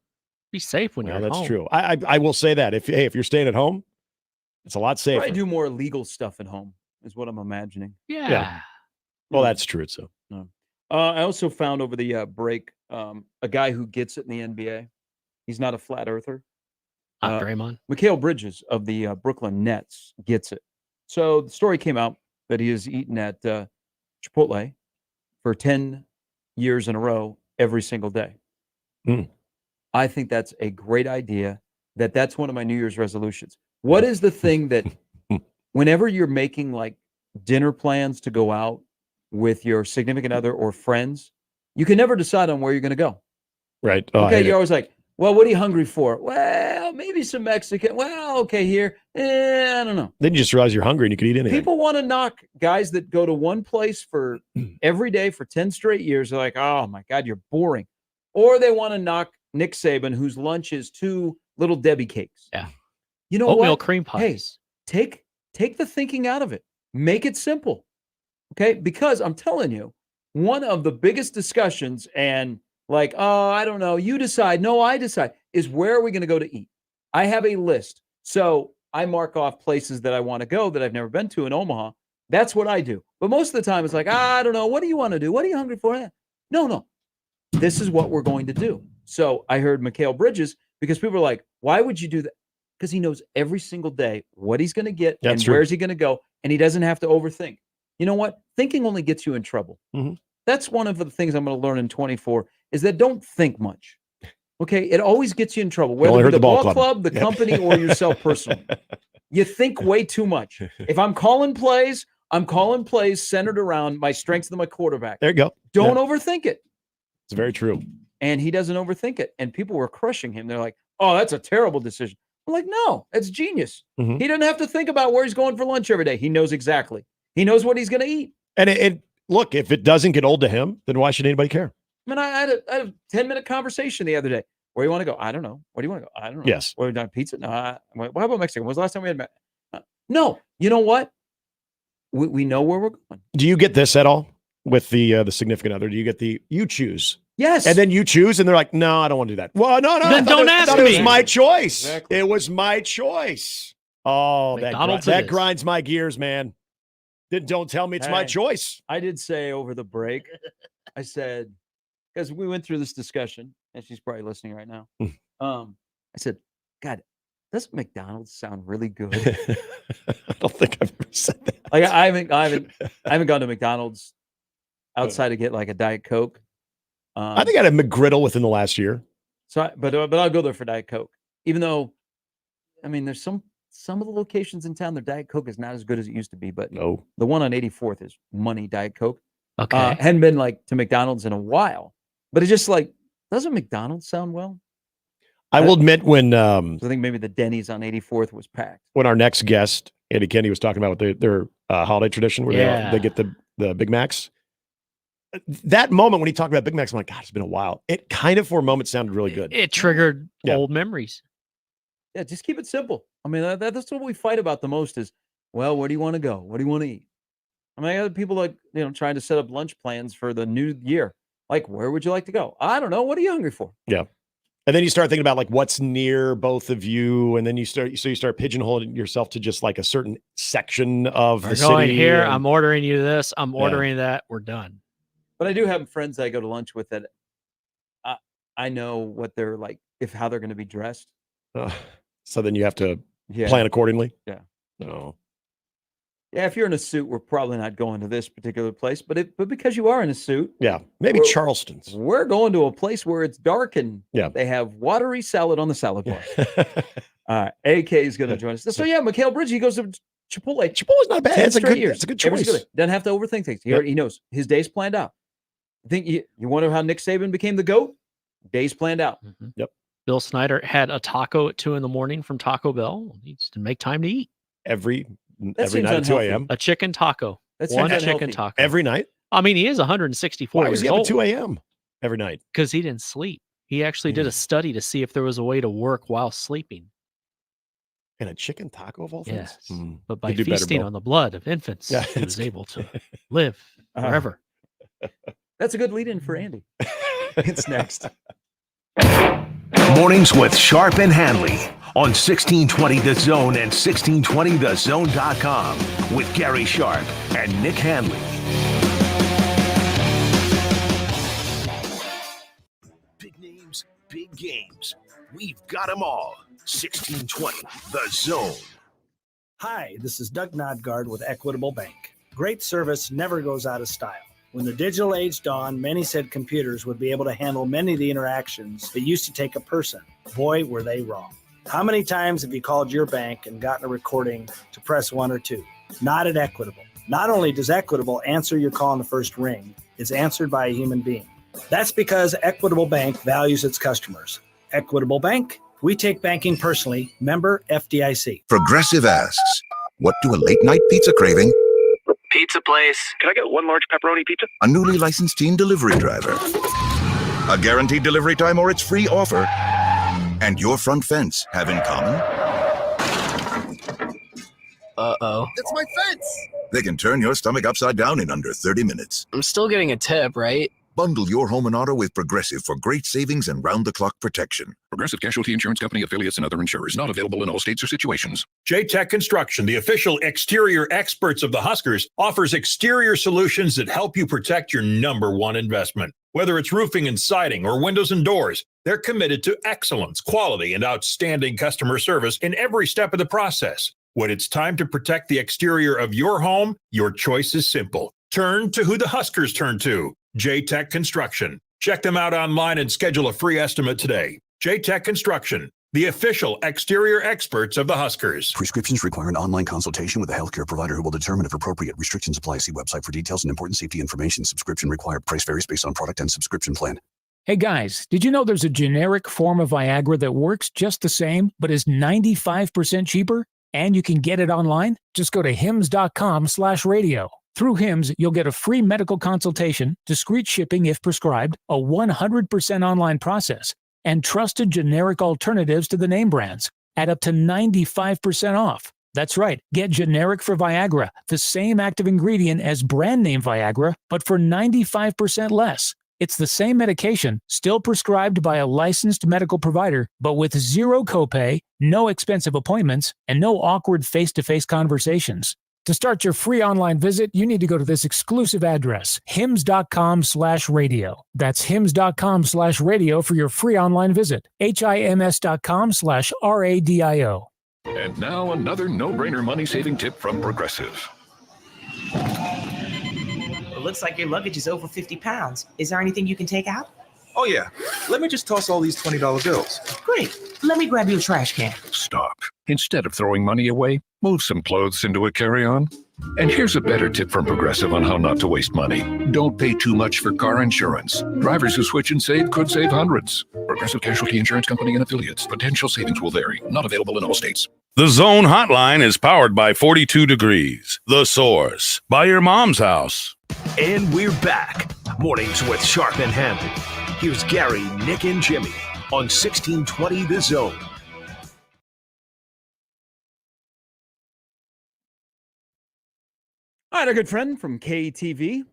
Be safe when you're at that's home. true. I will say that if you're staying at home, it's a lot safer. I do more illegal stuff at home, is what I'm imagining. Yeah. Well, that's true. So, I also found over the break a guy who gets it in the NBA. He's not a flat earther. Draymond. Mikal Bridges of the Brooklyn Nets gets it. So the story came out that he has eaten at Chipotle for 10 years in a row every single day. I think that's a great idea. That's one of my New Year's resolutions. What is the thing that whenever you're making like dinner plans to go out with your significant other or friends, you can never decide on where you're going to go. Right. Okay, you're always like, well, what are you hungry for? Well, maybe some Mexican. Well, okay, here. I don't know. Then you just realize you're hungry and you could eat anything. People want to knock guys that go to one place for every day for 10 straight years. They're like, oh my God, you're boring. Or they want to knock Nick Saban, whose lunch is 2 Little Debbie cakes. Yeah. You know Oatmeal what? cream pies. Hey, take the thinking out of it. Make it simple. Okay? Because I'm telling you, one of the biggest discussions and like, oh, I don't know, you decide. No, I decide. Is where are we going to go to eat? I have a list. So I mark off places that I want to go that I've never been to in Omaha. That's what I do. But most of the time it's like, I don't know. What do you want to do? What are you hungry for? No. This is what we're going to do. So I heard Mikal Bridges because people are like, why would you do that? Because he knows every single day what he's going to get and where's he going to go. And he doesn't have to overthink. You know what? Thinking only gets you in trouble. That's one of the things I'm going to learn in 24 is that don't think much. Okay. It always gets you in trouble, whether it's the ball club, the company, or yourself personally. You think way too much. If I'm calling plays centered around my strengths of my quarterback. There you go. Don't overthink it. It's very true. And he doesn't overthink it. And people were crushing him. They're like, oh, that's a terrible decision. I'm like, no, it's genius. He doesn't have to think about where he's going for lunch every day. He knows exactly. He knows what he's going to eat. And look, if it doesn't get old to him, then why should anybody care? I mean, I had a 10-minute conversation the other day. Where do you want to go? I don't know. Where do you want to go? I don't know. Yes. Where do you want pizza? No. What about Mexico? When was the last time we had No. You know what? We know where we're going. Do you get this at all with the significant other? Do you get you choose? Yes. And then you choose, and they're like, no, I don't want to do that. Well, no. Then don't ask me. It was my choice. Exactly. It was my choice. Oh, that grinds my gears, man. Then don't tell me it's my choice. I did say over the break, I said, because we went through this discussion, and she's probably listening right now. I said, God, doesn't McDonald's sound really good? I don't think I've ever said that. Like I haven't gone to McDonald's outside to get like a Diet Coke. I think I had a McGriddle within the last year. So, but I'll go there for Diet Coke, even though, I mean, there's some of the locations in town, their Diet Coke is not as good as it used to be. But the one on 84th is money Diet Coke. Okay, hadn't been like to McDonald's in a while, but it's just like, doesn't McDonald's sound well? I will admit when I think maybe the Denny's on 84th was packed. When our next guest, Eddie Kennedy, was talking about their holiday tradition where they get the Big Macs. That moment when he talked about Big Macs, I'm like, God, it's been a while. It kind of for a moment sounded really good. It triggered old memories. Yeah, just keep it simple. I mean, that's what we fight about the most is, well, where do you want to go? What do you want to eat? I mean, I got people like, trying to set up lunch plans for the new year. Like, where would you like to go? I don't know. What are you hungry for? Yeah. And then you start thinking about like what's near both of you, and then you start pigeonholing yourself to just like a certain section of the city. Going here, I'm ordering you this. I'm ordering that. We're done. But I do have friends I go to lunch with that I know what they're like, how they're going to be dressed. So then you have to plan accordingly. Yeah. No. Yeah, if you're in a suit, we're probably not going to this particular place. But because you are in a suit, yeah, maybe Charleston's. We're going to a place where it's dark and yeah, they have watery salad on the salad bar. All right, AK is going to join us. So yeah, Mikhail Bridges, he goes to Chipotle. Chipotle's not bad. It's a good Every choice. single day. Doesn't have to overthink things. He knows his day's planned out. I think you wonder how Nick Saban became the GOAT? Day's planned out. Mm-hmm. Yep. Bill Snyder had a taco at 2 a.m. from Taco Bell. He needs to make time to eat. Every night at 2 a.m. A chicken taco. One chicken taco. Every night? I mean, he is 164 Why was years he up old. at 2 a.m. every night? Because he didn't sleep. He actually did a study to see if there was a way to work while sleeping. And a chicken taco of all things? Yes. But by feasting on the blood of infants, he was able to live forever. That's a good lead-in for Andy. It's next. Mornings with Sharp and Handley on 1620 The Zone and 1620thezone.com with Gary Sharp and Nick Handley. Big names, big games. We've got them all. 1620 The Zone. Hi, this is Doug Nodgard with Equitable Bank. Great service never goes out of style. When the digital age dawned, many said computers would be able to handle many of the interactions that used to take a person. Boy, were they wrong. How many times have you called your bank and gotten a recording to press 1 or 2? Not at Equitable. Not only does Equitable answer your call in the first ring, it's answered by a human being. That's because Equitable Bank values its customers. Equitable Bank, we take banking personally. Member FDIC. Progressive asks, what do a late-night pizza craving, Pizza place. Can I get one large pepperoni pizza? a newly licensed teen delivery driver, a guaranteed delivery time or its free offer, and your front fence have in common? Uh-oh. It's my fence! They can turn your stomach upside down in under 30 minutes. I'm still getting a tip, right? Bundle your home and auto with Progressive for great savings and round-the-clock protection. Progressive Casualty Insurance Company affiliates and other insurers. Not available in all states or situations. J-Tech Construction, the official exterior experts of the Huskers, offers exterior solutions that help you protect your number one investment. Whether it's roofing and siding or windows and doors, they're committed to excellence, quality, and outstanding customer service in every step of the process. When it's time to protect the exterior of your home, your choice is simple. Turn to who the Huskers turn to. J-Tech Construction. Check them out online and schedule a free estimate today. J-Tech Construction, the official exterior experts of the Huskers. Prescriptions require an online consultation with a healthcare provider who will determine if appropriate. Restrictions apply. See website for details and important safety information. Subscription required. Price varies based on product and subscription plan. Hey guys, did you know there's a generic form of Viagra that works just the same, but is 95% cheaper? And you can get it online? Just go to hims.com/radio. Through Hims, you'll get a free medical consultation, discreet shipping if prescribed, a 100% online process, and trusted generic alternatives to the name brands at up to 95% off. That's right, get generic for Viagra, the same active ingredient as brand name Viagra, but for 95% less. It's the same medication, still prescribed by a licensed medical provider, but with zero copay, no expensive appointments, and no awkward face-to-face conversations. To start your free online visit, you need to go to this exclusive address, hims.com/radio. That's hims.com/radio for your free online visit. HIMS.com/RADIO. And now another no-brainer money-saving tip from Progressive. It looks like your luggage is over 50 pounds. Is there anything you can take out? Oh, yeah. Let me just toss all these $20 bills. Great. Let me grab you a trash can. Stop. Instead of throwing money away, move some clothes into a carry-on. And here's a better tip from Progressive on how not to waste money. Don't pay too much for car insurance. Drivers who switch and save could save hundreds. Progressive Casualty Insurance Company and affiliates. Potential savings will vary. Not available in all states. The Zone Hotline is powered by 42 Degrees. The Source. By your mom's house. And we're back. Mornings with Sharp and Handley. Here's Gary, Nick, and Jimmy on 1620 The Zone. All right, our good friend from KTV,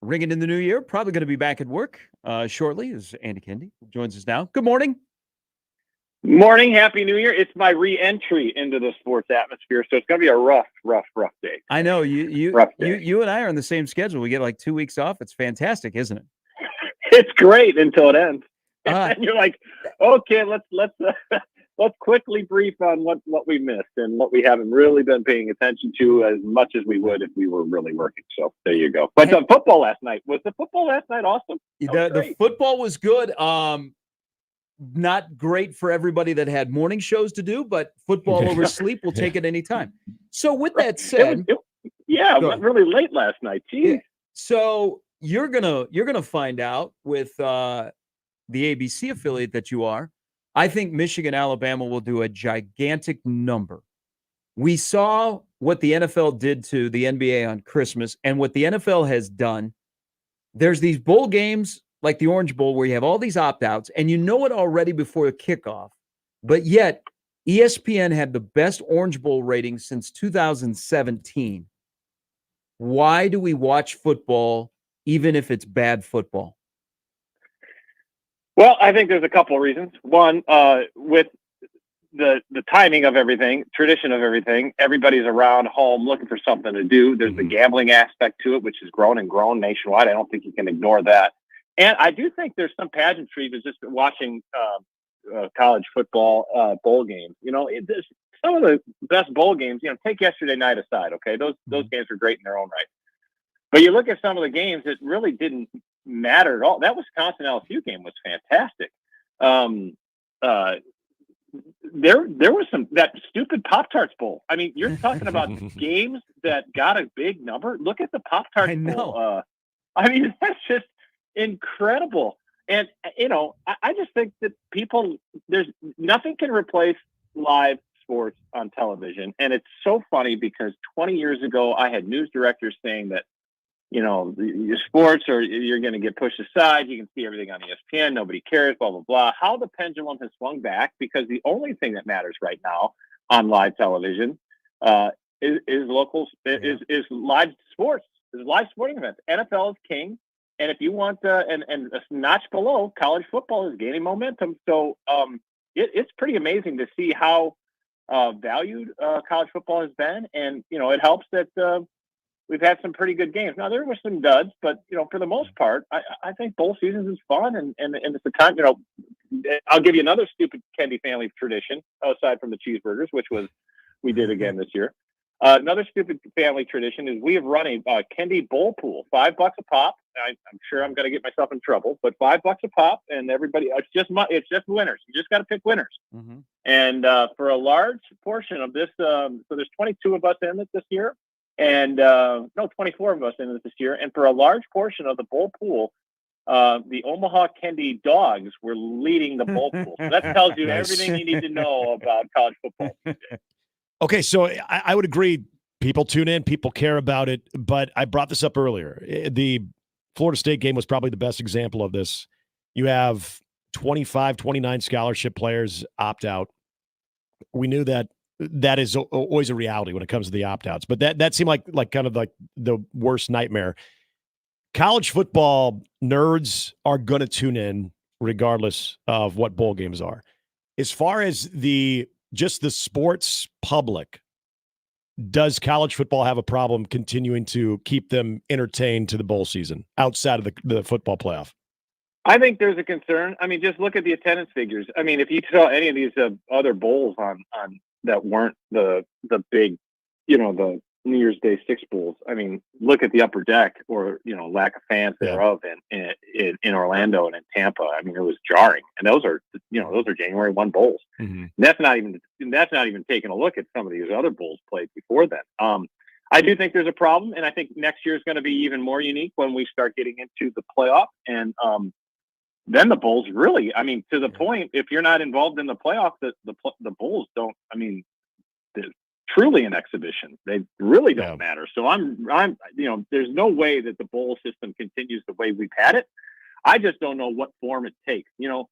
ringing in the new year, probably going to be back at work shortly, is Andy Kendi, who joins us now. Good morning. Morning, Happy New Year. It's my re-entry into the sports atmosphere, so it's going to be a rough day. I know, you and I are on the same schedule. We get like 2 weeks off. It's fantastic, isn't it? It's great until it ends. And you're like, okay, let's let's quickly brief on what we missed and what we haven't really been paying attention to as much as we would if we were really working. So there you go. But the football last night, was the football last night awesome? The football was good. Not great for everybody that had morning shows to do, but football over sleep, will take it anytime. So with that said, it went really late last night. Geez. Yeah. So you're gonna find out with the ABC affiliate that you are. I think Michigan, Alabama will do a gigantic number. We saw what the NFL did to the NBA on Christmas, and what the NFL has done. There's these bowl games like the Orange Bowl where you have all these opt-outs, and you know it already before the kickoff, but yet ESPN had the best Orange Bowl rating since 2017. Why do we watch football even if it's bad football? Well, I think there's a couple of reasons. One, with the timing of everything, tradition of everything, everybody's around home looking for something to do. There's the gambling aspect to it, which has grown and grown nationwide. I don't think you can ignore that. And I do think there's some pageantry to just watching college football bowl games. You know, some of the best bowl games, you know, take yesterday night aside, okay? Those games were great in their own right. But you look at some of the games that really didn't matter at all. That Wisconsin LSU game was fantastic. There was that stupid Pop-Tarts Bowl. I mean, you're talking about games that got a big number. Look at the Pop-Tarts Bowl. I mean, that's just incredible. And, you know, I just think that there's nothing can replace live sports on television. And it's so funny because 20 years ago, I had news directors saying that, you know, your sports you're going to get pushed aside. You can see everything on ESPN. Nobody cares, blah, blah, blah. How the pendulum has swung back, because the only thing that matters right now on live television is live sports, is live sporting events. NFL is king. And if you want, and a notch below, college football is gaining momentum. So it's pretty amazing to see how valued college football has been. And, you know, it helps that we've had some pretty good games. Now, there were some duds, but, you know, for the most part, I think bowl seasons is fun. And it's the time, you know, I'll give you another stupid Kendi family tradition, aside from the cheeseburgers, which we did again this year. Another stupid family tradition is we have run a Kendi bowl pool, $5 a pop. I'm sure I'm going to get myself in trouble, but $5 a pop, and everybody, it's just winners. You just got to pick winners. Mm-hmm. And for a large portion of this, so there's 22 of us in it this year, and 24 of us in it this year. And for a large portion of the bowl pool, the Omaha Kendi Dogs were leading the bowl pool. So that tells you everything you need to know about college football. Okay, so I would agree. People tune in, people care about it, but I brought this up earlier. The Florida State game was probably the best example of this. You have 25, 29 scholarship players opt out. We knew that is always a reality when it comes to the opt-outs, but that seemed like kind of like the worst nightmare. College football nerds are going to tune in regardless of what bowl games are. As far as just the sports public, does college football have a problem continuing to keep them entertained to the bowl season outside of the football playoff? I think there's a concern. I mean, just look at the attendance figures. I mean, if you saw any of these other bowls on that weren't the big, you know, the New Year's Day 6 bowls. I mean, look at the upper deck, or, you know, lack of fans thereof in Orlando and in Tampa. I mean, it was jarring. And those are January 1 bowls. Mm-hmm. And that's not even taking a look at some of these other bowls played before then. I do think there's a problem, and I think next year is going to be even more unique when we start getting into the playoff. And then the bowls really, I mean, to the point, if you're not involved in the playoff, the bowls don't, I mean, they're truly an exhibition. They really don't matter. So I'm, you know, there's no way that the bowl system continues the way we've had it. I just don't know what form it takes. You know,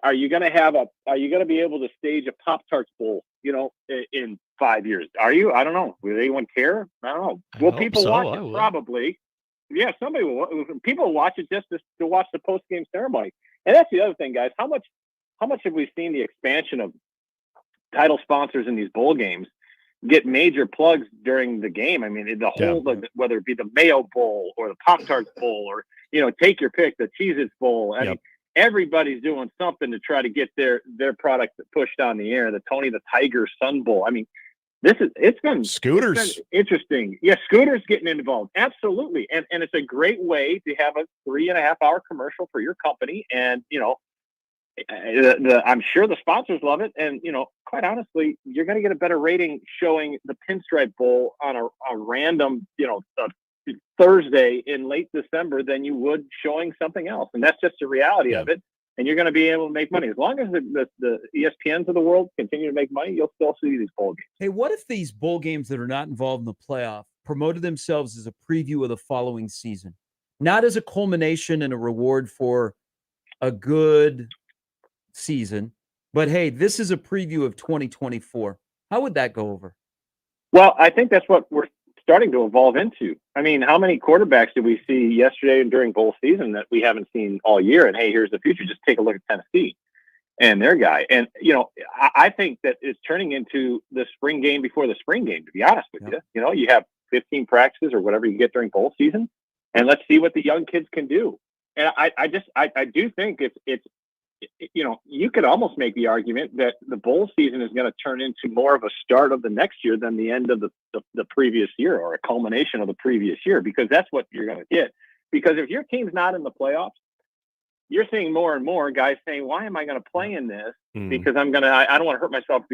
are you going to be able to stage a Pop-Tarts bowl, you know, in 5 years? Are you? I don't know. Will anyone care? I don't know. Will people watch it? Probably. Yeah, somebody will. People will watch it just to watch the post-game ceremony. And that's the other thing, guys. How much have we seen the expansion of title sponsors in these bowl games get major plugs during the game? I mean, the whole, whether it be the Mayo Bowl or the Pop-Tarts Bowl, or, you know, take your pick, the Cheez-Its Bowl. I mean, everybody's doing something to try to get their product pushed on the air. The Tony the Tiger Sun Bowl. I mean, it's been Scooters. Interesting. Yeah, Scooters getting involved. Absolutely. And it's a great way to have a 3.5-hour commercial for your company. And, I'm sure the sponsors love it. And, quite honestly, you're going to get a better rating showing the Pinstripe Bowl on a random, Thursday in late December than you would showing something else. And that's just the reality of it. And you're going to be able to make money. As long as the ESPNs of the world continue to make money, you'll still see these bowl games. Hey, what if these bowl games that are not involved in the playoff promoted themselves as a preview of the following season? Not as a culmination and a reward for a good season, but hey, this is a preview of 2024. How would that go over? Well, I think that's what we're starting to evolve into. I mean, how many quarterbacks did we see yesterday and during bowl season that we haven't seen all year? And hey, here's the future. Just take a look at Tennessee and their guy. And, I think that it's turning into the spring game before the spring game, to be honest with you. You have 15 practices or whatever you get during bowl season, and let's see what the young kids can do. And I do think it's you could almost make the argument that the bowl season is going to turn into more of a start of the next year than the end of the previous year, or a culmination of the previous year, because that's what you're going to get. Because if your team's not in the playoffs, you're seeing more and more guys saying, why am I going to play in this? Because I don't want to hurt myself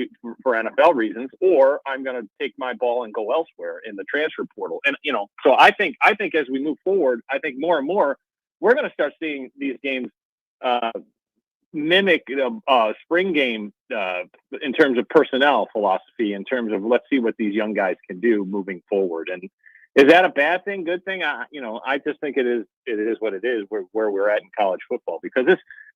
for NFL reasons, or I'm going to take my ball and go elsewhere in the transfer portal. And, so I think as we move forward, I think more and more we're going to start seeing these games, mimic spring game in terms of personnel philosophy, in terms of let's see what these young guys can do moving forward. And is that a bad thing, good thing? I just think it is what it is, where we're at in college football, because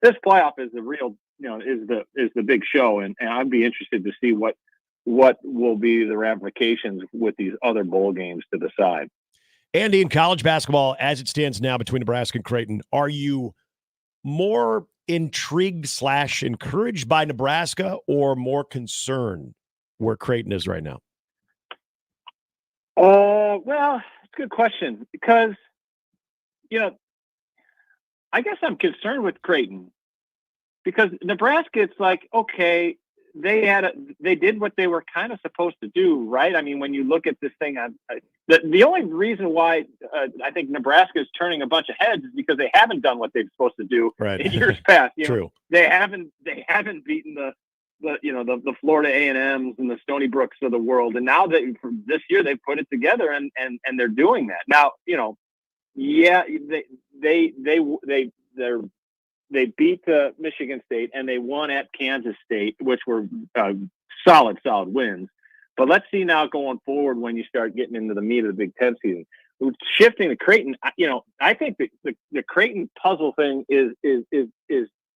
this playoff is the real, is the big show. And I'd be interested to see what will be the ramifications with these other bowl games to decide. Andy, in college basketball, as it stands now between Nebraska and Creighton, are you more intrigued / encouraged by Nebraska, or more concerned where Creighton is right now? Well, it's a good question, because, I guess I'm concerned with Creighton, because Nebraska, it's like, okay, they did what they were kind of supposed to do, right? I mean, when you look at this thing, the only reason why I think Nebraska is turning a bunch of heads is because they haven't done what they're supposed to do in years past. True. They haven't beaten the Florida A&Ms and the Stony Brooks of the world, and now this year they put it together and they're doing that now. They beat Michigan State, and they won at Kansas State, which were solid wins. But let's see now going forward, when you start getting into the meat of the Big Ten season, shifting to Creighton. I think the Creighton puzzle thing is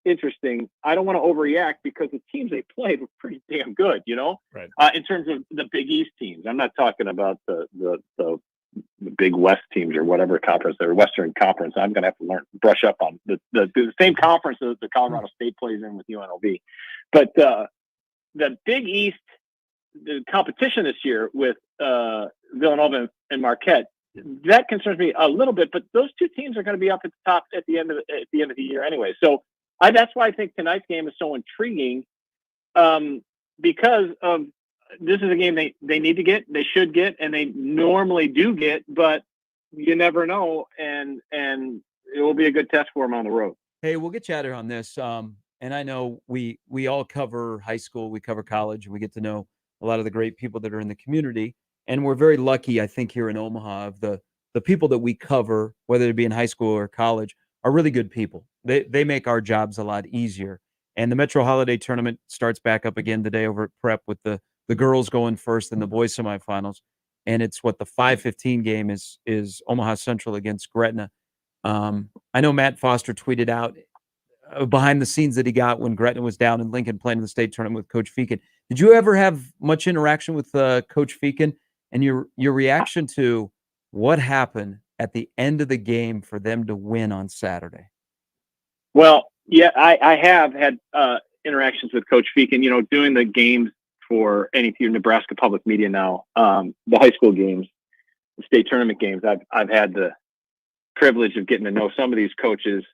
interesting. I don't want to overreact, because the teams they played were pretty damn good, right. In terms of the Big East teams. I'm not talking about the Big West teams or whatever conference, or Western Conference. I'm going to have to brush up on the same conference that the Colorado State plays in with UNLV. But the Big East, the competition this year with Villanova and Marquette, that concerns me a little bit. But those two teams are going to be up at the top at the end of the year anyway. So that's why I think tonight's game is so intriguing, because of this is a game they need to get, they should get, and they normally do get, but you never know, and it will be a good test for them on the road. Hey, we'll get you out here on this. And I know we all cover high school, we cover college, and we get to know a lot of the great people that are in the community. And we're very lucky, I think, here in Omaha, of the people that we cover, whether it be in high school or college, are really good people. They make our jobs a lot easier. And the Metro Holiday Tournament starts back up again today over at Prep, with the girls going first and the boys semifinals. And it's the 5:15 game is Omaha Central against Gretna. I know Matt Foster tweeted out behind the scenes that he got when Gretna was down in Lincoln playing in the state tournament with Coach Feakin. Did you ever have much interaction with Coach Feakin, and your reaction to what happened at the end of the game for them to win on Saturday? Well, yeah, I have had interactions with Coach Feakin, doing the games for NEPU Nebraska Public Media now, the high school games, the state tournament games. I've had the privilege of getting to know some of these coaches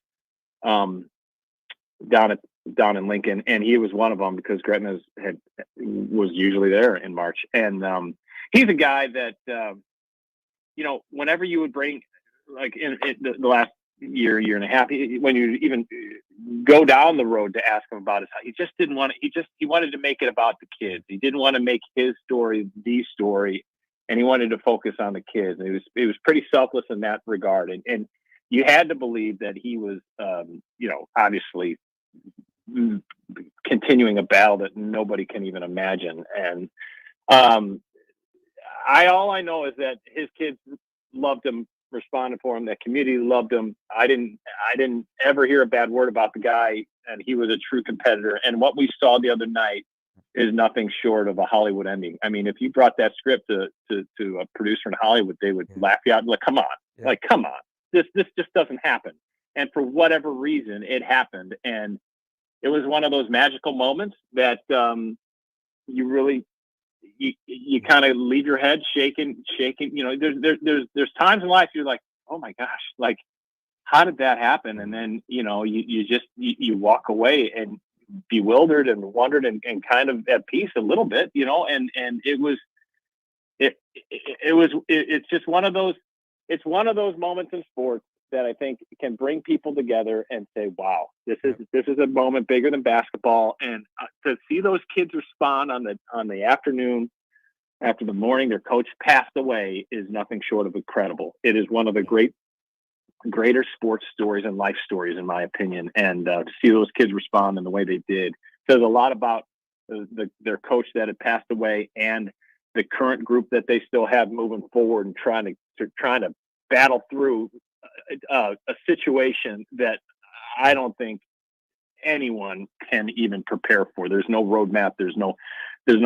down in Lincoln, and he was one of them because Gretna was usually there in March. And he's a guy that whenever you would bring, like in the last year and a half, when you even go down the road to ask him about he just didn't want to. He wanted to make it about the kids. He didn't want to make his story the story, and he wanted to focus on the kids. And he was pretty selfless in that regard. And you had to believe that he was, obviously continuing a battle that nobody can even imagine. And all I know is that his kids loved him, responded for him. That community loved him. I didn't ever hear a bad word about the guy, and he was a true competitor. And what we saw the other night is nothing short of a Hollywood ending. I mean, if you brought that script to a producer in Hollywood, they would laugh you out. Like, come on, this just doesn't happen. And for whatever reason, it happened, and it was one of those magical moments that you really. You kind of leave your head shaking. There's times in life you're like, oh my gosh, like how did that happen? And then you walk away and bewildered and wondered and kind of at peace a little bit, and it's just one of those. It's one of those moments in sports that I think can bring people together and say, wow, this is a moment bigger than basketball. And to see those kids respond on the afternoon after the morning their coach passed away is nothing short of incredible. It is one of the greater sports stories and life stories, in my opinion. And to see those kids respond in the way they did says a lot about their coach that had passed away and the current group that they still have moving forward and trying to battle through a situation that I don't think anyone can even prepare for. There's no roadmap. There's no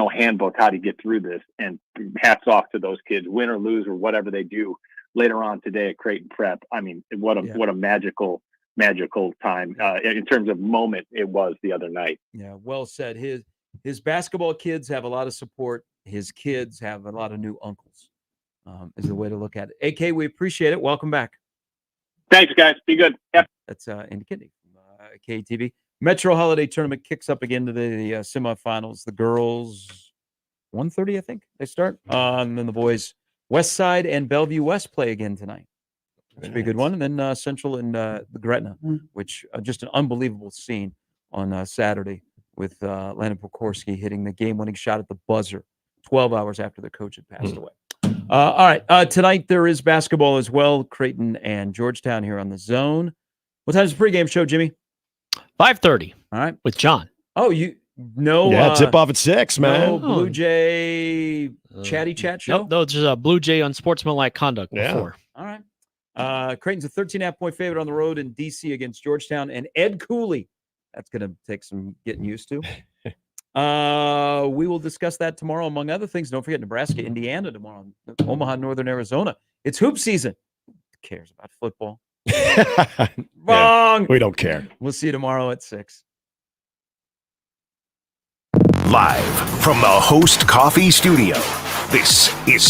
handbook how to get through this. And hats off to those kids, win or lose or whatever they do later on today at Creighton Prep. I mean, what a magical time in terms of moment it was the other night. Yeah, well said. His basketball kids have a lot of support. His kids have a lot of new uncles. Is the way to look at it. AK, we appreciate it. Welcome back. Thanks, guys. Be good. Yep. That's Andy Kidney from KTV. Metro Holiday Tournament kicks up again to the semifinals. The girls, 1:30, I think they start. And then the boys, West Side and Bellevue West play again tonight. Should be a good one. And then Central and the Gretna, which just an unbelievable scene on Saturday with Landon Pokorski hitting the game-winning shot at the buzzer 12 hours after the coach had passed away. All right. Tonight there is basketball as well. Creighton and Georgetown here on the Zone. What time is the pregame show, Jimmy? 5:30. All right. With John. Oh, tip off at 6, man. No Blue Jay chatty chat show? No, it's just a Blue Jay unsportsmanlike conduct before. All right. Creighton's a 13.5-point favorite on the road in D.C. against Georgetown. And Ed Cooley, that's going to take some getting used to. We will discuss that tomorrow, among other things. Don't forget Nebraska, Indiana tomorrow, Omaha, Northern Arizona. It's hoop season. Who cares about football? Wrong. Yeah, we don't care. We'll see you tomorrow at 6. Live from the Host Coffee Studio, this is